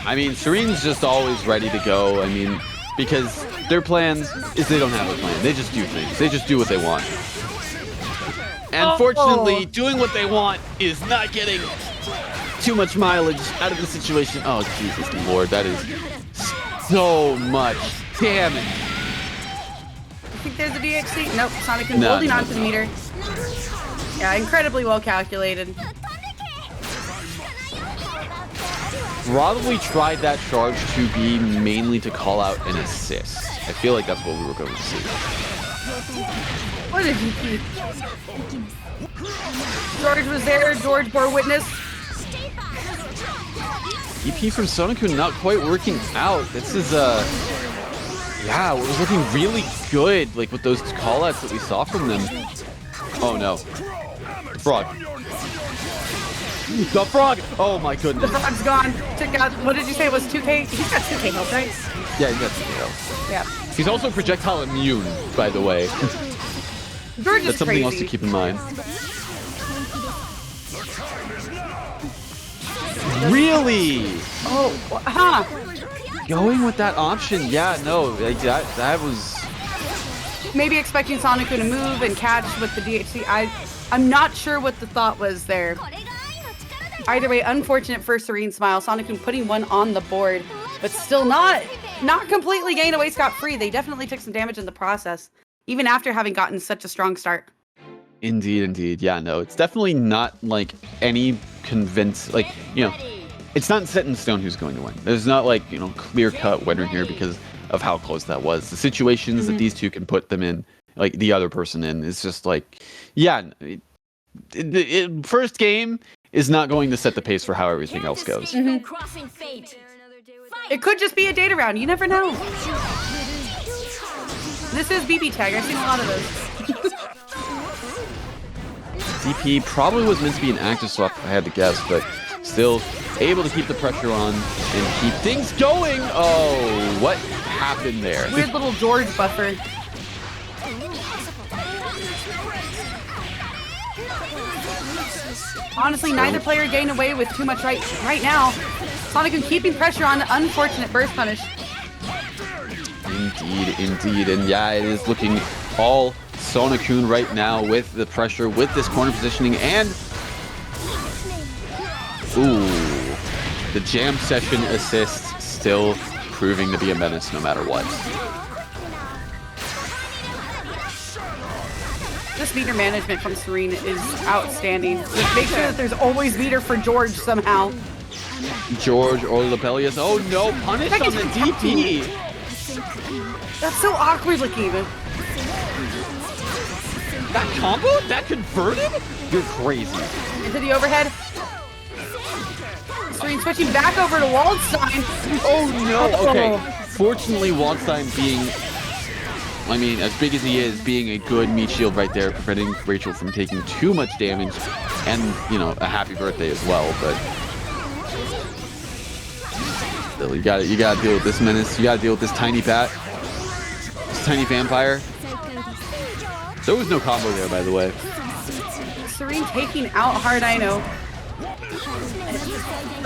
I mean, Serene's just always ready to go. I mean, because their plan is they don't have a plan. They just do things. They just do what they want. And fortunately, doing what they want is not getting too much mileage out of the situation. Oh, Jesus Lord, that is so much damage. I think there's a DXC. Nope, Sonic is holding on to the meter. Yeah, incredibly well calculated. Probably tried that charge to be mainly to call out an assist. I feel like that's what we were going to see. What a DP. George was there. George bore witness. DP from Susanoo not quite working out. This is yeah, it was looking really good, like with those callouts that we saw from them. Oh no, frog. The frog! Oh my goodness. The frog's gone. Took out, what did you say was 2K? He's got 2K health, right? Yeah, he's got 2K health. Yeah. He's also projectile immune, by the way. George That's is something crazy. else to keep in mind. Really? Oh, huh. Going with that option, yeah, no, that was... Maybe expecting Susanoo to move and catch with the DHC. I'm not sure what the thought was there. Either way, unfortunate for Serene Smile. Susanoo putting one on the board, but still not completely gained away scot-free. They definitely took some damage in the process, even after having gotten such a strong start. Indeed, indeed. Yeah, no, it's definitely not like any like, you know, it's not set in stone who's going to win. There's not like, you know, clear-cut winner here because of how close that was. The situations that these two can put them in, like the other person in, is just like, yeah, first game is not going to set the pace for how everything else goes. It could just be a data round. You never know. This is BBTAG. I've seen a lot of those. DP probably was meant to be an active swap if I had to guess, but still able to keep the pressure on and keep things going. Oh, what happened there? Weird little George buffer. Honestly, neither player gained away with too much right now. Susanoo keeping pressure on, unfortunate burst punish. Indeed, indeed, and yeah, it is looking all Susanoo right now with the pressure, with this corner positioning, and ooh, the jam session assist still proving to be a menace no matter what. This meter management from Serene is outstanding. Just make sure that there's always meter for George somehow. George or Lapelius. Oh no, punish on the DP. That's so awkward looking. That combo? That converted? You're crazy. Into the overhead. Serene switching back over to Waldstein. Oh no, okay. Fortunately, Waldstein being, I mean, as big as he is, being a good meat shield right there, preventing Rachel from taking too much damage, and, you know, a happy birthday as well, but still, you gotta deal with this menace, you gotta deal with this tiny bat, this tiny vampire. There was no combo there, by the way. Serene taking out Hard Dino.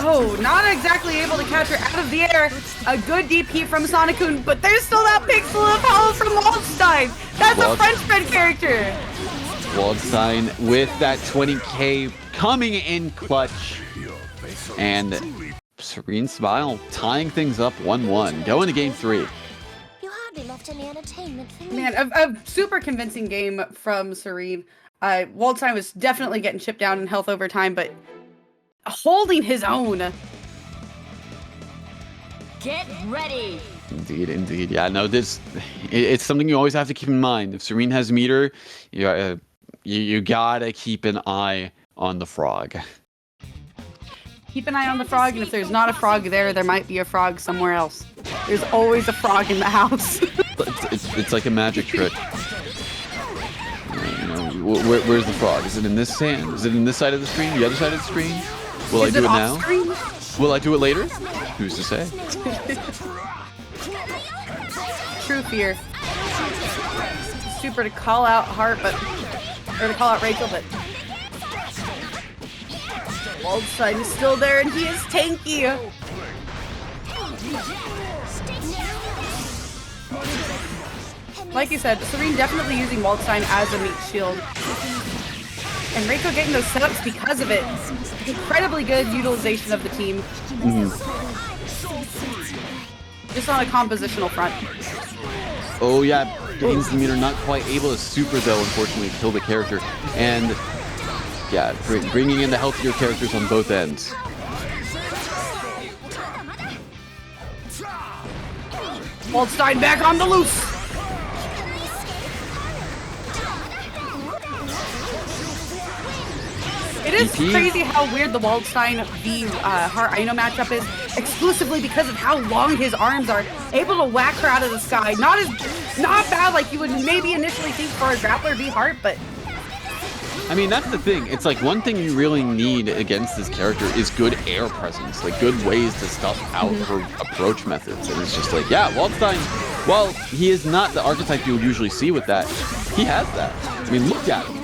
Oh, not exactly able to catch her out of the air. A good DP from Susanoo, but there's still that pixel of health from Waldstein. That's a French bread character. Waldstein with that 20k coming in clutch. And Serene Smile tying things up 1-1. Going to game 3. You hardly left any entertainment for me. Man, a super convincing game from Serene. Waldstein was definitely getting chipped down in health over time, but holding his own. Get ready. Indeed, indeed. Yeah, no, it's something you always have to keep in mind. If Serene has meter, you gotta keep an eye on the frog. Keep an eye on the frog, and if there's not a frog there might be a frog somewhere else. There's always a frog in the house. It's like a magic trick. You know, where's the frog? Is it in this sand? Is it in this side of the screen? The other side of the screen? Will I do it now? Will I do it later? Who's to say? True fear. Super to call out Heart, or to call out Rachel, but Waldstein is still there, and he is tanky. Like you said, Serene definitely using Waldstein as a meat shield. And Rachel getting those setups because of it. Incredibly good utilization of the team. Just on a compositional front. Oh yeah, Gaines the meter not quite able to super though, unfortunately, kill the character. And yeah, bringing in the healthier characters on both ends. Waldstein back on the loose. It is crazy how weird the Waldstein v Heart Aino matchup is, exclusively because of how long his arms are, able to whack her out of the sky. Not bad like you would maybe initially think for a grappler v Heart, but I mean, that's the thing. It's like one thing you really need against this character is good air presence, like good ways to stuff out her approach methods. And it's just like, yeah, Waldstein, while he is not the archetype you would usually see with that, he has that. I mean, look at him.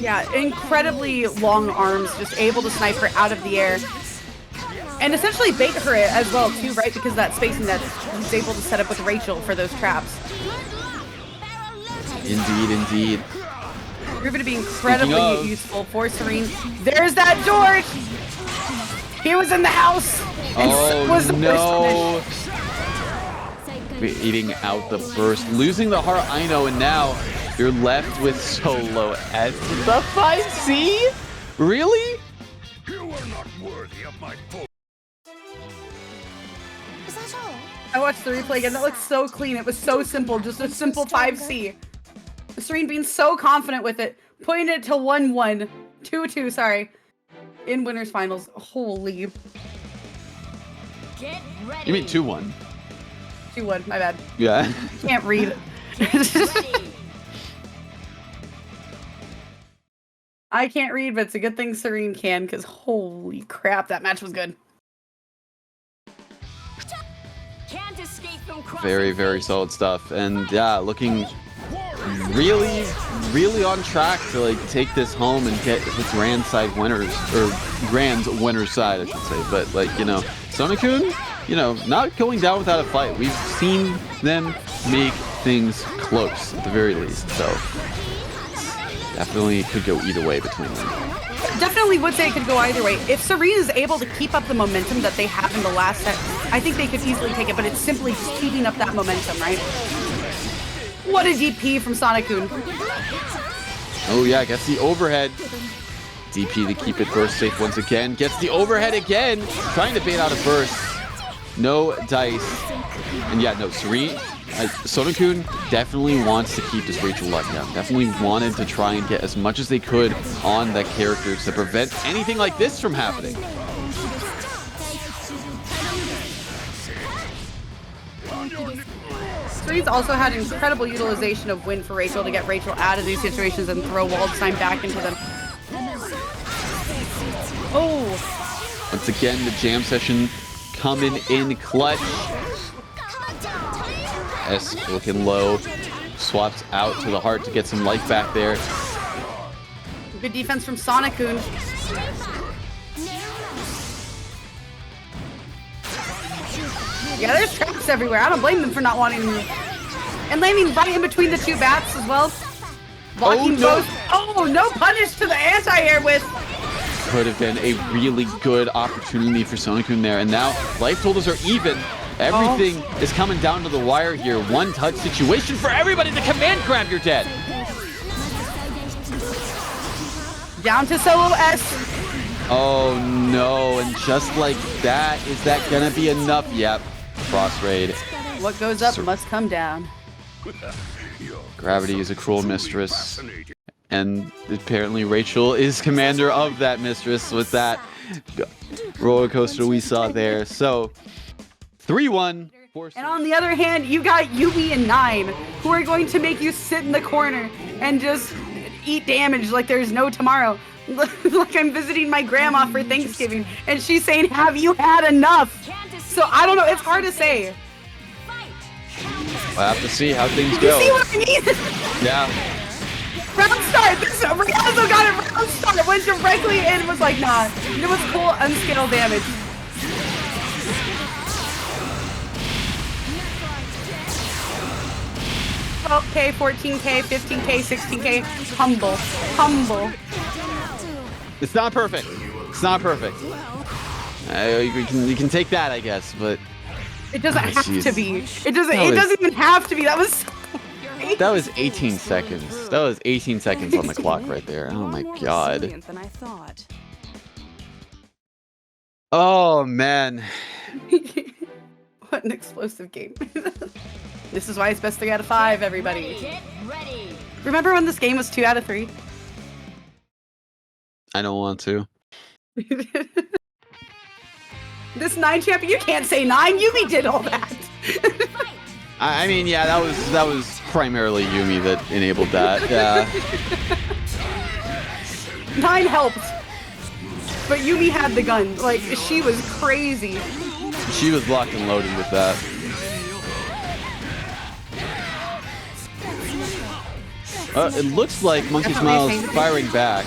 yeah, incredibly long arms, just able to snipe her out of the air. And essentially bait her as well too, right? Because of that spacing that he's able to set up with Rachel for those traps. Indeed, indeed. Proven to be incredibly useful for Serene. There's that George! He was in the house! And so was the no! Eating out the burst, losing the Heart Aino, and now you're left with Solo at the 5C? Really? You are not worthy of my full. Is that all? I watched the replay again. That looks so clean. It was so simple. Just a simple 5C. Serene being so confident with it. Putting it to 1-1. 2-2, sorry. In winners finals. Holy. Get ready. You mean 2-1? 2-1, my bad. Yeah. Can't read. I can't read, but it's a good thing Serene can, because holy crap, that match was good. Can't escape from Very, very solid stuff. And yeah, looking really on track to like take this home and get the grand side winners, or grand winner's side, I should say. But like, you know, Susanoo, you know, not going down without a fight. We've seen them make things close at the very least. So definitely could go either way between them. Definitely would say it could go either way. If Serene is able to keep up the momentum that they have in the last set, I think they could easily take it, but it's simply just keeping up that momentum, right? What a DP from Susanoo. Oh yeah, gets the overhead. DP to keep it burst safe once again. Gets the overhead again. Trying to bait out a burst. No dice. And yeah, no, Serene. Susanoo definitely wants to keep this Rachel letdown. Definitely wanted to try and get as much as they could on the characters to prevent anything like this from happening. Serene's also had incredible utilization of win for Rachel to get Rachel out of these situations and throw Waldstein back into them. Oh! Once again, the jam session coming in clutch. S looking low, swaps out to the heart to get some life back there. Good defense from Susanoo. Yeah, there's traps everywhere. I don't blame them for not wanting to move. And landing right in between the two bats as well. Blocking both. Oh, no punish to the anti-air with. Could have been a really good opportunity for Susanoo there. And now life totals are even. Everything is coming down to the wire here. One touch situation for everybody. The command grab, you're dead. Down to solo S. Oh no, and just like that, is that gonna be enough? Yep, cross raid. What goes up must come down. Gravity is a cruel mistress. And apparently Rachel is commander of that mistress with that roller coaster we saw there. So 3-1. And on the other hand, you got Yui and 9, who are going to make you sit in the corner and just eat damage like there's no tomorrow. Like I'm visiting my grandma for Thanksgiving, and she's saying, "Have you had enough?" So I don't know. It's hard to say. We'll have to see how things You go. see what I mean? Yeah. Round start. Riazzo got it. Round start. Went directly in. Was like, nah. It was cool unscaled damage. $12K, 14K, 15K, 16K. Humble. Humble. It's not perfect. It's not perfect. You can take that, I guess, but It doesn't have jeez. to be. It doesn't even have to be. That was so great. that was 18 seconds. That was 18 seconds on the clock right there. Oh my god. Than I thought. Oh man. What an explosive game. This is why it's best 3 out of 5, everybody. Get ready. Remember when this game was 2 out of 3? I don't want to. This 9 champion, you can't say 9. Yumi did all that. I mean, yeah, that was primarily Yumi that enabled that. Yeah. 9 helped. But Yumi had the gun. Like, she was crazy. She was locked and loaded with that. It looks like Monkey Smile's firing back.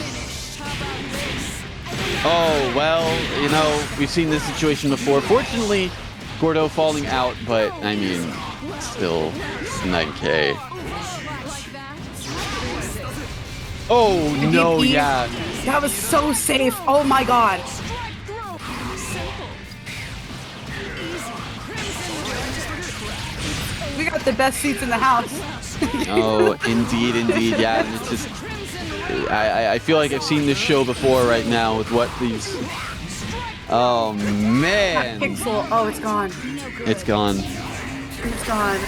Oh, well, you know, we've seen this situation before. Fortunately, Gordo falling out, but, I mean, still, it's 9K. Oh, no, MVP. yeah. That was so safe. Oh my god. We got the best seats in the house. Oh, indeed, indeed, yeah. And it's just, I feel like I've seen this show before right now with what these. Oh man. Pixel. Oh, it's gone. It's gone. It's gone.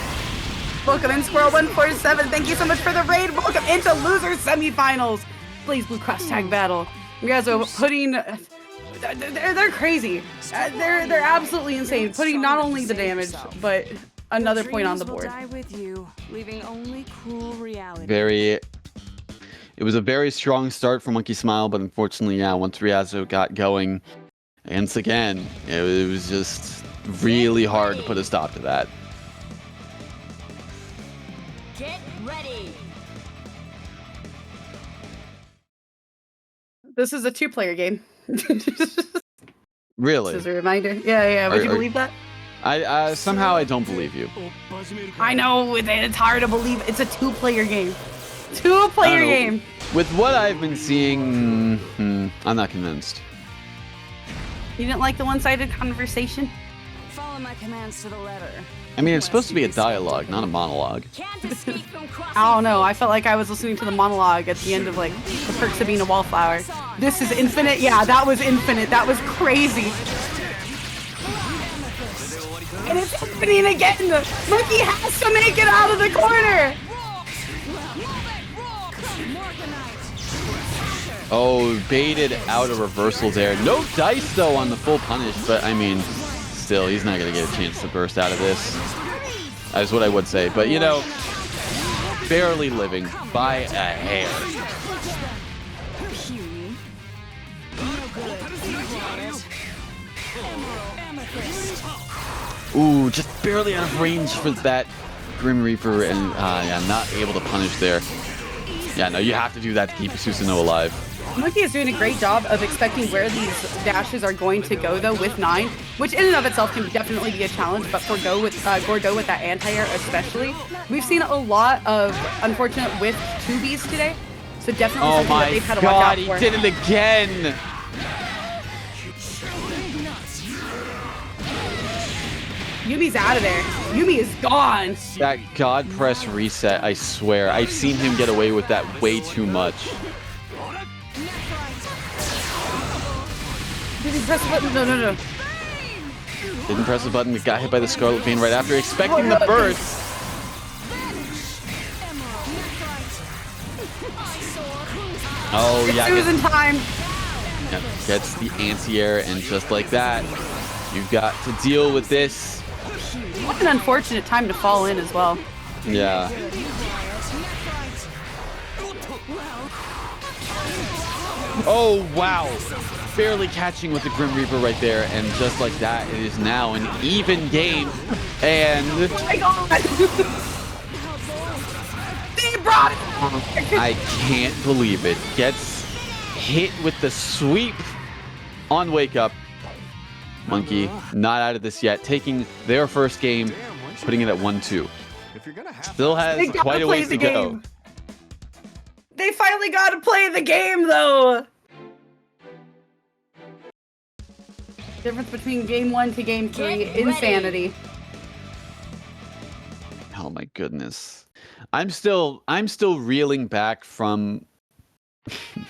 Welcome in, Squirrel147. Thank you so much for the raid. Welcome into loser semifinals. Blazblue cross tag battle. You guys are putting. They're crazy. They're absolutely insane. Putting not only the damage, but another point on the board. Die with you, leaving only cruel reality. It was a very strong start for Monkey Smile, but unfortunately, yeah, once Riazzo got going, once again, it was just really hard to put a stop to that. Get ready. This is a 2-player game. Really? This is a reminder. Yeah. Would you believe that? I somehow I don't believe you. I know, it's hard to believe. It's a 2-player game. 2-player game. With what I've been seeing, I'm not convinced. You didn't like the one-sided conversation? Follow my commands to the letter. I mean, it's supposed to be a dialogue, not a monologue. Can't escape from I don't know. I felt like I was listening to the monologue at the end of, like, The Perks of Being a Wallflower. This is infinite? Yeah, that was infinite. That was crazy. And it's happening again! Monkey has to make it out of the corner! Oh, baited out a reversal there. No dice, though, on the full punish, but, I mean, still, he's not going to get a chance to burst out of this. That's what I would say. But, you know, barely living by a hair. Ooh, just barely out of range for that Grim Reaper, and yeah, not able to punish there. Yeah, no, you have to do that to keep Susanoo alive. Monkey is doing a great job of expecting where these dashes are going to go, though, with 9, which in and of itself can definitely be a challenge, but for Gordo with that anti-air especially, we've seen a lot of unfortunate with 2Bs today, so definitely something that they've had to watch out for. Oh my god, he did it again! Yumi's out of there. Yumi is gone. That God press reset, I swear. I've seen him get away with that way too much. Did he press the button? No. Didn't press the button, got hit by the Scarlet Vein right after, expecting the burst. Oh, yeah. Susan time. Yeah, gets the anti-air, and just like that, you've got to deal with this. What an unfortunate time to fall in as well. Oh, wow. Barely catching with the Grim Reaper right there. And just like that, it is now an even game. And... Oh my god! They brought it! I can't believe it. Gets hit with the sweep on Wake Up. Monkey not out of this yet. Taking their first game, putting it at 1-2. Still has quite a ways to go. They finally got to play the game, though. Difference between game 1 to game 3, insanity. Oh my goodness. I'm still reeling back from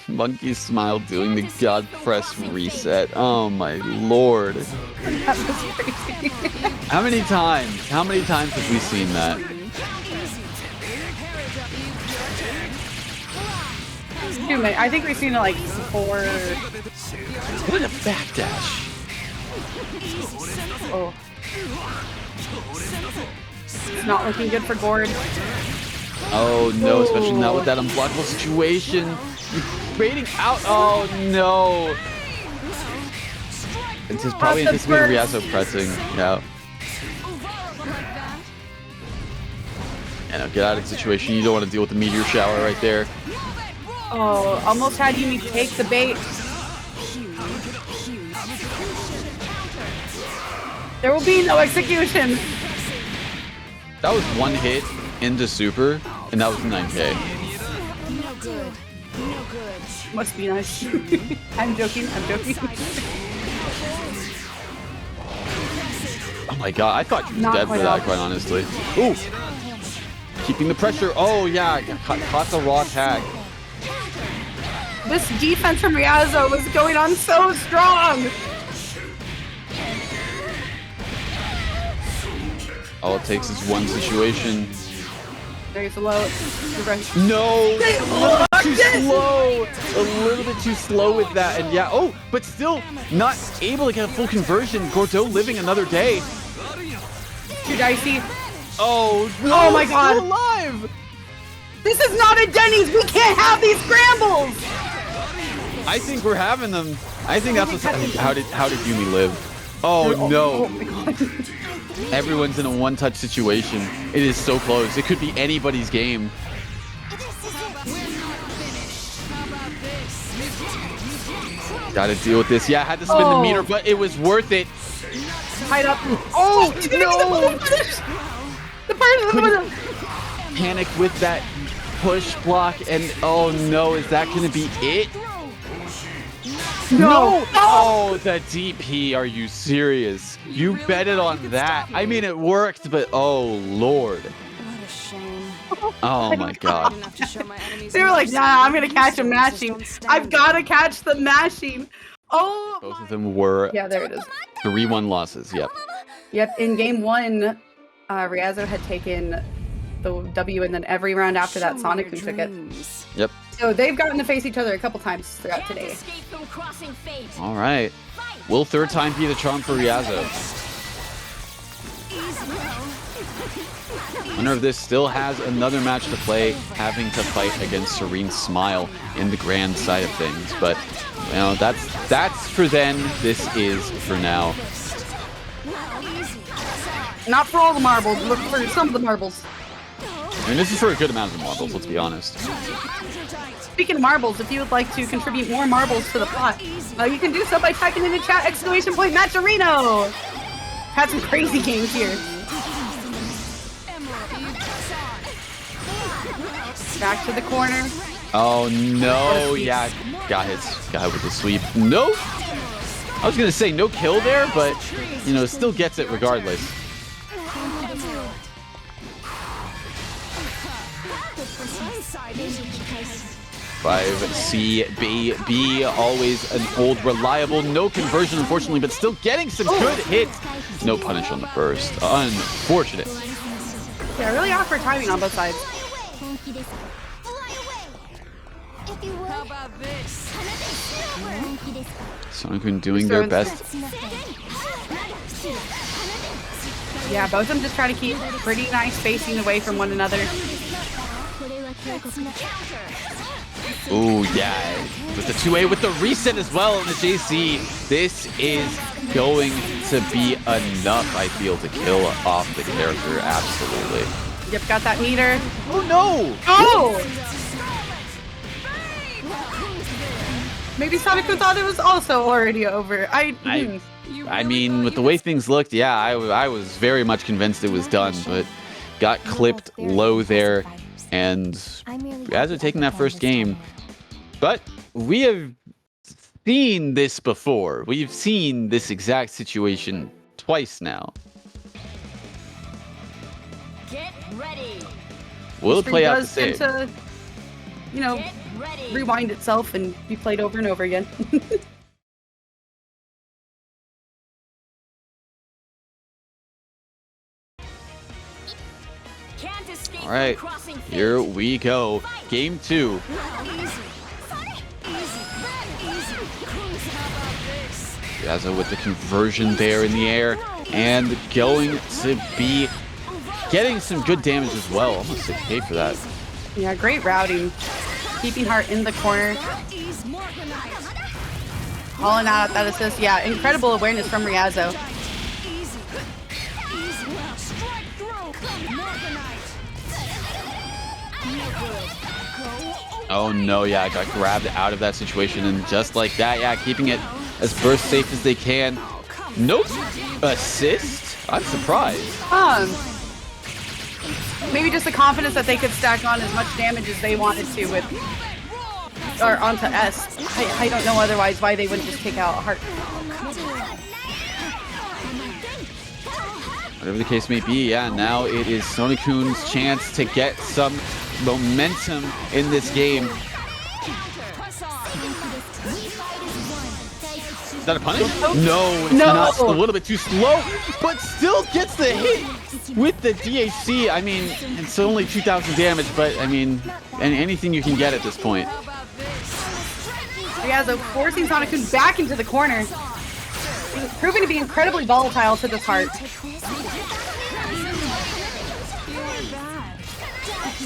Monkey Smile doing the God Press reset. Oh my lord. That was crazy. How many times have we seen that? Too many. I think we've seen it like 4. What a backdash. Oh. It's not looking good for Gord. Oh no, especially not with that unblockable situation. You're baiting out. Oh no. It's just probably anticipating Ryazo pressing. Yeah. And get out of the situation. You don't want to deal with the meteor shower right there. Oh, almost had Yumi take the bait. There will be no execution. That was one hit into super, and that was 9K. No good. No good. Must be nice. I'm joking. Oh my god, I thought you was Not dead for quite that, off. quite honestly. Ooh! Keeping the pressure. Oh yeah, caught the raw tag. This defense from Ryazo was going on so strong. All it takes is one situation. There's a low. No! Too slow! A little bit too slow with that, and yeah, oh, but still not able to get a full conversion. Gordeau living another day. Too dicey. Oh, no, Oh my god. still alive! This is not a Denny's. We can't have these scrambles. I think we're having them. I think that's what's how did Yumi live? Oh no. Oh my god. Everyone's in a one-touch situation. It is so close. It could be anybody's game. Gotta deal with this. Yeah, I had to spin the meter, but it was worth it. Tied up. Oh no! The person. Panic with that push block, and oh no, is that gonna be it? No! Oh, the DP. Are you serious? You betted on that. I mean, it worked, but oh lord. What a shame. Oh my god. Enough to show my enemies They were like, mercy. nah, I'm gonna catch a mashing. I've gotta catch the mashing. Oh. Both of them were Yeah, there it is. 3-1 losses. Yep. Yep. In game 1, Ryazo had taken the W, and then every round after that, Show me Sonic your took it. dreams. Yep. So they've gotten to face each other a couple times throughout today. Escape from crossing fate. All right. Will third time be the charm for Ryazo? Winner of this still has another match to play, having to fight against Serene Smile in the grand side of things. But you know, that's for then. This is for now. Not for all the marbles, but for some of the marbles. I mean, this is for a good amount of the marbles. Let's be honest. Speaking of marbles, if you would like to contribute more marbles to the pot, you can do so by typing in the chat !Matcherino. Had some crazy games here. Back to the corner. Oh no! Yeah, got hit with the sweep. No. I was gonna say no kill there, but you know, still gets it regardless. 5CBB, always an old reliable. No conversion, unfortunately, but still getting some good hits. No punish on the burst. Unfortunate. Yeah, really awkward timing on both sides. How about this? Sonic doing their best. Yeah, both of them just try to keep pretty nice spacing away from one another. Oh yeah, with the 2A with the reset as well in the JC. This is going to be enough, I feel, to kill off the character. Absolutely. Yep, got that meter. Oh no! Oh! Maybe Susanoo thought it was also already over. I mean, with the way things looked, yeah, I was very much convinced it was done, but got clipped low there, and as we're taking that first game. But we have seen this before. We've seen this exact situation twice now. Get ready. Will it play out the does same? tend to, you know, rewind itself and be played over and over again. All right, here we go. Game 2. Yazo with the conversion there in the air, and going to be getting some good damage as well. Almost 6K for that. Yeah, great routing. Keeping Heart in the corner. Calling out that assist. Yeah, incredible awareness from Ryazo. Oh no, yeah, I got grabbed out of that situation, and just like that, yeah, keeping it as burst safe as they can. Nope. Assist? I'm surprised. Maybe just the confidence that they could stack on as much damage as they wanted to with, or onto S. I don't know otherwise why they wouldn't just take out Heart. Whatever the case may be, yeah, now it is Susanoo's chance to get some momentum in this game. Is that a punish? No, it's not. A little bit too slow, but still gets the hit with the DHC. I mean, it's only 2,000 damage, but I mean, anything you can get at this point. Yeah, so forcing Susanoo back into the corner. He's proving to be incredibly volatile to this Heart.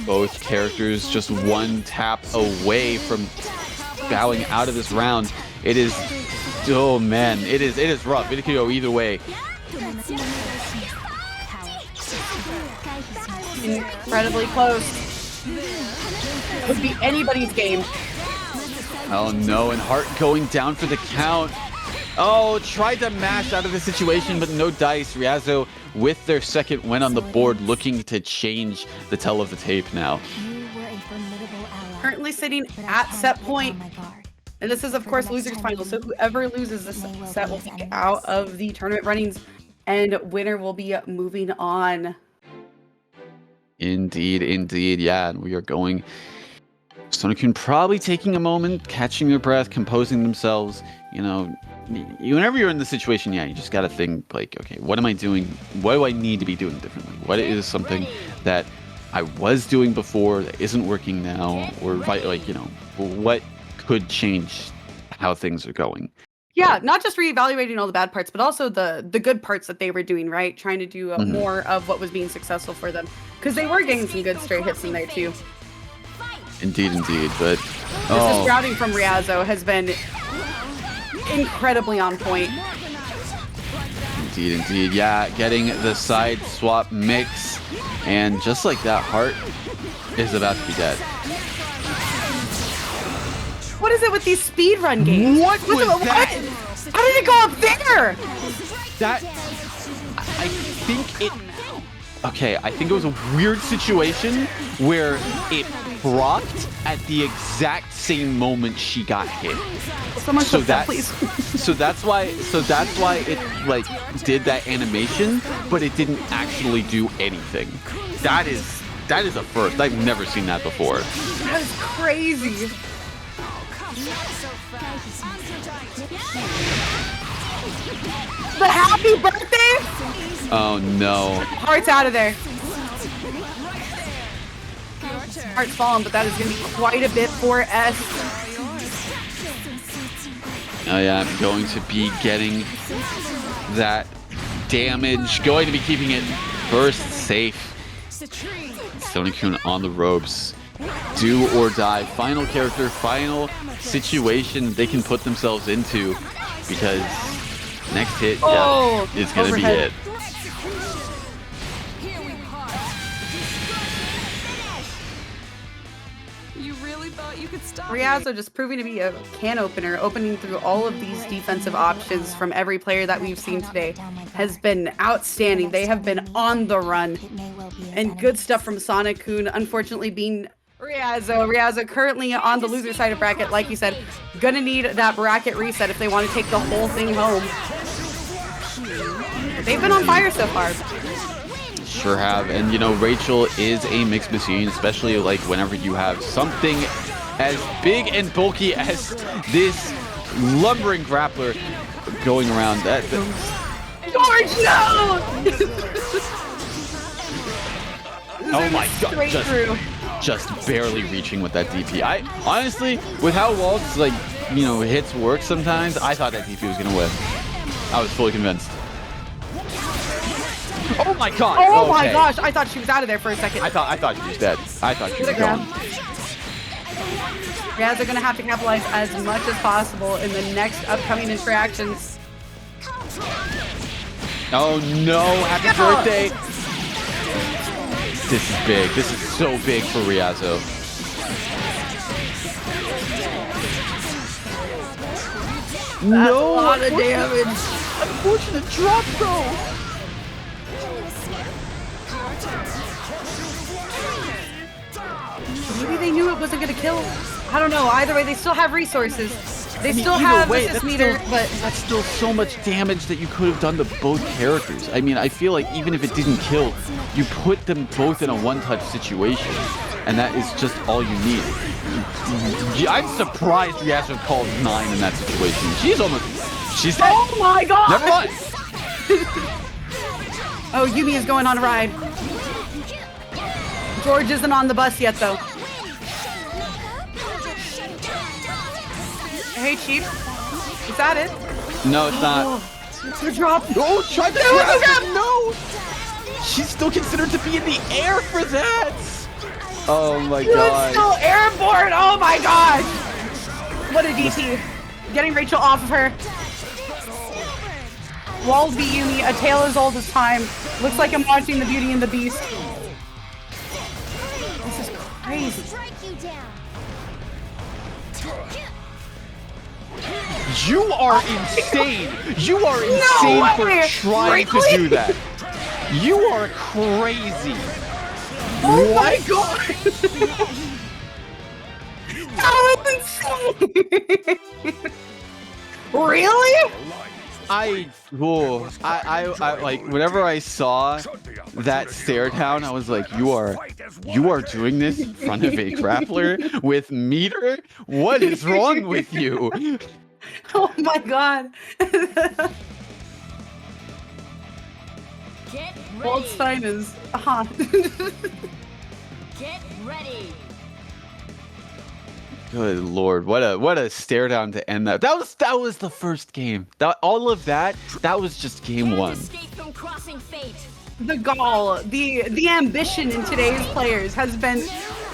Both characters just one tap away from bowing out of this round. It is, oh man, it is rough. It could go either way. Incredibly close. Could be anybody's game. Oh no, and Heart going down for the count. Oh, tried to mash out of the situation, but no dice. Ryazo with their second win on the board, looking to change the tell of the tape now. Currently sitting at set point. And this is, of course, losers final. So whoever loses this set will be out of the tournament runnings, and winner will be moving on. Indeed, indeed. Yeah, and we are going. Susanoo probably taking a moment, catching their breath, composing themselves. You know, whenever you're in the situation, yeah, you just got to think like, okay, what am I doing? What do I need to be doing differently? What is something that I was doing before that isn't working now? Or like, you know, what could change how things are going? Yeah, not just reevaluating all the bad parts, but also the good parts that they were doing, right? Trying to do more of what was being successful for them. Because they were getting some good straight hits in there, too. Indeed, indeed, but... This routing from Ryazo has been incredibly on point. Indeed, indeed, yeah, getting the side swap mix, and just like that, Heart is about to be dead. What is it with these speedrun games? What was that? How did it go up there? That... I think it... Okay, I think it was a weird situation where it procced at the exact same moment she got hit. Someone so that, please. so that's why it like did that animation, but it didn't actually do anything. That is a first. I've never seen that before. That is crazy. The happy birthday? Oh no. Heart's out of there. Heart's fallen, but that is going to be quite a bit for S. Oh yeah, I'm going to be getting that damage. Going to be keeping it burst safe. Susanoo on the ropes. do or die. Final character, final situation they can put themselves into, because next hit, yeah, it's going to be it. Ryazo just proving to be a can opener, opening through all of these defensive options from every player that we've seen today has been outstanding. They have been on the run. And good stuff from Sonic-kun, unfortunately being Ryazo. Ryazo currently on the loser side of bracket, like you said, gonna need that bracket reset if they want to take the whole thing home. They've been on fire so far. Sure have. And you know, Rachel is a mixed machine, especially like whenever you have something as big and bulky as this lumbering grappler going around. George, no! Oh my god, just barely reaching with that DP. I honestly, with how Walt's like, you know, hits work sometimes, I thought that DP was gonna win. I was fully convinced. Oh my god! Oh my gosh, I thought she was out of there for a second. I thought she was dead. I thought she was gone. Ryazo gonna have to capitalize as much as possible in the next upcoming interactions. Oh no, happy birthday! This is big. This is so big for Ryazo. No, a lot of damage. Unfortunate drop though. Maybe they knew it wasn't gonna kill. I don't know. Either way, they still have resources. They still have assist meter, but that's still so much damage that you could have done to both characters. I mean, I feel like even if it didn't kill, you put them both in a one-touch situation, and that is just all you need. I'm surprised Ryazo called 9 in that situation. She's dead. Oh my god! Never mind. Oh, Yumi is going on a ride. George isn't on the bus yet, though. Hey, Chief. Is that it? No, it's not. The drop. Oh, try to grab him. No. She's still considered to be in the air for that. Oh my god. Still airborne. Oh my gosh. What a DP. Getting Rachel off of her. Walls beat Yumi. A tale as old as time. Looks like I'm watching the Beauty and the Beast. This is crazy. You are insane. You are insane for trying to do that. You are crazy. Oh my god. That was insane. Really? I like whenever I saw that stare down, I was like, you are doing this in front of a grappler with meter? What is wrong with you? Oh my god. Get Goldstein ready. is hot. Get ready. Good lord, what a stare down to end that. That was the first game. All of that was just game one. Escape from crossing fate. The gall, the ambition in today's players has been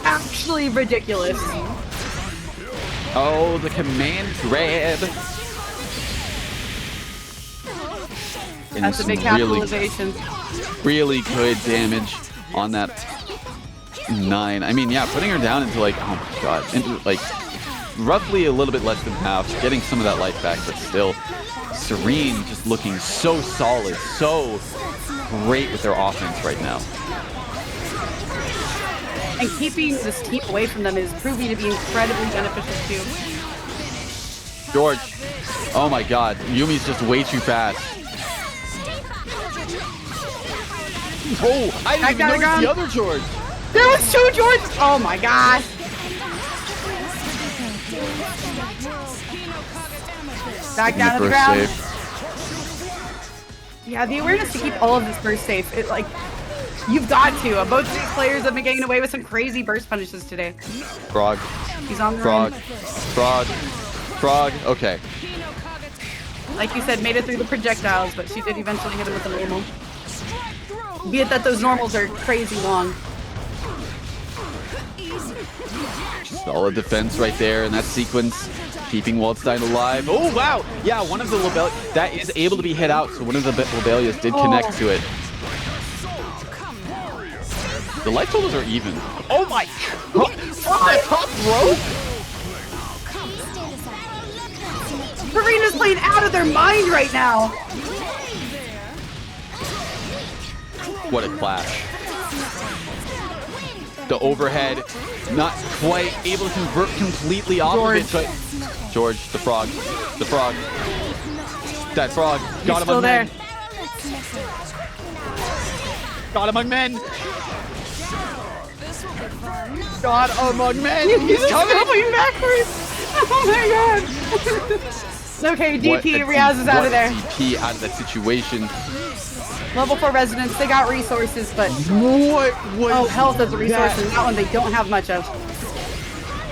actually ridiculous. Oh, the command grab. And That's a big capitalization. Really good damage on that 9. I mean, yeah, putting her down into like, oh my god, into like roughly a little bit less than half, getting some of that life back, but still, Serene just looking so solid, so great with their offense right now. And keeping this team away from them is proving to be incredibly beneficial too. George, oh my god, Yumi's just way too fast. Oh, I didn't even notice the other George. There was 2 Georges! Oh my gosh! Back down to the ground. Yeah, the awareness to keep all of this burst safe. It like, you've got to. Both of these players have been getting away with some crazy burst punishes today. Frog. He's on the Frog. run. Frog. Frog. Okay. Like you said, made it through the projectiles, but she did eventually hit him with a normal. Be it that those normals are crazy long. Solid defense right there in that sequence, keeping Waldstein alive. Oh, wow! Yeah, one of the Lobelia that is able to be hit out, so one of the Lobelias did connect to it. The life totals are even. Oh my god! The top rope? Serena's playing out of their mind right now. What a clash. The overhead, not quite able to convert completely off of it, but George, the frog. That frog got him on men. Got among men. God among men. He's coming backwards. Oh my god. Okay, DP, Riaz is out of there. DP out of that situation. Level 4 residents, they got resources, but what was oh, health is a resource, and that one they don't have much of.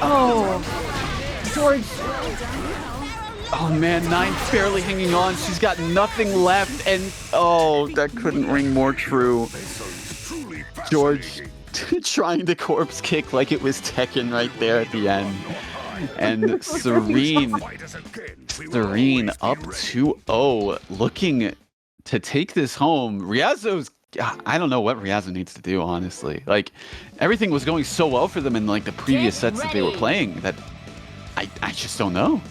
Oh, George. Oh man, 9 barely hanging on. She's got nothing left, and oh, that couldn't ring more true. George trying to corpse kick like it was Tekken right there at the end. And Serene up 2-0, looking to take this home. Riazo's, I don't know what Riazo needs to do, honestly. Like, everything was going so well for them in like the previous sets that they were playing that I just don't know.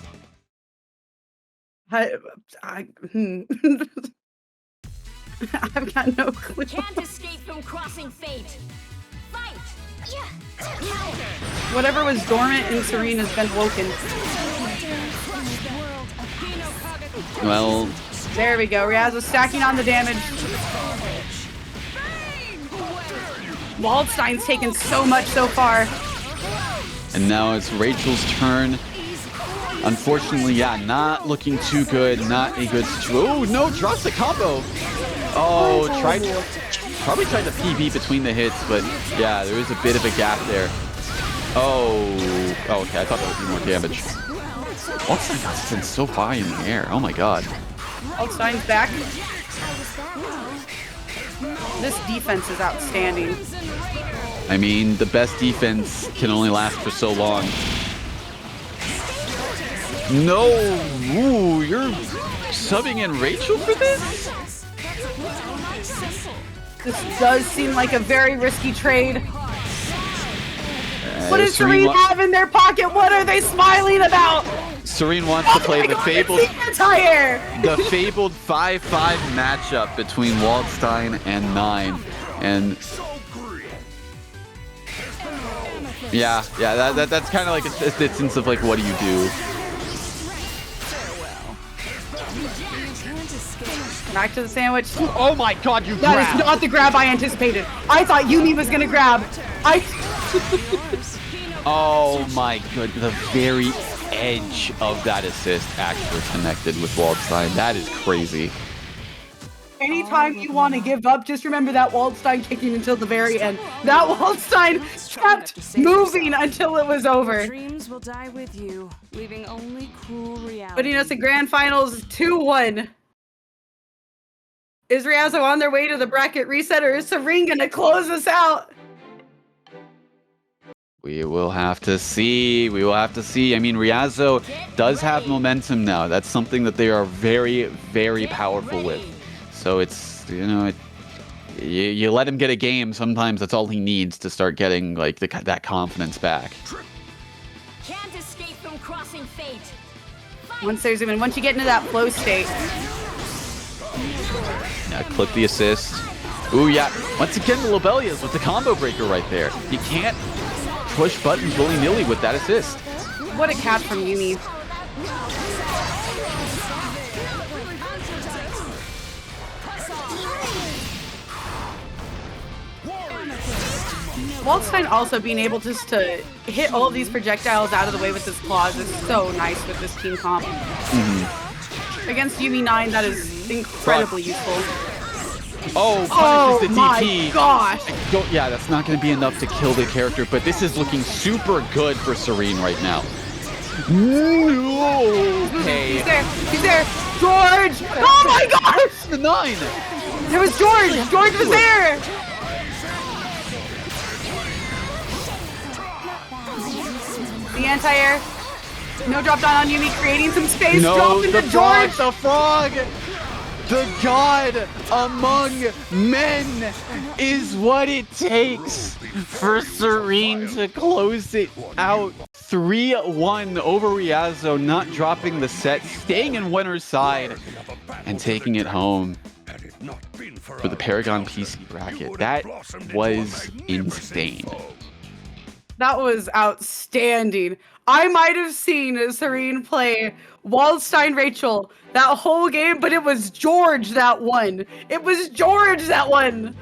I've got no clue. Can't escape from crossing fate. Fight! Whatever was dormant in Serene has been woken. Well, there we go. Riaz is stacking on the damage. Waldstein's taken so much so far. and now it's Rachel's turn. Unfortunately, yeah, not looking too good. Not a good situation. Oh, no, drops the combo. Oh, probably tried to PB between the hits, but yeah, there is a bit of a gap there. Oh, okay, I thought that would be more damage. Waldstein got sent so high in the air. Oh my god. Waldstein's back. This defense is outstanding. I mean, the best defense can only last for so long. No! Ooh, you're subbing in Rachel for this? This does seem like a very risky trade. What does Serene have in their pocket? What are they smiling about? Serene wants to play the fabled 5-5 matchup between Waldstein and 9. And yeah, that's kind of like a instance of like, what do you do? Back to the sandwich. Oh my god, you That grabbed. is not the grab I anticipated. I thought Yumi was gonna grab. Oh my god, the very edge of that assist actually connected with Waldstein. That is crazy. Anytime you want to give up, just remember that Waldstein kicking until the very end. That Waldstein kept moving until it was over. Dreams will die with you, leaving only cruel reality. Putting us in grand finals 2-1. Is Riazo on their way to the bracket reset, or is Serene gonna close us out? We will have to see. We will have to see. I mean, Riazo does have momentum now. That's something that they are very, very powerful with. So it's, you know, you let him get a game. Sometimes that's all he needs to start getting like that confidence back. Can't escape from crossing fate. Once you get into that flow state. Yeah, clip the assist. Ooh, yeah. Once again, the Lobelias with the combo breaker right there. You can't push buttons willy-nilly with that assist. What a catch from Yumi. Waldstein also being able just to hit all of these projectiles out of the way with his claws is so nice with this team comp. Mm-hmm. Against Yumi 9, that is incredibly useful. Oh, punishes the DP. My gosh! Yeah, that's not going to be enough to kill the character, but this is looking super good for Serene right now. No! Okay. He's there! George! Oh my gosh! The 9! There was George! George was there! anti-air. No drop down on Yumi, creating some space. No, Drop into the frog, George. the frog! The god among men is what it takes for Serene to close it out. 3-1 over Riazo, not dropping the set, staying in winner's side, and taking it home for the Paragon PC bracket. That was insane. That was outstanding. I might have seen Serene play Waldstein Rachel that whole game, but it was George that won. It was George that won.